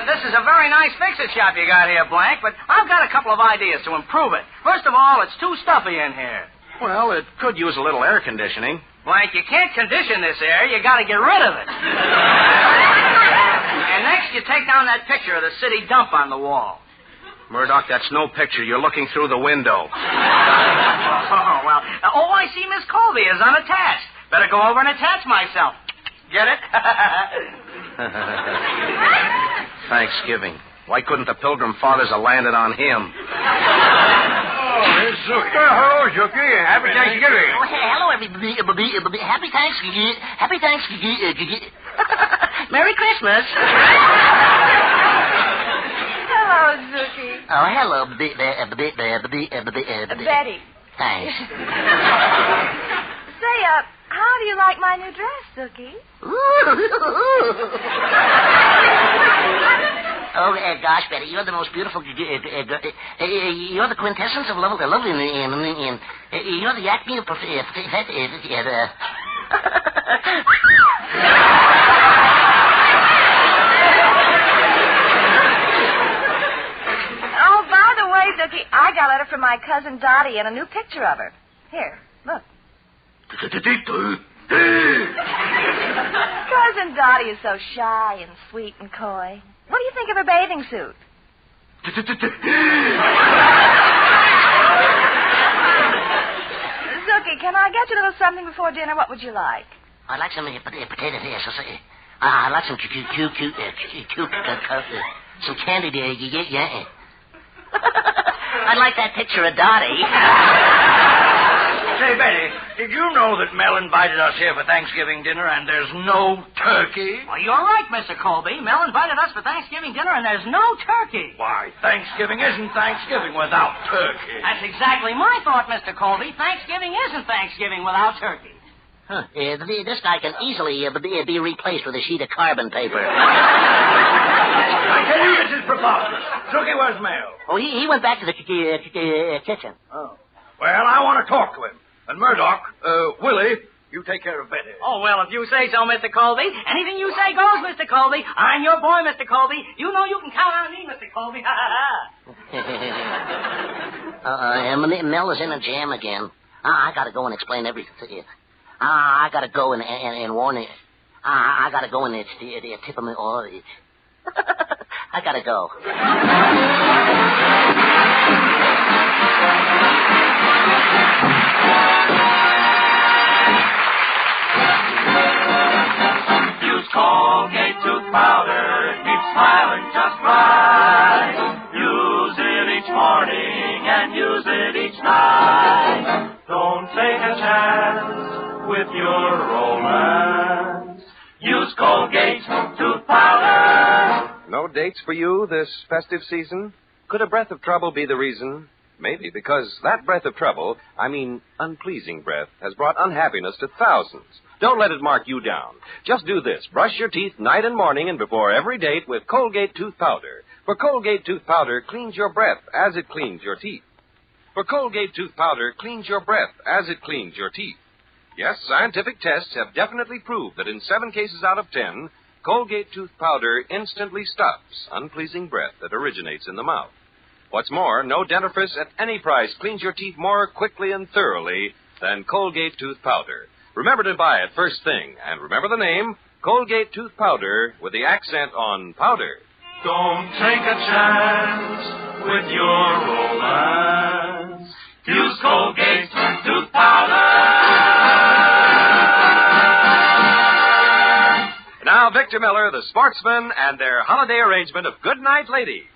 This is a very nice fix-it shop you got here, Blank, but I've got a couple of ideas to improve it. First of all, it's too stuffy in here. Well, it could use a little air conditioning. Blank, you can't condition this air. You got to get rid of it. And next, you take down that picture of the city dump on the wall. Murdoch, that's no picture. You're looking through the window. Oh, well. I see Miss Colby is unattached. Better go over and attach myself. Get it? Thanksgiving. Why couldn't the Pilgrim Fathers have landed on him? Oh, it's Zookie. Hello, Zookie. Happy Thanksgiving. Oh, hello, everybody. Happy Thanksgiving. Happy Thanksgiving. Merry Christmas. Hello, Zookie. Oh, hello, Betty. Thanks. Say, how do you like my new dress, Zookie? Oh, gosh, Betty, you're the most beautiful. You're the quintessence of lovely, and you're the acme of Oh, by the way, Zookie, I got a letter from my cousin Dolly and a new picture of her. Here, look. Cousin Dottie is so shy and sweet and coy. What do you think of her bathing suit? Zookie, can I get you a little something before dinner? What would you like? I'd like some potato here. I'd like some some candy there. Yeah. I'd like that picture of Dottie. Say, Betty, did you know that Mel invited us here for Thanksgiving dinner and there's no turkey? Well, you're right, Mr. Colby. Mel invited us for Thanksgiving dinner and there's no turkey. Why, Thanksgiving isn't Thanksgiving without turkey. That's exactly my thought, Mr. Colby. Thanksgiving isn't Thanksgiving without turkey. Huh. This guy can easily be replaced with a sheet of carbon paper. I tell you, this is preposterous. Zookie, where's Mel? Oh, he went back to the kitchen. Oh. Well, I want to talk to him. And Murdoch, Willie, you take care of Betty. Oh, well, if you say so, Mr. Colby. Anything you say goes, Mr. Colby. I'm your boy, Mr. Colby. You know you can count on me, Mr. Colby. Mel is in a jam again. I gotta go and explain everything to you. I gotta go and warn it. I gotta go and tip him. I gotta go. Use Colgate tooth powder. Keep smiling just right. Use it each morning and use it each night. Don't take a chance with your romance. Use Colgate tooth powder. No dates for you this festive season? Could a breath of trouble be the reason? Maybe, because that breath of trouble, I mean unpleasing breath, has brought unhappiness to thousands. Don't let it mark you down. Just do this. Brush your teeth night and morning and before every date with Colgate tooth powder. For Colgate tooth powder cleans your breath as it cleans your teeth. For Colgate tooth powder cleans your breath as it cleans your teeth. Yes, scientific tests have definitely proved that in 7 cases out of 10, Colgate tooth powder instantly stops unpleasing breath that originates in the mouth. What's more, no dentifrice at any price cleans your teeth more quickly and thoroughly than Colgate tooth powder. Remember to buy it first thing, and remember the name, Colgate tooth powder, with the accent on powder. Don't take a chance with your romance. Use Colgate tooth powder. Now, Victor Miller, the Sportsman, and their holiday arrangement of Good Night, Ladies.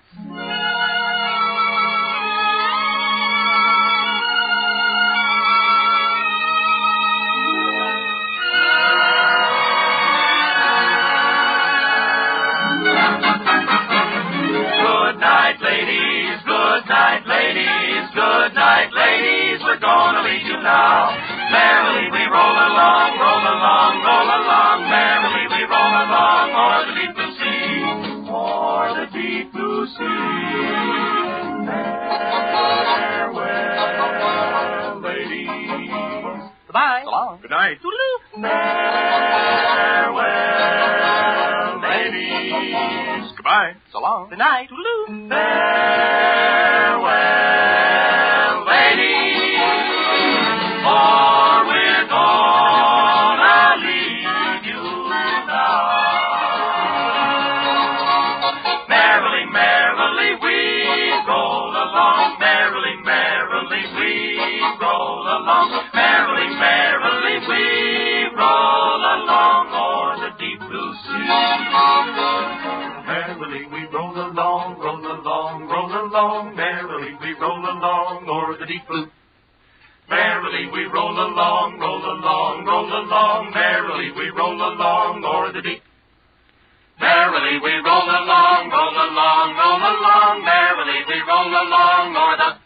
Good night, ladies. Good night, ladies. Good night, ladies. We're gonna leave you now. Merrily we roll along, roll along, roll along. Merrily we roll along o'er the deep blue sea, o'er the deep blue sea. Farewell, ladies. Goodbye. So long. Good night. Toodaloo. Farewell, ladies. Goodbye. So long. Good night. Toodaloo. Farewell, ladies. For we're gonna leave you now. Merrily, merrily we roll along. Merrily, merrily we roll along. Merrily, merrily we roll along o'er the deep blue sea. Merrily we roll along, roll along, roll along. Merrily we roll along o'er the deep blue. Merrily we roll along, roll along, roll along. Merrily we roll along o'er the deep. Merrily we roll along, roll along, roll along. Merrily we roll along o'er the.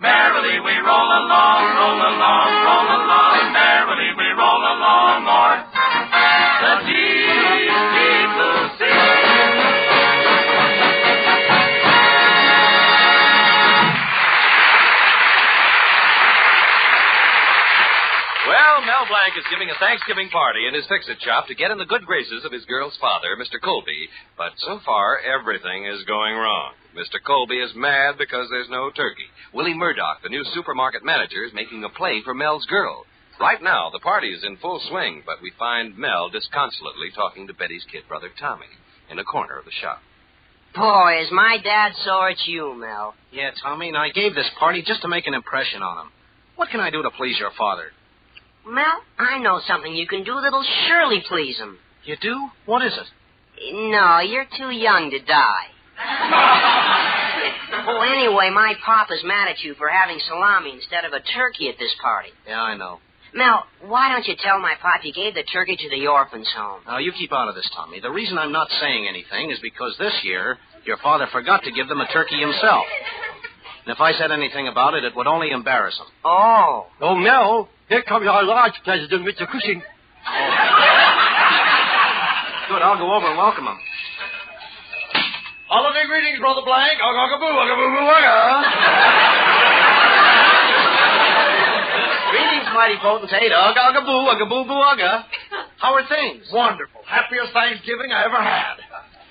Merrily we roll along, roll along, roll along. Merrily we roll along o'er the deep, deep blue sea. Well, Mel Blanc is giving a Thanksgiving party in his fix-it shop to get in the good graces of his girl's father, Mr. Colby. But so far, everything is going wrong. Mr. Colby is mad because there's no turkey. Willie Murdoch, the new supermarket manager, is making a play for Mel's girl. Right now, the party is in full swing, but we find Mel disconsolately talking to Betty's kid brother, Tommy, in a corner of the shop. Boy, is my dad sore at you, Mel. Yeah, Tommy, and I gave this party just to make an impression on him. What can I do to please your father? Mel, I know something you can do that'll surely please him. You do? What is it? No, you're too young to die. Oh, anyway, my papa's mad at you for having salami instead of a turkey at this party. Yeah, I know. Mel, why don't you tell my pop you gave the turkey to the orphans' home? Now, you keep out of this, Tommy. The reason I'm not saying anything is because this year your father forgot to give them a turkey himself. And if I said anything about it, it would only embarrass him. Oh. Oh, Mel, here comes our lodge president, Mr. Cushing. Good, I'll go over and welcome him. Holiday greetings, Brother Blanc. Ugga-boo-boo-wugga. Greetings, mighty potentate. Ugga-boo, ugga-boo-boo-ugga. How are things? Wonderful. Happiest Thanksgiving I ever had.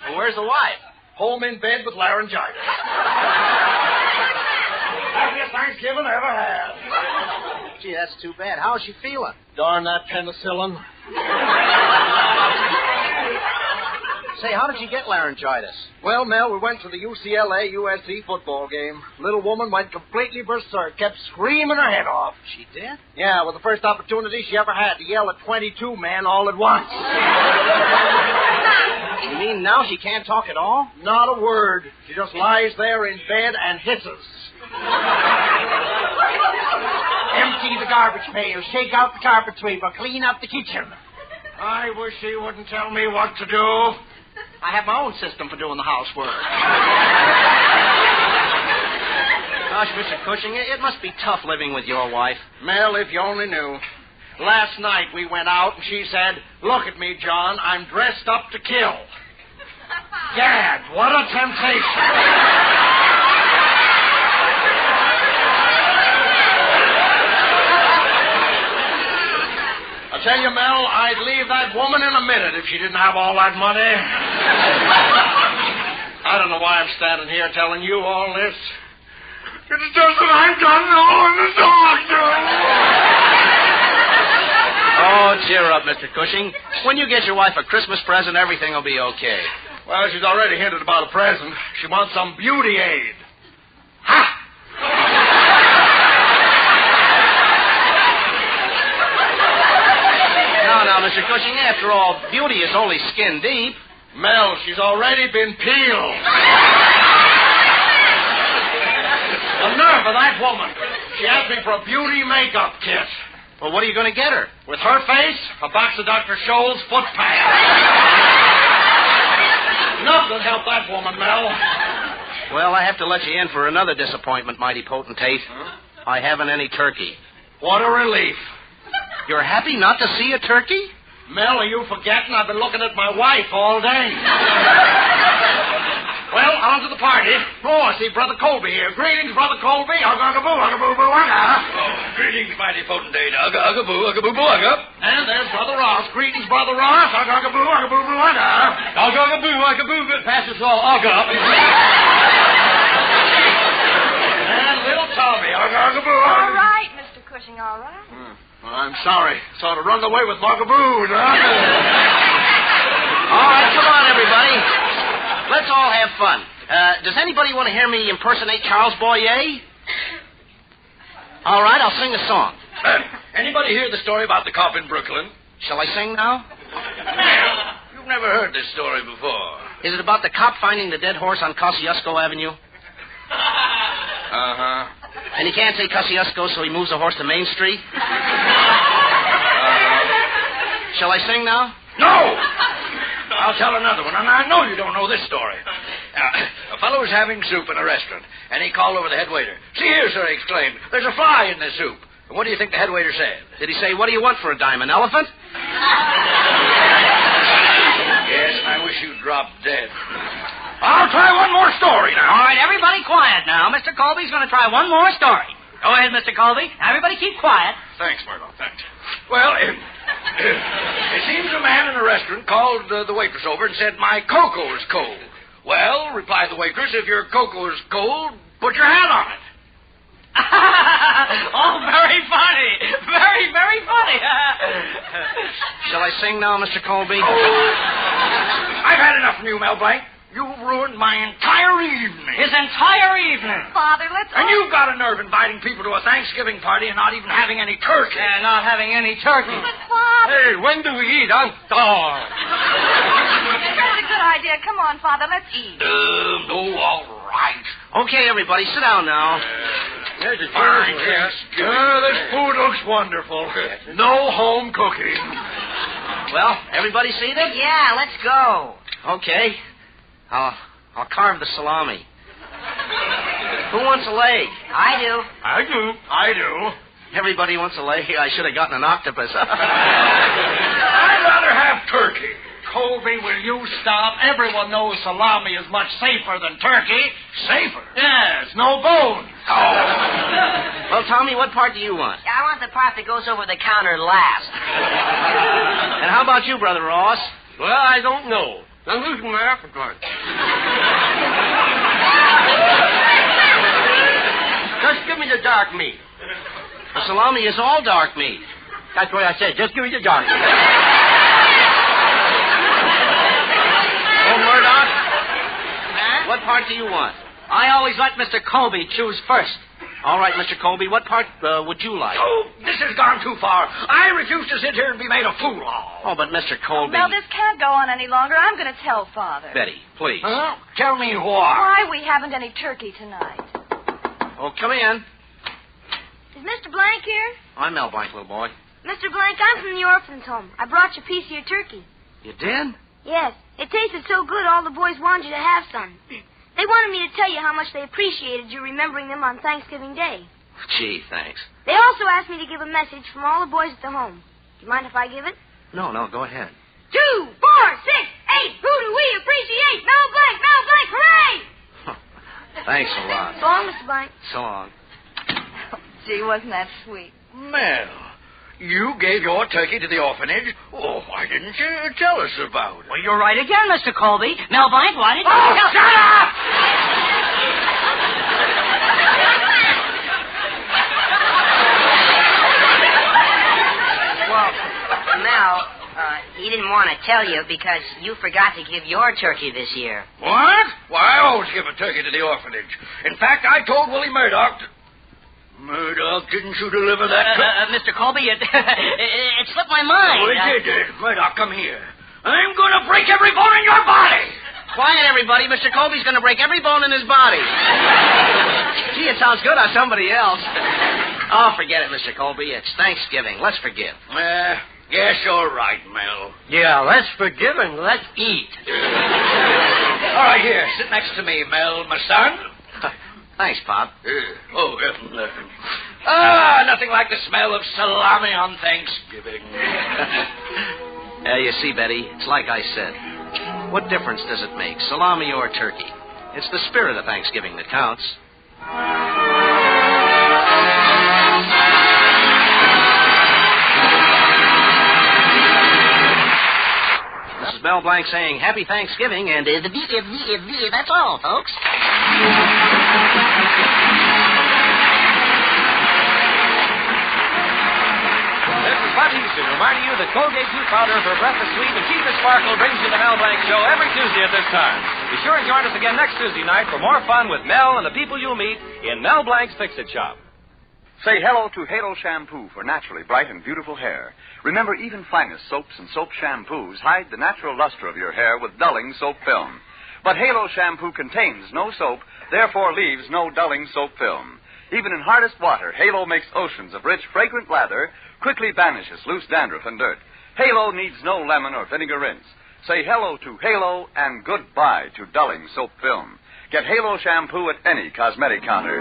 Well, where's the wife? Home in bed with laryngitis. Happiest Thanksgiving I ever had. Gee, that's too bad. How's she feeling? Darn that penicillin. Say, how did you get laryngitis? Well, Mel, we went to the UCLA-USC football game. Little woman went completely berserk, kept screaming her head off. She did? Yeah, with the first opportunity she ever had to yell at 22 men all at once. You mean now she can't talk at all? Not a word. She just lies there in bed and hisses. Empty the garbage pail, shake out the carpet sweeper, clean up the kitchen. I wish she wouldn't tell me what to do. I have my own system for doing the housework. Gosh, Mr. Cushing, it must be tough living with your wife. Mel, if you only knew. Last night we went out and she said, "Look at me, John, I'm dressed up to kill." Gad, what a temptation. I tell you, Mel, I'd leave that woman in a minute if she didn't have all that money. I don't know why I'm standing here telling you all this. It's just that I've done all in the doctor. Oh, cheer up, Mr. Cushing. When you get your wife a Christmas present, everything will be okay. Well, she's already hinted about a present. She wants some beauty aid. Ha! Now, Mr. Cushing, after all, beauty is only skin deep. Mel, she's already been peeled. The nerve of that woman. She asked me for a beauty makeup kit. Well, what are you going to get her? With her face, a box of Dr. Scholl's foot pad. Nothing helped that woman, Mel. Well, I have to let you in for another disappointment, mighty potentate. Huh? I haven't any turkey. What a relief. You're happy not to see a turkey? Mel, are you forgetting? I've been looking at my wife all day. Well, on to the party. Oh, I see Brother Colby here. Greetings, Brother Colby. Ugga-boo, ugga-boo-boo-ugga. Greetings, mighty potentate. Ugga-ugga-boo, ugga-boo-boo-ugga. And there's Brother Ross. Greetings, Brother Ross. Ugga-ugga-boo, ugga-boo-boo-ugga. Ugga-ugga-boo, ugga-boo-boo. Pass us all ugga. And little Tommy. Ugga-ugga-boo. All right, Mr. Cushing, all right. Well, I'm sorry. Sort of run away with Muggaboos, huh? All right, come on, everybody. Let's all have fun. Does anybody want to hear me impersonate Charles Boyer? All right, I'll sing a song. Anybody hear the story about the cop in Brooklyn? Shall I sing now? You've never heard this story before. Is it about the cop finding the dead horse on Kosciuszko Avenue? Uh-huh. And he can't say Kosciuszko, so he moves the horse to Main Street? Shall I sing now? No! I'll tell another one, and I know you don't know this story. A fellow was having soup in a restaurant, and he called over the head waiter. "See here, sir," he exclaimed. "There's a fly in this soup." And what do you think the head waiter said? Did he say, "What do you want for a dime, an elephant?" Yes, and I wish you'd drop dead. I'll try one more story now. All right, everybody quiet now. Mr. Colby's going to try one more story. Go ahead, Mr. Colby. Everybody keep quiet. Thanks, Murdoch, thanks. Well, it seems a man in a restaurant called the waitress over and said, "My cocoa is cold." "Well," replied the waitress, "if your cocoa is cold, put your hat on it." Oh, very funny. Very, very funny. Shall I sing now, Mr. Colby? I've had enough from you, Mel Blanc. You've ruined my entire evening. His entire evening. Father, let's... And you've got a nerve inviting people to a Thanksgiving party and not even having any turkey. Yeah, not having any turkey. But, Father... Hey, when do we eat? I'm starved. That's a good idea. Come on, Father, let's eat. Oh, all right. Okay, everybody, sit down now. Fine, yes. This food looks wonderful. No home cooking. Well, everybody seated? Yeah, let's go. Okay. I'll carve the salami. Who wants a leg? I do. I do. Everybody wants a leg. I should have gotten an octopus. I'd rather have turkey. Colby, will you stop? Everyone knows salami is much safer than turkey. Safer? Yes, no bones. Oh. Well, Tommy, what part do you want? I want the part that goes over the counter last. And how about you, Brother Ross? Well, I don't know. I'm losing my appetite. Just give me the dark meat. The salami is all dark meat. That's what I said. Just give me the dark meat. Oh, Murdoch? What part do you want? I always let Mr. Colby choose first. All right, Mr. Colby, what part would you like? Oh, this has gone too far. I refuse to sit here and be made a fool of. Oh, but Mr. Colby... Well, this can't go on any longer. I'm going to tell Father. Betty, please. Huh? Tell me why. Why we haven't any turkey tonight. Oh, come in. Is Mr. Blanc here? I'm Mel Blanc, little boy. Mr. Blanc, I'm from the orphan's home. I brought you a piece of your turkey. You did? Yes. It tasted so good, all the boys wanted you to have some. They wanted me to tell you how much they appreciated you remembering them on Thanksgiving Day. Gee, thanks. They also asked me to give a message from all the boys at the home. Do you mind if I give it? No, go ahead. 2, 4, 6, 8. Who do we appreciate? Mel Blanc, hooray! Thanks a lot. So long, Mr. Blanc. So long. Gee, wasn't that sweet? Mel, you gave your turkey to the orphanage? Oh, why didn't you tell us about it? Well, you're right again, Mr. Colby. Mel Blanc, why didn't you... Oh, shut up! Well, Mel, he didn't want to tell you because you forgot to give your turkey this year. What? Why, I always give a turkey to the orphanage. In fact, I told Willie Murdoch to... Murdoch, didn't you deliver that? Mr. Colby, it slipped my mind. Oh, it did. Murdoch, come here. I'm going to break every bone in your body. Quiet, everybody. Mr. Colby's going to break every bone in his body. Gee, it sounds good on somebody else. Oh, forget it, Mr. Colby. It's Thanksgiving. Let's forgive. Yes, you're right, Mel. Yeah, let's forgive and let's eat. All right, here. Sit next to me, Mel, my son. Thanks, Pop. Nothing like the smell of salami on Thanksgiving. You see, Betty, it's like I said. What difference does it make, salami or turkey? It's the spirit of Thanksgiving that counts. This is Mel Blanc saying Happy Thanksgiving, and that's all, folks. This is Bud Houston reminding you that Colgate Tooth Powder for breath is sweet and teeth is sparkle brings you the Mel Blanc Show every Tuesday at this time. Be sure and join us again next Tuesday night for more fun with Mel and the people you'll meet in Mel Blanc's Fix-It Shop. Say hello to Halo Shampoo for naturally bright and beautiful hair. Remember, even finest soaps and soap shampoos hide the natural luster of your hair with dulling soap film. But Halo Shampoo contains no soap, therefore leaves no dulling soap film. Even in hardest water, Halo makes oceans of rich, fragrant lather, quickly banishes loose dandruff and dirt. Halo needs no lemon or vinegar rinse. Say hello to Halo and goodbye to dulling soap film. Get Halo Shampoo at any cosmetic counter.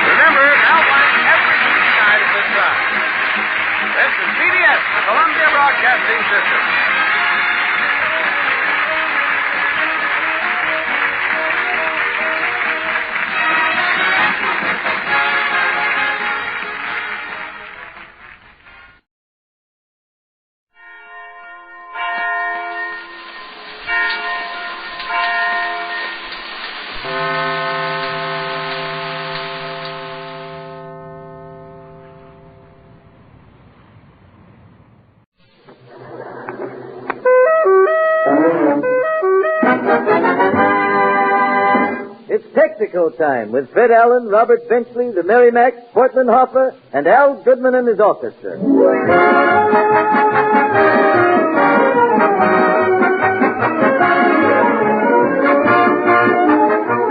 Remember, Mel Blanc every Tuesday night at this time. This is CBS, the Columbia Broadcasting System. Texaco Time with Fred Allen, Robert Benchley, the Merrimacs, Portland Hopper, and Al Goodman and his orchestra.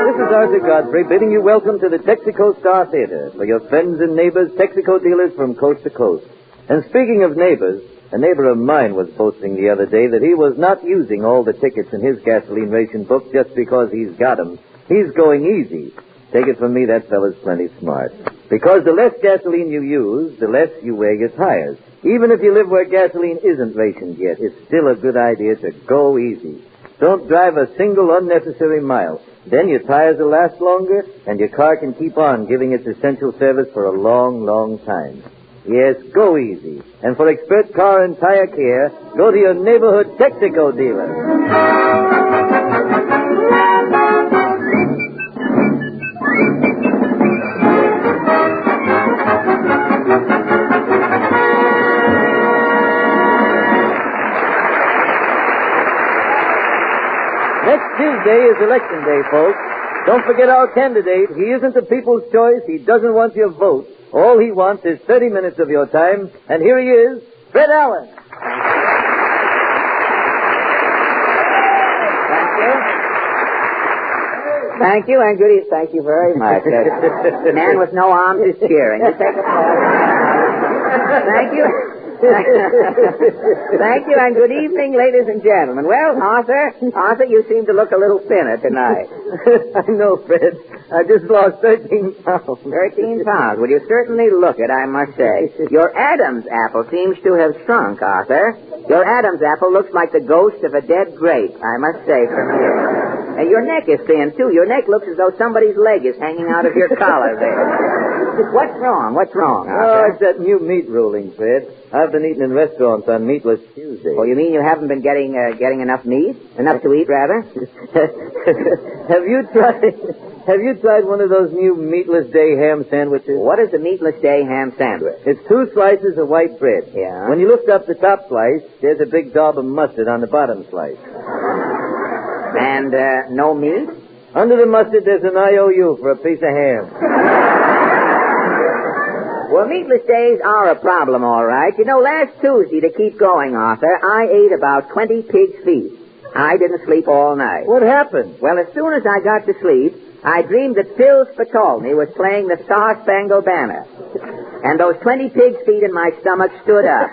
This is Arthur Godfrey bidding you welcome to the Texaco Star Theater for your friends and neighbors, Texaco dealers from coast to coast. And speaking of neighbors, a neighbor of mine was boasting the other day that he was not using all the tickets in his gasoline ration book just because he's got them. He's going easy. Take it from me, that fella's plenty smart. Because the less gasoline you use, the less you wear your tires. Even if you live where gasoline isn't rationed yet, it's still a good idea to go easy. Don't drive a single unnecessary mile. Then your tires will last longer, and your car can keep on giving its essential service for a long, long time. Yes, go easy. And for expert car and tire care, go to your neighborhood Texaco dealer. Next Tuesday is election day, folks. Don't forget our candidate. He isn't the people's choice. He doesn't want your vote. All he wants is 30 minutes of your time. And here he is, Fred Allen. Thank you, and goodies. Thank you very much. Man with no arms is cheering. Thank you. Thank you, and good evening, ladies and gentlemen. Well, Arthur, you seem to look a little thinner tonight. I know, Fred. I just lost 13 pounds. 13 pounds. Well, you certainly look it, I must say. Your Adam's apple seems to have shrunk, Arthur. Your Adam's apple looks like the ghost of a dead grape, I must say, from here. And your neck is thin, too. Your neck looks as though somebody's leg is hanging out of your collar there. What's wrong? What's wrong, Arthur? Oh, it's that new meat ruling, Fred. I've been eating in restaurants on Meatless Tuesday. Oh, you mean you haven't been getting enough meat? Enough to eat, rather? Have you tried one of those new Meatless Day ham sandwiches? What is a Meatless Day ham sandwich? It's 2 slices of white bread. Yeah? When you lift up the top slice, there's a big daub of mustard on the bottom slice. And no meat? Under the mustard, there's an IOU for a piece of ham. Well, meatless days are a problem, all right. You know, last Tuesday, to keep going, Arthur, I ate about 20 pig's feet. I didn't sleep all night. What happened? Well, as soon as I got to sleep, I dreamed that Phil Spatolny was playing the Star-Spangled Banner. And those 20 pig's feet in my stomach stood up.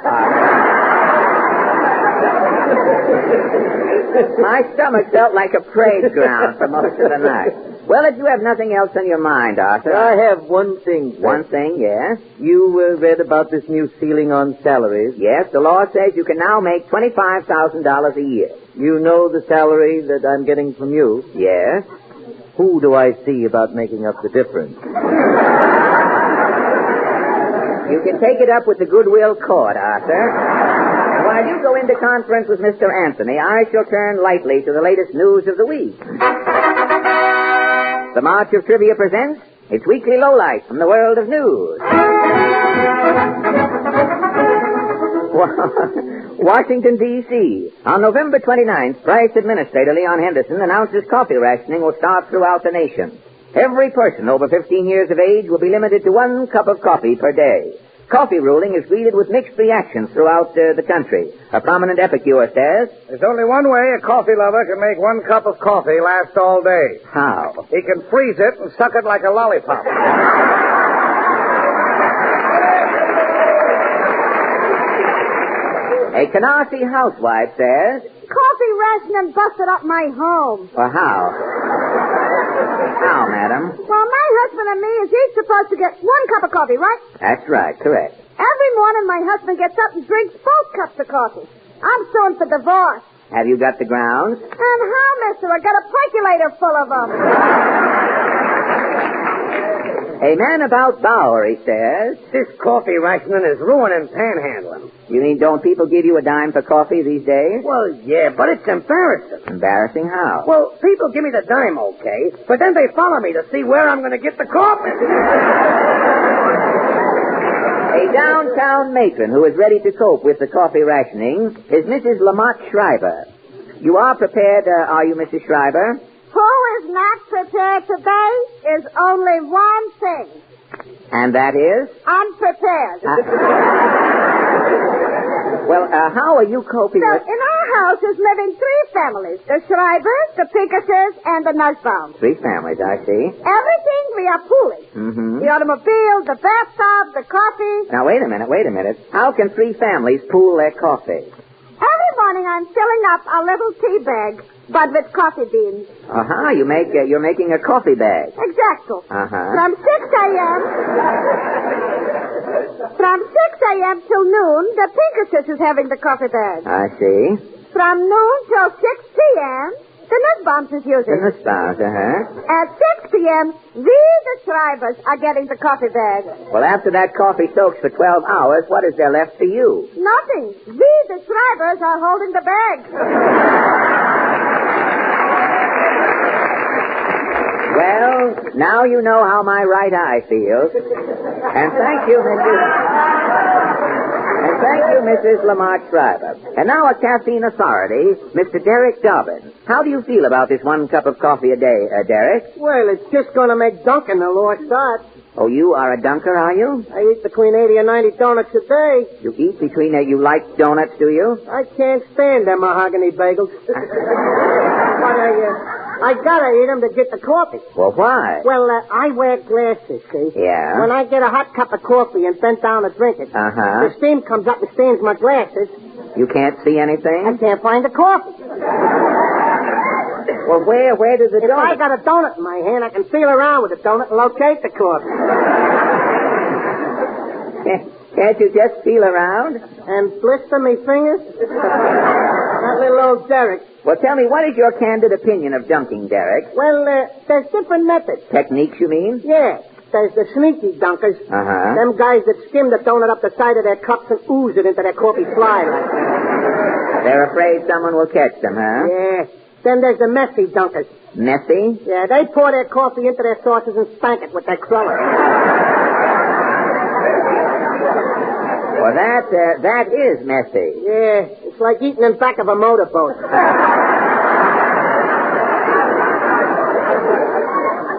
My stomach felt like a parade ground for most of the night. Well, if you have nothing else on your mind, Arthur. I have one thing, Fred. One thing, yes? You read about this new ceiling on salaries? Yes, the law says you can now make $25,000 a year. You know the salary that I'm getting from you? Yes. Who do I see about making up the difference? You can take it up with the Goodwill Court, Arthur. While you go into conference with Mr. Anthony, I shall turn lightly to the latest news of the week. The March of Trivia presents its weekly lowlight from the world of news. Washington, D.C. On November 29th, Price Administrator Leon Henderson announces coffee rationing will start throughout the nation. Every person over 15 years of age will be limited to 1 cup of coffee per day. Coffee ruling is greeted with mixed reactions throughout the country. A prominent epicure says, "There's only one way a coffee lover can make 1 cup of coffee last all day." How? He can freeze it and suck it like a lollipop. A Canarsie housewife says, "Coffee rationing busted up my home." Well, how? How, madam? Well, my husband and me is each supposed to get 1 cup of coffee, right? That's right, correct. Every morning my husband gets up and drinks both cups of coffee. I'm suing for divorce. Have you got the grounds? And how, mister? I got a percolator full of them. A man about Bowery says, "This coffee rationing is ruining panhandling." You mean don't people give you a dime for coffee these days? Well, yeah, but it's embarrassing. Embarrassing how? Well, people give me the dime, okay, but then they follow me to see where I'm going to get the coffee. A downtown matron who is ready to cope with the coffee rationing is Mrs. Lamont Schreiber. You are prepared, are you, Mrs. Schreiber? Who is not prepared today is only one thing. And that is? Unprepared. Well, how are you coping So, with... in our house is living 3 families. The Schreibers, the Pinkertons, and the Nussbaums. 3 families, I see. Everything we are pooling. Mm-hmm. The automobile, the bathtub, the coffee. Now, wait a minute. How can 3 families pool their coffee? Every morning I'm filling up a little tea bag, but with coffee beans. Uh-huh, you're making a coffee bag. Exacto. Uh-huh. From 6 a.m. till noon, the Pinkertons is having the coffee bag. I see. From noon till 6 p.m., the Nussbaums is using The Nussbaums, uh-huh. At 6 p.m., we, the Schreibers, are getting the coffee bag. Well, after that coffee soaks for 12 hours, what is there left for you? Nothing. We, the Schreibers, are holding the bag. Well, now you know how my right eye feels. And thank you, Mrs. Lamont Schreiber. And now a caffeine authority, Mr. Derek Dobbins. How do you feel about this 1 cup of coffee a day, Derek? Well, it's just going to make dunking a lost art. Oh, you are a dunker, are you? I eat between 80 and 90 donuts a day. You eat between... you like donuts, do you? I can't stand them mahogany bagels. But I gotta eat them to get the coffee. Well, why? Well, I wear glasses, see? Yeah? When I get a hot cup of coffee and bend down to drink it, Uh-huh. the steam comes up and stains my glasses. You can't see anything? I can't find the coffee. Well, where does the If donut... I got a donut in my hand, I can feel around with the donut and locate the coffee. Can't you just feel around? And blister me fingers? That little old Derek. Well, tell me, what is your candid opinion of dunking, Derek? Well, there's different methods. Techniques, you mean? Yeah. There's the sneaky dunkers. Uh-huh. Them guys that skim the donut up the side of their cups and ooze it into their coffee fly like that. They're afraid someone will catch them, huh? Yeah. Then there's the messy dunkers. Messy? Yeah, they pour their coffee into their saucers and spank it with their cruller. Well, that is messy. Yeah, it's like eating in back of a motorboat.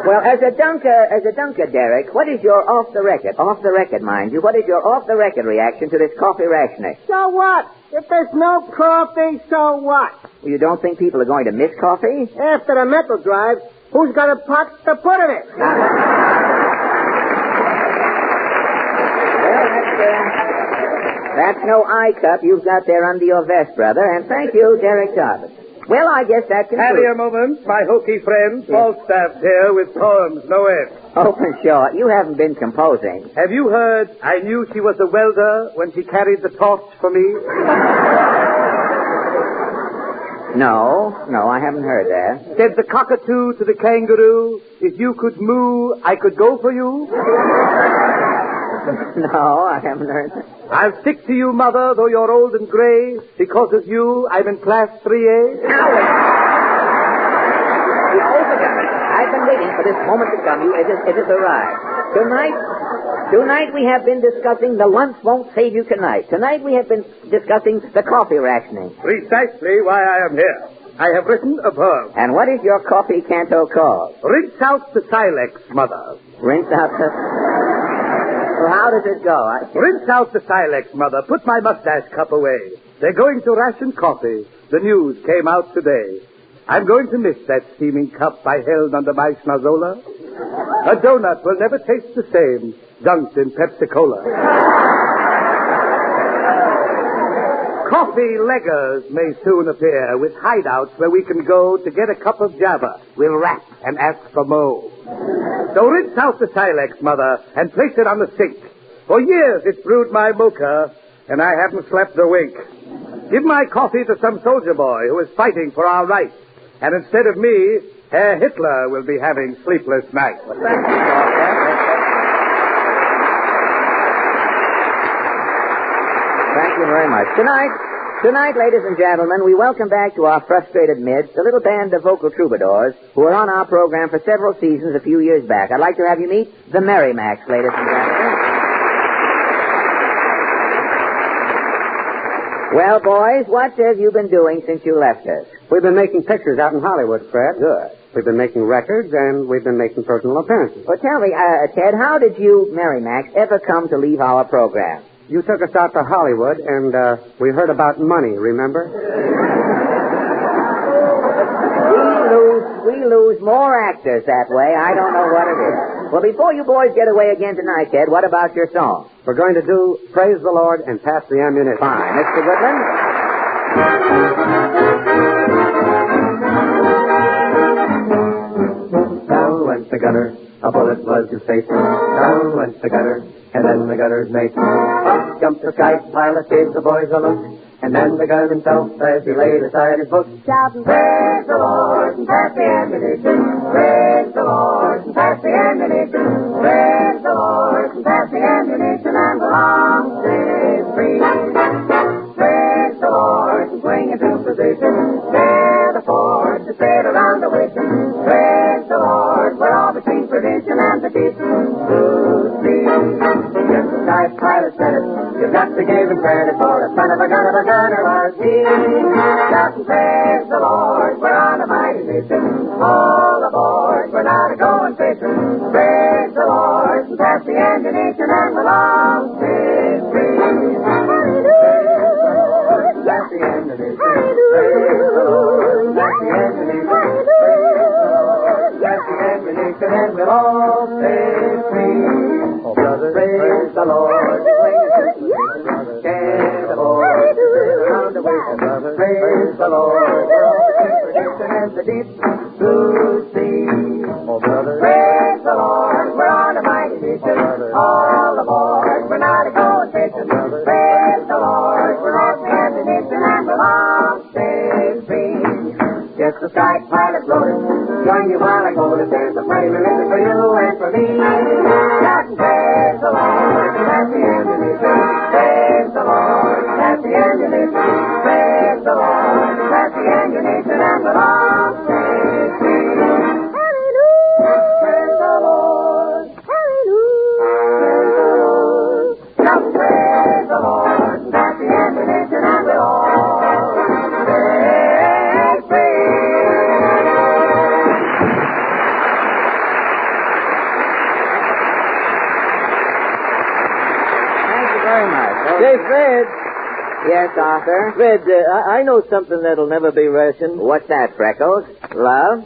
Well, as a dunker, Derek, what is your off the record, mind you, what is your off the record reaction to this coffee rationing? So what? If there's no coffee, so what? You don't think people are going to miss coffee? After the mental drive, who's got a pot to put in it? That's no eye cup you've got there under your vest, brother, and thank you, Derek Dobbins. Well, I guess that concludes... Have you a moment, my hokey friend? Falstaff here with poems, no end. Open short. You haven't been composing. Have you heard, I knew she was a welder when she carried the torch for me? No, I haven't heard that. Said the cockatoo to the kangaroo, if you could moo, I could go for you? No, I haven't heard that. I'll stick to you, mother, though you're old and gray. Because of you, I'm in class 3A. I've been waiting for this moment to come. It has arrived. Tonight we have been discussing the lunch won't save you tonight. Tonight we have been discussing the coffee rationing. Precisely why I am here. I have written a poem. And what is your coffee canto called? Rinse out the silex, mother. Rinse out the... Well, how does it go? Rinse out the silex, mother. Put my mustache cup away. They're going to ration coffee. The news came out today. I'm going to miss that steaming cup I held under my schnozola. A donut will never taste the same, dunked in Pepsi-Cola. Coffee leggers may soon appear with hideouts where we can go to get a cup of Java. We'll rap and ask for Mo. So rinse out the silex, mother, and place it on the sink. For years it's brewed my mocha, and I haven't slept a wink. Give my coffee to some soldier boy who is fighting for our rights. And instead of me, Herr Hitler will be having sleepless nights. Well, thank you, Thank you very much. Tonight, ladies and gentlemen, we welcome back to our frustrated midst a little band of vocal troubadours who were on our program for several seasons a few years back. I'd like to have you meet the Merrimacs, ladies and gentlemen. Well, boys, what have you been doing since you left us? We've been making pictures out in Hollywood, Fred. Good. We've been making records, and we've been making personal appearances. Well, tell me, Ted, how did you, Mary Max, ever come to leave our program? You took us out to Hollywood, and we heard about money, remember? We lose more actors that way. I don't know what it is. Well, before you boys get away again tonight, Ted, what about your song? We're going to do Praise the Lord and Pass the Ammunition. Fine. Mr. Goodman? Down went the gunner, a bullet was his face. Down went the gunner, and then the gunner's mate. Up jumped the sky pilot, gave the boys a look, and then the gunner himself as he laid aside his book. Shouting, praise the Lord and pass the ammunition. Praise the Lord and pass the ammunition. Praise the Lord and pass the ammunition, and the long stays free. Praise the Lord and swing into position. There the fort to sail around the wishing. Praise the Lord, we're all between perdition and the deep blue sea. Yes, the sky pilot said it. You've got to give him credit for a son of a gunner was he. Shouting, praise the Lord, we're on a mighty mission. All aboard, we're not a-going fishing. Praise the Lord and pass the ammunition, and we'll all stay free. Pass the ammunition. Praise the Lord, pass the ammunition. Praise the Lord, pass the ammunition, and we'll all stay free. Oh, brother, praise the Lord. Stand aboard, around the way, brother. Praise the Lord. And the deep blue sea. Oh, brother. Praise the Lord. We're on a mighty mission. All aboard. We're not a-going fishing. Praise the Lord. We're on the ammunition, and we'll all stay free. Yes, the sky pilot wrote it. Join you while I go to there's a funny religion for you and for me. Shouting, praise the Lord. That's the ammunition. Praise the Lord. That's the ammunition. Praise the Lord. That's the ammunition, and the Lord stay free. Hallelujah. Praise the Lord. Hallelujah. Praise the Lord. Just praise the Lord. That's the ammunition, and we'll all stay free. Thank you very much. Say, Fred. Yes, Arthur? Fred, I know something that'll never be rationed. What's that, Freckles? Love?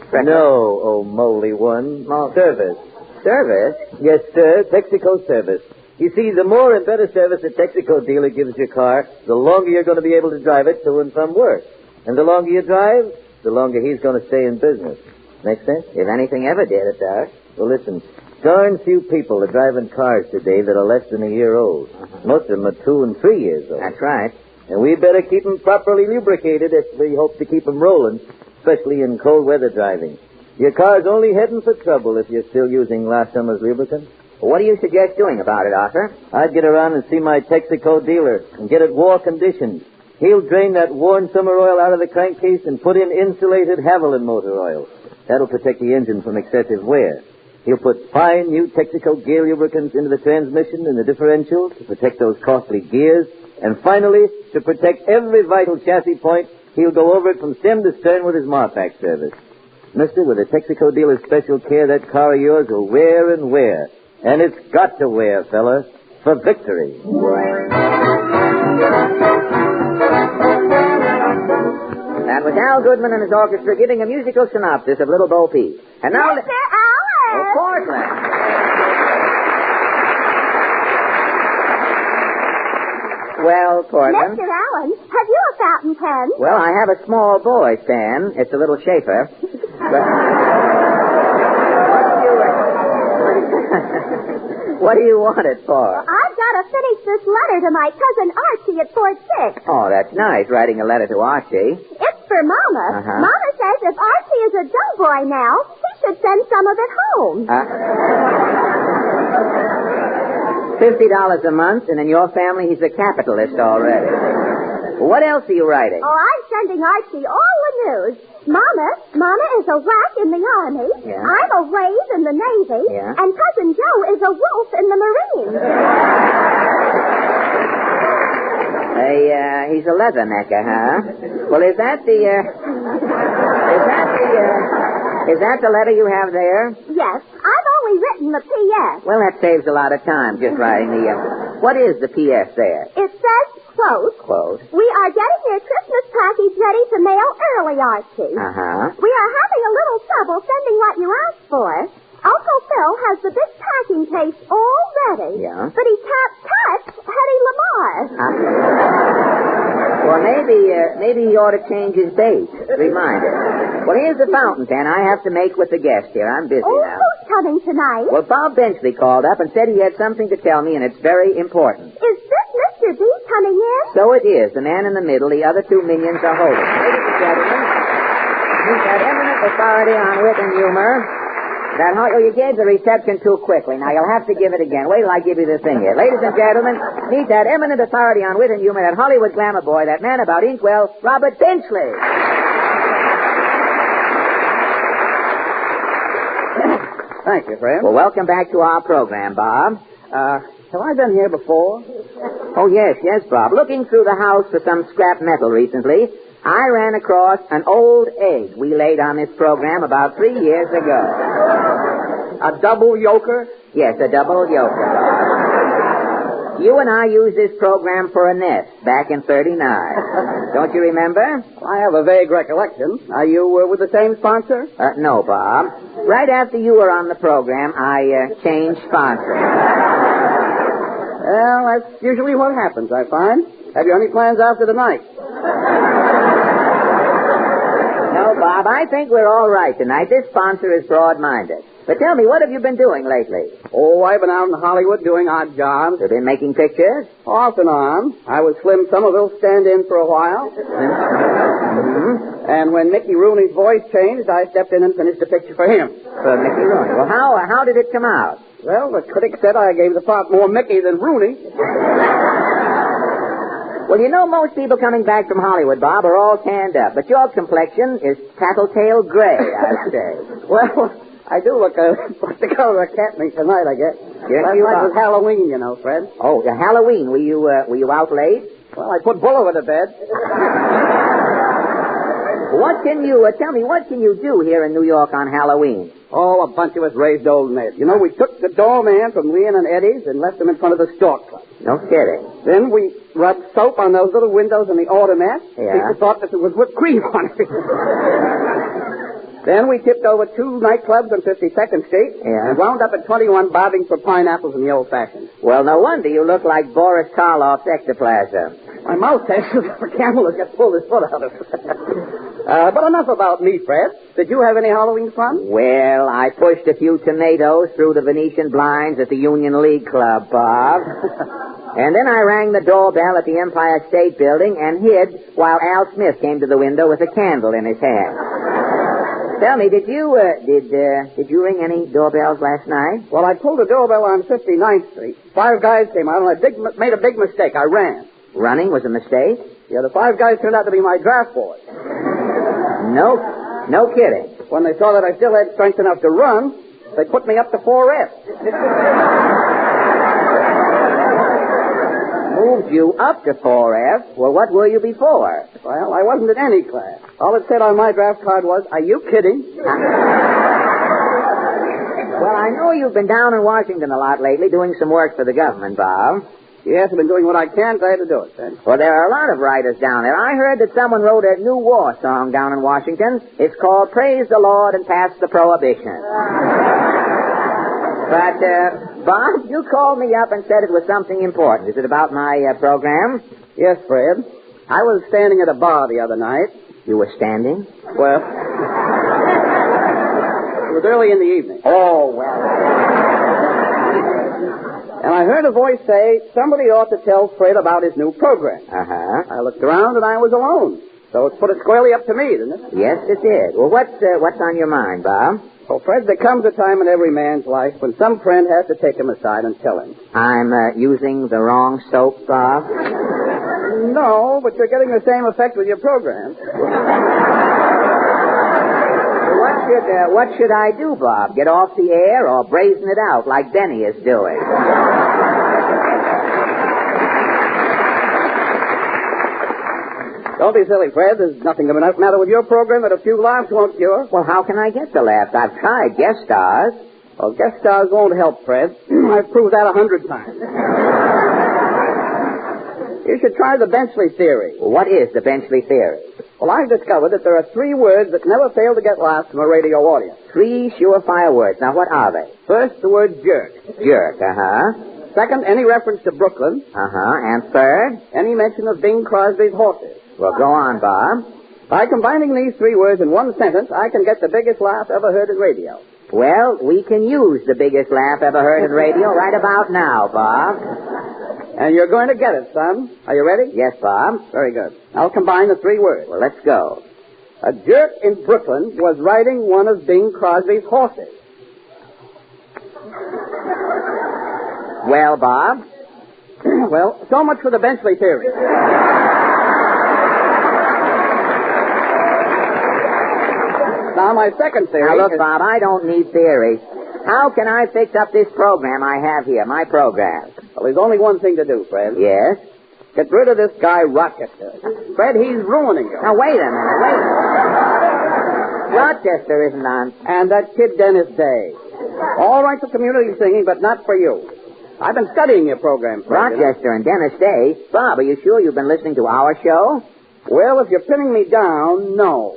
Freckles? No, oh, moly one. Service. Service? Yes, sir. Texaco service. You see, the more and better service a Texaco dealer gives your car, the longer you're going to be able to drive it to and from work. And the longer you drive, the longer he's going to stay in business. Make sense? If anything ever did, it does. Well, listen. Darn few people are driving cars today that are less than a year old. Most of them are 2 and 3 years old. That's right. And we better keep them properly lubricated if we hope to keep them rolling, especially in cold weather driving. Your car's only heading for trouble if you're still using last summer's lubricant. What do you suggest doing about it, Arthur? I'd get around and see my Texaco dealer and get it war conditioned. He'll drain that worn summer oil out of the crankcase and put in insulated Haviland motor oil. That'll protect the engine from excessive wear. He'll put fine new Texaco gear lubricants into the transmission and the differential to protect those costly gears. And finally, to protect every vital chassis point, he'll go over it from stem to stern with his Marpac service. Mister, with a Texaco dealer's special care, that car of yours will wear and wear. And it's got to wear, fella, for victory. That was Al Goodman and his orchestra giving a musical synopsis of Little Bo Peep. And now... Mr. Allen! Of course, Len. Well, Portland. Mr. Allen, have you a fountain pen? Well, I have a small boy, Stan. It's a little Schaefer. But... What do you want it for? Well, I've got to finish this letter to my cousin Archie at Fort Six. Oh, that's nice, writing a letter to Archie. It's for Mama. Uh-huh. Mama says if Archie is a dull boy now, he should send some of it home. $50 a month, and in your family, he's a capitalist already. What else are you writing? Oh, I'm sending Archie all the news. Mama is a whack in the Army. Yeah. I'm a wave in the Navy. Yeah. And Cousin Joe is a wolf in the Marines. He's a leathernecker, huh? Well, is that the, Is that the letter you have there? Yes. I've only written the P.S. Well, that saves a lot of time, just writing the... What is the P.S. there? It says, quote, we are getting your Christmas package ready to mail early, Archie. Uh-huh. We are having a little trouble sending what you asked for. Uncle Phil has the big packing case all ready. Yeah? But he can't touch Hetty Lamar. Well, maybe he ought to change his date. Reminder. Well, here's the fountain pen I have to make with the guest here. I'm busy now. Who's coming tonight? Well, Bob Benchley called up and said he had something to tell me, and it's very important. Is this Mr. B coming in? So it is. The man in the middle, the other two minions are holding. Ladies and gentlemen, he's got eminent authority on wit and humor. You gave the reception too quickly. Now, you'll have to give it again. Wait till I give you the thing here. Ladies and gentlemen, meet that eminent authority on wit and humor, that Hollywood glamour boy, that man about inkwell, Robert Benchley. Thank you, friend. Well, welcome back to our program, Bob. Have I been here before? Oh, yes, Bob. Looking through the house for some scrap metal recently, I ran across an old egg we laid on this program about 3 years ago. A double yoker? Yes, a double yoker. You and I used this program for a nest back in 39. Don't you remember? I have a vague recollection. Are you with the same sponsor? No, Bob. Right after you were on the program, I changed sponsor. Well, that's usually what happens, I find. Have you any plans after tonight? No, Bob, I think we're all right tonight. This sponsor is broad-minded. But tell me, what have you been doing lately? Oh, I've been out in Hollywood doing odd jobs. You've been making pictures? Off and on. I was Slim Somerville's stand-in for a while. Mm-hmm. And when Mickey Rooney's voice changed, I stepped in and finished a picture for him. For Mickey Rooney. Well, how did it come out? Well, the critic said I gave the part more Mickey than Rooney. Well, you know, most people coming back from Hollywood, Bob, are all tanned up. But your complexion is tattletale gray, I'd say. Well, I do look like the color of cat meat tonight, I guess. Yes, Last night was Halloween, you know, Fred. Oh, Halloween. Were you out late? Well, I put Bull over to bed. Tell me, what can you do here in New York on Halloween? Oh, a bunch of us raised old men. You know, we took the doorman from Leon and Eddie's and left him in front of the Stork Club. No kidding. Then we rubbed soap on those little windows in the automat. Yeah. People thought that there was whipped cream on it. Then we tipped over 2 nightclubs on 52nd Street and wound up at 21 bobbing for pineapples in the old-fashioned. Well, no wonder you look like Boris Karloff's ectoplasm. My mouth tastes as if a camel has just pulled his foot out of it. But enough about me, Fred. Did you have any Halloween fun? Well, I pushed a few tomatoes through the Venetian blinds at the Union League Club, Bob. And then I rang the doorbell at the Empire State Building and hid while Al Smith came to the window with a candle in his hand. Tell me, did you ring any doorbells last night? Well, I pulled a doorbell on 59th Street. 5 guys came out, and I made a big mistake. I ran. Running was a mistake? Yeah, the 5 guys turned out to be my draft boys. No kidding. When they saw that I still had strength enough to run, they put me up to 4F. Moved you up to 4F? Well, what were you before? Well, I wasn't in any class. All it said on my draft card was, "Are you kidding?" Well, I know you've been down in Washington a lot lately doing some work for the government, Bob. Yes, I've been doing what I can. Glad to do it, Fred. Well, there are a lot of writers down there. I heard that someone wrote a new war song down in Washington. It's called Praise the Lord and Pass the Prohibition. But, Bob, you called me up and said it was something important. Is it about my program? Yes, Fred. I was standing at a bar the other night. You were standing? Well, it was early in the evening. Oh, well. And I heard a voice say, somebody ought to tell Fred about his new program. Uh-huh. I looked around and I was alone. So it put it squarely up to me, didn't it? Yes, it did. Well, what's on your mind, Bob? Well, Fred, there comes a time in every man's life when some friend has to take him aside and tell him. I'm using the wrong soap, Bob? No, but you're getting the same effect with your program. What should I do, Bob? Get off the air or brazen it out like Benny is doing? Don't be silly, Fred. There's nothing the matter with your program that a few laughs won't cure. Well, how can I get the laughs? I've tried guest stars. Well, guest stars won't help, Fred. I've proved that 100 times. You should try the Benchley theory. Well, what is the Benchley theory? Well, I've discovered that there are 3 words that never fail to get laughs from a radio audience. 3 surefire words. Now, what are they? First, the word jerk. Jerk, uh-huh. Second, any reference to Brooklyn. Uh-huh. And third? Any mention of Bing Crosby's horses. Well, go on, Bob. By combining these 3 words in one sentence, I can get the biggest laugh ever heard in radio. Well, we can use the biggest laugh ever heard in radio right about now, Bob. And you're going to get it, son. Are you ready? Yes, Bob. Very good. I'll combine the 3 words. Well, let's go. A jerk in Brooklyn was riding one of Bing Crosby's horses. Well, Bob? Well, so much for the Benchley theory. Now, my second theory... Now, look, Bob, I don't need theories. How can I fix up this program I have here, my program? Well, there's only one thing to do, Fred. Yes? Get rid of this guy, Rochester. Fred, he's ruining you. Now, wait a minute. Rochester isn't on. And that kid Dennis Day. All right for community singing, but not for you. I've been studying your program, Fred. Rochester and Dennis Day? Bob, are you sure you've been listening to our show? Well, if you're pinning me down, no.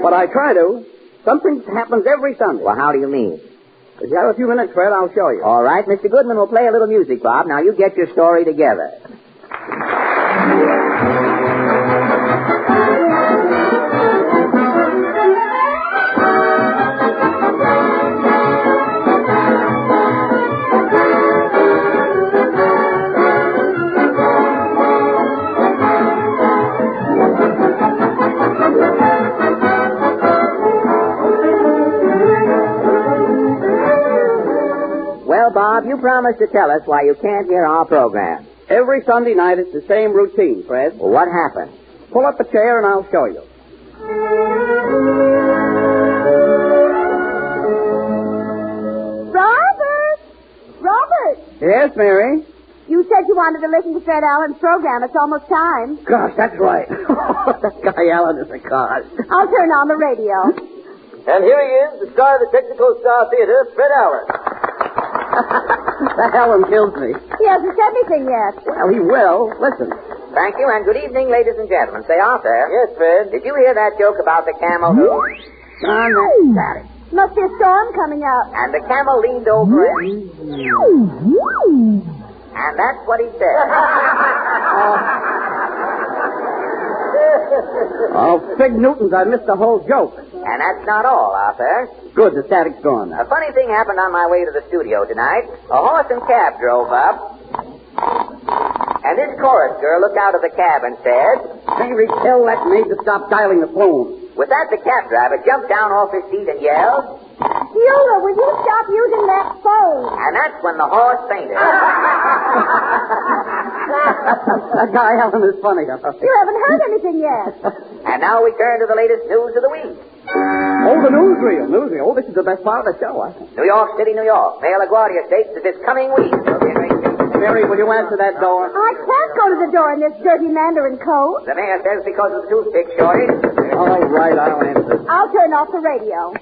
But I try to. Something happens every Sunday. Well, how do you mean? If you have a few minutes, Fred, I'll show you. All right. Mr. Goodman will play a little music, Bob. Now, you get your story together. Well, Bob, you promised to tell us why you can't hear our program. Every Sunday night, it's the same routine, Fred. Well, what happened? Pull up a chair and I'll show you. Robert! Yes, Mary? You said you wanted to listen to Fred Allen's program. It's almost time. Gosh, that's right. That guy Allen is a cause. I'll turn on the radio. And here he is, the star of the Texaco Star Theater, Fred Allen. That Allen kills me. He hasn't said anything yet. Well, he will. Listen. Thank you, and good evening, ladies and gentlemen. Say, Arthur. Yes, Fred? Did you hear that joke about the camel who... Got it. Must be a storm coming up. And the camel leaned over and... And that's what he said. Oh, Fig Newtons, I missed the whole joke. And that's not all, Arthur. Good, the static's gone now. A funny thing happened on my way to the studio tonight. A horse and cab drove up. And this chorus girl looked out of the cab and said... Henry, tell that maid to stop dialing the phone. With that, the cab driver jumped down off his seat and yelled... Beulah, will you stop using that phone? And that's when the horse fainted. That guy Allen is funny. You haven't heard anything yet. And now we turn to the latest news of the week. Oh, the newsreel. Oh, this is the best part of the show, I think. New York City, New York. Mayor LaGuardia states that this coming week will be a great day. Mary, will you answer that door? I can't go to the door in this dirty mandarin coat. The mayor says because of the toothpick shortage. All right, I'll answer. I'll turn off the radio.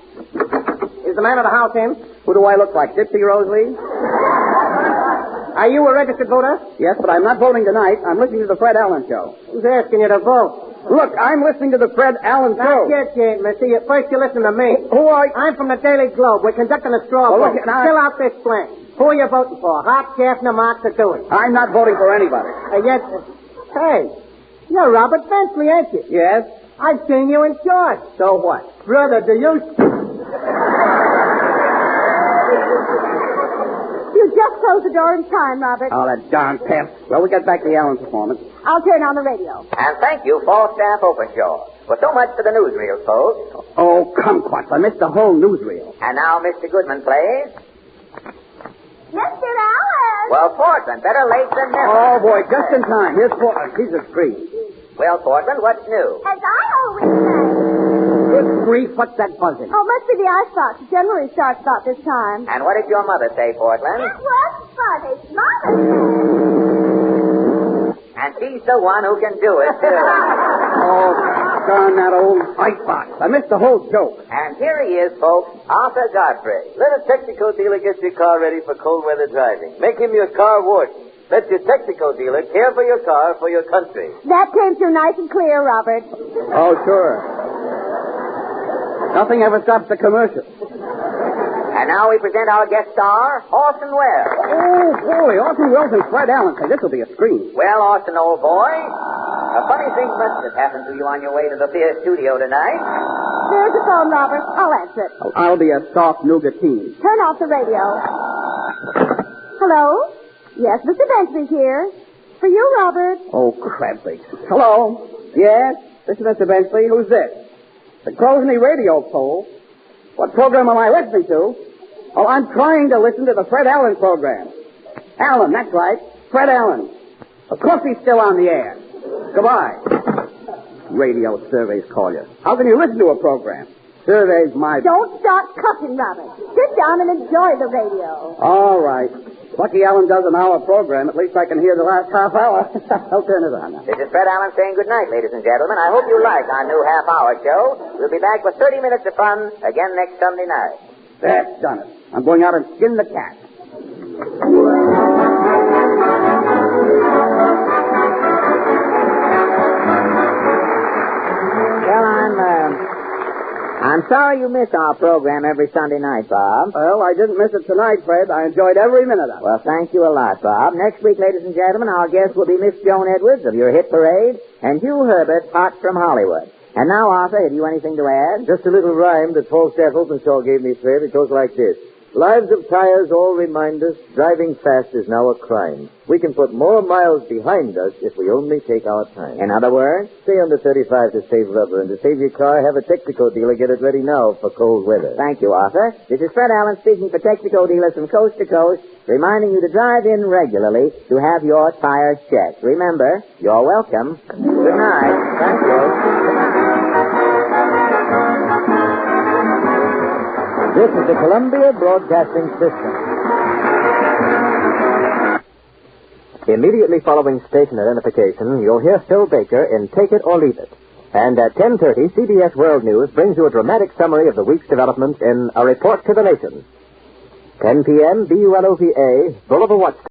Is the man of the house in? Who do I look like, Dipsy Rosalie? Are you a registered voter? Yes, but I'm not voting tonight. I'm listening to the Fred Allen Show. Who's asking you to vote? Look, I'm listening to the Fred Allen Show. Not yet, Jane, Missy. First you listen to me. Who are you? I'm from the Daily Globe. We're conducting a straw vote. Fill out this blank. Who are you voting for? Hart, Gaffner, Marks, or Dewey? I'm not voting for anybody. Yes. Hey, you're Robert Benchley, ain't you? Yes. I've seen you in shorts. So what? Brother, do you... You just closed the door in time, Robert. Oh, that darn pest. Well, we'll get back to the Allen performance. I'll turn on the radio. And thank you, Fall Staff Openshaw. Well, so much for the newsreel, folks. Oh, kumquats. I missed the whole newsreel. And now Mr. Goodman plays... Mr. Allen! Well, Portland, better late than never. Oh, boy, just in time. Here's Portland. She's a treat. Well, Portland, what's new? As I always say. Good grief, what's that buzzing? Oh, must be the icebox. It generally starts about this time. And what did your mother say, Portland? It was funny. Mother said. And she's the one who can do it, too. Oh, darn that old icebox. I missed the whole joke. And here he is, folks, Arthur Godfrey. Let a Texaco dealer get your car ready for cold weather driving. Make him your car warden. Let your Texaco dealer care for your car for your country. That came through nice and clear, Robert. Oh, sure. Nothing ever stops the commercial. And now we present our guest star, Orson Welles. Oh, boy, Orson Welles and Fred Allen. Say, this will be a scream. Well, Orson, old boy, a funny thing must have happened to you on your way to the theater studio tonight. There's the phone, Robert. I'll answer it. I'll be a soft nougatine. Turn off the radio. Hello? Yes, Mr. Benchley's here. For you, Robert. Oh, crabbeaks. Hello? Yes? This is Mr. Benchley. Who's this? The Crosney radio poll. What program am I listening to? Oh, I'm trying to listen to the Fred Allen program. Allen, that's right. Fred Allen. Of course he's still on the air. Goodbye. Radio surveys call you. How can you listen to a program? Surveys my... Don't start cussing, Robert. Sit down and enjoy the radio. All right. Lucky Allen does an hour program. At least I can hear the last half hour. I'll turn it on now. This is Fred Allen saying good night, ladies and gentlemen. I hope you like our new half-hour show. We'll be back with 30 minutes of fun again next Sunday night. That's done it. I'm going out and skin the cat. Well, I'm sorry you miss our program every Sunday night, Bob. Well, I didn't miss it tonight, Fred. I enjoyed every minute of it. Well, thank you a lot, Bob. Next week, ladies and gentlemen, our guest will be Miss Joan Edwards of your hit parade and Hugh Herbert, hot from Hollywood. And now, Arthur, have you anything to add? Just a little rhyme that Falstaff Openshaw gave me, Fred. It goes like this. Lives of tires all remind us driving fast is now a crime. We can put more miles behind us if we only take our time. In other words? Stay under 35 to save rubber, and to save your car, have a Texaco dealer get it ready now for cold weather. Thank you, Arthur. This is Fred Allen speaking for Texaco dealers from coast to coast, reminding you to drive in regularly to have your tires checked. Remember, you're welcome. Good night. Thank you. This is the Columbia Broadcasting System. Immediately following station identification, you'll hear Phil Baker in Take It or Leave It. And at 10:30, CBS World News brings you a dramatic summary of the week's developments in A Report to the Nation. 10 p.m., BULOVA, Bolivar Watch.